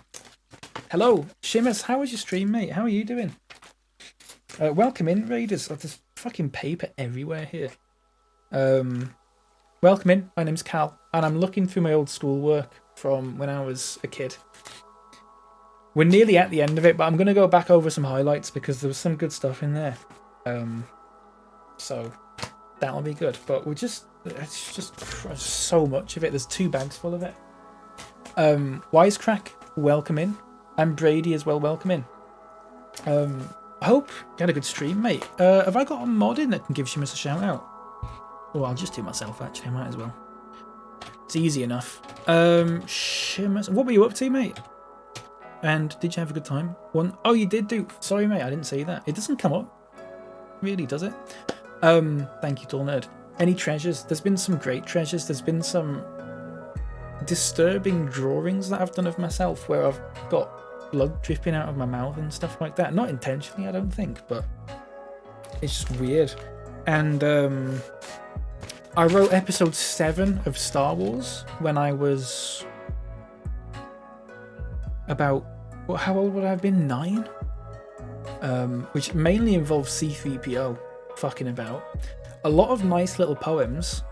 Hello Shimus, how was your stream, mate? How are you doing? Welcome in, raiders. Oh, there's fucking paper everywhere here. Welcome in, my name's Cal, and I'm looking through my old schoolwork from when I was a kid. We're nearly at the end of it, but I'm going to go back over some highlights because there was some good stuff in there. So that'll be good, but it's just so much of it. There's 2 bags full of it. Wisecrack, welcome in. And Brady as well, welcome in. I hope you had a good stream, mate. Have I got a mod in that can give Seamus a shout out? Well, I'll just do it myself, actually. I might as well. It's easy enough. Seamus, what were you up to, mate? And did you have a good time? Oh, you did do. Sorry, mate, I didn't see that. It doesn't come up. Really, does it? Thank you, Tall Nerd. Any treasures? There's been some great treasures. There's been some disturbing drawings that I've done of myself where I've got blood dripping out of my mouth and stuff like that. Not intentionally, I don't think, but it's just weird. And I wrote episode 7 of Star Wars when I was about, how old would I have been? 9? Which mainly involves C-3PO fucking about. A lot of nice little poems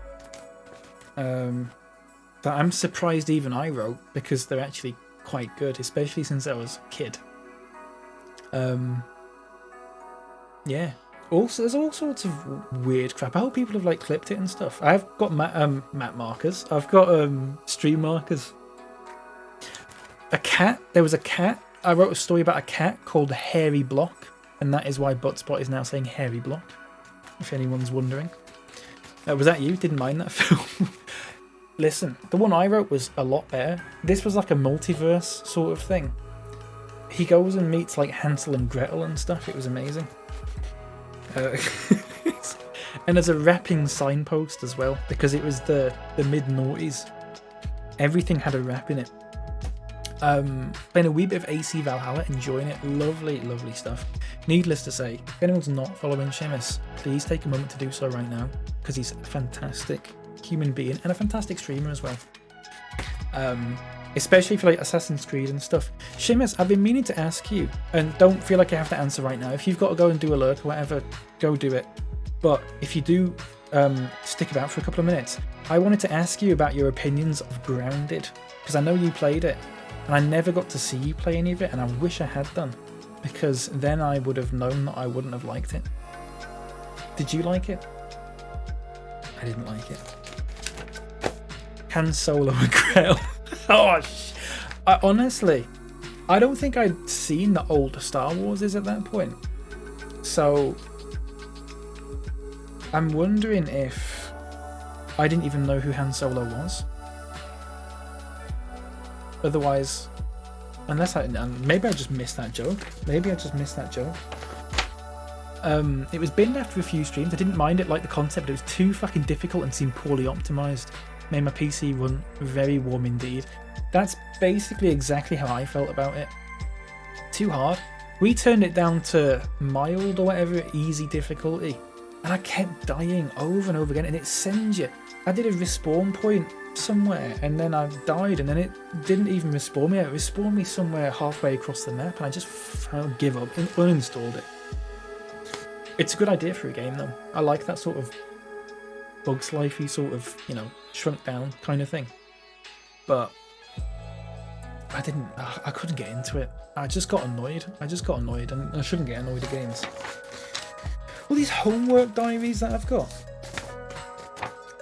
that I'm surprised even I wrote, because they're actually quite good, especially since I was a kid. Yeah. Also, there's all sorts of weird crap. I hope people have like clipped it and stuff. I've got map markers. I've got stream markers. A cat. There was a cat. I wrote a story about a cat called Hairy Block, and that is why Buttspot is now saying Hairy Block, if anyone's wondering. Was that you? Didn't mind that film. Listen, the one I wrote was a lot better. This was like a multiverse sort of thing. He goes and meets like Hansel and Gretel and stuff. It was amazing. And there's a rapping signpost as well, because it was the mid-noughties. Everything had a rap in it. Playing a wee bit of AC Valhalla, enjoying it. Lovely, lovely stuff. Needless to say, if anyone's not following Seamus, please take a moment to do so right now, because he's a fantastic human being and a fantastic streamer as well. Especially for like Assassin's Creed and stuff. Seamus, I've been meaning to ask you, and don't feel like you have to answer right now. If you've got to go and do a lurk or whatever, go do it. But if you do stick about for a couple of minutes, I wanted to ask you about your opinions of Grounded, because I know you played it, and I never got to see you play any of it, and I wish I had done, because then I would have known that I wouldn't have liked it. Did you like it? I didn't like it. Han Solo and Gretel. Oh, honestly, I don't think I'd seen the older Star Wars at that point. So I'm wondering if I didn't even know who Han Solo was. Otherwise, unless maybe I just missed that joke. Maybe I just missed that joke. It was binned after a few streams. I didn't mind it, like the concept, but it was too fucking difficult and seemed poorly optimized. Made my PC run very warm indeed. That's basically exactly how I felt about it. Too hard. We turned it down to mild or whatever, easy difficulty, and I kept dying over and over again, and it sends you. I did a respawn point somewhere, and then I died, and then it didn't even respawn me. It respawned me somewhere halfway across the map, and I just give up and uninstalled it. It's a good idea for a game though. I like that sort of Bugs Life-y sort of, you know, shrunk down kind of thing. But I couldn't get into it. I just got annoyed. And I shouldn't get annoyed at games. All these homework diaries that I've got.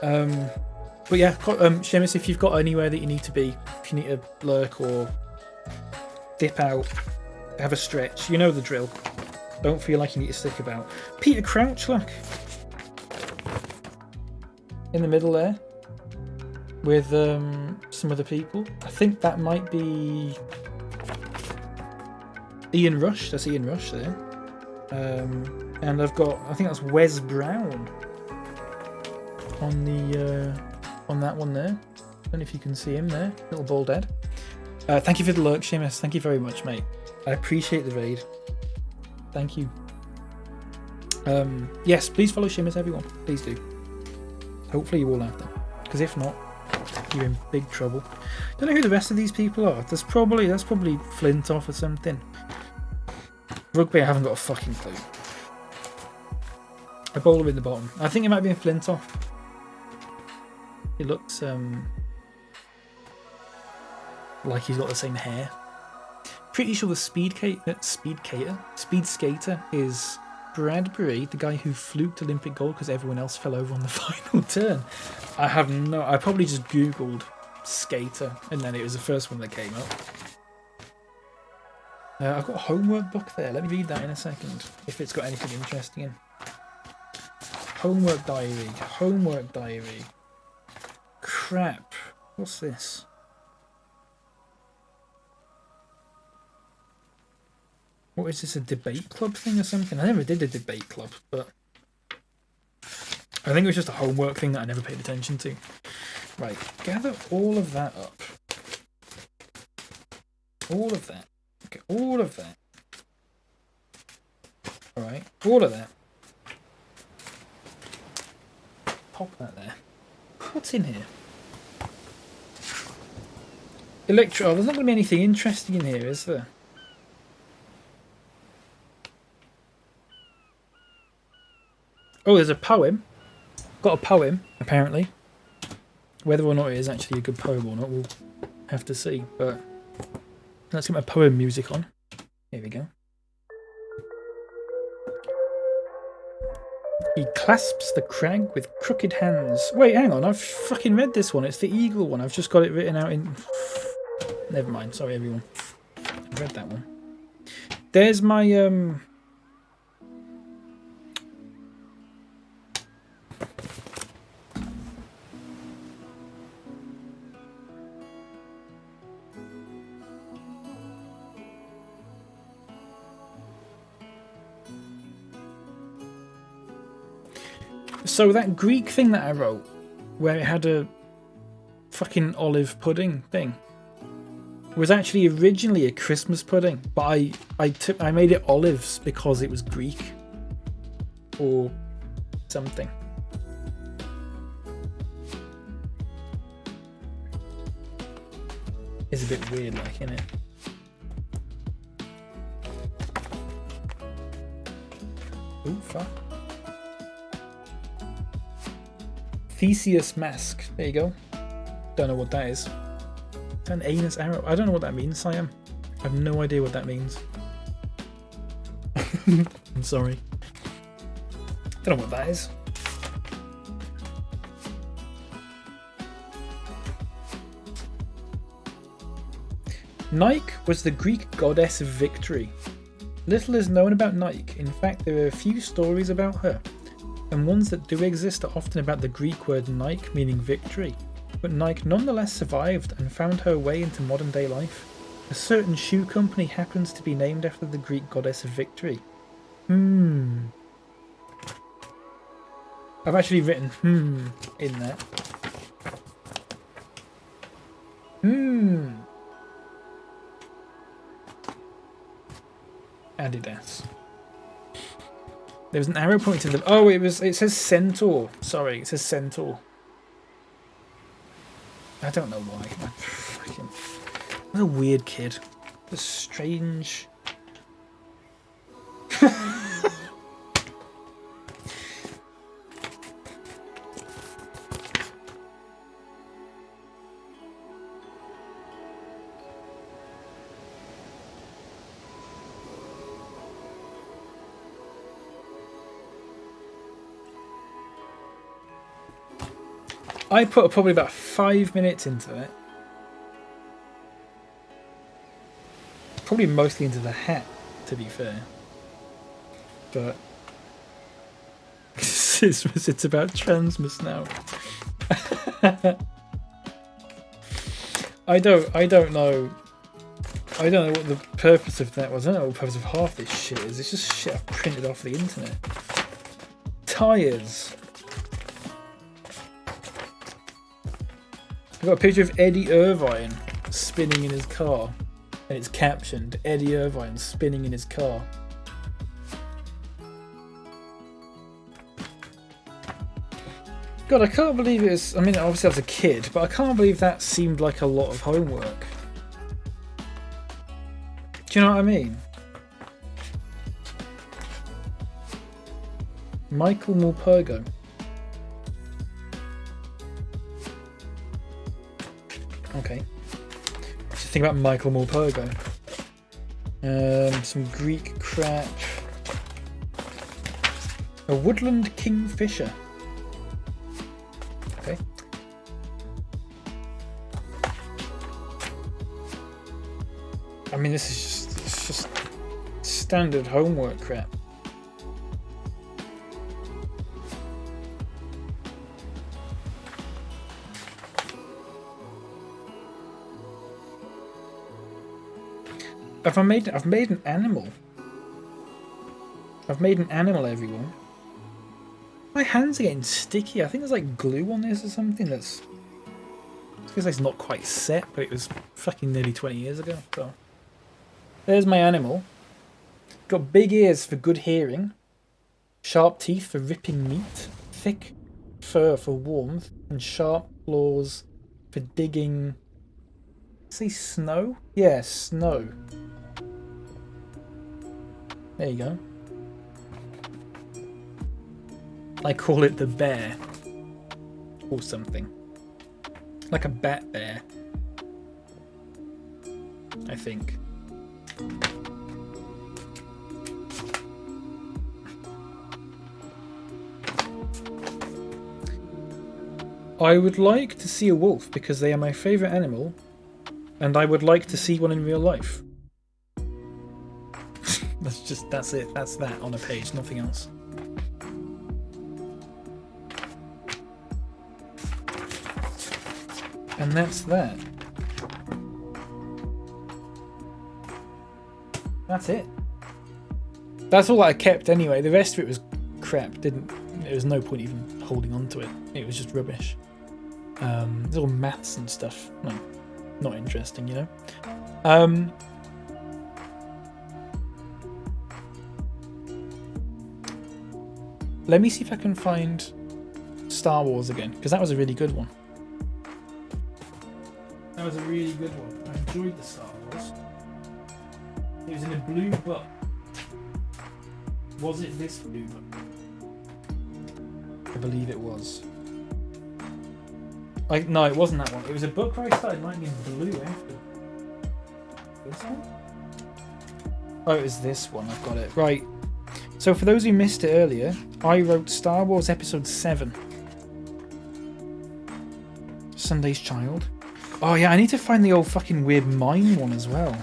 But yeah, Seamus, if you've got anywhere that you need to be, if you need to lurk or dip out, have a stretch, you know the drill. Don't feel like you need to stick about. Peter Crouch, look. In the middle there. With some other people. I think that might be Ian Rush. That's Ian Rush there. And I've got, I think that's Wes Brown on the on that one there. I don't know if you can see him there. Little bald head. Thank you for the lurk, Seamus. Thank you very much, mate. I appreciate the raid. Thank you. Yes, please follow Seamus, everyone. Please do. Hopefully you all have them. Because if not, you're in big trouble. Don't know who the rest of these people are. That's probably Flintoff or something. Rugby, I haven't got a fucking clue. A bowler in the bottom. I think it might be in Flintoff. He looks like he's got the same hair. Pretty sure the speed skater is Bradbury, the guy who fluked Olympic gold because everyone else fell over on the final turn. I probably just googled skater and then it was the first one that came up. I've got a homework book there. Let me read that in a second, if it's got anything interesting in. Homework diary. Homework diary. Crap. What's this? What is this, a debate club thing or something? I never did a debate club, but I think it was just a homework thing that I never paid attention to. Right, gather all of that up. All of that. Okay, all of that. Alright, all of that. Pop that there. What's in here? Electro. Oh, there's not going to be anything interesting in here, is there? Oh, there's a poem. Got a poem, apparently. Whether or not it is actually a good poem or not, we'll have to see. But let's get my poem music on. Here we go. He clasps the crag with crooked hands. Wait, hang on. I've fucking read this one. It's the eagle one. I've just got it written out in... Never mind. Sorry, everyone. I've read that one. There's my... So that Greek thing that I wrote, where it had a fucking olive pudding thing, was actually originally a Christmas pudding, but I made it olives because it was Greek or something. It's a bit weird, like, isn't it? Ooh, fuck. Theseus mask. There you go. Don't know what that is. Is that an anus arrow? I don't know what that means, Siam. I have no idea what that means. I'm sorry. Don't know what that is. Nike was the Greek goddess of victory. Little is known about Nike. In fact, there are a few stories about her, and ones that do exist are often about the Greek word Nike, meaning victory. But Nike nonetheless survived and found her way into modern day life. A certain shoe company happens to be named after the Greek goddess of victory. I've actually written in there. Adidas. There was an arrow pointing to the... Oh, it says centaur. Sorry, it says centaur. I don't know why. What a weird kid. A strange... I put probably about 5 minutes into it. Probably mostly into the hat, to be fair. But it's about Transmus now. I don't know. I don't know what the purpose of that was. I don't know what the purpose of half this shit is. It's just shit I've printed off the internet. Tires. I've got a picture of Eddie Irvine spinning in his car, and it's captioned Eddie Irvine spinning in his car. God, I can't believe it's... I mean, obviously I was a kid, but I can't believe that seemed like a lot of homework. Do you know what I mean? Michael Mulpergo. Okay. Just think about Michael Mulpergo. Some Greek crap. A woodland kingfisher. Okay. I mean, this is just It's just standard homework crap. I've made an animal. I've made an animal, everyone. My hands are getting sticky. I think there's like glue on this or something that's... I guess it's not quite set, but it was fucking nearly 20 years ago. So there's my animal. Got big ears for good hearing, sharp teeth for ripping meat, thick fur for warmth, and sharp claws for digging... Say snow? Yeah, snow. There you go. I call it the bear. Or something. Like a bat bear. I think. I would like to see a wolf because they are my favourite animal, and I would like to see one in real life. That's it. That's that on a page, nothing else. And that's that. That's it. That's all I kept anyway. The rest of it was crap. There was no point even holding on to it. It was just rubbish. It's all maths and stuff. No, not interesting, you know. Let me see if I can find Star Wars again, because that was a really good one. That was a really good one. I enjoyed the Star Wars. It was in a blue book. Was it this blue book? I believe it was. No, it wasn't that one. It was a book where I started writing in blue after. This one? Oh, it was this one. I've got it. Right. So for those who missed it earlier, I wrote Star Wars Episode 7. Sunday's Child. Oh yeah, I need to find the old fucking weird mine one as well.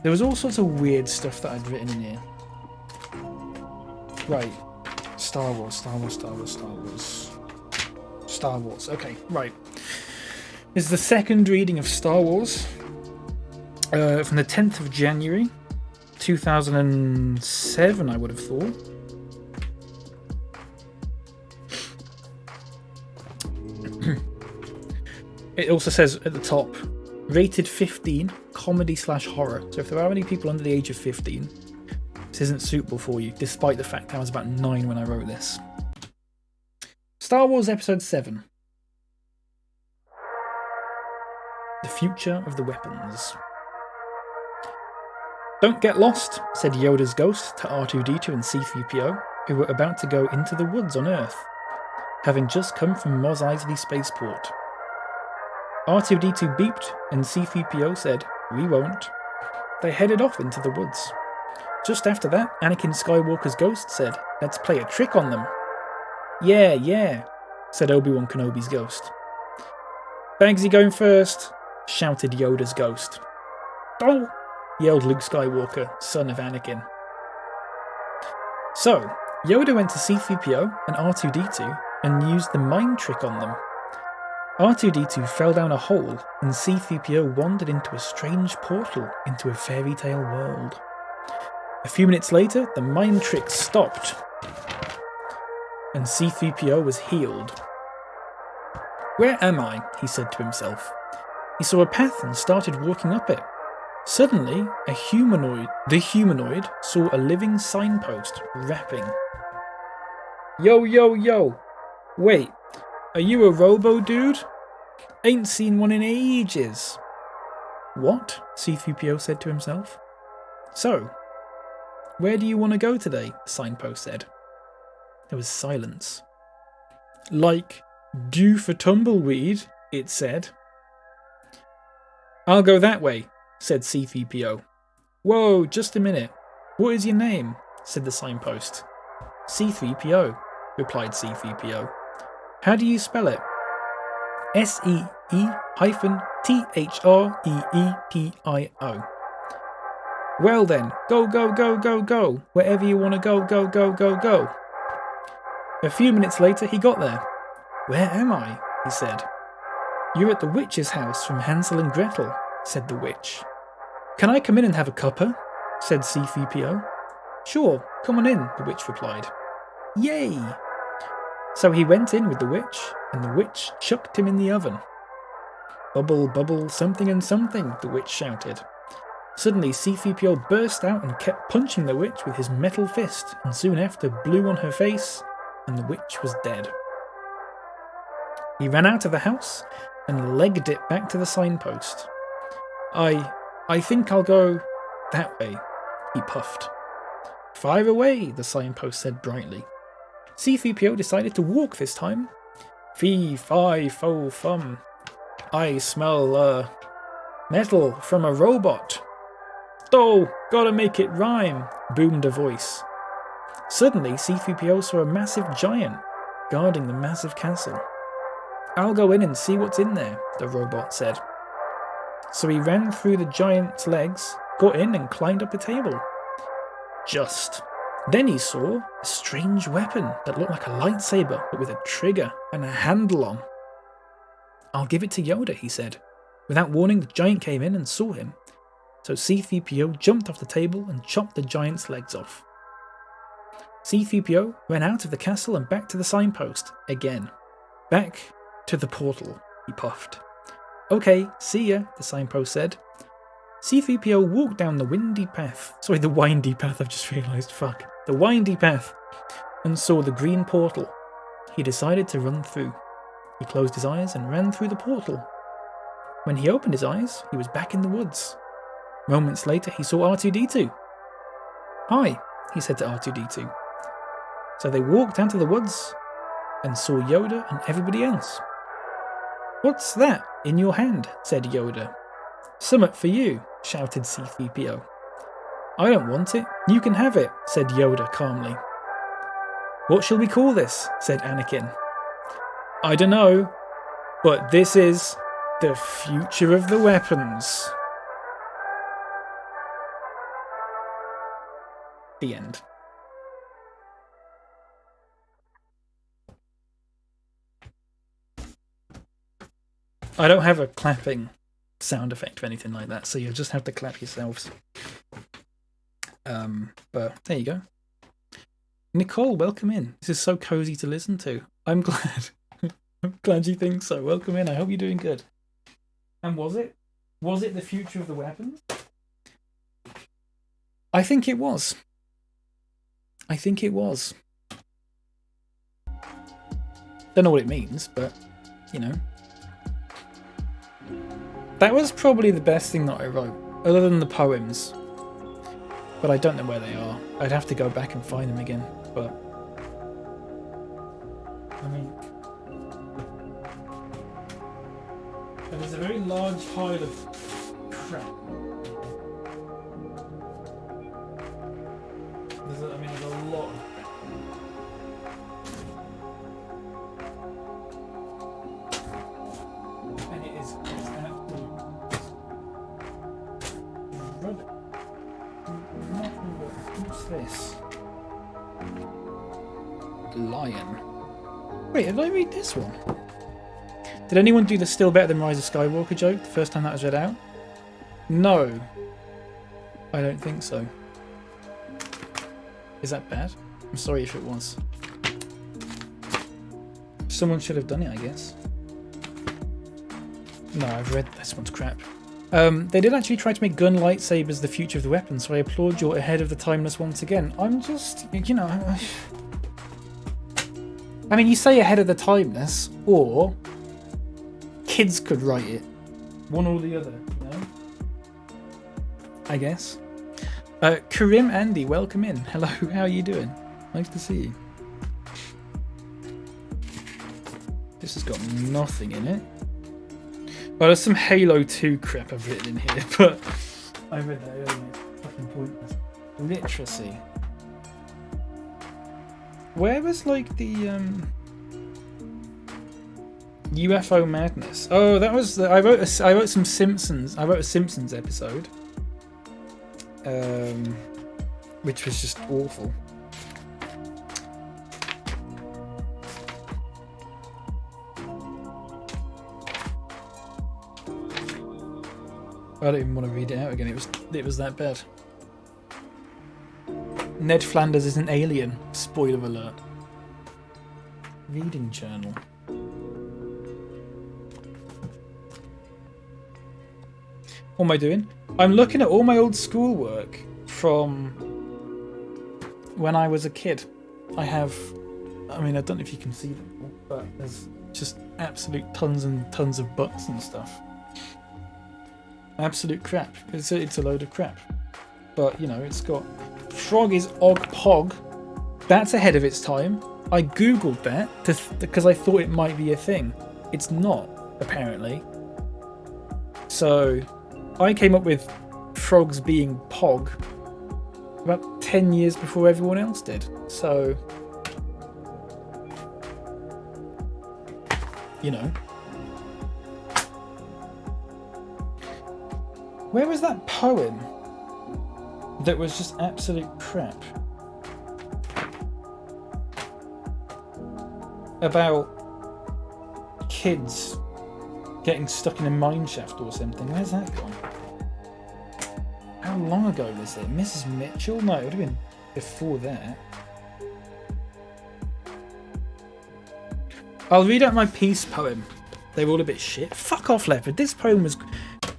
There was all sorts of weird stuff that I'd written in here. Right. Star Wars, Star Wars, Star Wars, Star Wars. Star Wars. Okay, right. This is the second reading of Star Wars. From the 10th of January. 2007, I would have thought. It also says at the top, rated 15, comedy/horror. So if there are any people under the age of 15, this isn't suitable for you, despite the fact I was about 9 when I wrote this. Star Wars Episode 7. The Future of the Weapons. Don't get lost, said Yoda's ghost to R2-D2 and C-3PO, who were about to go into the woods on Earth, having just come from Mos Eisley Spaceport. R2-D2 beeped, and C-3PO said, "We won't." They headed off into the woods. Just after that, Anakin Skywalker's ghost said, "Let's play a trick on them." Yeah, said Obi-Wan Kenobi's ghost. "Bagsy going first," shouted Yoda's ghost. "Oh!" yelled Luke Skywalker, son of Anakin. So, Yoda went to C-3PO and R2-D2 and used the mind trick on them. R2-D2 fell down a hole and C-3PO wandered into a strange portal into a fairy tale world. A few minutes later, the mind trick stopped and C-3PO was healed. "Where am I?" he said to himself. He saw a path and started walking up it. Suddenly, the humanoid saw a living signpost rapping. Yo. Wait, are you a robo-dude? Ain't seen one in ages." "What?" C-3PO said to himself. "So, where do you want to go today?" the signpost said. There was silence. "Like, due for tumbleweed," it said. "I'll go that way," said C-3PO. "Whoa, just a minute. What is your name?" said the signpost. "C-3PO, replied C-3PO. "How do you spell it?" "SEEEGH," _THREEPIO. Well then, go, go, go, go, go. Wherever you want to go, go, go, go, go. A few minutes later, he got there. Where am I? He said. You're at the witch's house from Hansel and Gretel, said the witch. Can I come in and have a cuppa? Said C3PO. Sure, come on in, the witch replied. Yay! So he went in with the witch, and the witch chucked him in the oven. Bubble, bubble, something and something, the witch shouted. Suddenly C3PO burst out and kept punching the witch with his metal fist, and soon after blew on her face, and the witch was dead. He ran out of the house and legged it back to the signpost. I think I'll go that way, he puffed. Fire away, the signpost said brightly. C3PO decided to walk this time. Fee, fi, fo, fum. I smell, metal from a robot. Oh, gotta make it rhyme, boomed a voice. Suddenly, C3PO saw a massive giant guarding the massive castle. I'll go in and see what's in there, the robot said. So he ran through the giant's legs, got in and climbed up a table. Just. Then he saw a strange weapon that looked like a lightsaber, but with a trigger and a handle on. I'll give it to Yoda, he said. Without warning, the giant came in and saw him. So C3PO jumped off the table and chopped the giant's legs off. C3PO ran out of the castle and back to the signpost, again. Back to the portal, he puffed. Okay, see ya, the signpost said. C3PO walked down the windy path. Sorry, the windy path, I've just realised, fuck. The windy path, and saw the green portal. He decided to run through. He closed his eyes and ran through the portal. When he opened his eyes, he was back in the woods. Moments later, he saw R2-D2. Hi, he said to R2-D2. So they walked down to the woods and saw Yoda and everybody else. What's that in your hand? Said Yoda. Summat for you, shouted C3PO. I don't want it. You can have it, said Yoda calmly. What shall we call this? Said Anakin. I don't know, but this is the future of the weapons. The end. I don't have a clapping sound effect or anything like that, so you'll just have to clap yourselves. But there you go. Nicole, welcome in. This is so cozy to listen to. I'm glad. I'm glad you think so. Welcome in. I hope you're doing good. And was it? Was it the future of the weapons? I think it was. I think it was. Don't know what it means, but, you know. That was probably the best thing that I wrote, other than the poems. But I don't know where they are. I'd have to go back and find them again, but... I mean... There's a very large pile of crap. There's a lot of crap. And it's absolute rubbish. What's this? Lion. Wait, did I read this one? Did anyone do the still better than Rise of Skywalker joke the first time that was read out? No. I don't think so. Is that bad? I'm sorry if it was. Someone should have done it, I guess. No, I've read this one's crap. They did actually try to make gun lightsabers the future of the weapon, so I applaud you ahead of the timeless once again. I'm just, you know... I mean, you say ahead of the timeless, or... kids could write it. One or the other, you know? I guess. Karim Andy, welcome in. Hello, how are you doing? Nice to see you. This has got nothing in it. Well, there's some Halo 2 crap I've written in here, but I read that earlier. It's fucking pointless. Literacy. Where was like the UFO Madness. Oh, that was I wrote some Simpsons. I wrote a Simpsons episode, which was just awful. I don't even want to read it out again. It was that bad. Ned Flanders is an alien. Spoiler alert. Reading journal. What am I doing? I'm looking at all my old schoolwork from when I was a kid. I mean, I don't know if you can see them, but there's just absolute tons and tons of books and stuff. Absolute crap. It's a load of crap. But, you know, it's got... Frog is Og Pog. That's ahead of its time. I googled that because I thought it might be a thing. It's not, apparently. So, I came up with frogs being Pog about 10 years before everyone else did. So, you know. Where was that poem that was just absolute crap? About kids getting stuck in a mine shaft or something. Where's that gone? How long ago was it? Mrs. Mitchell? No, it would have been before that. I'll read out my peace poem. They were all a bit shit. Fuck off, Leopard. This poem was...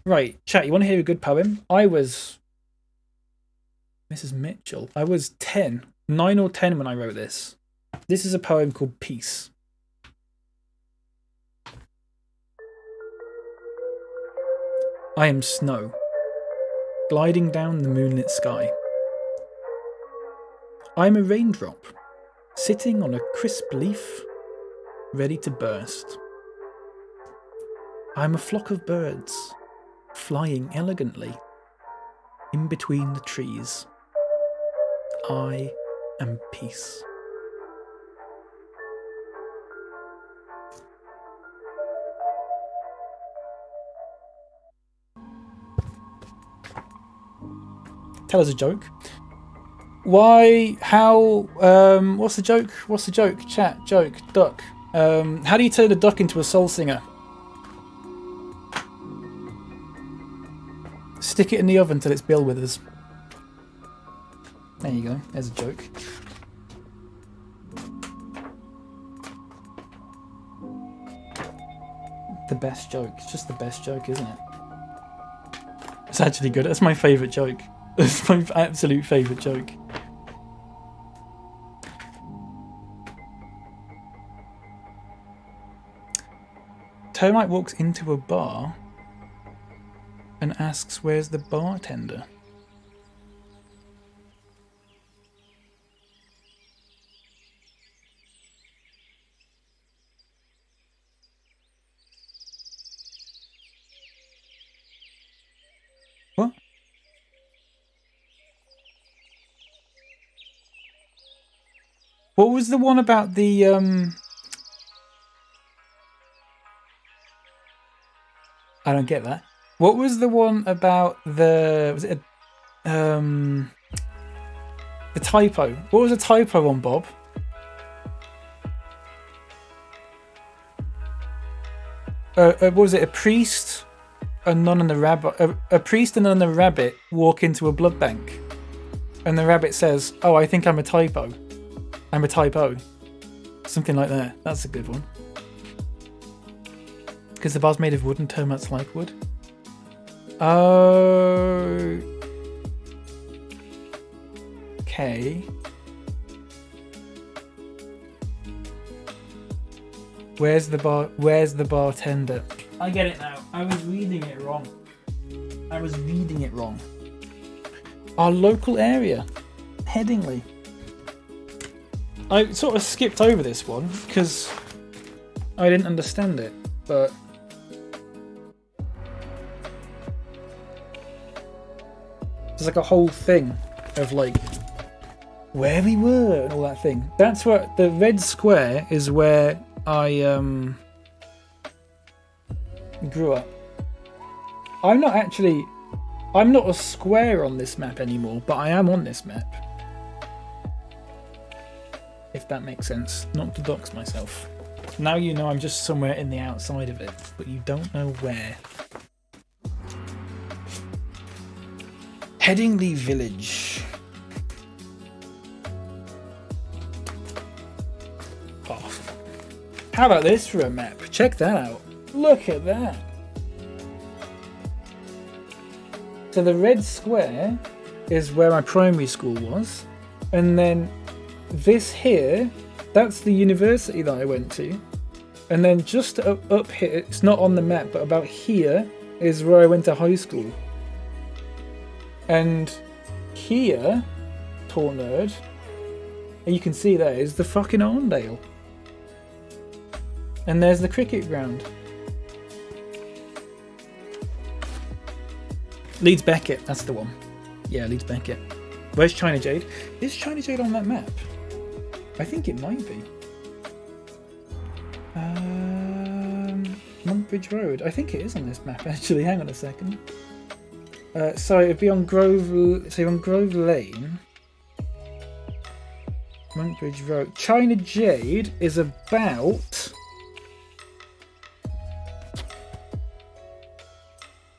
Right, chat, you want to hear a good poem? I was... Mrs. Mitchell. I was 9 or 10 when I wrote this. This is a poem called Peace. I am snow, gliding down the moonlit sky. I am a raindrop, sitting on a crisp leaf, ready to burst. I am a flock of birds, flying elegantly, in between the trees. I am peace. Tell us a joke. Why? How? What's the joke? What's the joke? Chat. Joke. Duck. How do you turn a duck into a soul singer? Stick it in the oven till it's Bill Withers. There you go. There's a joke. The best joke. It's just the best joke, isn't it? It's actually good. That's my favourite joke. That's my absolute favourite joke. Termite walks into a bar and asks, "Where's the bartender?" What? What was the one about the I don't get that. What was the one about the... Was it a... the typo? What was a typo on, Bob? What was it? A priest, a nun and a rabbit... A priest, a nun and a rabbit walk into a blood bank. And the rabbit says, "Oh, I think I'm a typo. I'm a typo." Something like that. That's a good one. Because the bar's made of wood and termites like wood. Oh. Okay. Where's the bartender? I get it now. I was reading it wrong. Our local area. Headingley. I sort of skipped over this one because I didn't understand it, but there's like a whole thing of like where we were and all that thing. That's what the red square is, where I grew up. I'm not a square on this map anymore, but I am on this map. If that makes sense. Not to dox myself. Now you know I'm just somewhere in the outside of it, but you don't know where. Headingley Village. Oh. How about this for a map? Check that out. Look at that. So the red square is where my primary school was. And then this here, that's the university that I went to. And then just up here, it's not on the map, but about here is where I went to high school. And here, tall nerd, and you can see there is the fucking Arndale. And there's the cricket ground. Leeds Beckett, that's the one. Yeah, Leeds Beckett. Where's China Jade? Is China Jade on that map? I think it might be. Monkbridge Road. I think it is on this map actually. Hang on a second. So it'd be on Grove. So on Grove Lane. Monkbridge Road. China Jade is about.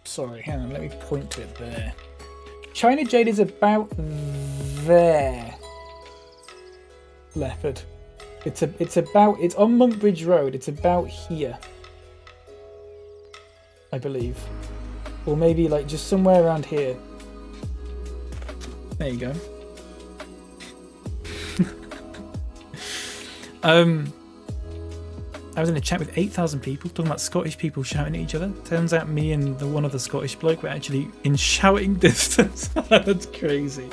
Sorry, hang on. Let me point to it there. China Jade is about there. Leopard. It's on Monkbridge Road. It's about here, I believe, or maybe like just somewhere around here. There you go. I was in a chat with 8,000 people talking about Scottish people shouting at each other. Turns out me and the one other Scottish bloke were actually in shouting distance. That's crazy.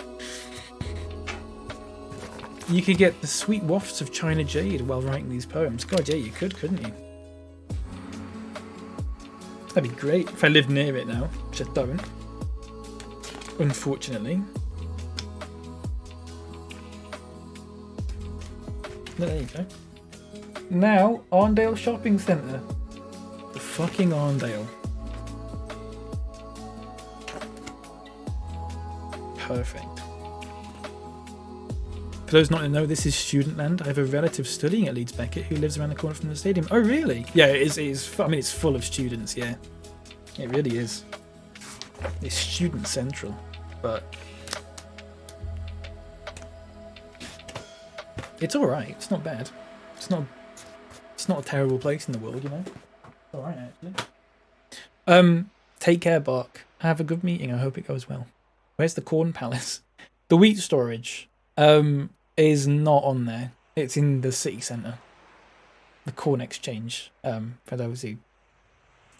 You could get the sweet wafts of China Jade while writing these poems. God, yeah, you could, couldn't you? That'd be great if I lived near it now, which I don't, unfortunately. But there you go. Now, Arndale Shopping Centre. The fucking Arndale. Perfect. For those not to know, this is student land. I have a relative studying at Leeds Beckett who lives around the corner from the stadium. Oh, really? Yeah, it is. I mean, it's full of students, yeah. It really is. It's student central, but it's all right. It's not bad. It's not a terrible place in the world, you know. It's all right, actually. Take care, Bark. Have a good meeting. I hope it goes well. Where's the Corn Palace? The wheat storage. Is not on there. It's in the city centre. The Corn Exchange. For those who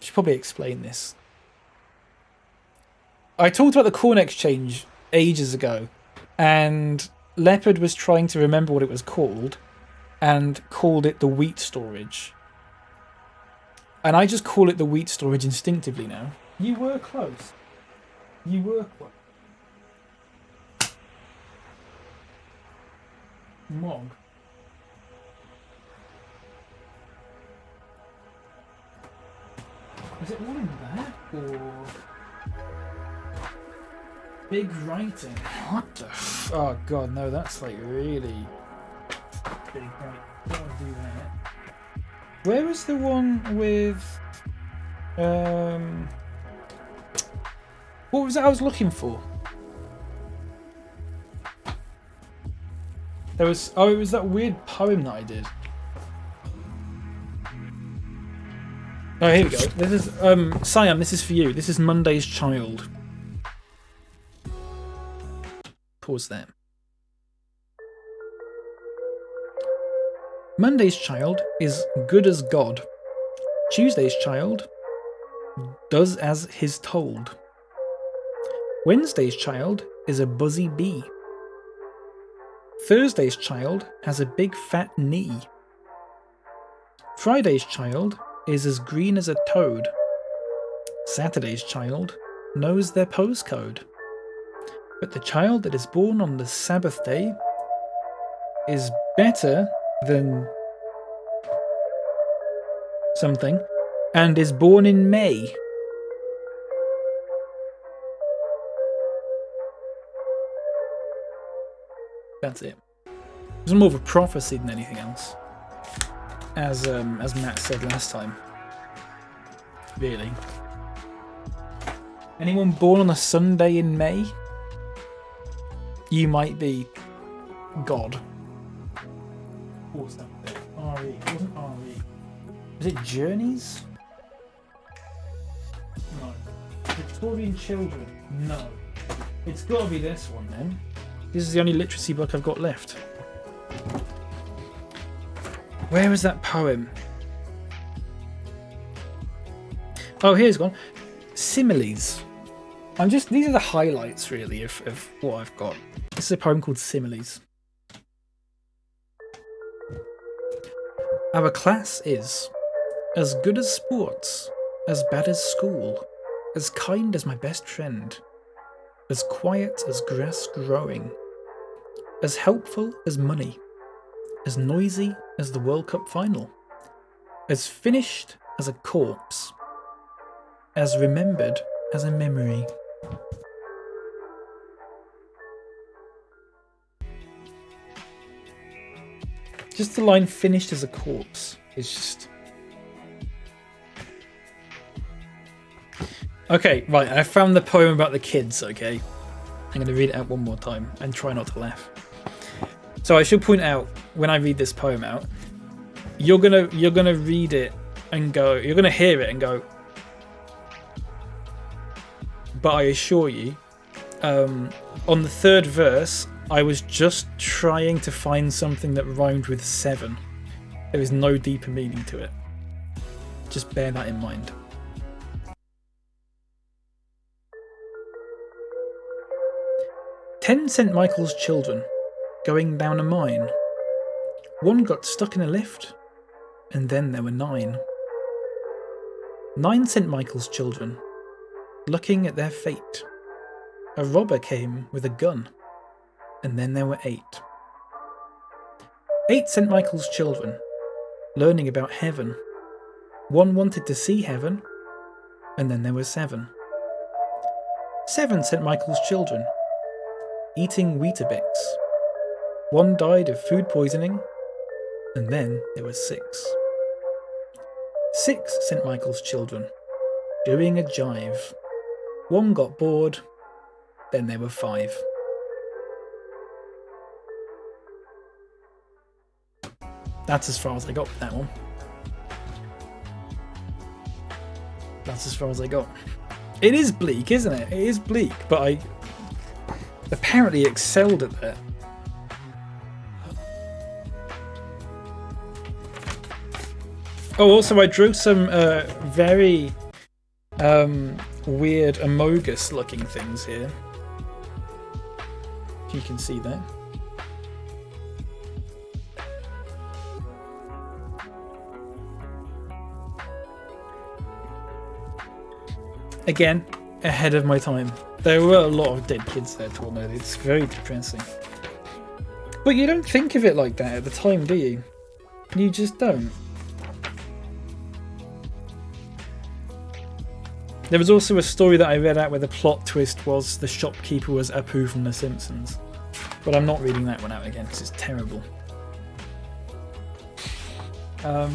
should probably explain this. I talked about the Corn Exchange ages ago, and Leopard was trying to remember what it was called, and called it the wheat storage. And I just call it the wheat storage instinctively now. You were close. You were close. Mog. Is it all in there? Or big writing? What the oh god, no, that's like really big writing. Don't want to do that. Where was the one with what was that I was looking for? There was it was that weird poem that I did. Oh, here we go. This is Siam, this is for you. This is Monday's Child. Pause there. Monday's child is good as God. Tuesday's child does as his told. Wednesday's child is a buzzy bee. Thursday's child has a big fat knee. Friday's child is as green as a toad. Saturday's child knows their postcode. But the child that is born on the Sabbath day is better than something. and is born in May. That's it. It was more of a prophecy than anything else, as Matt said last time. Really. Anyone born on a Sunday in May? You might be God. What was that bit? RE. It wasn't RE. Was it Journeys? No. Victorian Children? No. It's got to be this one then. This is the only literacy book I've got left. Where is that poem? Oh, here's one. Similes. These are the highlights really of what I've got. This is a poem called Similes. Our class is as good as sports, as bad as school, as kind as my best friend, as quiet as grass growing, as helpful as money, as noisy as the World Cup final, as finished as a corpse, as remembered as a memory. Just the line finished as a corpse is just... Okay, right, I found the poem about the kids, okay? I'm going to read it out one more time and try not to laugh. So I should point out, when I read this poem out, you're gonna read it and go, you're gonna hear it and go, but I assure you, on the third verse, I was just trying to find something that rhymed with 7. There is no deeper meaning to it. Just bear that in mind. "10 St. Michael's children going down a mine. One got stuck in a lift, and then there were 9. 9 St. Michael's children looking at their fate. A robber came with a gun, and then there were 8. 8 St. Michael's children learning about heaven. One wanted to see heaven, and then there were 7. 7 St. Michael's children eating Weetabix. One died of food poisoning, and then there were 6. 6 St. Michael's children doing a jive. One got bored, then there were 5. That's as far as I got with that one. That's as far as I got. It is bleak, isn't it? It is bleak, but I apparently excelled at that. Oh, also I drew some very weird Amogus looking things here. If you can see that. Again, ahead of my time. There were a lot of dead kids there, Tornado. It's very depressing. But you don't think of it like that at the time, do you? You just don't. There was also a story that I read out where the plot twist was the shopkeeper was Apu from The Simpsons. But I'm not reading that one out again because it's terrible. And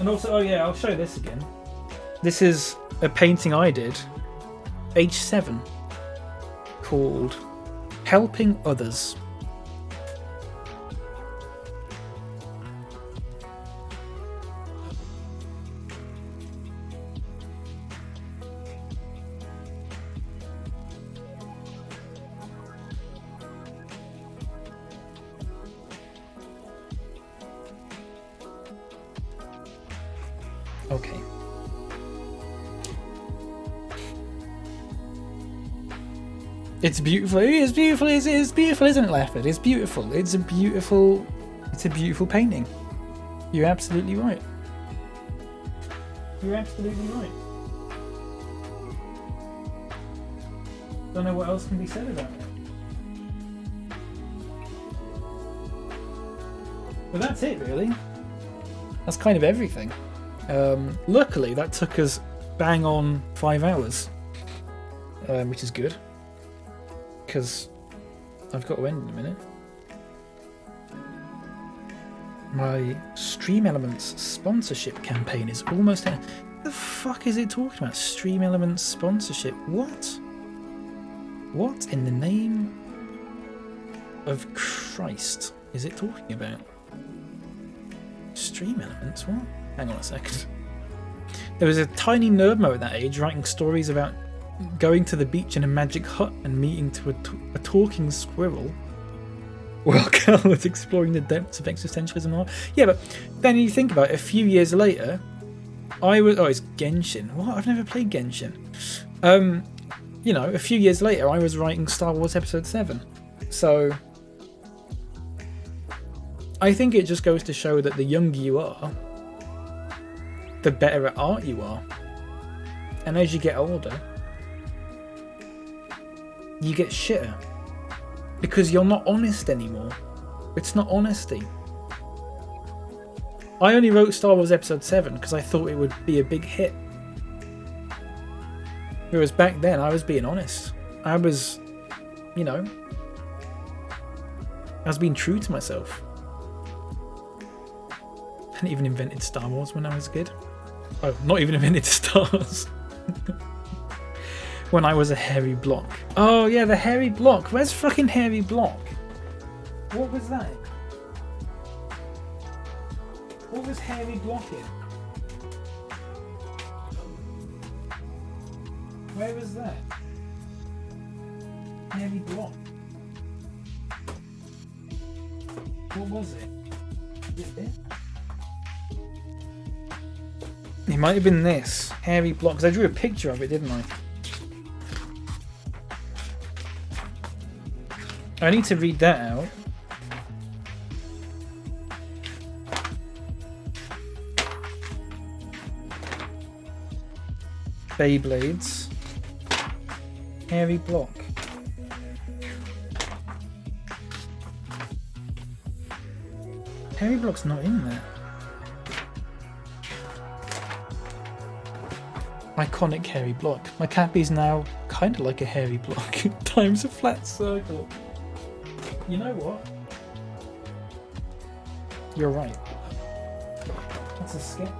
also, oh yeah, I'll show this again. This is a painting I did, age 7, called Helping Others. Okay. It's beautiful. It is beautiful. It's beautiful, isn't it, Lafford? It's beautiful. It's a beautiful painting. You're absolutely right. You're absolutely right. Don't know what else can be said about it. But that's it, really. That's kind of everything. Luckily, that took us bang on 5 hours, which is good, because I've got to end in a minute. My Stream Elements sponsorship campaign is almost end. The fuck is it talking about? Stream Elements sponsorship? What? What in the name of Christ is it talking about? Stream Elements? What? Hang on a second. There was a tiny nerdmo at that age writing stories about going to the beach in a magic hut and meeting to a talking squirrel while Cal was exploring the depths of existentialism and all. Yeah, but then you think about it, a few years later, I was... Oh, it's Genshin. What? I've never played Genshin. You know, a few years later, I was writing Star Wars Episode 7. So I think it just goes to show that the younger you are, the better at art you are. And as you get older, you get shitter. Because you're not honest anymore. It's not honesty. I only wrote Star Wars Episode 7 because I thought it would be a big hit. Whereas back then, I was being honest. I was, you know, I was being true to myself. I hadn't even invented Star Wars when I was a kid. Oh, not even invented stars. When I was a hairy block. Oh yeah, the hairy block. Where's fucking hairy block? What was that? What was hairy block in? Where was that? Hairy block. What was it? Was it this? It might have been this. Hairy block. Because I drew a picture of it, didn't I? I need to read that out. Beyblades. Hairy block. Hairy block's not in there. Iconic hairy block. My Cappy's now kind of like a hairy block. Times a flat circle. You know what? You're right. That's a skip.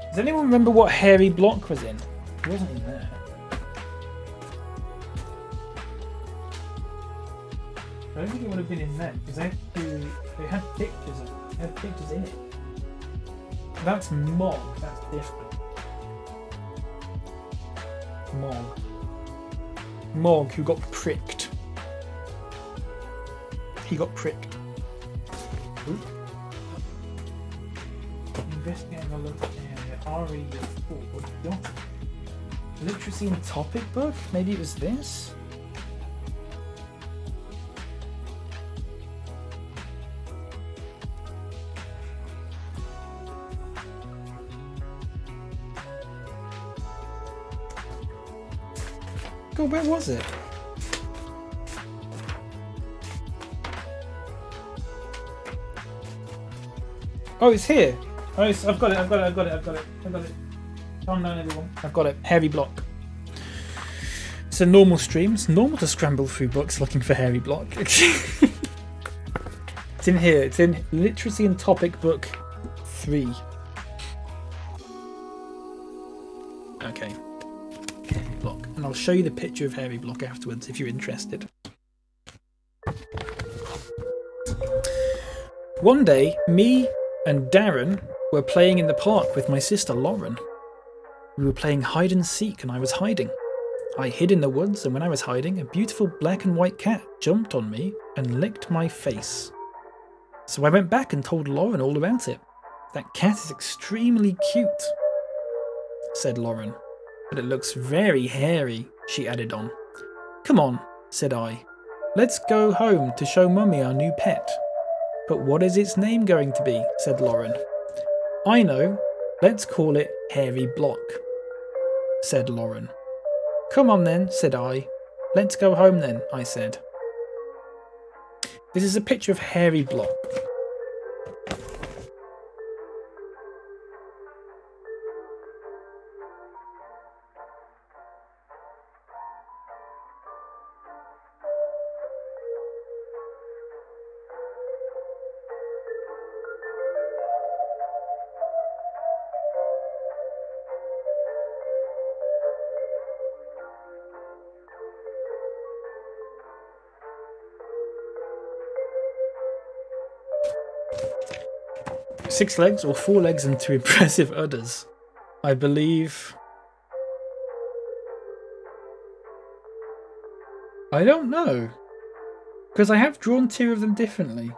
Does anyone remember what hairy block was in? It wasn't in there. I don't think it would have been in there because they had pictures of it. They had pictures in it. That's Mog. That's different. Mog. Mog, who got pricked. He got pricked. Oop. Investigating the local area. RE4. Literacy and topic book? Maybe it was this? God, where was it? Oh, it's here. Oh, I've got it. Calm down, everyone. I've got it. Hairy block. It's a normal stream. It's normal to scramble through books looking for hairy block. It's in here. It's in Literacy and Topic Book 3. Okay. Hairy block. And I'll show you the picture of hairy block afterwards if you're interested. One day, me and Darren were playing in the park with my sister Lauren. We were playing hide and seek and I was hiding. I hid in the woods, and when I was hiding, a beautiful black and white cat jumped on me and licked my face. So I went back and told Lauren all about it. That cat is extremely cute, said Lauren. But it looks very hairy, she added on. Come on, said I. Let's go home to show Mummy our new pet. But what is its name going to be? Said Lauren. I know. Let's call it Hairy Block, said Lauren. Come on then, said I. Let's go home then, I said. This is a picture of Hairy Block. 6 legs or 4 legs and 2 impressive udders. I believe... I don't know. Because I have drawn 2 of them differently.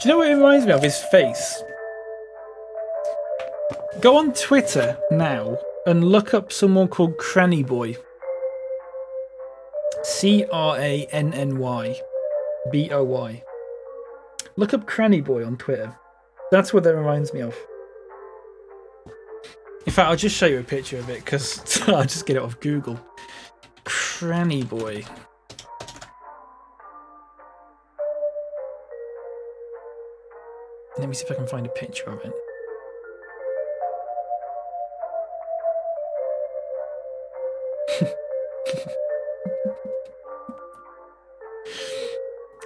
Do you know what it reminds me of? His face. Go on Twitter now and look up someone called Cranny Boy. CRANNY Look up Cranny Boy on Twitter. That's what that reminds me of. In fact, I'll just show you a picture of it because I'll just get it off Google. Cranny Boy. Let me see if I can find a picture of it.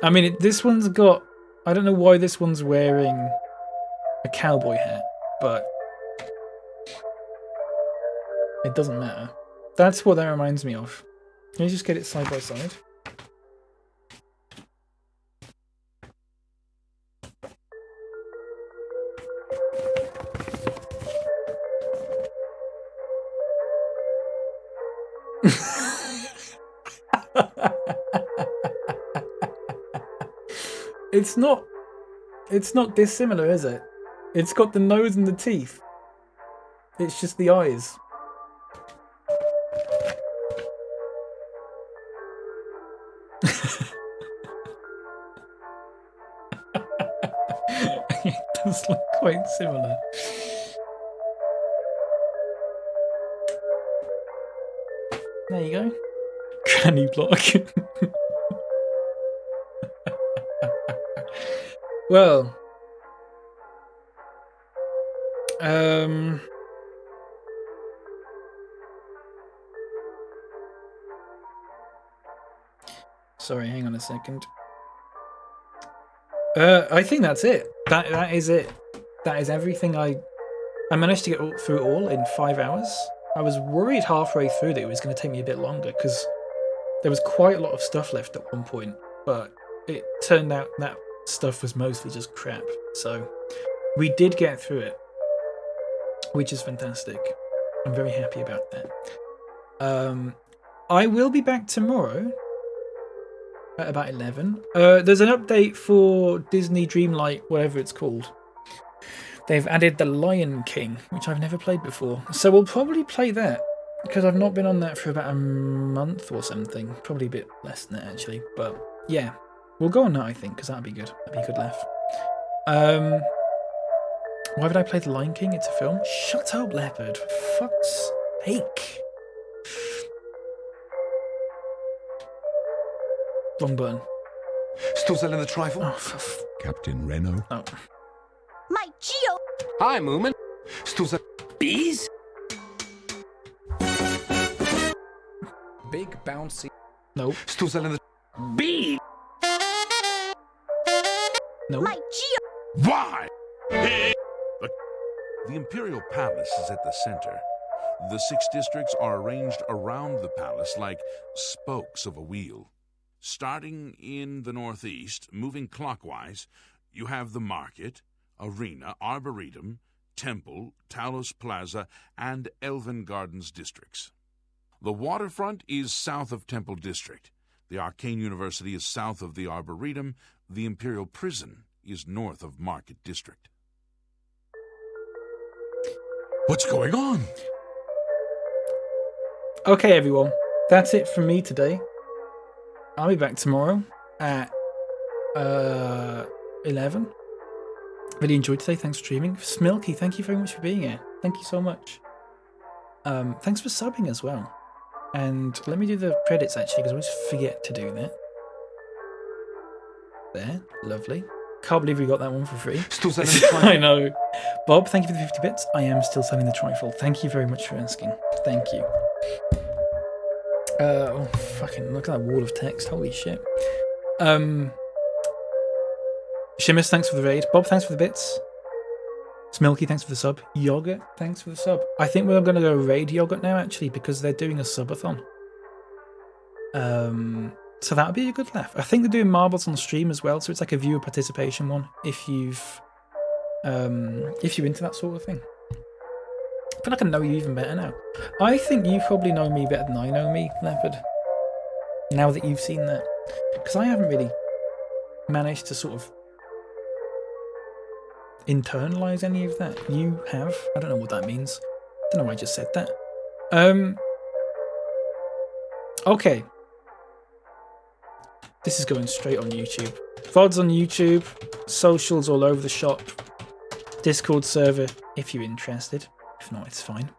I mean, this one's got... I don't know why this one's wearing a cowboy hat, but it doesn't matter. That's what that reminds me of. Can you just get it side by side? It's not dissimilar, is it? It's got the nose and the teeth. It's just the eyes. It does look quite similar. There you go. Granny block. Well, sorry, hang on a second. I think that's it. That is it. That is everything. I managed to get through it all in 5 hours. I was worried halfway through that it was going to take me a bit longer because there was quite a lot of stuff left at one point, but it turned out that stuff was mostly just crap. So we did get through it, which is fantastic. I'm very happy about that. I will be back tomorrow at about 11. There's an update for Disney Dreamlight, whatever it's called. They've added The Lion King, which I've never played before. So we'll probably play that, because I've not been on that for about a month or something. Probably a bit less than that, actually. But yeah, we'll go on that, I think, because that'd be good. That'd be a good laugh. Why would I play The Lion King? It's a film. Shut up, Leopard. For fuck's sake. Wrong button. Still selling the trifle? Oh, Captain Reno. Oh. My Geo. Hi, Moomin. Still selling bees? Big bouncy. Nope. Still selling the bee? Nope. My Geo. Why? The Imperial Palace is at the center. The 6 districts are arranged around the palace like spokes of a wheel. Starting in the northeast, moving clockwise, you have the market, arena, arboretum, temple, Talos Plaza, and Elven Gardens districts. The waterfront is south of Temple District. The Arcane University is south of the Arboretum. The Imperial Prison is north of Market District. What's going on? Okay, everyone. That's it from me today. I'll be back tomorrow at 11. Really enjoyed today. Thanks for streaming. Smilky, thank you very much for being here. Thank you so much. Thanks for subbing as well. And let me do the credits, actually, because I always forget to do that. There. Lovely. Can't believe we got that one for free. Still selling the trifle? I know. Bob, thank you for the 50 bits. I am still selling the trifle. Thank you very much for asking. Thank you. Oh, fucking look at that wall of text. Holy shit. Shimus, thanks for the raid. Bob, thanks for the bits. Smilky, thanks for the sub. Yogurt, thanks for the sub. I think we're going to go raid Yogurt now, actually, because they're doing a subathon. So that would be a good laugh. I think they're doing marbles on stream as well, so it's like a viewer participation one. If you're into that sort of thing. I feel like I know you even better now. I think you probably know me better than I know me, Leopard. Now that you've seen that, because I haven't really managed to sort of internalize any of that. You have. I don't know what that means. I don't know why I just said that. Okay. This is going straight on YouTube. VODs on YouTube, socials all over the shop, Discord server if you're interested. If not, it's fine.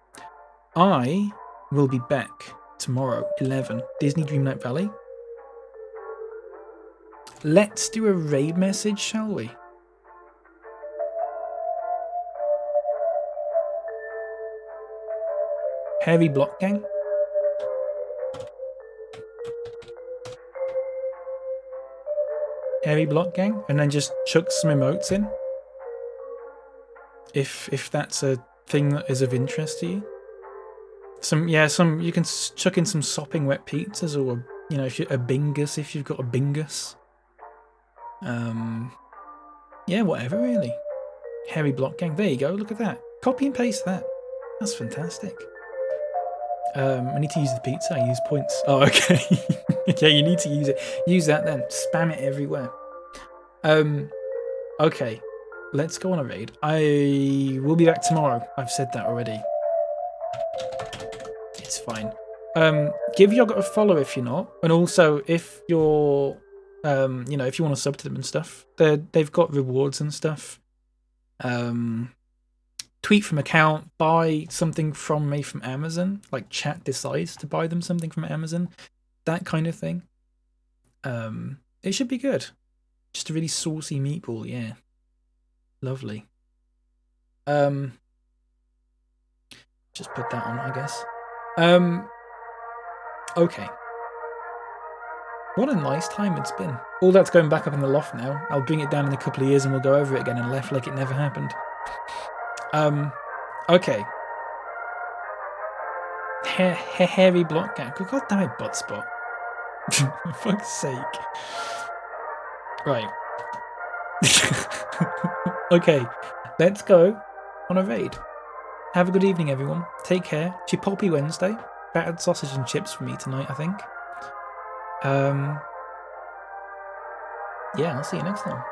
I will be back tomorrow, 11, Disney Dreamlight Valley. Let's do a raid message, shall we? Heavy Block Gang. Heavy Block Gang, and then just chuck some emotes in. If that's a thing that is of interest to you. Some you can chuck in some sopping wet pizzas, or a bingus if you've got a bingus. Yeah, whatever really. Heavy Block Gang. There you go. Look at that. Copy and paste that. That's fantastic. I need to use the pizza. I use points. Oh, okay. Yeah, you need to use it. Use that then. Spam it everywhere. Okay. Let's go on a raid. I will be back tomorrow. I've said that already. It's fine. Give Yogurt a follow if you're not. And also, if you're, if you want to sub to them and stuff, they've got rewards and stuff. Tweet from account, buy something from me from Amazon, like chat decides to buy them something from Amazon, that kind of thing. It should be good. Just a really saucy meatball, yeah. Lovely. Just put that on, I guess. Okay. What a nice time it's been. All that's going back up in the loft now. I'll bring it down in a couple of years and we'll go over it again and laugh like it never happened. Okay. Hairy Block Gang. God damn it, butt spot. For fuck's sake. Right. Okay. Let's go on a raid. Have a good evening, everyone. Take care. Chipotle Wednesday. Battered sausage and chips for me tonight, I think. Yeah, I'll see you next time.